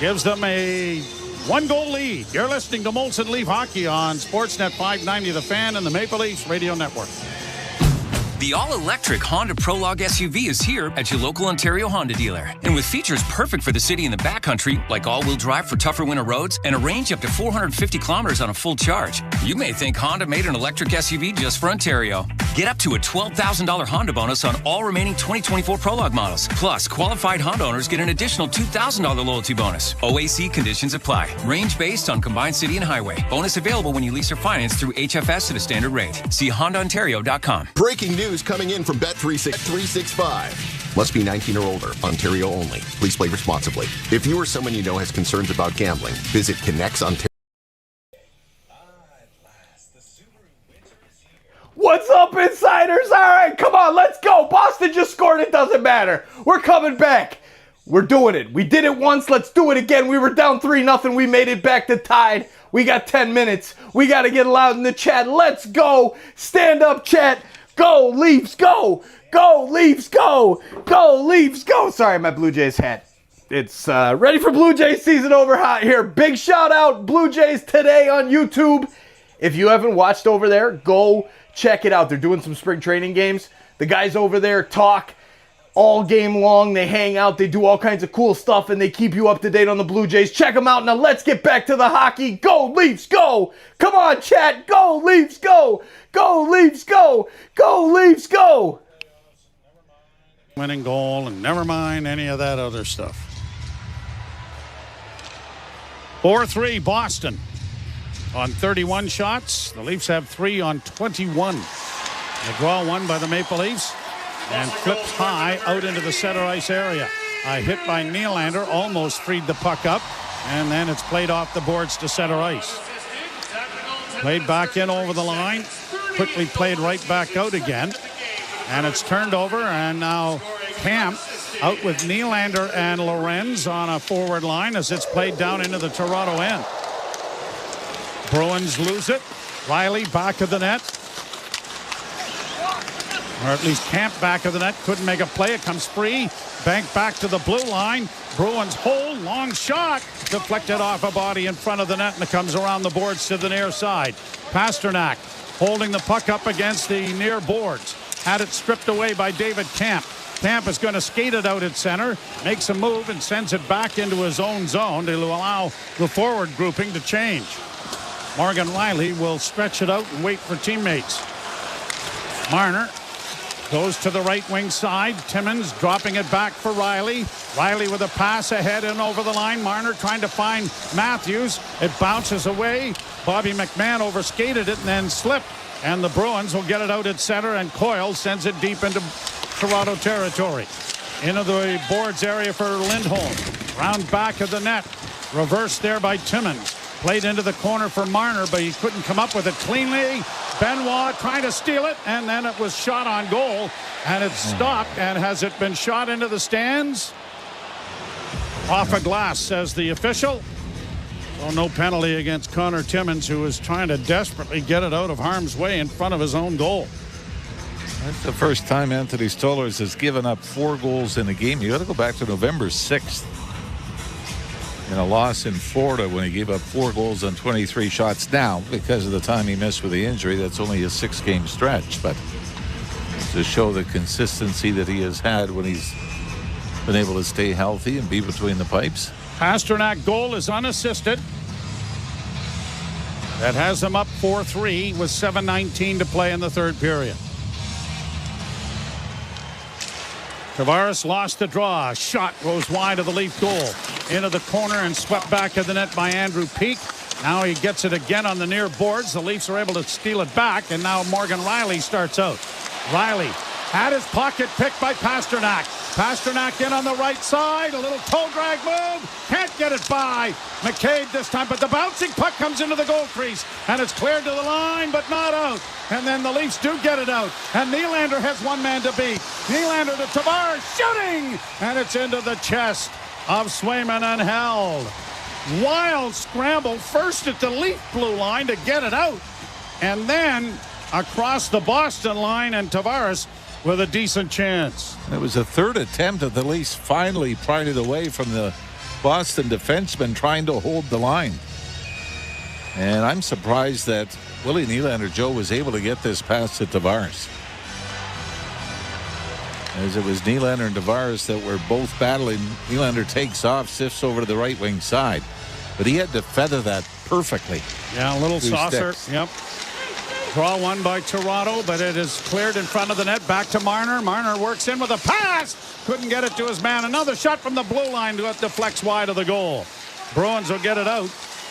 gives them a one-goal lead. You're listening to Molson Leaf Hockey on Sportsnet 590 The Fan and the Maple Leafs Radio Network. The all-electric Honda Prologue SUV is here at your local Ontario Honda dealer. And with features perfect for the city and the backcountry, like all-wheel drive for tougher winter roads and a range up to 450 kilometers on a full charge, you may think Honda made an electric SUV just for Ontario. Get up to a $12,000 Honda bonus on all remaining 2024 Prologue models. Plus, qualified Honda owners get an additional $2,000 loyalty bonus. OAC conditions apply. Range based on combined city and highway. Bonus available when you lease or finance through HFS at a standard rate. See HondaOntario.com. Breaking news coming in from Bet365. Must be 19 or older. Ontario only. Please play responsibly. If you or someone you know has concerns about gambling, visit Connects Ontario. What's up, insiders? All right, come on, let's go. Boston just scored. It doesn't matter. We're coming back. We're doing it. We did it once. Let's do it again. We were down 3-0. We made it back to tied. We got 10 minutes. We got to get loud in the chat. Let's go. Stand up, chat. Go, Leafs, go. Go, Leafs, go. Go, Leafs, go. Sorry, my Blue Jays hat. It's ready for Blue Jays season over hot here. Big shout out, Blue Jays today on YouTube. If you haven't watched over there, go check it out. They're doing some spring training games. The guys over there talk all game long. They hang out. They do all kinds of cool stuff, and they keep you up to date on the Blue Jays. Check them out. Now let's get back to the hockey. Go, Leafs, go. Come on, chat. Go, Leafs, go. Go, Leafs, go. Go, Leafs, go. Winning goal, and never mind any of that other stuff. 4-3 Boston. On 31 shots, the Leafs have 3 on 21. The draw won by the Maple Leafs and flipped high out into the center ice area. A hit by Nylander almost freed the puck up, and then it's played off the boards to center ice. Played back in over the line, quickly played right back out again, and it's turned over, and now Camp out with Nylander and Lorenz on a forward line as it's played down into the Toronto end. Bruins lose it. Riley back of the net. Or at least Camp back of the net. Couldn't make a play. It comes free. Banked back to the blue line. Bruins hold. Long shot. Deflected off a body in front of the net, and it comes around the boards to the near side. Pasternak holding the puck up against the near boards. Had it stripped away by David Camp. Camp is going to skate it out at center. Makes a move and sends it back into his own zone to allow the forward grouping to change. Morgan Riley will stretch it out and wait for teammates. Marner goes to the right wing side. Timmins dropping it back for Riley. Riley with a pass ahead and over the line. Marner trying to find Matthews. It bounces away. Bobby McMahon overskated it and then slipped. And the Bruins will get it out at center, and Coyle sends it deep into Toronto territory. Into the boards area for Lindholm. Round back of the net. Reversed there by Timmins. Played into the corner for Marner, but he couldn't come up with it cleanly. Benoit trying to steal it, and then it was shot on goal, and it's stopped. And has it been shot into the stands? Off a glass, says the official. So no penalty against Connor Timmins, who is trying to desperately get it out of harm's way in front of his own goal. That's the first time Anthony Stolarz has given up 4 goals in a game. You got to go back to November 6th. In a loss in Florida when he gave up 4 goals on 23 shots. Now, because of the time he missed with the injury, that's only a 6-game stretch. But to show the consistency that he has had when he's been able to stay healthy and be between the pipes. Pasternak goal is unassisted. That has them up 4-3 with 7:19 to play in the third period. Tavares lost the draw. Shot goes wide of the Leaf goal. Into the corner and swept back of the net by Andrew Peeke. Now he gets it again on the near boards. The Leafs are able to steal it back, and now Morgan Rielly starts out. Rielly had his pocket picked by Pasternak. Pasternak in on the right side. A little toe drag move. Can't get it by McCabe this time, but the bouncing puck comes into the goal crease, and it's cleared to the line, but not out. And then the Leafs do get it out, and Nylander has one man to beat. Nylander to Tavares, shooting, and it's into the chest of Swayman and held. Wild scramble first at the Leaf blue line to get it out, and then across the Boston line, and Tavares with a decent chance. It was a third attempt at the Leafs finally pried it away from the Boston defenseman trying to hold the line. And I'm surprised that Willie Nylander, Joe, was able to get this pass to Tavares. As it was Nylander and Tavares that were both battling. Nylander takes off, sifts over to the right wing side. But he had to feather that perfectly. Yeah, a little saucer. Yep. Draw one by Toronto, but it is cleared in front of the net. Back to Marner. Marner works in with a pass. Couldn't get it to his man. Another shot from the blue line to it deflects wide of the goal. Bruins will get it out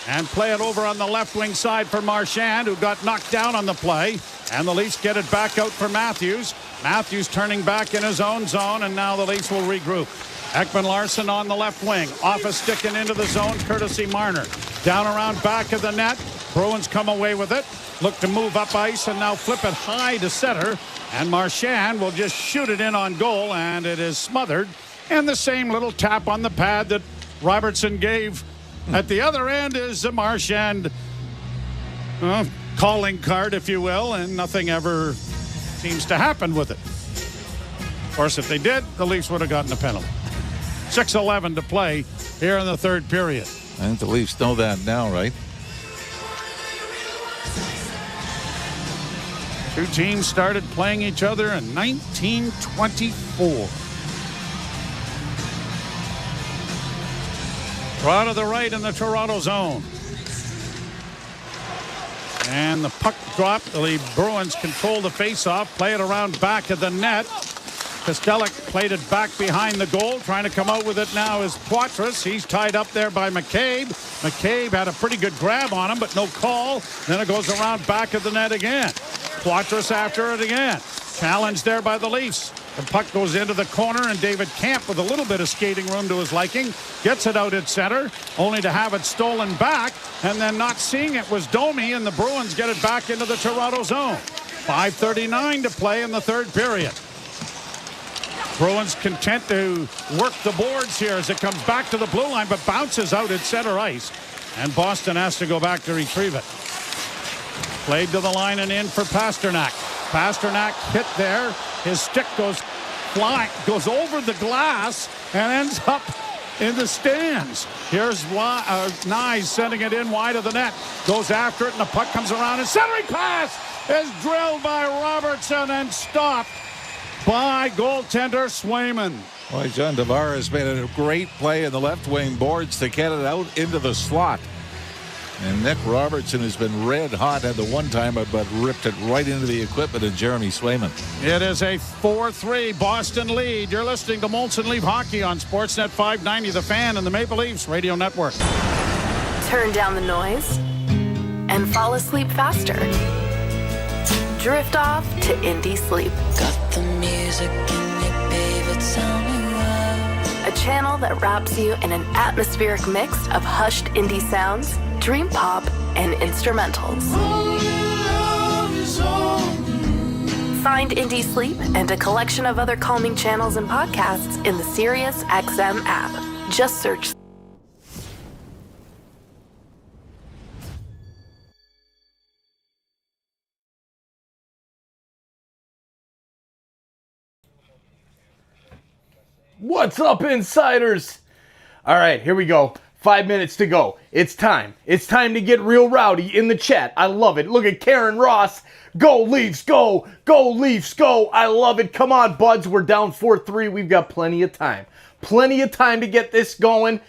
and play it over on the left wing side for Marchand, who got knocked down on the play. And the Leafs get it back out for Matthews. Matthews turning back in his own zone, and now the Leafs will regroup. Ekman-Larsson on the left wing. Off a stick and into the zone, courtesy Marner. Down around back of the net. Bruins come away with it. Look to move up ice and now flip it high to center. And Marchand will just shoot it in on goal, and it is smothered. And the same little tap on the pad that Robertson gave at the other end is a Marchand calling card, if you will, and nothing ever seems to happen with it. Of course, if they did, the Leafs would have gotten a penalty. 6:11 to play here in the third period. I think the Leafs know that now, right? Two teams started playing each other in 1924. Draw to the right in the Toronto zone. And the puck dropped. The Bruins control the faceoff, play it around back of the net. Kostelic played it back behind the goal. Trying to come out with it now is Poitras. He's tied up there by McCabe. McCabe had a pretty good grab on him, but no call. Then it goes around back of the net again. Poitras after it again. Challenged there by the Leafs. The puck goes into the corner, and David Camp, with a little bit of skating room to his liking, gets it out at center, only to have it stolen back, and then not seeing it was Domi, and the Bruins get it back into the Toronto zone. 5:39 to play in the third period. Bruins content to work the boards here as it comes back to the blue line, but bounces out at center ice, and Boston has to go back to retrieve it. Played to the line and in for Pasternak. Pasternak hit there. His stick goes flying, goes over the glass, and ends up in the stands. Here's Nye sending it in wide of the net. Goes after it, and the puck comes around, and centering pass is drilled by Robertson and stopped by goaltender Swayman. Boy, John Tavares made a great play in the left wing boards to get it out into the slot. And Nick Robertson has been red hot at the one time, but ripped it right into the equipment of Jeremy Swayman. It is a 4-3 Boston lead. You're listening to Molson Leaf Hockey on Sportsnet 590, The Fan, and the Maple Leafs Radio Network. Turn down the noise and fall asleep faster. Drift off to indie sleep. Got the music in your favorite sounding loud. A channel that wraps you in an atmospheric mix of hushed indie sounds, dream pop, and instrumentals. Find Indie Sleep and a collection of other calming channels and podcasts in the Sirius XM app. Just search. What's up, insiders? All right, here we go. 5 minutes to go. It's time. It's time to get real rowdy in the chat. I love it. Look at Karen Ross. Go Leafs, go. Go Leafs, go. I love it. Come on, buds. We're down 4-3. We've got plenty of time. Plenty of time to get this going.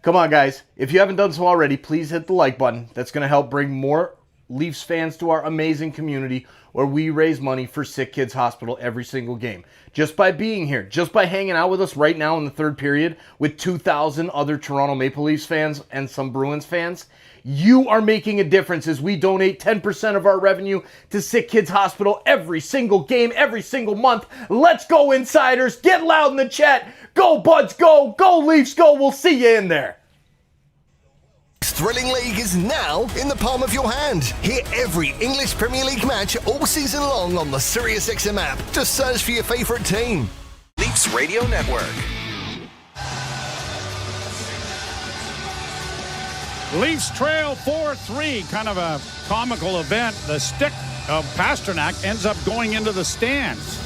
Come on, guys. If you haven't done so already, please hit the like button. That's going to help bring more Leafs fans to our amazing community where we raise money for Sick Kids Hospital every single game. Just by being here, just by hanging out with us right now in the third period with 2,000 other Toronto Maple Leafs fans and some Bruins fans, you are making a difference as we donate 10% of our revenue to Sick Kids Hospital every single game, every single month. Let's go, Insiders. Get loud in the chat. Go, Buds, go. Go, Leafs, go. We'll see you in there. Thrilling League is now in the palm of your hand. Hear every English Premier League match all season long on the SiriusXM app. Just search for your favourite team. Leafs Radio Network. Leafs trail 4-3. Kind of a comical event. The stick of Pasternak ends up going into the stands.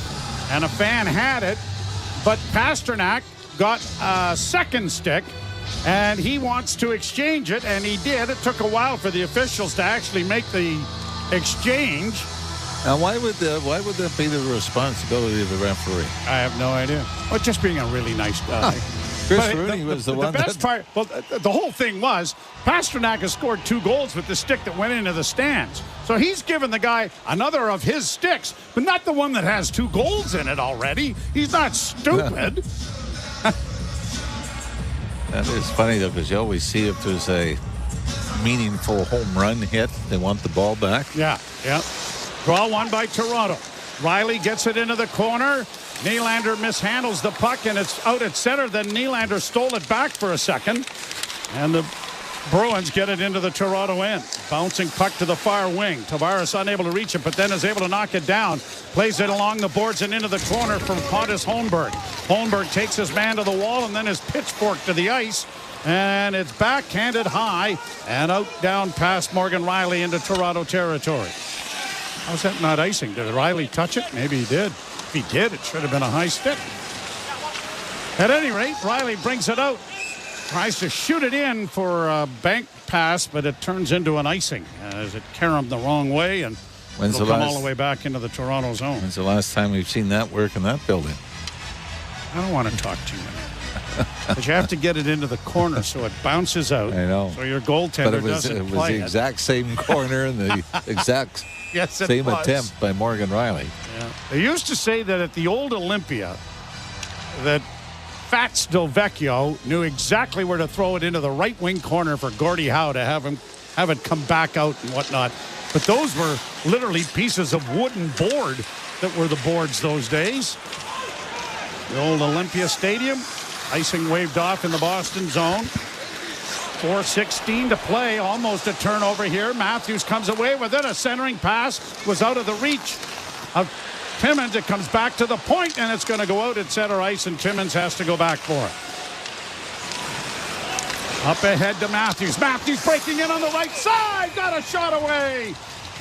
And a fan had it, but Pasternak got a second stick. And he wants to exchange it, and he did. It took a while for the officials to actually make the exchange. Now, why would that be the responsibility of the referee? I have no idea. Well, just being a really nice guy. Chris Rooney was the one. The best part, well, the whole thing was Pasternak has scored 2 goals with the stick that went into the stands. So he's given the guy another of his sticks, but not the one that has 2 goals in it already. He's not stupid. That is funny, though, because you always see if there's a meaningful home run hit, they want the ball back. Yeah. Draw one by Toronto. Riley gets it into the corner. Nylander mishandles the puck, and it's out at center. Then Nylander stole it back for a second. And the Bruins get it into the Toronto end. Bouncing puck to the far wing. Tavares unable to reach it, but then is able to knock it down. Plays it along the boards and into the corner from Pontus Holmberg. Holmberg takes his man to the wall and then is pitchforked to the ice. And it's backhanded high and out down past Morgan Riley into Toronto territory. How's that not icing? Did Riley touch it? Maybe he did. If he did, it should have been a high stick. At any rate, Riley brings it out. Tries to shoot it in for a bank pass, but it turns into an icing as it caromed the wrong way, and it'll come all the way back into the Toronto zone. When's the last time we've seen that work in that building? I don't want to talk to you. But you have to get it into the corner so it bounces out. I know. So your goaltender doesn't play it. It play was the exact same corner and the exact same attempt by Morgan Riley. Yeah. They used to say that at the old Olympia that Fat Stelvecchio knew exactly where to throw it into the right wing corner for Gordie Howe to have it come back out and whatnot. But those were literally pieces of wooden board that were the boards those days. The old Olympia Stadium, icing waved off in the Boston zone. 4:16 to play, almost a turnover here. Matthews comes away with it. A centering pass was out of the reach of Timmins. It comes back to the point, and it's going to go out at center ice, and Timmins has to go back for it. Up ahead to Matthews. Matthews breaking in on the right side. Got a shot away.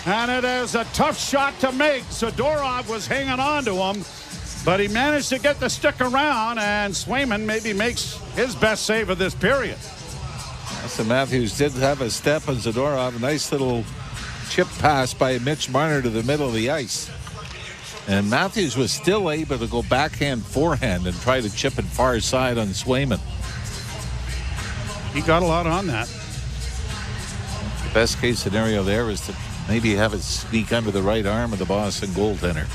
And it is a tough shot to make. Zadorov was hanging on to him, but he managed to get the stick around, and Swayman maybe makes his best save of this period. So Matthews did have a step on Zadorov. A nice little chip pass by Mitch Marner to the middle of the ice. And Matthews was still able to go backhand, forehand, and try to chip it far side on Swayman. He got a lot on that. The best case scenario there is to maybe have it sneak under the right arm of the Boston goaltender.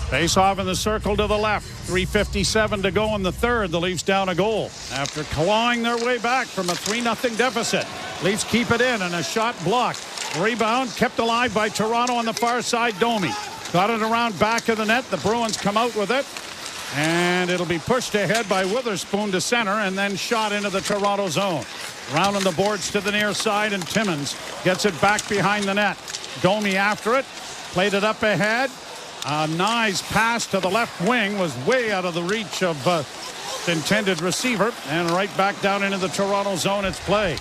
Face off in the circle to the left. 3:57 to go in the third. The Leafs down a goal after clawing their way back from a 3-0 deficit. Leafs keep it in, and a shot blocked. Rebound kept alive by Toronto on the far side. Domi got it around back of the net. The Bruins come out with it, and it'll be pushed ahead by Witherspoon to center and then shot into the Toronto zone. Rounding the boards to the near side, and Timmins gets it back behind the net. Domi after it, played it up ahead. A nice pass to the left wing was way out of the reach of the intended receiver, and right back down into the Toronto zone it's play.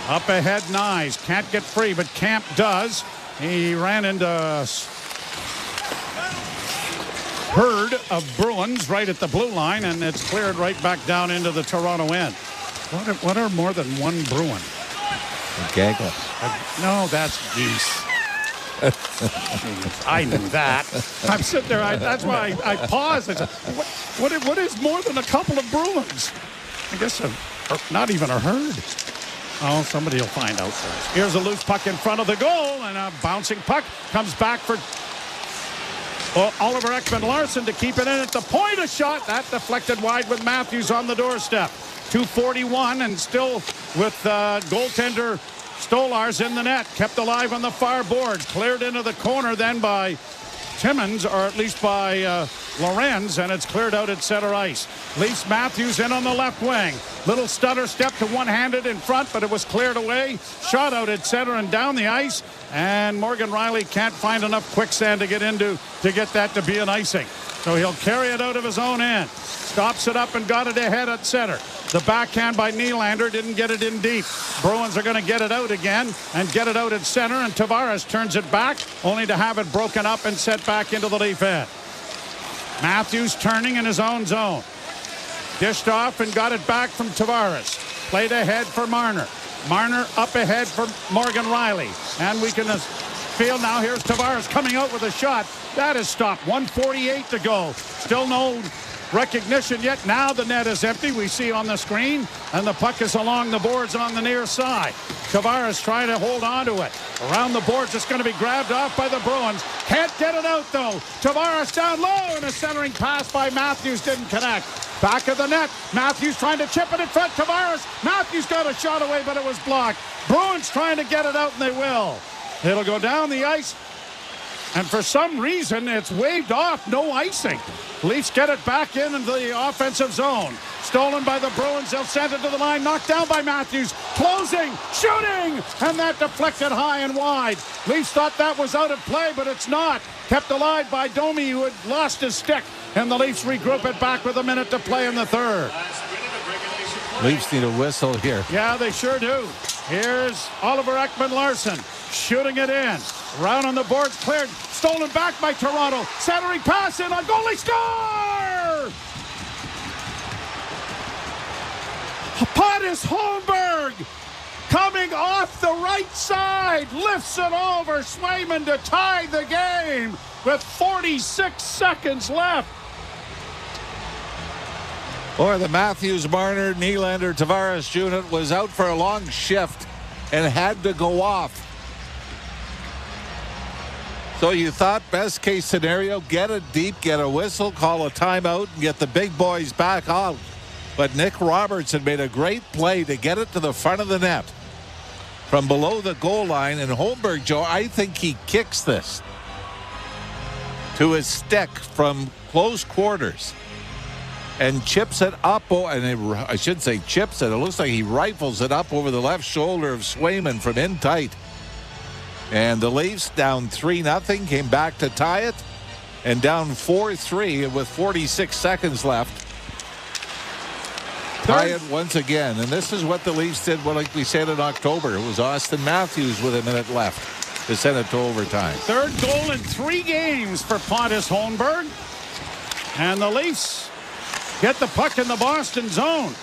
Up ahead, Nyes can't get free, but Camp does. He ran into herd of Bruins right at the blue line, and it's cleared right back down into the Toronto end. What are more than one Bruin? A gaggle. No, that's geese. I knew that. I'm sitting there. That's why I paused. What is more than a couple of Bruins? I guess not even a herd. Oh, somebody will find out first. Here's a loose puck in front of the goal, and a bouncing puck comes back for Oliver Ekman-Larsson to keep it in at the point. A shot that deflected wide with Matthews on the doorstep. 2:41 and still with goaltender Stolarz in the net. Kept alive on the far board. Cleared into the corner then by Timmins, or at least by Lorenz, and it's cleared out at center ice. Leafs Matthews in on the left wing. Little stutter step to one-handed in front, but it was cleared away. Shot out at center and down the ice, and Morgan Rielly can't find enough quicksand to get into to get that to be an icing. So he'll carry it out of his own end. Stops it up and got it ahead at center. The backhand by Nylander didn't get it in deep. Bruins are going to get it out again and get it out at center, and Tavares turns it back, only to have it broken up and set back into the Leaf end. Matthews turning in his own zone. Dished off and got it back from Tavares. Played ahead for Marner. Marner up ahead for Morgan Rielly. And we can feel now, here's Tavares coming out with a shot. That is stopped. 1:48 to go. Still no recognition yet. Now the net is empty. We see on the screen, and the puck is along the boards on the near side. Tavares trying to hold on to it. Around the boards, it's going to be grabbed off by the Bruins. Can't get it out, though. Tavares down low, and a centering pass by Matthews didn't connect. Back of the net. Matthews trying to chip it in front. Tavares. Matthews got a shot away, but it was blocked. Bruins trying to get it out, and they will. It'll go down the ice. And for some reason, it's waved off. No icing. Leafs get it back into the offensive zone. Stolen by the Bruins. They'll send it to the line. Knocked down by Matthews. Closing. Shooting. And that deflected high and wide. Leafs thought that was out of play, but it's not. Kept alive by Domi, who had lost his stick. And the Leafs regroup it back with a minute to play in the third. Leafs need a whistle here. Yeah, they sure do. Here's Oliver Ekman-Larsson shooting it in. Round on the boards cleared. Stolen back by Toronto. Centering pass in on goalie. Score! Pontus Holmberg coming off the right side. Lifts it over Swayman to tie the game with 46 seconds left. Or the Matthews, Marner, Nylander, Tavares unit was out for a long shift and had to go off. So you thought best case scenario, get it deep, get a whistle, call a timeout, and get the big boys back out. But Nick Robertson made a great play to get it to the front of the net from below the goal line. And Holmberg, Joe, I think he kicks this to his stick from close quarters and chips it up. I should say chips it. It looks like he rifles it up over the left shoulder of Swayman from in tight. And the Leafs down 3-0, came back to tie it, and down 4-3 with 46 seconds left. Tie it once again. And this is what the Leafs did, like we said in October. It was Austin Matthews with a minute left to send it to overtime. Third goal in 3 games for Pontus Holmberg. And the Leafs get the puck in the Boston zone.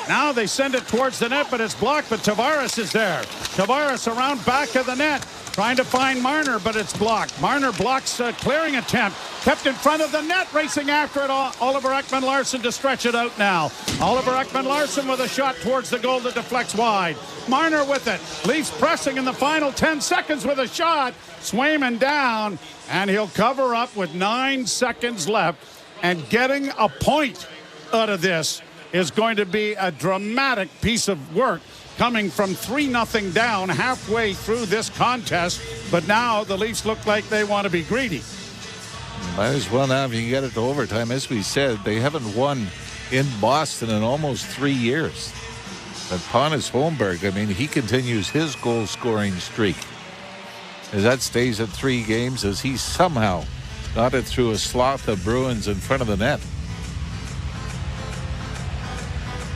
Now they send it towards the net, but it's blocked, but Tavares is there. Tavares around back of the net, trying to find Marner, but it's blocked. Marner blocks a clearing attempt. Kept in front of the net, racing after it. Oliver Ekman-Larsson to stretch it out now. Oliver Ekman-Larsson with a shot towards the goal that deflects wide. Marner with it. Leafs pressing in the final 10 seconds with a shot. Swayman down, and he'll cover up with 9 seconds left. And getting a point out of this is going to be a dramatic piece of work, coming from 3-0 down halfway through this contest. But now the Leafs look like they want to be greedy. Might as well now if you can get it to overtime. As we said, they haven't won in Boston in almost 3 years. But Pontus Holmberg, I mean, he continues his goal-scoring streak. As that stays at 3 games, as he somehow got it through a sloth of Bruins in front of the net.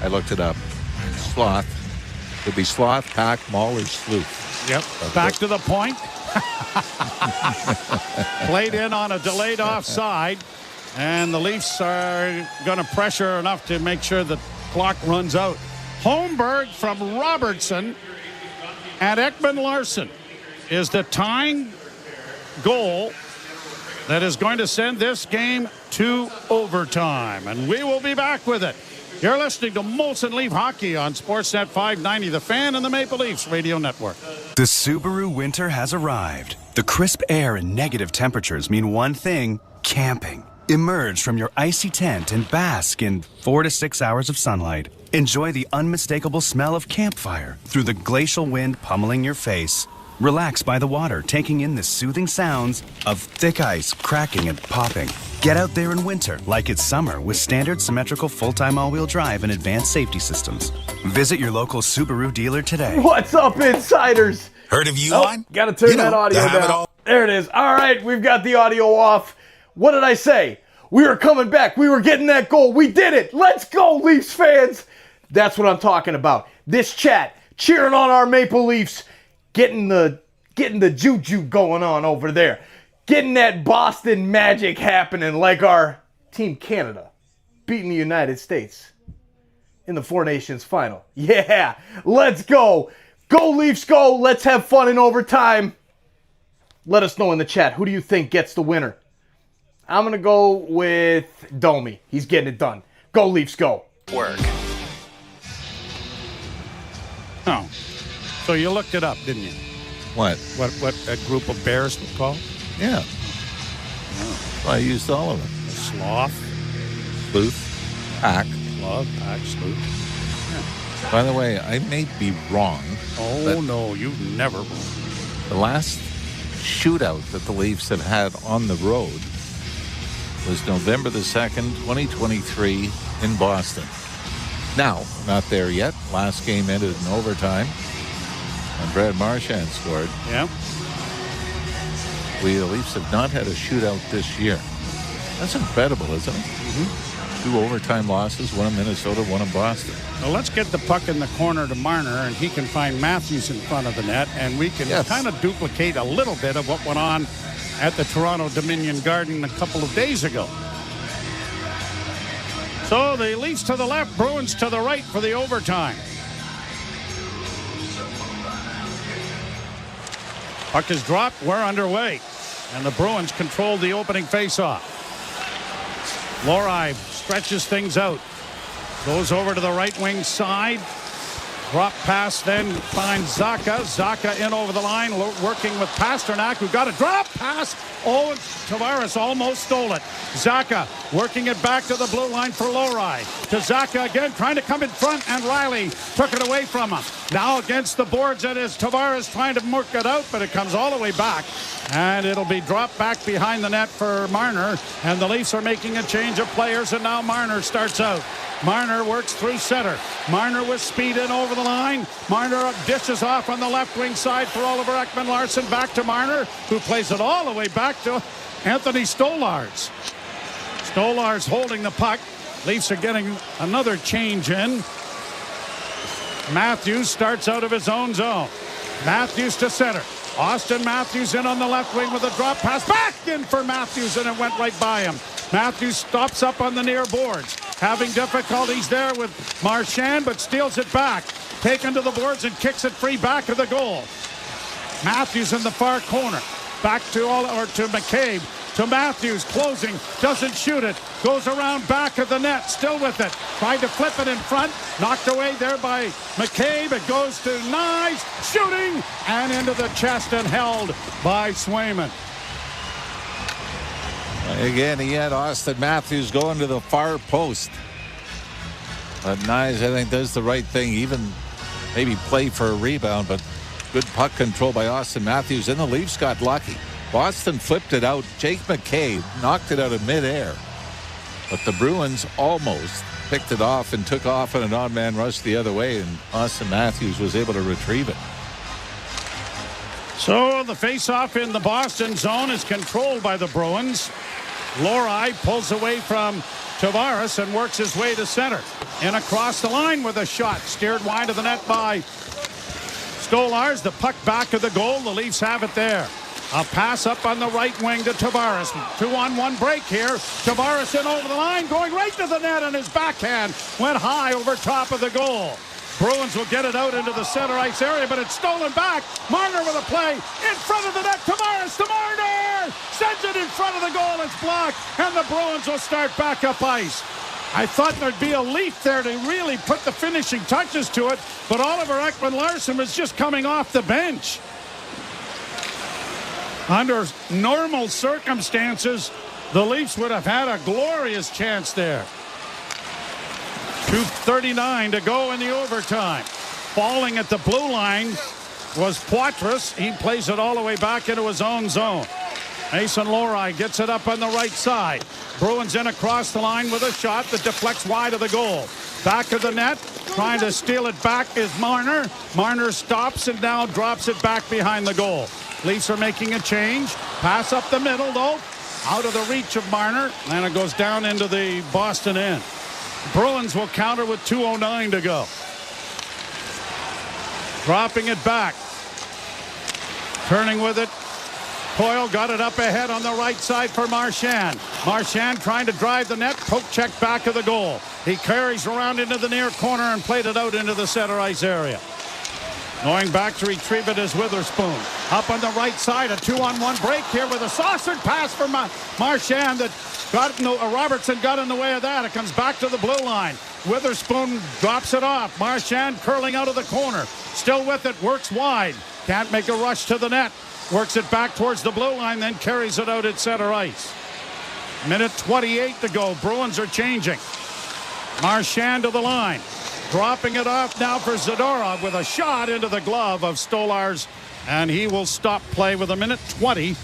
I looked it up. Sloth. Could be sloth, pack, maul, or sleuth. Yep. Back to the point. Played in on a delayed offside. And the Leafs are going to pressure enough to make sure the clock runs out. Holmberg from Robertson and Ekman-Larsson is the tying goal that is going to send this game to overtime. And we will be back with it. You're listening to Molson Leaf Hockey on Sportsnet 590, The Fan and the Maple Leafs Radio Network. The Subaru winter has arrived. The crisp air and negative temperatures mean one thing: camping. Emerge from your icy tent and bask in 4 to 6 hours of sunlight. Enjoy the unmistakable smell of campfire through the glacial wind pummeling your face. Relax by the water, taking in the soothing sounds of thick ice cracking and popping. Get out there in winter like it's summer with standard symmetrical full-time all-wheel drive and advanced safety systems. Visit your local Subaru dealer today. What's up, Insiders? Heard of you on? Gotta turn that audio down. There it is. All right, we've got the audio off. What did I say? We were coming back. We were getting that goal. We did it. Let's go, Leafs fans. That's what I'm talking about. This chat, cheering on our Maple Leafs, getting the juju going on over there. Getting that Boston magic happening like our Team Canada beating the United States in the Four Nations final. Yeah, let's go. Go Leafs, go. Let's have fun in overtime. Let us know in the chat. Who do you think gets the winner? I'm going to go with Domi. He's getting it done. Go Leafs, go. Work. Oh, so you looked it up, didn't you? What? What a group of bears would call? Yeah. I used all of them. A sloth. Sleuth. Pack. Sloth, pack, sleuth. Yeah. By the way, I may be wrong. Oh, no, you never. The last shootout that the Leafs have had on the road was November the 2nd, 2023 in Boston. Now, not there yet. Last game ended in overtime, and Brad Marchand scored. Yeah. The Leafs have not had a shootout this year. That's incredible, isn't it? Mm-hmm. 2 overtime losses, one in Minnesota, one in Boston. Well, let's get the puck in the corner to Marner, and he can find Matthews in front of the net, and we can kind of duplicate a little bit of what went on at the Toronto Dominion Garden a couple of days ago. So the Leafs to the left, Bruins to the right for the overtime. Puck is dropped. We're underway. And the Bruins control the opening faceoff. Lori stretches things out. Goes over to the right wing side. Drop pass, then finds Zacha. Zacha in over the line, working with Pasternak, who got a drop pass. Oh, Tavares almost stole it. Zacha working it back to the blue line for Lori. To Zacha again, trying to come in front, and Riley took it away from him. Now against the boards, it is Tavares trying to work it out, but it comes all the way back. And it'll be dropped back behind the net for Marner. And the Leafs are making a change of players, and now Marner starts out. Marner works through center. Marner with speed in over the line. Marner dishes off on the left wing side for Oliver Ekman-Larsson. Back to Marner, who plays it all the way back to Anthony Stolarz. Stolarz holding the puck. Leafs are getting another change in. Matthews starts out of his own zone. Matthews to center. Austin Matthews in on the left wing with a drop pass. Back in for Matthews, and it went right by him. Matthews stops up on the near boards. Having difficulties there with Marchand, but steals it back. Taken to the boards and kicks it free back of the goal. Matthews in the far corner. Back to McCabe. To Matthews, closing, doesn't shoot it. Goes around back of the net, still with it. Tried to flip it in front. Knocked away there by McCabe. It goes to Nyes, shooting, and into the chest and held by Swayman. Again, he had Austin Matthews going to the far post. But Nyes, I think, does the right thing. Even maybe play for a rebound, but good puck control by Austin Matthews. And the Leafs got lucky. Boston flipped it out. Jake McCabe knocked it out of midair. But the Bruins almost picked it off and took off in an odd man rush the other way, and Austin Matthews was able to retrieve it. So the face-off in the Boston zone is controlled by the Bruins. Lori pulls away from Tavares and works his way to center. And across the line with a shot. Steered wide of the net by Stolarz. The puck back of the goal. The Leafs have it there. A pass up on the right wing to Tavares. 2-on-1 break here. Tavares in over the line, going right to the net, and his backhand went high over top of the goal. Bruins will get it out into the center ice area, but it's stolen back. Marner with a play in front of the net. Tavares to Marner! Sends it in front of the goal. It's blocked, and the Bruins will start back up ice. I thought there'd be a Leaf there to really put the finishing touches to it, but Oliver Ekman-Larsson was just coming off the bench. Under normal circumstances, the Leafs would have had a glorious chance there. 2:39 to go in the overtime. Falling at the blue line was Poitras. He plays it all the way back into his own zone. Mason Lohrei gets it up on the right side. Bruins in across the line with a shot that deflects wide of the goal. Back of the net, trying to steal it back is Marner. Marner stops and now drops it back behind the goal. Leafs are making a change. Pass up the middle, though. Out of the reach of Marner, and it goes down into the Boston end. Bruins will counter with 2:09 to go. Dropping it back. Turning with it. Coyle got it up ahead on the right side for Marchand. Marchand trying to drive the net. Poke check back of the goal. He carries around into the near corner and played it out into the center ice area. Going back to retrieve it is Witherspoon. Up on the right side, a 2-on-1 break here with a saucered pass for Marchand that Robertson got in the way of that. It comes back to the blue line. Witherspoon drops it off. Marchand curling out of the corner. Still with it, works wide. Can't make a rush to the net. Works it back towards the blue line, then carries it out at center ice. Minute 28 to go. Bruins are changing. Marchand to the line. Dropping it off now for Zadorov with a shot into the glove of Stolarz. And he will stop play with a minute 20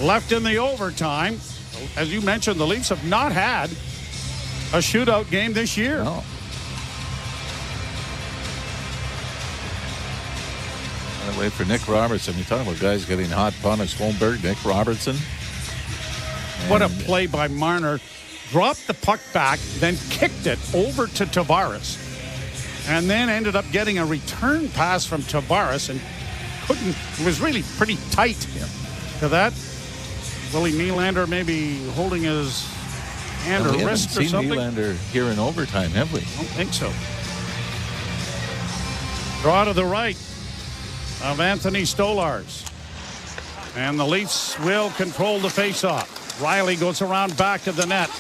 left in the overtime. As you mentioned, the Leafs have not had a shootout game this year. No. Wait for Nick Robertson. You're talking about guys getting hot. Pontus Holmberg, Nick Robertson. What a play by Marner. Dropped the puck back, then kicked it over to Tavares. And then ended up getting a return pass from Tavares and it was really pretty tight to that. Willie Nylander maybe holding his hand or wrist or something. Nylander here in overtime, have we? I don't think so. Draw to the right of Anthony Stolarz. And the Leafs will control the faceoff. Riley goes around back of the net.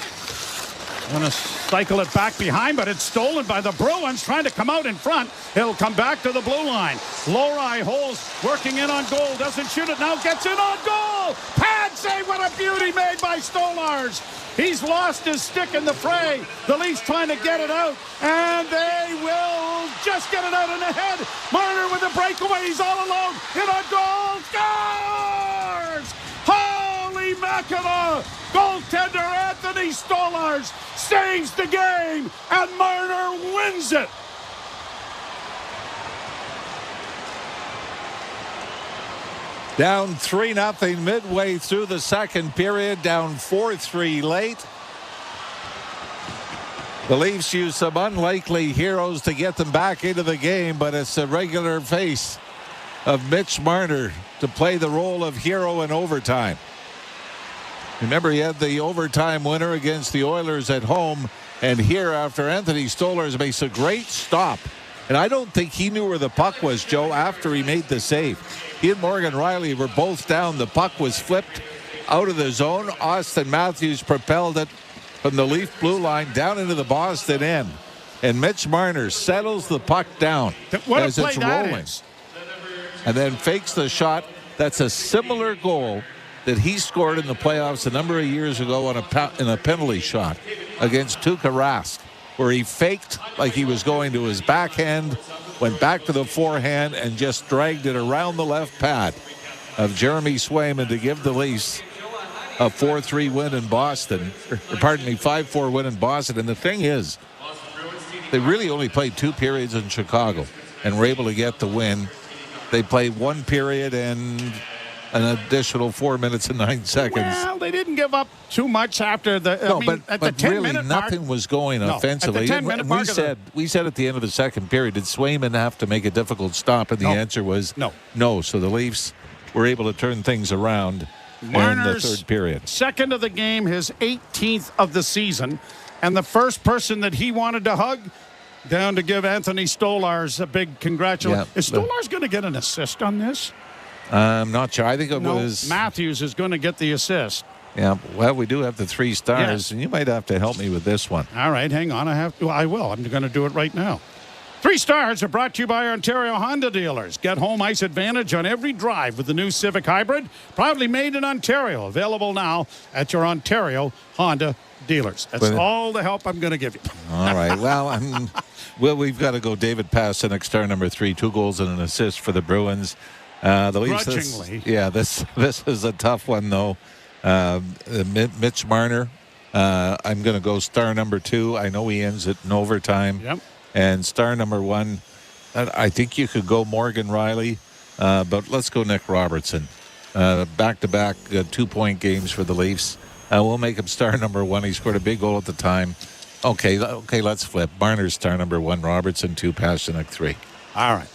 Going to cycle it back behind, but it's stolen by the Bruins, trying to come out in front. It'll come back to the blue line. Lohrei holds, working in on goal, doesn't shoot it, now gets in on goal! Pad save, what a beauty made by Stolarz! He's lost his stick in the fray. The Leafs trying to get it out, and they will just get it out in the head. Marner with a breakaway, he's all alone, in on goal, scores! Holy Mackinac! Goaltender Anthony Stolarz saves the game, and Marner wins it. Down 3-0 midway through the second period. Down 4-3 late. The Leafs use some unlikely heroes to get them back into the game, but it's a regular face of Mitch Marner to play the role of hero in overtime. Remember, he had the overtime winner against the Oilers at home, and here after Anthony Stolarz makes a great stop. And I don't think he knew where the puck was, Joe, after he made the save. He and Morgan Riley were both down. The puck was flipped out of the zone. Austin Matthews propelled it from the Leaf blue line down into the Boston end. And Mitch Marner settles the puck down as it's rolling. And then fakes the shot. That's a similar goal that he scored in the playoffs a number of years ago on in a penalty shot against Tuukka Rask, where he faked like he was going to his backhand, went back to the forehand, and just dragged it around the left pad of Jeremy Swayman to give the Leafs a 4-3 win in Boston. Pardon me, 5-4 win in Boston. And the thing is, they really only played 2 periods in Chicago and were able to get the win. They played 1 period and an additional 4 minutes and 9 seconds. Well, they didn't give up too much after the. At the 10-minute mark, nothing was going offensively. At the 10-minute mark, we said at the end of the second period, did Swayman have to make a difficult stop? And the answer was no. So the Leafs were able to turn things around Marner's in the third period. Second of the game, his 18th of the season, and the first person that he wanted to hug down to give Anthony Stolarz a big congratulations. Yeah. Is Stolarz going to get an assist on this? I'm not sure. I think it was Matthews is going to get the assist. Yeah, well, we do have the 3 stars, Yes. and you might have to help me with this one. All right, hang on. I will. I'm going to do it right now. 3 stars are brought to you by our Ontario Honda dealers. Get home ice advantage on every drive with the new Civic Hybrid. Proudly made in Ontario. Available now at your Ontario Honda dealers. That's all the help I'm going to give you. All right. Well, we've got to go David Pastrnak, star number 3, 2 goals and an assist for the Bruins. The Leafs. This is a tough one, though. Mitch Marner, I'm going to go star number 2. I know he ends it in overtime. Yep. And star number 1, I think you could go Morgan Riley, but let's go Nick Robertson. Back-to-back 2-point games for the Leafs. We'll make him star number 1. He scored a big goal at the time. Okay, let's flip. Marner's star number 1, Robertson 2, Pastrnak 3. All right.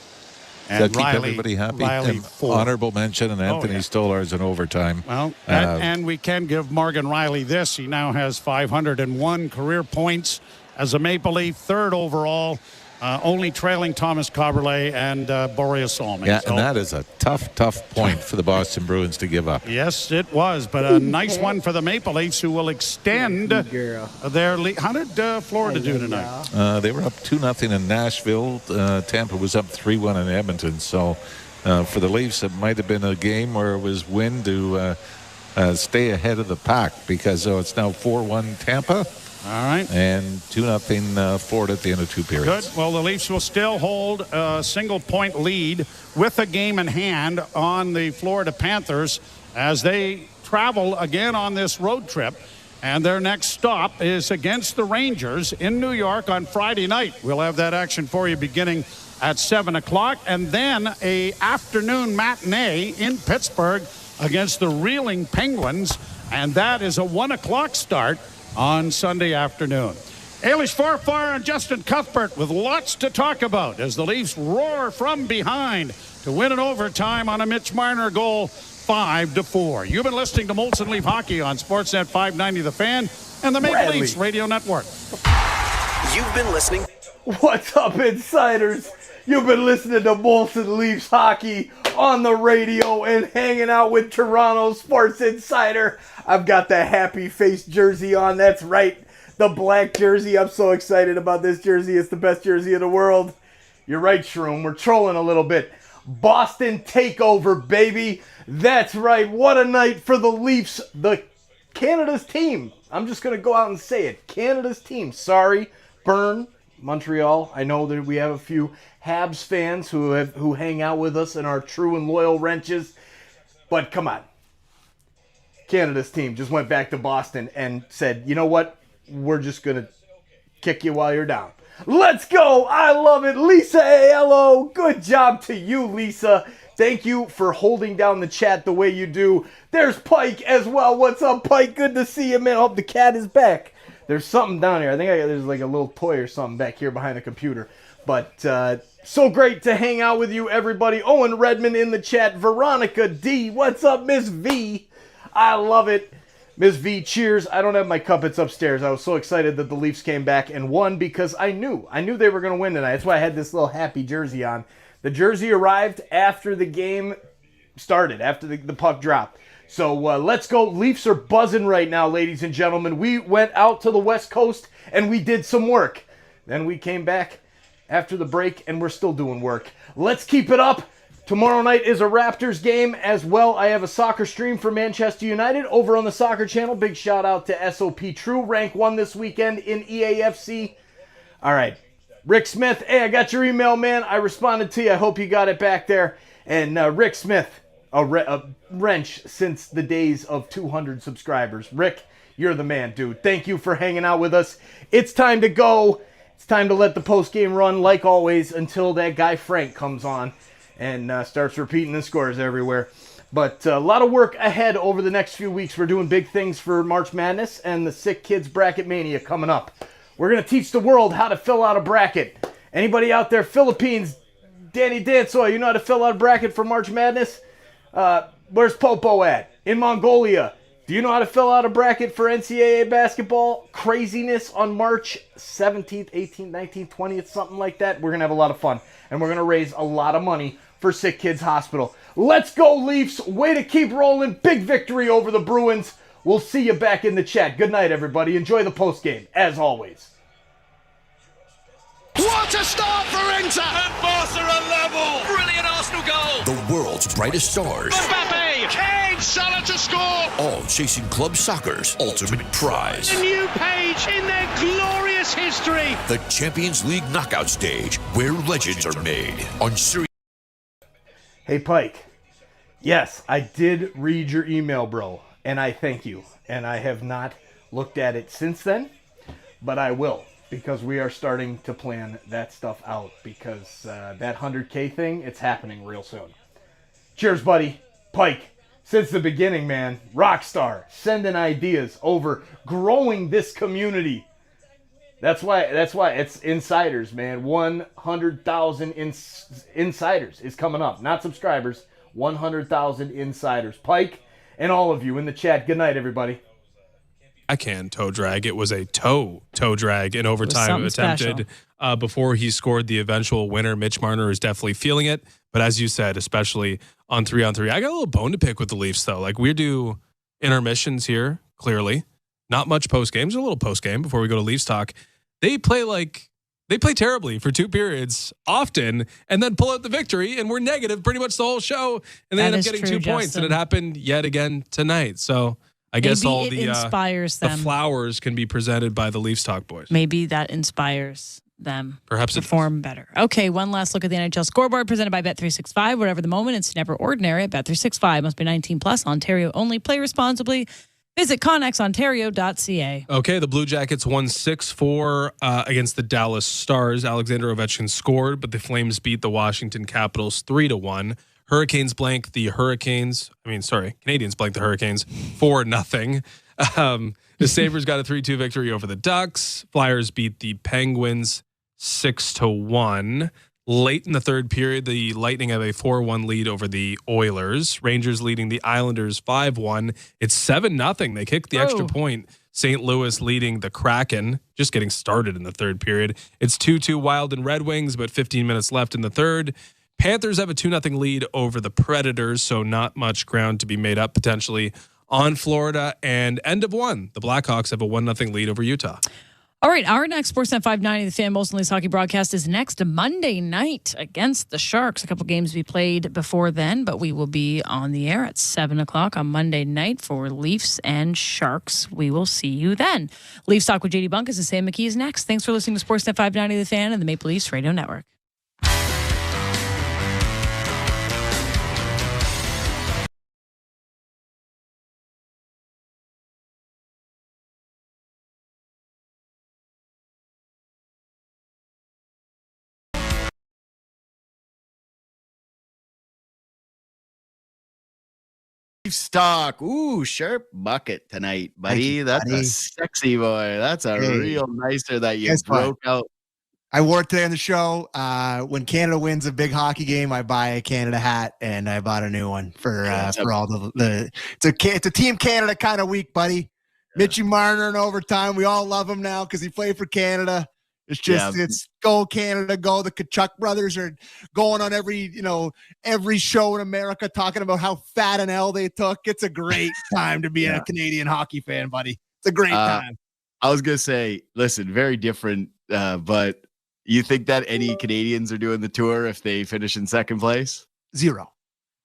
Does that keep everybody happy? Riley, 4. Honorable mention, and Anthony Stolarz in overtime. Well, and we can give Morgan Riley this. He now has 501 career points as a Maple Leaf, 3rd overall, only trailing Thomas Kaberle and Boreas Salmon. Yeah, and that is a tough point for the Boston Bruins to give up. Yes, it was, but a nice one for the Maple Leafs, who will extend their lead. How did Florida do tonight? They were up 2-0 in Nashville. Tampa was up 3-1 in Edmonton. So for the Leafs, it might have been a game where it was win to stay ahead of the pack, because it's now 4-1 Tampa. All right. And 2-0 Florida at the end of 2 periods. Good. Well, the Leafs will still hold a single-point lead with a game in hand on the Florida Panthers as they travel again on this road trip. And their next stop is against the Rangers in New York on Friday night. We'll have that action for you beginning at 7 o'clock. And then a afternoon matinee in Pittsburgh against the Reeling Penguins. And that is a 1 o'clock start on Sunday afternoon. Ailish Farfar and Justin Cuthbert with lots to talk about as the Leafs roar from behind to win in overtime on a Mitch Marner goal, 5-4. You've been listening to Molson Leaf Hockey on Sportsnet 590 The Fan and the Maple Leafs Radio Network. You've been listening. What's up, insiders? You've been listening to Molson Leafs Hockey on the radio and hanging out with Toronto Sports Insider. I've got the happy face jersey on. That's right, the black jersey. I'm so excited about this jersey. It's the best jersey in the world. You're right, Shroom. We're trolling a little bit. Boston takeover, baby. That's right. What a night for the Leafs, the Canada's team. I'm just going to go out and say it. Canada's team. Sorry, Burn, Montreal. I know that we have a few Habs fans who hang out with us and are true and loyal wrenches. But come on. Canada's team just went back to Boston and said, you know what? We're just going to kick you while you're down. Let's go. I love it. Lisa Aiello. Good job to you, Lisa. Thank you for holding down the chat the way you do. There's Pike as well. What's up, Pike? Good to see you, man. Hope the cat is back. There's something down here. I think there's like a little toy or something back here behind the computer. But so great to hang out with you, everybody. Owen Redmond in the chat. Veronica D. What's up, Miss V? I love it. Miss V, cheers. I don't have my cup. It's upstairs. I was so excited that the Leafs came back and won because I knew they were going to win tonight. That's why I had this little happy jersey on. The jersey arrived after the game started, after the puck dropped. So let's go. Leafs are buzzing right now, ladies and gentlemen. We went out to the West Coast and we did some work. Then we came back after the break and we're still doing work. Let's keep it up. Tomorrow night is a Raptors game as well. I have a soccer stream for Manchester United over on the soccer channel. Big shout out to SOP True, rank 1 this weekend in EAFC. All right. Rick Smith, hey, I got your email, man. I responded to you. I hope you got it back there. And Rick Smith, a wrench since the days of 200 subscribers. Rick, you're the man, dude. Thank you for hanging out with us. It's time to go. It's time to let the postgame run, like always, until that guy Frank comes on and starts repeating the scores everywhere. But a lot of work ahead over the next few weeks. We're doing big things for March Madness and the SickKids Bracket Mania coming up. We're going to teach the world how to fill out a bracket. Anybody out there, Philippines, Danny Dansoy, you know how to fill out a bracket for March Madness? Where's Popo at? In Mongolia. Do you know how to fill out a bracket for NCAA basketball craziness on March 17th, 18th, 19th, 20th, something like that? We're going to have a lot of fun, and we're going to raise a lot of money for Sick Kids Hospital. Let's go, Leafs. Way to keep rolling. Big victory over the Bruins. We'll see you back in the chat. Good night, everybody. Enjoy the postgame, as always. What a start for Inter! And Barca are level! Brilliant Arsenal goal! The world's brightest stars. Mbappe! Kane! Salah to score! All chasing club soccer's ultimate prize. A new page in their glorious history! The Champions League knockout stage, where legends are made. On Sirius. Hey, Pike. Yes, I did read your email, bro, and I thank you. And I have not looked at it since then, but I will. Because we are starting to plan that stuff out. Because that 100K thing, it's happening real soon. Cheers, buddy. Pike, since the beginning, man. Rockstar. Sending ideas over growing this community. That's why it's insiders, man. 100,000 insiders is coming up. Not subscribers. 100,000 insiders. Pike and all of you in the chat. Good night, everybody. Backhand toe drag. It was a toe drag in overtime attempted before he scored the eventual winner. Mitch Marner is definitely feeling it. But as you said, especially on 3-on-3, I got a little bone to pick with the Leafs, though. Like, we do intermissions here, clearly. Not much post games, a little post game before we go to Leafs talk. They play terribly for 2 periods often and then pull out the victory, and we're negative pretty much the whole show. And they end up getting 2 points, and it happened yet again tonight. So I guess Maybe all the inspires them. The flowers can be presented by the Leafs Talk boys. Maybe that inspires them. Perhaps to perform better. Okay, one last look at the NHL scoreboard presented by Bet365. Whatever the moment, it's never ordinary at Bet365. Must be 18 plus. Ontario only. Play responsibly. Visit connexontario.ca. Okay, the Blue Jackets won 6-4 against the Dallas Stars. Alexander Ovechkin scored, but the Flames beat the Washington Capitals 3-1. Canadians blanked the Hurricanes 4-0. The Sabres got a 3-2 victory over the Ducks. Flyers beat the Penguins 6-1. Late in the third period, the Lightning have a 4-1 lead over the Oilers. Rangers leading the Islanders 5-1. It's 7-0. They kicked the extra point. St. Louis leading the Kraken, just getting started in the third period. It's 2-2 Wild and Red Wings, but 15 minutes left in the third. Panthers have a 2-0 lead over the Predators, so not much ground to be made up potentially on Florida. And end of one, the Blackhawks have a 1-0 lead over Utah. All right, our next Sportsnet 590, the Fan Molson Leafs hockey broadcast, is next Monday night against the Sharks. A couple games to be played before then, but we will be on the air at 7 o'clock on Monday night for Leafs and Sharks. We will see you then. Leafs Talk with JD Bunkus and Sam McKee is next. Thanks for listening to Sportsnet 590, the Fan, and the Maple Leafs Radio Network. Stock. Ooh, sharp bucket tonight, buddy. That's a sexy boy. That's a real nicer that you broke out. I wore it today on the show. When Canada wins a big hockey game, I buy a Canada hat, and I bought a new one for all the. It's a Team Canada kind of week, buddy. Yeah. Mitchie Marner in overtime. We all love him now because he played for Canada. It's just it's go Canada, go. The Kachuk brothers are going on every show in America talking about how fat an L they took. It's a great time to be a Canadian hockey fan, buddy. It's a great time. I was gonna say, listen, very different, but you think that any Canadians are doing the tour if they finish in second place? Zero.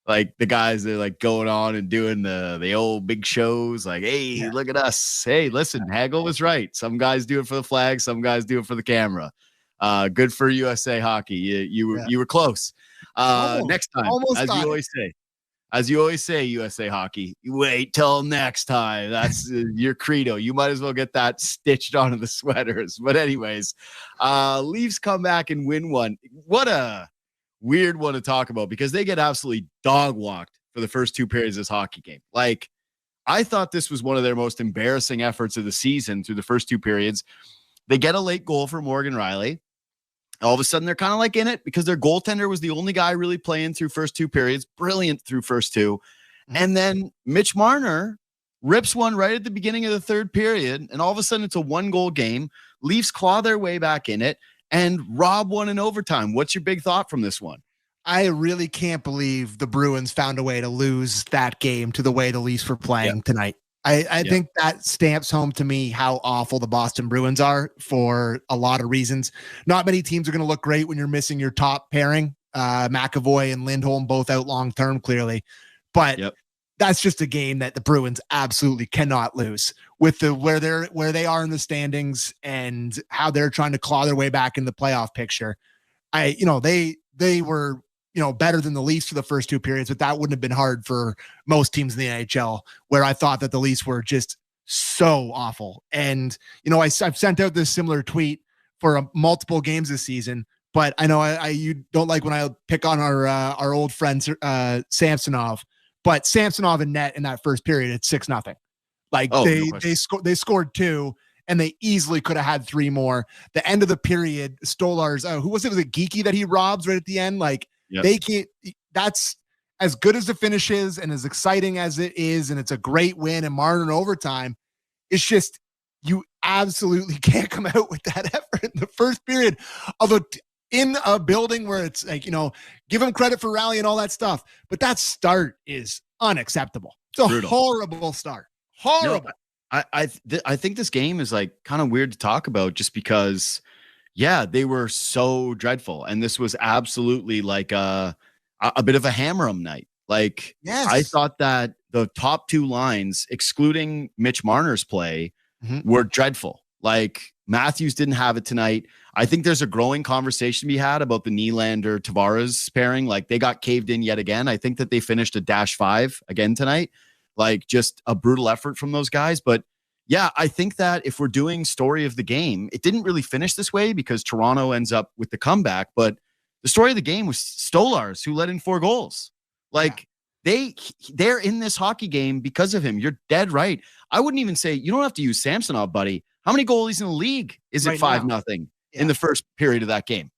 Like the guys that are like going on and doing the old big shows, like, hey, look at us. Hey, listen, Hagel was right. Some guys do it for the flag, some guys do it for the camera. Good for USA hockey. You were close. Next time, as you always say, USA hockey, you wait till next time. That's your credo. You might as well get that stitched onto the sweaters. But anyways, Leafs come back and win one. What a weird one to talk about because they get absolutely dog walked for the first 2 periods of this hockey game. Like, I thought this was one of their most embarrassing efforts of the season through the first 2 periods. They get a late goal for Morgan Riley. All of a sudden, they're kind of like in it because their goaltender was the only guy really playing through first 2 periods. Brilliant through first 2. And then Mitch Marner rips one right at the beginning of the third period, and all of a sudden it's a 1-goal game. Leafs claw their way back in it and rob one in overtime. What's your big thought from this one? I really can't believe the Bruins found a way to lose that game to the way the Leafs were playing tonight. I think that stamps home to me how awful the Boston Bruins are for a lot of reasons. Not many teams are going to look great when you're missing your top pairing. McAvoy and Lindholm both out long-term, clearly. But that's just a game that the Bruins absolutely cannot lose with the where they are in the standings and how they're trying to claw their way back in the playoff picture. They were better than the Leafs for the first 2 periods, but that wouldn't have been hard for most teams in the NHL, where I thought that the Leafs were just so awful. And, I've sent out this similar tweet for multiple games this season, but I know you don't like when I pick on our old friend Samsonov, but Samsonov and net in that first period, it's 6-0. They scored 2. And they easily could have had 3 more. The end of the period, Stolarz, who was it? Was it Geeky that he robs right at the end? They can't. That's as good as the finish is and as exciting as it is, and it's a great win and Marner in overtime. It's just you absolutely can't come out with that effort in the first period. Although in a building where it's give him credit for rallying and all that stuff, but that start is unacceptable. It's a brutal. Horrible start. Horrible. No, I think this game is kind of weird to talk about just because, they were so dreadful. And this was absolutely a bit of a hammer 'em night. I thought that the top 2 lines, excluding Mitch Marner's play, were dreadful. Matthews didn't have it tonight. I think there's a growing conversation to be had about the Nylander-Tavares pairing. They got caved in yet again. I think that they finished a -5 again tonight. Just a brutal effort from those guys. But I think that if we're doing story of the game, it didn't really finish this way because Toronto ends up with the comeback. But the story of the game was Stolarz, who let in 4 goals. They're in this hockey game because of him. You're dead right. I wouldn't even say you don't have to use Samsonov, buddy. How many goalies in the league is it 5-0 in the first period of that game?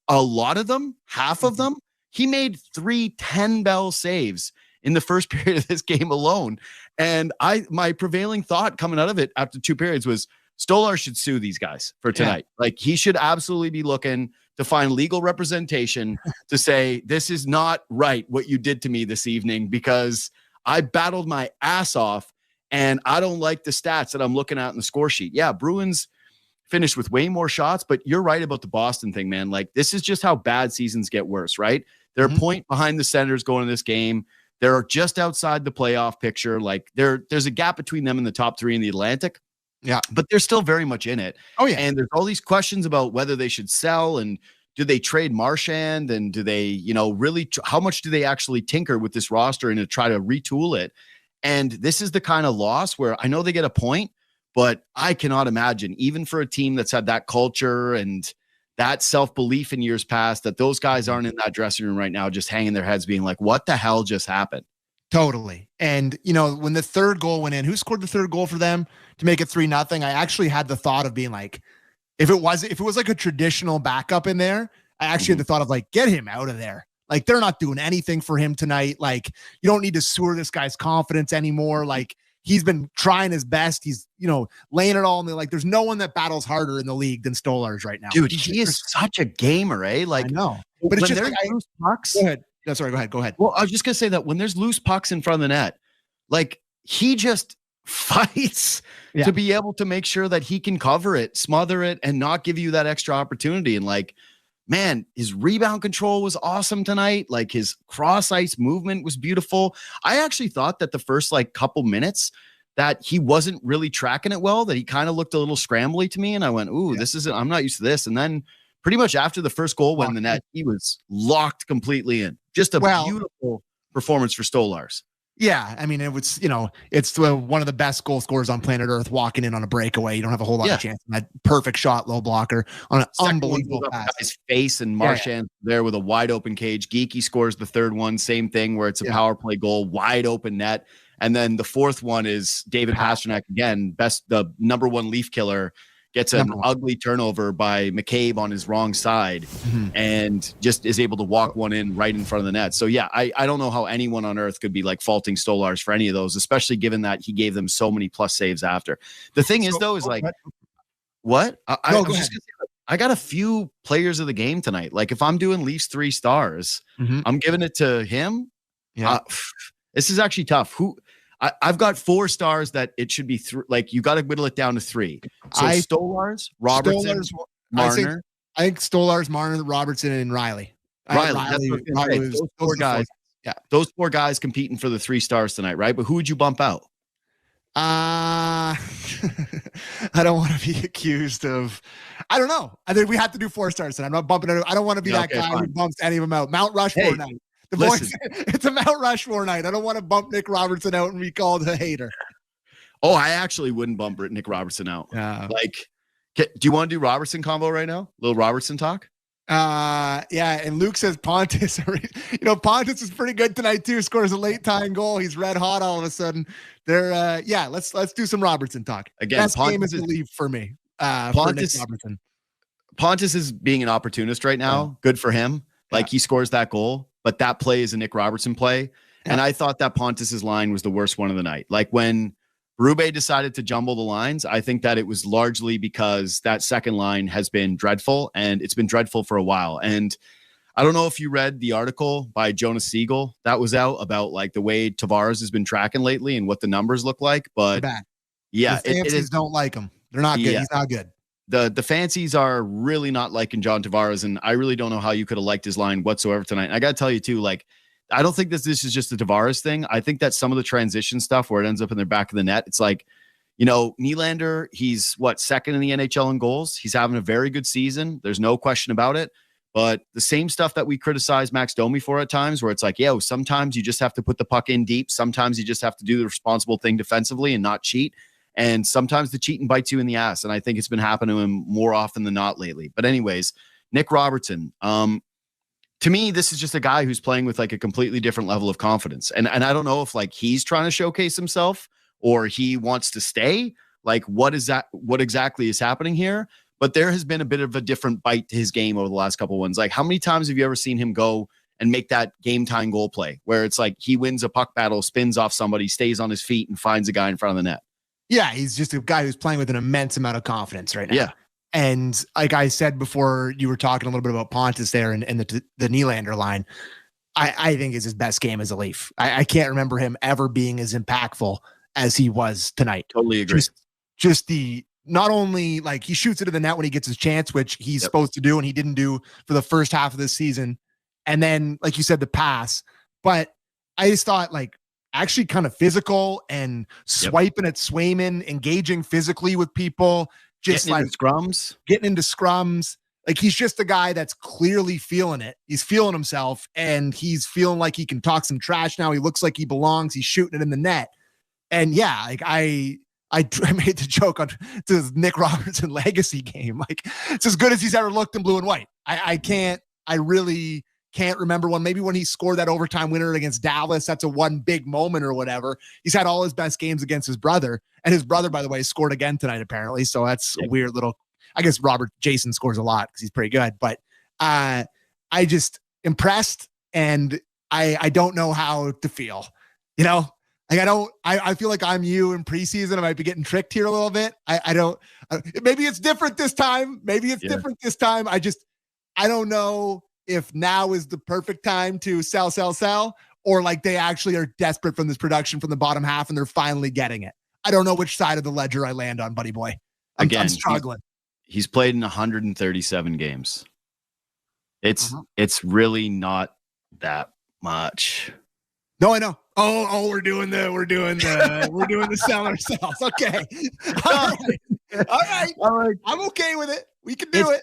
A lot of them, half of them, he made 3 10-bell saves in the first period of this game alone. And my prevailing thought coming out of it after 2 periods was Stolarz should sue these guys for tonight. He should absolutely be looking to find legal representation to say, this is not right what you did to me this evening because I battled my ass off and I don't like the stats that I'm looking at in the score sheet. Yeah, Bruins finished with way more shots, but you're right about the Boston thing, man. This is just how bad seasons get worse, right? They're a point behind the Senators going to this game. They're just outside the playoff picture. There's a gap between them and the top 3 in the Atlantic. Yeah. But they're still very much in it. Oh, yeah. And there's all these questions about whether they should sell and do they trade Marchand and do they, really, how much do they actually tinker with this roster and to try to retool it? And this is the kind of loss where I know they get a point, but I cannot imagine, even for a team that's had that culture and that self-belief in years past, that those guys aren't in that dressing room right now, just hanging their heads being like, what the hell just happened? Totally. And, when the 3rd goal went in, who scored the 3rd goal for them to make it 3-0? I actually had the thought of being if it was a traditional backup in there, I actually had the thought of get him out of there. They're not doing anything for him tonight. You don't need to sewer this guy's confidence anymore. He's been trying his best. He's, laying it all in the, there's no one that battles harder in the league than Stolarz right now. Dude, he is such a gamer, eh? I know. But it's just loose pucks. Go ahead. No, sorry, go ahead. Well, I was just going to say that when there's loose pucks in front of the net, he just fights to be able to make sure that he can cover it, smother it, and not give you that extra opportunity. And man, his rebound control was awesome tonight. His cross ice movement was beautiful. I actually thought that the first couple minutes that he wasn't really tracking it well, that he kind of looked a little scrambly to me. And I went, I'm not used to this. And then pretty much after the first goal went in the net, he was locked completely in. Just a beautiful performance for Stolarz. Yeah, I mean, it was, it's one of the best goal scorers on planet Earth walking in on a breakaway. You don't have a whole lot of chance. That perfect shot, low blocker on an unbelievable pass. His face and Marchand there with a wide open cage. Geeky scores the 3rd one, same thing where it's a power play goal, wide open net. And then the 4th one is David Pastrnak again, the number 1 Leaf killer gets an ugly turnover by McCabe on his wrong side and just is able to walk one in right in front of the net. So yeah, I don't know how anyone on earth could be like faulting Stolarz for any of those, especially given that he gave them so many plus saves after. The thing is though, is like, what? I got a few players of the game tonight. Like if I'm doing Leafs 3 stars, I'm giving it to him. Yeah. This is actually tough. I've got 4 stars that it should be like you got to whittle it down to 3. So Stolarz, Robertson, Marner. I think Stolarz, Marner, Robertson, and Riley. Riley those 4 guys. Yeah, those 4 guys competing for the 3 stars tonight, right? But who would you bump out? I don't want to be accused of. I don't know. I think we have to do 4 stars tonight. I'm not bumping it. I don't want to be that guy who bumps any of them out. Mount Rushmore night. The boys, it's a Mount Rushmore night. I don't want to bump Nick Robertson out and be called a hater. Oh, I actually wouldn't bump Nick Robertson out. Like, do you want to do Robertson combo right now? A little Robertson talk? Yeah. And Luke says Pontus. Pontus is pretty good tonight too. Scores a late time goal. He's red hot all of a sudden. Let's do some Robertson talk. Again, best game is the leave for me. Pontus is being an opportunist right now. Good for him. Like he scores that goal. But that play is a Nick Robertson play. Yeah. And I thought that Pontus's line was the worst one of the night. Like when Berube decided to jumble the lines, I think that it was largely because that second line has been dreadful, and it's been dreadful for a while. And I don't know if you read the article by Jonas Siegel that was out about like the way Tavares has been tracking lately and what the numbers look like. But yeah, the fancies don't like him. They're not good. He's not good. The fancies are really not liking John Tavares, and I really don't know how you could have liked his line whatsoever tonight. And I got to tell you too, like, I don't think this is just a Tavares thing. I think that some of the transition stuff where it ends up in their back of the net, it's like, Nylander, he's second in the NHL in goals. He's having a very good season. There's no question about it. But the same stuff that we criticize Max Domi for at times, where it's like, sometimes you just have to put the puck in deep. Sometimes you just have to do the responsible thing defensively and not cheat. And sometimes the cheating bites you in the ass. And I think it's been happening to him more often than not lately. But anyways, Nick Robertson, to me, this is just a guy who's playing with like a completely different level of confidence. And I don't know if like he's trying to showcase himself or he wants to stay. Like, what exactly is happening here? But there has been a bit of a different bite to his game over the last couple of ones. Like, how many times have you ever seen him go and make that game time goal play where it's like he wins a puck battle, spins off somebody, stays on his feet, and finds a guy in front of the net? Yeah, he's just a guy who's playing with an immense amount of confidence right now. Yeah. And like I said before, you were talking a little bit about Pontus there and the Nylander line. I think is his best game as a Leaf. I can't remember him ever being as impactful as he was tonight. Totally agree. Just the not only like he shoots it to the net when he gets his chance, which he's supposed to do and he didn't do for the first half of this season. And then, like you said, the pass. But I just thought like actually kind of physical and swiping at Swayman, engaging physically with people, just getting into scrums. Like he's just a guy that's clearly feeling it. He's feeling himself and he's feeling like he can talk some trash now. He looks like he belongs. He's shooting it in the net. And yeah, like I made the joke on the Nick Robertson legacy game. Like it's as good as he's ever looked in blue and white. I really can't remember one. Maybe when he scored that overtime winner against Dallas, that's a one big moment or whatever. He's had all his best games against his brother. And his brother, by the way, scored again tonight, apparently. So that's a weird little, I guess Jason scores a lot because he's pretty good. But I just impressed and I don't know how to feel, Like I feel like I'm you in preseason. I might be getting tricked here a little bit. Maybe it's different this time. I don't know if now is the perfect time to sell, or like they actually are desperate from this production from the bottom half and they're finally getting it. I don't know which side of the ledger I land on, buddy boy. I'm struggling. He's played in 137 games. It's really not that much. No, I know. Oh, we're doing the sell ourselves. Okay. All right. I'm okay with it. We can do it.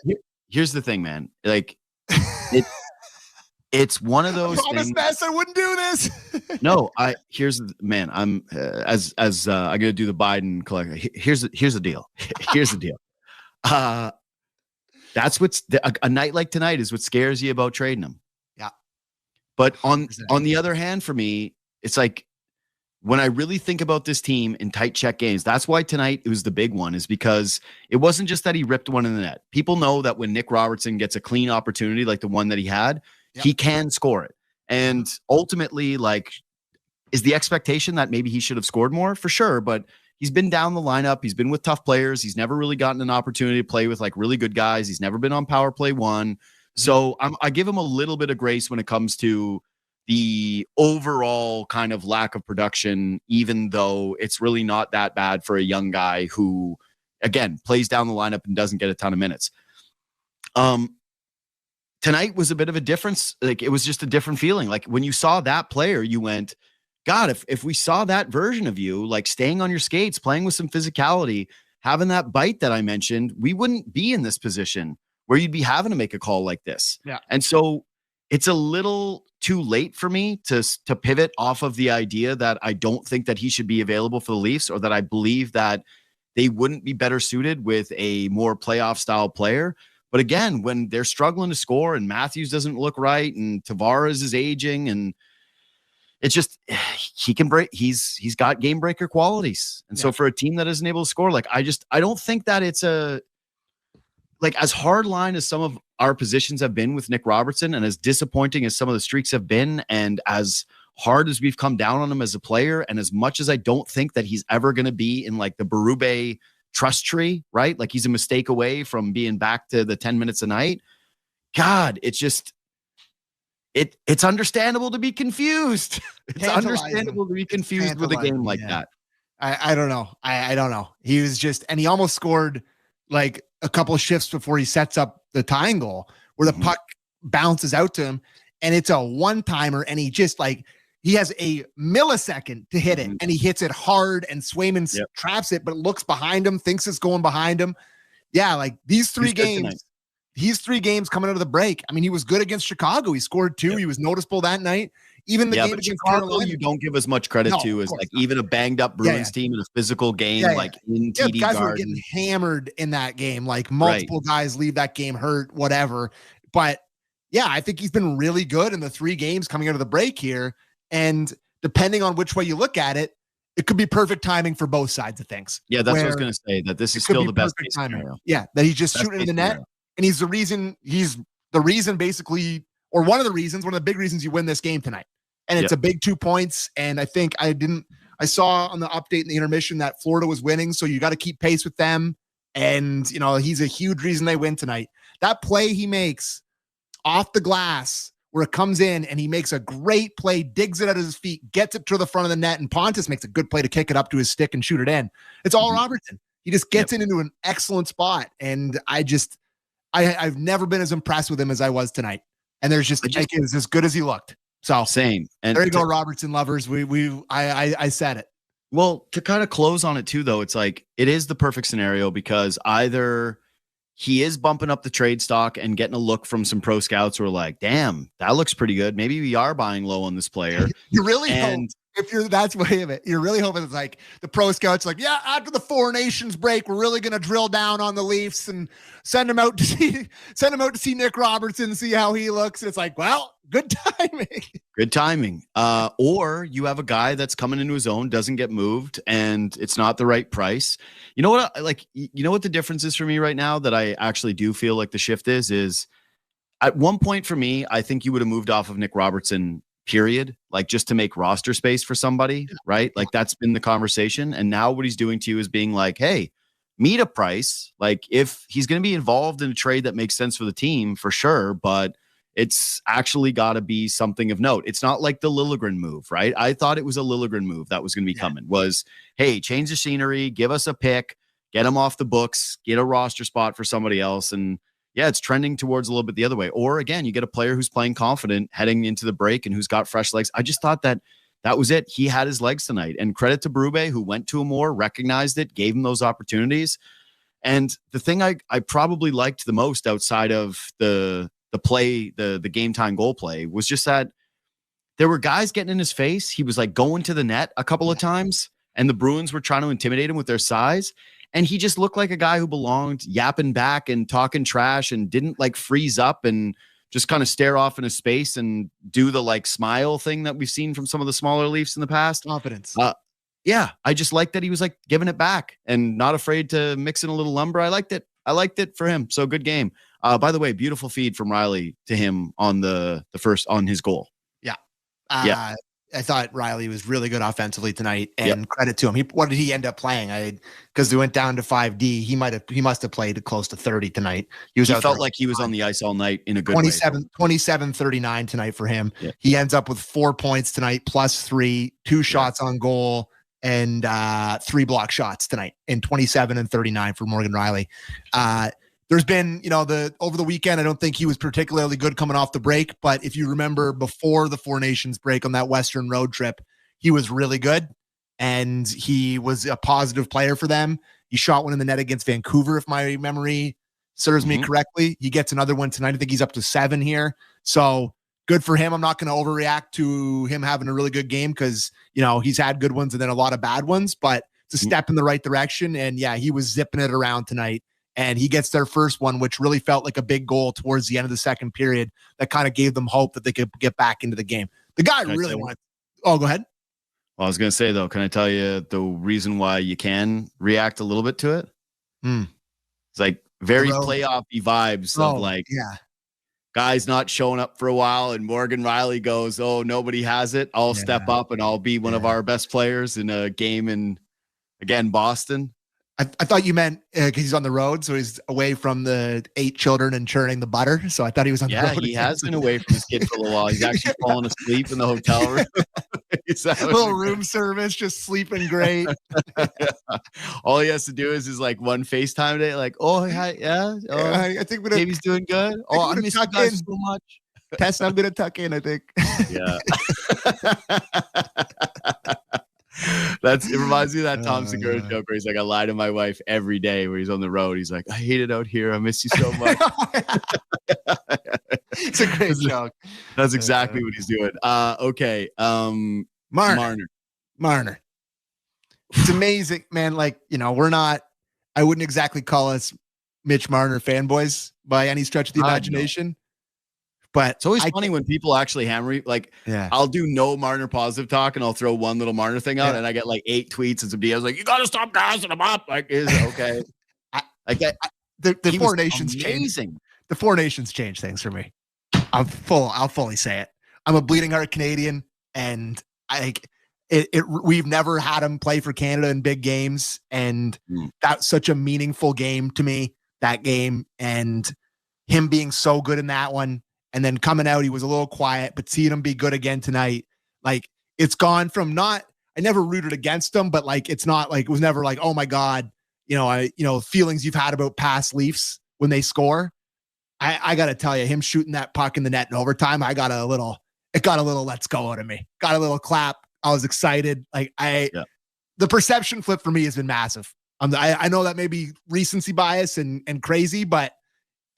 Here's the thing, man. Like it's one of those things. Mess, I wouldn't do this. No, I'm I'm as I'm gonna do the Biden collector. Here's the deal. Here's the deal. That's what's a night like tonight is what scares you about trading him. Yeah. But on the other hand, for me, it's like when I really think about this team in tight check games, that's why tonight it was the big one, is because it wasn't just that he ripped one in the net. People know that when Nick Robertson gets a clean opportunity like the one that he had, he can score it. And ultimately, like, is the expectation that maybe he should have scored more? For sure, but he's been down the lineup. He's been with tough players. He's never really gotten an opportunity to play with like really good guys. He's never been on power play one. So I give him a little bit of grace when it comes to the overall kind of lack of production, even though it's really not that bad for a young guy who, again, plays down the lineup and doesn't get a ton of minutes. Tonight was a bit of a difference. Like, it was just a different feeling. Like, when you saw that player, you went, God, if we saw that version of you, like staying on your skates, playing with some physicality, having that bite that I mentioned, we wouldn't be in this position where you'd be having to make a call like this. Yeah. And so it's a little too late for me to pivot off of the idea that I don't think that he should be available for the Leafs, or that I believe that they wouldn't be better suited with a more playoff style player. But again, when they're struggling to score and Matthews doesn't look right and Tavares is aging, and it's just, he can break, he's got game breaker qualities. And so for a team that isn't able to score, like, I don't think that it's like as hard line as some of our positions have been with Nick Robertson, and as disappointing as some of the streaks have been, and as hard as we've come down on him as a player, and as much as I don't think that he's ever going to be in like the Berube trust tree, right? Like, he's a mistake away from being back to the 10 minutes a night. God, it's just, it's understandable to be confused. It's understandable to be confused with a game like that. I don't know. I don't know. He was just, and he almost scored like a couple of shifts before he sets up the tying goal, where the puck bounces out to him, and it's a one-timer, and he just like, he has a millisecond to hit it, and he hits it hard, and Swayman traps it, but looks behind him, thinks it's going behind him. Yeah, like these three games coming out of the break. I mean, he was good against Chicago. He scored 2. He was noticeable that night. Even the game against Chicago, you don't give as much credit to as like even a banged up Bruins team in a physical game, like in TD guys Garden. were getting hammered in that game. Like, multiple guys leave that game hurt, whatever. But yeah, I think he's been really good in the 3 games coming out of the break here. And depending on which way you look at it, it could be perfect timing for both sides of things. Yeah, that's what I was going to say, that this is still the best case scenario. Yeah, that he's just shooting in the net. And he's the reason basically, or one of the big reasons you win this game tonight. And it's a big 2 points. And I think I saw on the update in the intermission that Florida was winning. So you got to keep pace with them. And, you know, he's a huge reason they win tonight. That play he makes off the glass, where it comes in and he makes a great play, digs it out of his feet, gets it to the front of the net, and Pontus makes a good play to kick it up to his stick and shoot it in. It's all Robertson. He just gets it into an excellent spot. And I've never been as impressed with him as I was tonight. And there's just like, it was as good as he looked. So same. And there you go, Robertson lovers. I said it. Well, to kind of close on it too, though, it's like, it is the perfect scenario, because either he is bumping up the trade stock and getting a look from some pro scouts who are like, damn, that looks pretty good. Maybe we are buying low on this player. You really hope, that's way of it. You're really hoping it's like the pro scouts like, yeah, after the 4 Nations break, we're really going to drill down on the Leafs and send him out to see Nick Robertson, see how he looks. It's like, well, good timing. Good timing. Or you have a guy that's coming into his own, doesn't get moved, and it's not the right price. You know what? You know what the difference is for me right now, that I actually do feel like the shift is at one point for me, I think you would have moved off of Nick Robertson, period, like just to make roster space for somebody, right? Like, that's been the conversation. And now what he's doing to you is being like, hey, meet a price. Like, if he's going to be involved in a trade that makes sense for the team, for sure, but it's actually got to be something of note. It's not like the Liljegren move, right? I thought it was a Liljegren move that was going to be coming, was, hey, change the scenery, give us a pick, get him off the books, get a roster spot for somebody else. And yeah, it's trending towards a little bit the other way. Or again, you get a player who's playing confident heading into the break and who's got fresh legs. I just thought that was it. He had his legs tonight, and credit to Berube, who went to him more, recognized it, gave him those opportunities. And the thing I probably liked the most outside of the play, the game time goal play, was just that there were guys getting in his face. He was like going to the net a couple of times, and the Bruins were trying to intimidate him with their size. And he just looked like a guy who belonged, yapping back and talking trash, and didn't like freeze up and just kind of stare off into space and do the like smile thing that we've seen from some of the smaller Leafs in the past. Confidence. Yeah, I just like that he was like giving it back and not afraid to mix in a little lumber. I liked it for him. So good game. By the way, beautiful feed from Riley to him on the first on his goal. Yeah. Yeah. I thought Riley was really good offensively tonight, and credit to him. What did he end up playing? Because they went down to 5D. He must have played close to 30 tonight. He felt like he was on the ice all night in a good 27-39 tonight for him. Yeah. He ends up with 4 points tonight, +3, 2 shots on goal, and 3 block shots tonight, in 27 and 39 for Morgan Riley. There's been, over the weekend, I don't think he was particularly good coming off the break, but if you remember before the Four Nations break on that Western road trip, he was really good, and he was a positive player for them. He shot one in the net against Vancouver, if my memory serves me correctly. He gets another one tonight. I think he's up to 7 here. So good for him. I'm not going to overreact to him having a really good game because, he's had good ones and then a lot of bad ones, but it's a step in the right direction. And yeah, he was zipping it around tonight. And he gets their first one, which really felt like a big goal towards the end of the second period that kind of gave them hope that they could get back into the game. The guy really wanted. Oh, go ahead. Well, I was going to say, though, can I tell you the reason why you can react a little bit to it? It's like very playoff-y vibes of guys not showing up for a while, and Morgan Riley goes, oh, nobody has it. I'll step up and I'll be one of our best players in a game in, again, Boston. I thought you meant because he's on the road, so he's away from the 8 children and churning the butter. So I thought he was on the road. Yeah, he has been away from his kid for a little while. He's actually fallen asleep in the hotel room. Little room service, just sleeping great. All he has to do is like one FaceTime day, like, oh, hi, yeah. Oh, I think baby's doing good. Oh, I miss you guys so much. Tess, I'm going to tuck in, I think. Yeah. It reminds me of that Tom Segura joke where he's like, I lie to my wife every day where he's on the road. He's like, I hate it out here. I miss you so much. It's a great joke. That's exactly what he's doing. Okay. Marner. It's amazing, man. Like, I wouldn't exactly call us Mitch Marner fanboys by any stretch of the imagination. But it's always funny when people actually hammer you. Like, I'll do no Marner positive talk and I'll throw one little Marner thing out and I get like 8 tweets and some DMs like, you got to stop gassing him up. Like, is it okay? The Four Nations amazing. The Four Nations changed things for me. I'll fully say it. I'm a bleeding heart Canadian, and we've never had him play for Canada in big games, and that's such a meaningful game to me, that game, and him being so good in that one. And then coming out, he was a little quiet, but seeing him be good again tonight, like, it's gone from I never rooted against him, but like, it's not like, it was never like, oh my God, feelings you've had about past Leafs when they score. I got to tell you, him shooting that puck in the net in overtime, it got a little let's go out of me. Got a little clap. I was excited. Like the perception flip for me has been massive. I know that may be recency bias and crazy, but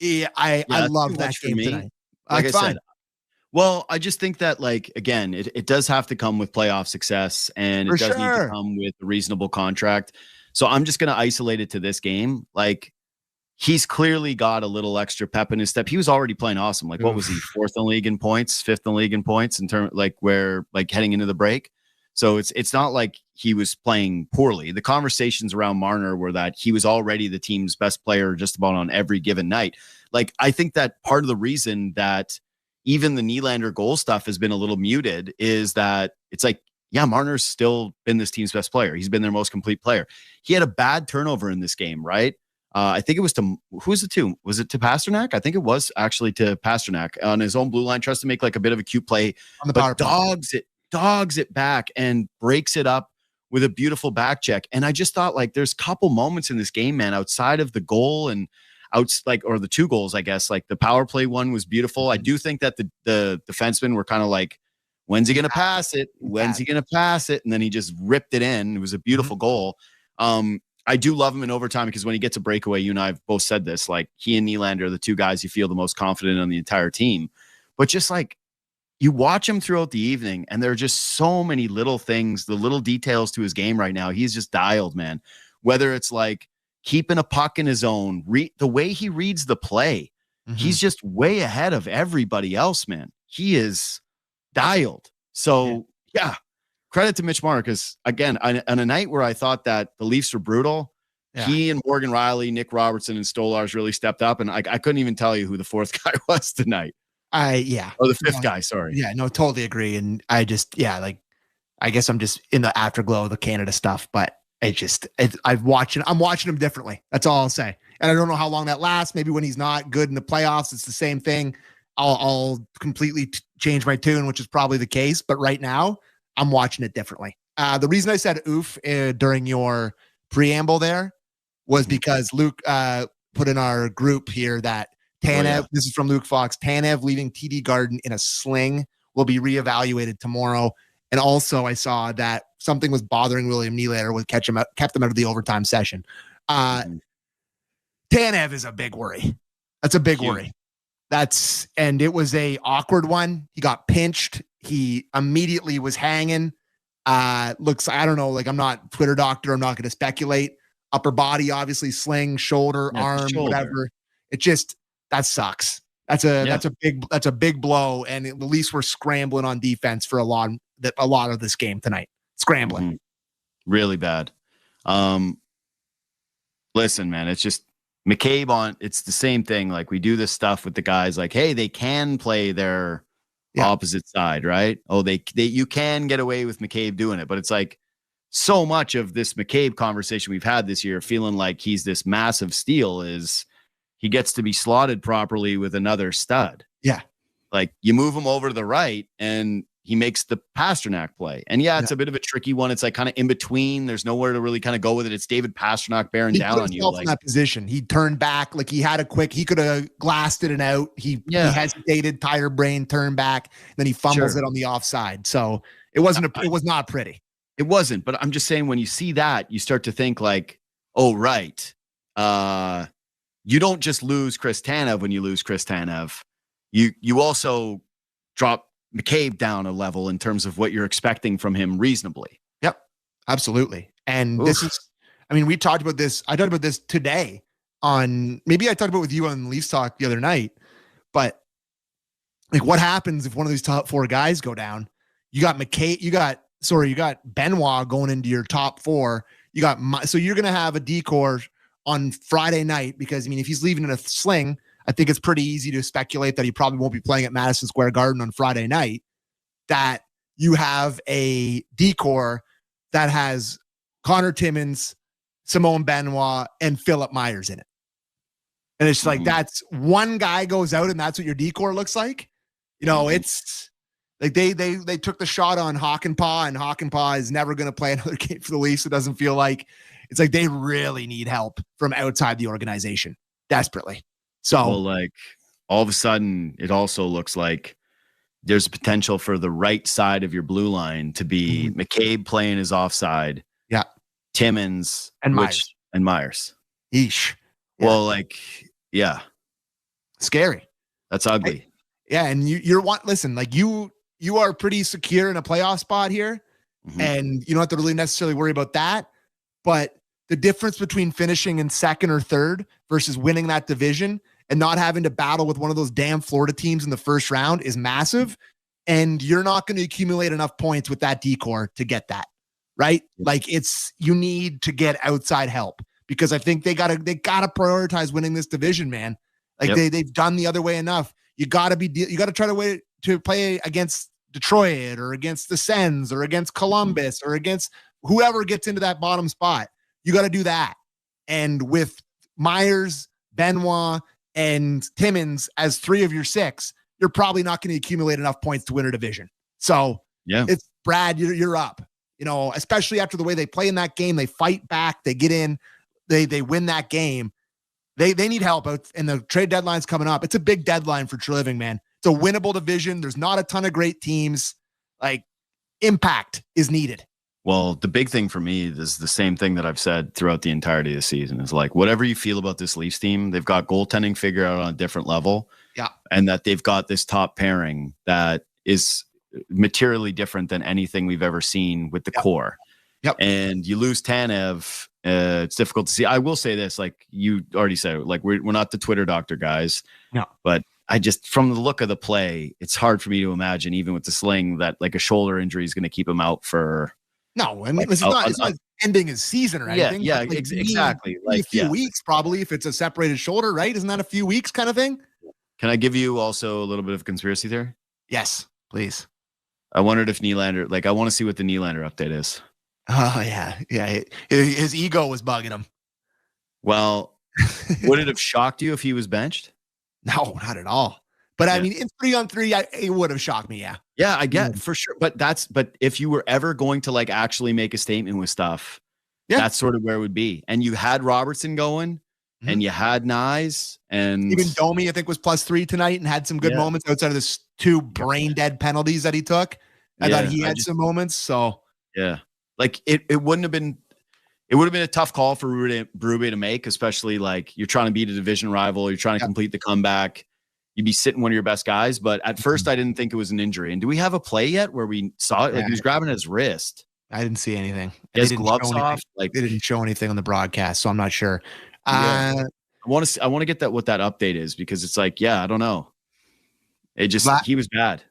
I love that game tonight. Like I said, well, I just think that, like, again, it does have to come with playoff success, and it does need to come with a reasonable contract. So I'm just going to isolate it to this game. Like, he's clearly got a little extra pep in his step. He was already playing awesome. Like, what was he? 4th in the league in points, 5th in the league in points in terms heading into the break. So it's not like he was playing poorly. The conversations around Marner were that he was already the team's best player just about on every given night. Like, I think that part of the reason that even the Nylander goal stuff has been a little muted is that it's like, yeah, Marner's still been this team's best player. He's been their most complete player. He had a bad turnover in this game, right? I think it was who was it to? Was it to Pasternak? I think it was actually to Pasternak on his own blue line, tries to make like a bit of a cute play, on the power play. dogs it back and breaks it up with a beautiful back check. And I just thought, like, there's a couple moments in this game, man, outside of the goal and or the 2 goals, I guess, like the power play one was beautiful. I do think that the defensemen were kind of like, when's he going to pass it? When's he going to pass it? And then he just ripped it in. It was a beautiful goal. I do love him in overtime because when he gets a breakaway, you and I have both said this, like, he and Nylander are the 2 guys you feel the most confident on the entire team. But just like, you watch him throughout the evening, and there are just so many little things, the little details to his game right now. He's just dialed, man. Whether it's like keeping a puck in his own, the way he reads the play. He's just way ahead of everybody else, man. He is dialed. So, yeah, credit to Mitch Marner, because, again, on a night where I thought that the Leafs were brutal, he and Morgan Riley, Nick Robertson, and Stolarz really stepped up, and I couldn't even tell you who the fourth guy was tonight. Or the fifth guy, sorry. Yeah, no, totally agree. And I just, I guess I'm just in the afterglow of the Canada stuff, but I'm watching him differently. That's all I'll say. And I don't know how long that lasts. Maybe when he's not good in the playoffs, it's the same thing. I'll completely change my tune, which is probably the case. But right now, I'm watching it differently. The reason I said oof during your preamble there was because Luke put in our group here that Tanev, this is from Luke Fox, Tanev leaving TD Garden in a sling will be reevaluated tomorrow. And also I saw that something was bothering William Nylander, kept him out of the overtime session. Tanev is a big worry. That's a big worry. And it was a awkward one. He got pinched. He immediately was hanging. I don't know, I'm not Twitter doctor. I'm not going to speculate. Upper body, obviously, sling, shoulder, arm, whatever. It just, that sucks. That's a big blow. And the Leafs were scrambling on defense for a lot of this game tonight. Scrambling. Really bad. Listen, man, it's just McCabe it's the same thing. Like, we do this stuff with the guys like, hey, they can play their opposite side, right? Oh, you can get away with McCabe doing it, but it's like so much of this McCabe conversation we've had this year, feeling like he's this massive steal, is he gets to be slotted properly with another stud. Yeah. Like, you move him over to the right and he makes the Pasternak play. And it's a bit of a tricky one. It's like kind of in between. There's nowhere to really kind of go with it. It's David Pasternak bearing down on you. In that position, he turned back. Like, he could have glassed it and out. He hesitated, tired brain, turned back. Then he fumbles it on the offside. So it was not pretty. It wasn't, but I'm just saying, when you see that, you start to think like, oh, right. You don't just lose Chris Tanev when you lose Chris Tanev. You also drop McCabe down a level in terms of what you're expecting from him reasonably. Yep, absolutely. And this is, we talked about this. I talked about this today maybe I talked about it with you on Leafs Talk the other night, but like, what happens if one of these top four guys go down? You got McCabe, you got Benoit going into your top four. So you're going to have a decor on Friday night, because if he's leaving in a sling, I think it's pretty easy to speculate that he probably won't be playing at Madison Square Garden on Friday night. That you have a decor that has Connor Timmins, Simone Benoit, and Philip Myers in it. And it's like, that's one guy goes out and that's what your decor looks like. It's like they took the shot on Hakanpää, and Hakanpää is never going to play another game for the Leafs. It doesn't feel like. It's like they really need help from outside the organization desperately. So, all of a sudden, it also looks like there's potential for the right side of your blue line to be McCabe playing his offside. Yeah. Timmins and Myers. Eesh. Yeah. Well, scary. That's ugly. And you are pretty secure in a playoff spot here, and you don't have to really necessarily worry about that. But the difference between finishing in second or third versus winning that division and not having to battle with one of those damn Florida teams in the first round is massive. And you're not going to accumulate enough points with that decor to get that, right? Like, you need to get outside help, because I think they gotta prioritize winning this division, man. Like, they've done the other way enough. You gotta try to play against Detroit or against the Sens or against Columbus or against whoever gets into that bottom spot. You got to do that. And with Myers, Benoit, and Timmins as 3 of your 6, you're probably not going to accumulate enough points to win a division. So it's Brad, you're up, especially after the way they play in that game. They fight back, they get in, they win that game. They need help out, and the trade deadline's coming up. It's a big deadline for Treliving, man. It's a winnable division. There's not a ton of great teams. Like, impact is needed. Well, the big thing for me is the same thing that I've said throughout the entirety of the season, is like, whatever you feel about this Leafs team, they've got goaltending figured out on a different level. Yeah. And that they've got this top pairing that is materially different than anything we've ever seen with the core. Yep. And you lose Tanev, It's difficult to see. I will say this, like you already said, like we're not the Twitter doctor guys. No. But I just, from the look of the play, it's hard for me to imagine, even with the sling, that like a shoulder injury is going to keep him out for. No, I mean, it's not ending his season or anything. Yeah, like, exactly. Like a few weeks, probably, if it's a separated shoulder, right? Isn't that a few weeks kind of thing? Can I give you also a little bit of conspiracy theory? Yes, please. I wondered if Nylander, like I want to see what the Nylander update is. Oh, yeah. Yeah. His ego was bugging him. Well, would it have shocked you if he was benched? No, not at all. But I mean, in 3-on-3, it would have shocked me. Yeah. Yeah, I get for sure. But if you were ever going to like actually make a statement with stuff, that's sort of where it would be. And you had Robertson going and you had Nyes and even Domi, I think, was +3 tonight and had some good moments outside of this 2 brain dead penalties that he took. I thought he had some moments. So yeah. Like it wouldn't have been, it would have been a tough call for Berube to make, especially like you're trying to beat a division rival, you're trying to complete the comeback, you'd be sitting one of your best guys. But at first, I didn't think it was an injury. And do we have a play yet where we saw it? Like he was grabbing his wrist. I didn't see anything. His gloves off. Like they didn't show anything on the broadcast, so I'm not sure. I want to get that what that update is, because it's like, I don't know. It just he was bad.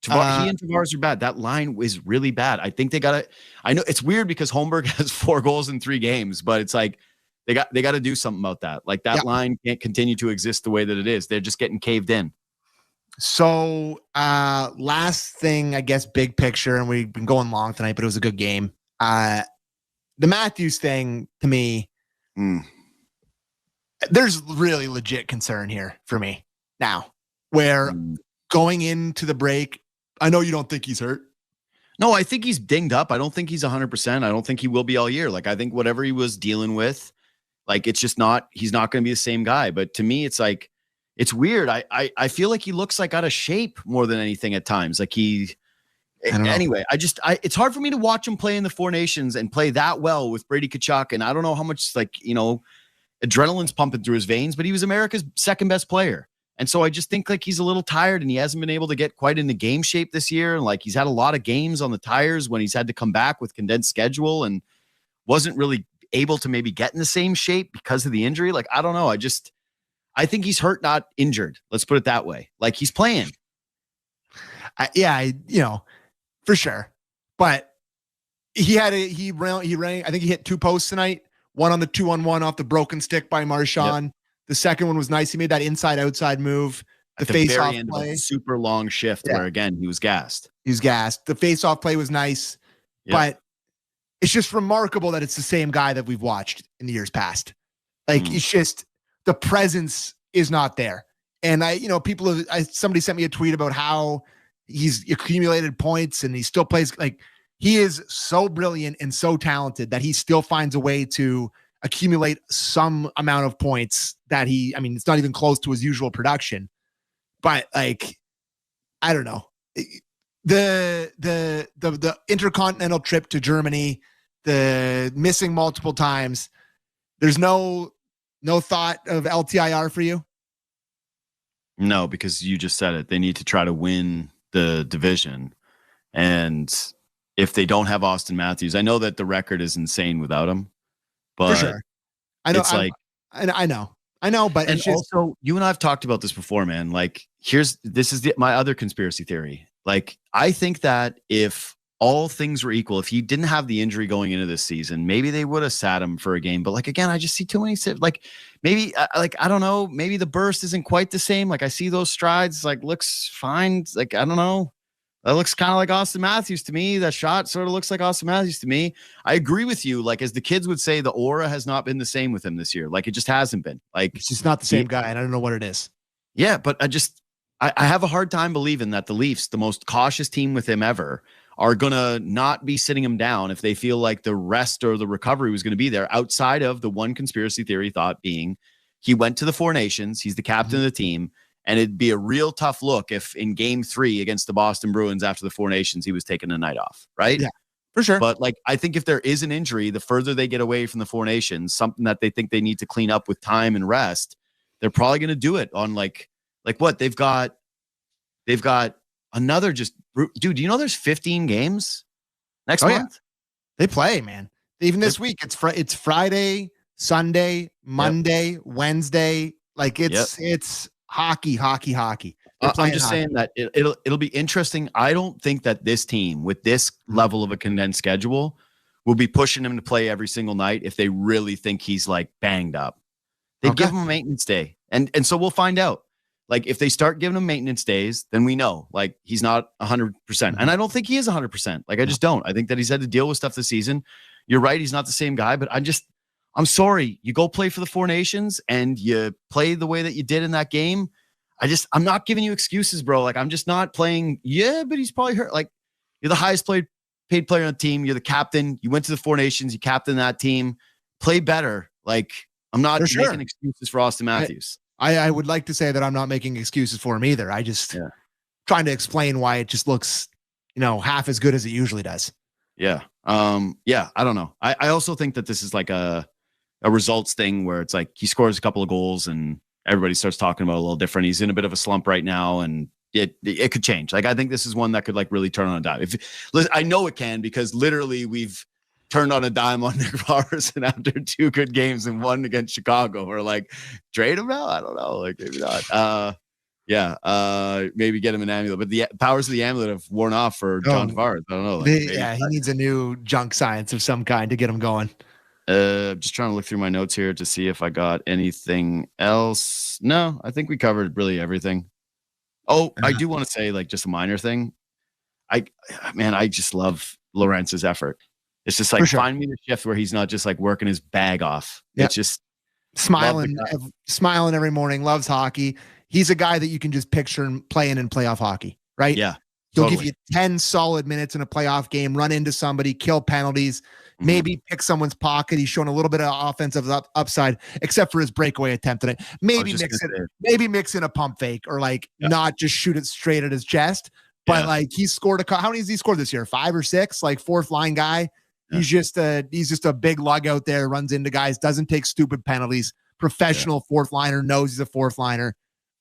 He and Tavares are bad. That line is really bad. I think they got to. I know it's weird because Holmberg has 4 goals in 3 games, but it's like they got to do something about that. Like that line can't continue to exist the way that it is. They're just getting caved in. So last thing, I guess, big picture, and we've been going long tonight, but it was a good game. The Matthews thing, to me, there's really legit concern here for me now, where going into the break, I know you don't think he's hurt. No, I think he's dinged up. I don't think he's 100%. I don't think he will be all year. Like, I think whatever he was dealing with, like, it's just he's not going to be the same guy. But to me, it's like, it's weird. I feel like he looks like out of shape more than anything at times. Like anyway, it's hard for me to watch him play in the Four Nations and play that well with Brady Tkachuk. And I don't know how much, like, adrenaline's pumping through his veins, but he was America's second best player. And so I just think like he's a little tired and he hasn't been able to get quite into game shape this year. And like he's had a lot of games on the tires when he's had to come back with condensed schedule and wasn't really able to maybe get in the same shape because of the injury. Like, I don't know. I think he's hurt, not injured. Let's put it that way. Like he's playing. For sure. But he ran, I think he hit 2 posts tonight. One on the 2-on-1 off the broken stick by Marchand. Yep. The second one was nice. He made that inside-outside move. The face-off play. Super long shift where, again, he was gassed. The face-off play was nice. Yep. But it's just remarkable that it's the same guy that we've watched in the years past. Like, it's just the presence is not there. And somebody sent me a tweet about how he's accumulated points and he still plays. Like, he is so brilliant and so talented that he still finds a way to accumulate some amount of points that it's not even close to his usual production. But like, I don't know. The intercontinental trip to Germany, the missing multiple times, there's no thought of LTIR for you? No, because you just said it. They need to try to win the division. And if they don't have Austin Matthews, I know that the record is insane without him. But for sure. I know. I know, but and also you and I have talked about this before, man. Like, this is my other conspiracy theory. Like, I think that if all things were equal, if he didn't have the injury going into this season, maybe they would have sat him for a game. But like, again, I just see too many. Like, maybe I don't know. Maybe the burst isn't quite the same. Like, I see those strides. Like, looks fine. Like, I don't know. That looks kind of like Austin Matthews to me. That shot sort of looks like Austin Matthews to me. I agree with you. Like, as the kids would say, the aura has not been the same with him this year. Like, it just hasn't been. Like, it's just not the same guy, and I don't know what it is. Yeah, but I have a hard time believing that the Leafs, the most cautious team with him ever, are going to not be sitting him down if they feel like the rest or the recovery was going to be there, outside of the one conspiracy theory thought being he went to the Four Nations. He's the captain of the team. And it'd be a real tough look if in game 3 against the Boston Bruins after the Four Nations, he was taking a night off, right? Yeah, for sure. But like, I think if there is an injury, the further they get away from the Four Nations, something that they think they need to clean up with time and rest, they're probably going to do it on like what? They've got another dude, do you know there's 15 games next month? Yeah. They play, man. Even this week, it's Friday, Sunday, Monday, Wednesday. Like it's hockey. I'm just saying that it'll be interesting. I don't think that this team with this level of a condensed schedule will be pushing him to play every single night if they really think he's like banged up. They give him a maintenance day. And so we'll find out. Like if they start giving him maintenance days, then we know like he's not 100%. And I don't think he is 100%. Like I just don't. I think that he's had to deal with stuff this season. You're right, he's not the same guy, but I'm sorry. You go play for the Four Nations and you play the way that you did in that game. I'm not giving you excuses, bro. Like, I'm just not playing. Yeah, but he's probably hurt. Like, you're the highest paid player on the team. You're the captain. You went to the Four Nations. You captained that team. Play better. Like, I'm not making excuses for Austin Matthews. I would like to say that I'm not making excuses for him either. I just trying to explain why it just looks, half as good as it usually does. Yeah. I don't know. I also think that this is like a results thing where it's like he scores a couple of goals and everybody starts talking about it a little different. He's in a bit of a slump right now, and it could change. Like I think this is one that could like really turn on a dime. I know it can because literally we've turned on a dime on Nick Robertson after 2 good games and 1 against Chicago. We're like, trade him now? I don't know. Like maybe not. Maybe get him an amulet, but the powers of the amulet have worn off for John Tavares. I don't know. He needs a new junk science of some kind to get him going. Just trying to look through my notes here to see if I got anything else. No, I think we covered really everything. Oh, I do want to say like just a minor thing. I just love Lorenz's effort. It's just like find me the shift where he's not just like working his bag off. Yep. It's just smiling every morning, loves hockey. He's a guy that you can just picture playing in playoff hockey, right? Yeah. He'll give you 10 solid minutes in a playoff game, run into somebody, kill penalties, maybe pick someone's pocket. He's shown a little bit of offensive upside, except for his breakaway attempt at it. Maybe mix in a pump fake or not just shoot it straight at his chest. But like he's scored how many has he scored this year? 5 or 6, like fourth line guy. Yeah. He's just a big lug out there, runs into guys, doesn't take stupid penalties. Professional fourth liner, knows he's a fourth liner.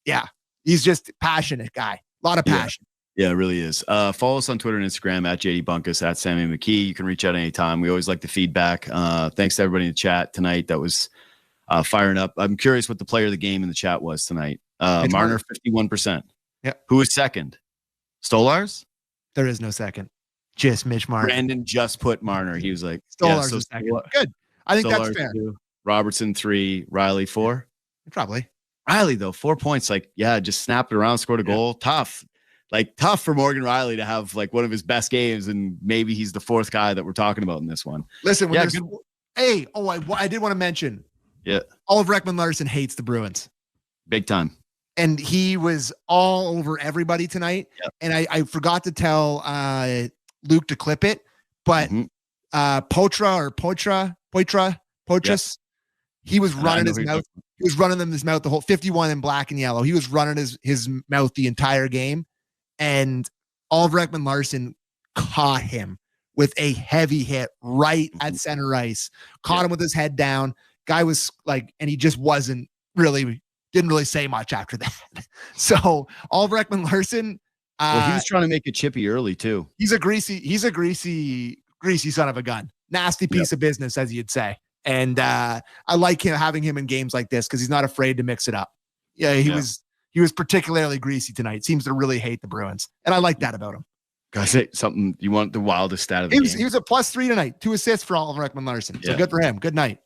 Yeah. He's just passionate guy. A lot of passion. Yeah, it really is. Follow us on Twitter and Instagram at JD Bunkus, at Sammy McKee. You can reach out anytime. We always like the feedback. Thanks to everybody in the chat tonight that was firing up. I'm curious what the player of the game in the chat was tonight. Marner, 51%. Yeah. Who was second? Stolars? There is no second. Just Mitch Marner. Brandon just put Marner. He was like, Stolars is second. Good. I think Stolars that's fair. 2, Robertson 3, Riley 4. Probably. Riley, though, 4 points. Like, just snapped it around, scored a goal. Tough. Like tough for Morgan Riley to have like one of his best games, and maybe he's the 4th guy that we're talking about in this one. Listen, I did want to mention. Yeah, Oliver Ekman-Larsson hates the Bruins, big time, and he was all over everybody tonight. Yep. And I forgot to tell Luke to clip it, but Poitras, he was running his mouth. He was running his mouth the whole 51 in black and yellow. He was running his mouth the entire game. And Oliver Ekman-Larsson caught him with a heavy hit right at center ice. Caught him with his head down. Guy was like, and he just didn't really say much after that. So Oliver Ekman-Larsson, he was trying to make it chippy early too. He's a greasy son of a gun. Nasty piece of business, as you'd say. And I like having him in games like this because he's not afraid to mix it up. Yeah, he was particularly greasy tonight. Seems to really hate the Bruins, and I like that about him. Guys, say something. You want the wildest stat of the game? He was a +3 tonight. 2 assists for Oliver Ekman-Larsson. So good for him. Good night.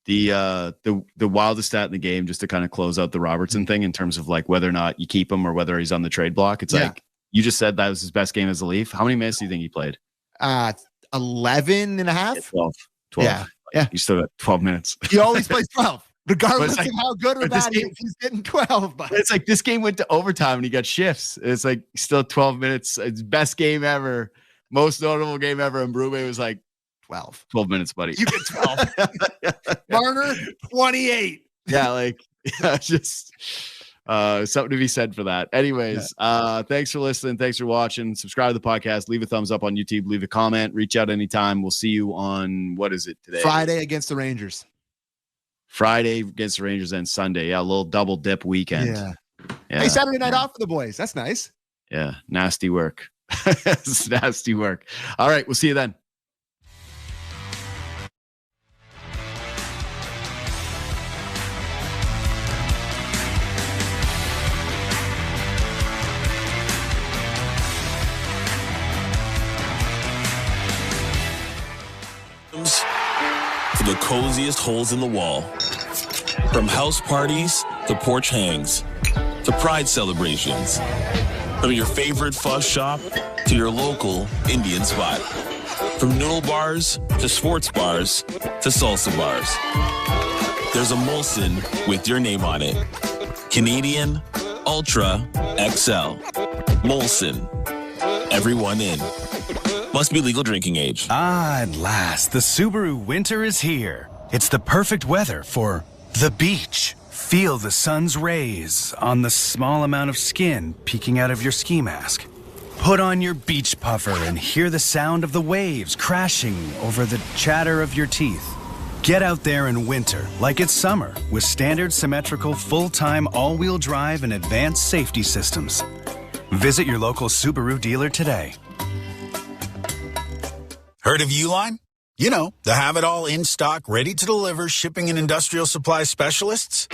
The wildest stat in the game, just to kind of close out the Robertson thing in terms of like whether or not you keep him or whether he's on the trade block. It's like you just said that was his best game as a Leaf. How many minutes do you think he played? 11 and a half. 12. Yeah. You still got 12 minutes. He always plays 12. Regardless of how good or bad he is, he's getting 12. But it's like this game went to overtime and he got shifts. It's like still 12 minutes. It's best game ever. Most notable game ever. And Brube was like 12 minutes, buddy. You get 12. Marner, 28. Yeah, just something to be said for that. Anyways, thanks for listening. Thanks for watching. Subscribe to the podcast. Leave a thumbs up on YouTube. Leave a comment. Reach out anytime. We'll see you on, what is it today? Friday against the Rangers. Friday against the Rangers and Sunday. Yeah, a little double dip weekend. Yeah. Hey, Saturday night off for the boys. That's nice. Yeah, nasty work. Nasty work. All right, we'll see you then. the coziest holes in the wall. From house parties to porch hangs to pride celebrations. From your favorite fuzz shop to your local Indian spot. From noodle bars to sports bars to salsa bars. There's a Molson with your name on it. Canadian Ultra XL. Molson. Everyone in. Must be legal drinking age. Ah, at last, the Subaru winter is here. It's the perfect weather for the beach. Feel the sun's rays on the small amount of skin peeking out of your ski mask. Put on your beach puffer and hear the sound of the waves crashing over the chatter of your teeth. Get out there in winter like it's summer with standard symmetrical full-time all-wheel drive and advanced safety systems. Visit your local Subaru dealer today. Heard of Uline? You know, the have-it-all in-stock, ready-to-deliver shipping and industrial supply specialists.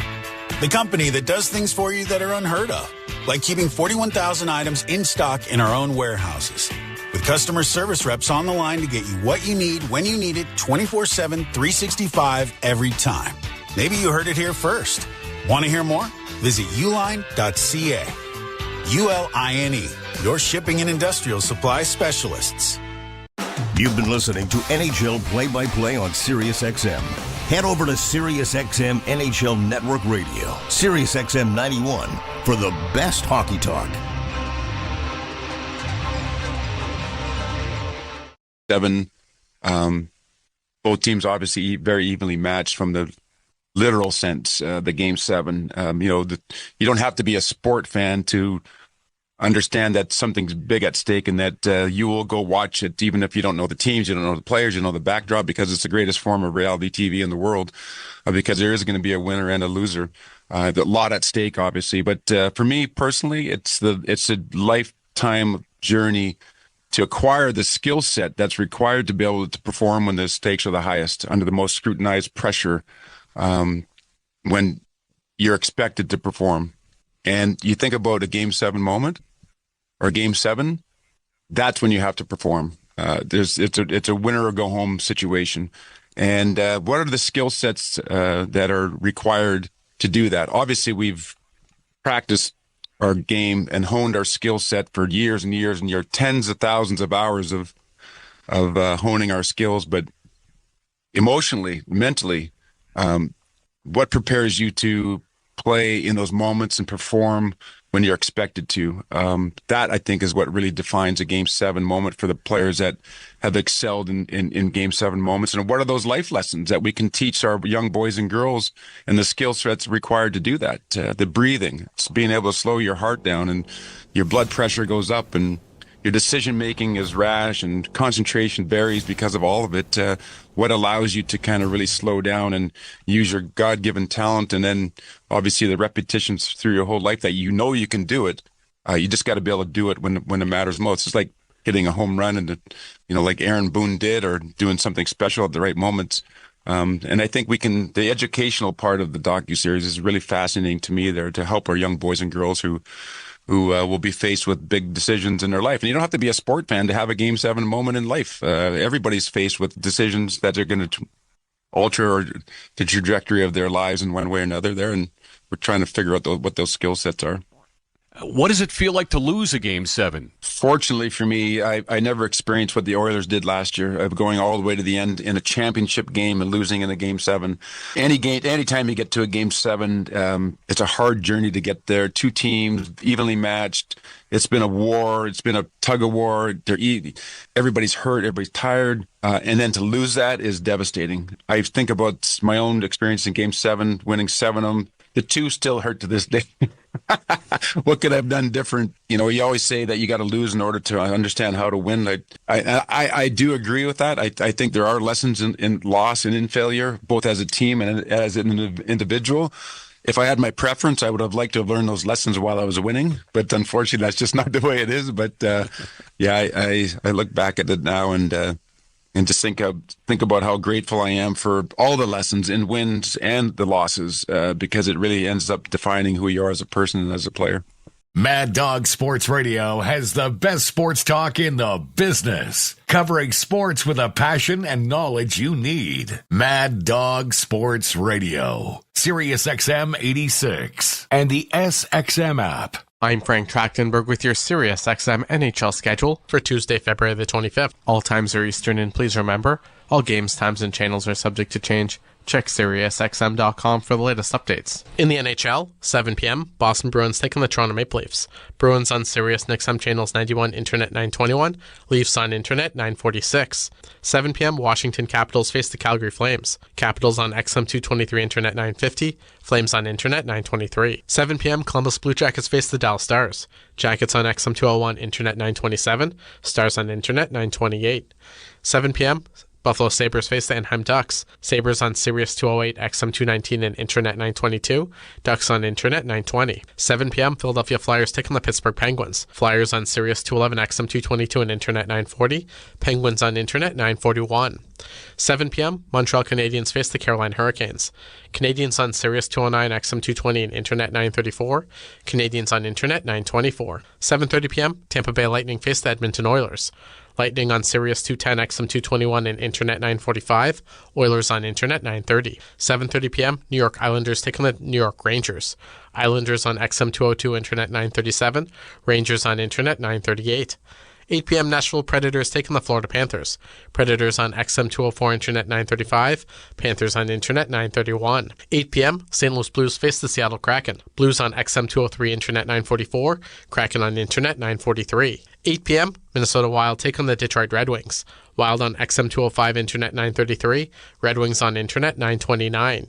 The company that does things for you that are unheard of, like keeping 41,000 items in stock in our own warehouses. With customer service reps on the line to get you what you need, when you need it, 24/7, 365, every time. Maybe you heard it here first. Want to hear more? Visit uline.ca. ULINE, your shipping and industrial supply specialists. You've been listening to NHL Play-by-Play on SiriusXM. Head over to SiriusXM NHL Network Radio, SiriusXM 91, for the best hockey talk. 7, both teams obviously very evenly matched from the literal sense, the Game 7. You don't have to be a sport fan to understand that something's big at stake and that you will go watch it even if you don't know the teams, you don't know the players, you know the backdrop, because it's the greatest form of reality TV in the world, because there is going to be a winner and a loser. A lot at stake, obviously. But for me personally, it's a lifetime journey to acquire the skill set that's required to be able to perform when the stakes are the highest, under the most scrutinized pressure, when you're expected to perform. And you think about a Game 7 moment, or Game 7, that's when you have to perform. It's a winner or go home situation. And what are the skill sets that are required to do that? Obviously, we've practiced our game and honed our skill set for years and years and years, tens of thousands of hours of honing our skills. But emotionally, mentally, what prepares you to play in those moments and perform when you're expected to? That, I think, is what really defines a Game 7 moment for the players that have excelled in Game 7 moments. And what are those life lessons that we can teach our young boys and girls, and the skill sets required to do that? The breathing, it's being able to slow your heart down, and your blood pressure goes up, and your decision-making is rash, and concentration varies because of all of it. What allows you to kind of really slow down and use your God-given talent, and then obviously the repetitions through your whole life that you know you can do it. You just got to be able to do it when it matters most. It's like hitting a home run, and like Aaron Boone did, or doing something special at the right moments. And I think the educational part of the docuseries is really fascinating to me there, to help our young boys and girls who will be faced with big decisions in their life. And you don't have to be a sport fan to have a Game 7 moment in life. Everybody's faced with decisions that are going to alter the trajectory of their lives in one way or another there. And we're trying to figure out what those skill sets are. What does it feel like to lose a Game 7? Fortunately for me, I never experienced what the Oilers did last year, of going all the way to the end in a championship game and losing in a Game 7. Anytime you get to a Game 7, it's a hard journey to get there. Two teams, evenly matched. It's been a war. It's been a tug of war. Everybody's hurt. Everybody's tired. And then to lose that is devastating. I think about my own experience in Game 7, winning 7 of them. The two still hurt to this day. What could I have done different? You always say that you got to lose in order to understand how to win. I do agree with that. I think there are lessons in loss and in failure, both as a team and as an individual. If I had my preference, I would have liked to have learned those lessons while I was winning. But unfortunately, that's just not the way it is. But I look back at it now and just think about how grateful I am for all the lessons in wins and the losses, because it really ends up defining who you are as a person and as a player. Mad Dog Sports Radio has the best sports talk in the business, covering sports with a passion and knowledge you need. Mad Dog Sports Radio, Sirius XM 86, and the SXM app. I'm Frank Trachtenberg with your Sirius XM NHL schedule for Tuesday, February the 25th. All times are Eastern, and please remember, all games, times, and channels are subject to change. Check SiriusXM.com for the latest updates. In the NHL, 7 p.m., Boston Bruins taking the Toronto Maple Leafs. Bruins on Sirius XM channels 91, Internet 921. Leafs on Internet 946. 7 p.m., Washington Capitals face the Calgary Flames. Capitals on XM 223, Internet 950. Flames on Internet 923. 7 p.m., Columbus Blue Jackets face the Dallas Stars. Jackets on XM 201, Internet 927. Stars on Internet 928. 7 p.m., Buffalo Sabres face the Anaheim Ducks. Sabres on Sirius 208, XM 219, and Internet 922. Ducks on Internet 920. 7 p.m., Philadelphia Flyers taking the Pittsburgh Penguins. Flyers on Sirius 211, XM 222, and Internet 940. Penguins on Internet 941. 7 p.m., Montreal Canadiens face the Carolina Hurricanes. Canadiens on Sirius 209, XM 220, and Internet 934. Canadiens on Internet 924. 7:30 p.m., Tampa Bay Lightning face the Edmonton Oilers. Lightning on Sirius 210, XM 221, and Internet 945. Oilers on Internet 930. 7:30 p.m., New York Islanders taking the New York Rangers. Islanders on XM 202, Internet 937. Rangers on Internet 938. 8 p.m., Nashville Predators taking the Florida Panthers. Predators on XM 204, Internet 935. Panthers on Internet 931. 8 p.m., St. Louis Blues face the Seattle Kraken. Blues on XM 203, Internet 944. Kraken on Internet 943. 8 p.m., Minnesota Wild take on the Detroit Red Wings. Wild on XM 205, Internet 933. Red Wings on Internet 929.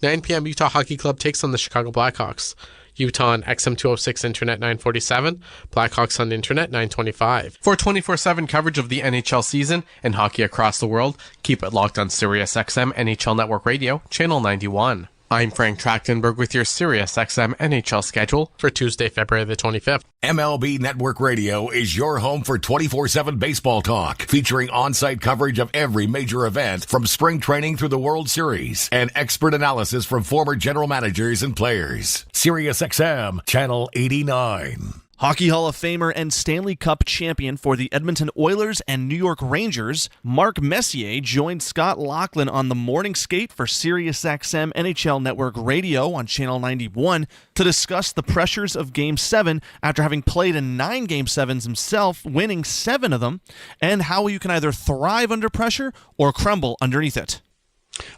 9 p.m., Utah Hockey Club takes on the Chicago Blackhawks. Utah on XM 206, Internet 947. Blackhawks on Internet 925. For 24/7 coverage of the NHL season and hockey across the world, keep it locked on Sirius XM NHL Network Radio, Channel 91. I'm Frank Trachtenberg with your Sirius XM NHL schedule for Tuesday, February the 25th. MLB Network Radio is your home for 24/7 baseball talk, featuring on-site coverage of every major event from spring training through the World Series and expert analysis from former general managers and players. Sirius XM, Channel 89. Hockey Hall of Famer and Stanley Cup champion for the Edmonton Oilers and New York Rangers, Mark Messier joined Scott Laughlin on the morning skate for SiriusXM NHL Network Radio on Channel 91 to discuss the pressures of Game 7 after having played in 9 Game 7s himself, winning 7 of them, and how you can either thrive under pressure or crumble underneath it.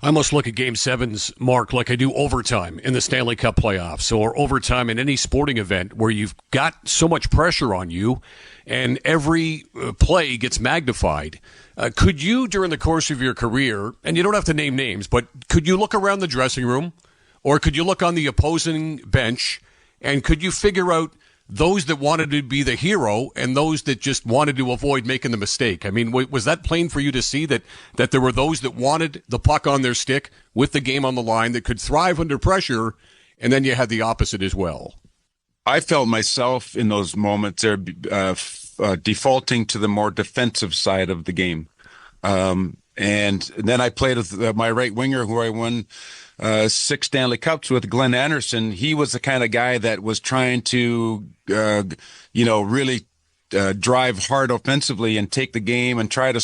I must look at Game 7s, Mark, like I do overtime in the Stanley Cup playoffs or overtime in any sporting event where you've got so much pressure on you and every play gets magnified. Could you, during the course of your career, and you don't have to name names, but could you look around the dressing room or could you look on the opposing bench and could you figure out those that wanted to be the hero and those that just wanted to avoid making the mistake? I mean, was that plain for you to see that there were those that wanted the puck on their stick with the game on the line that could thrive under pressure, and then you had the opposite as well? I felt myself in those moments there defaulting to the more defensive side of the game. And then I played with my right winger who I won 6 Stanley Cups with, Glenn Anderson. He was the kind of guy that was trying to, really drive hard offensively and take the game and try to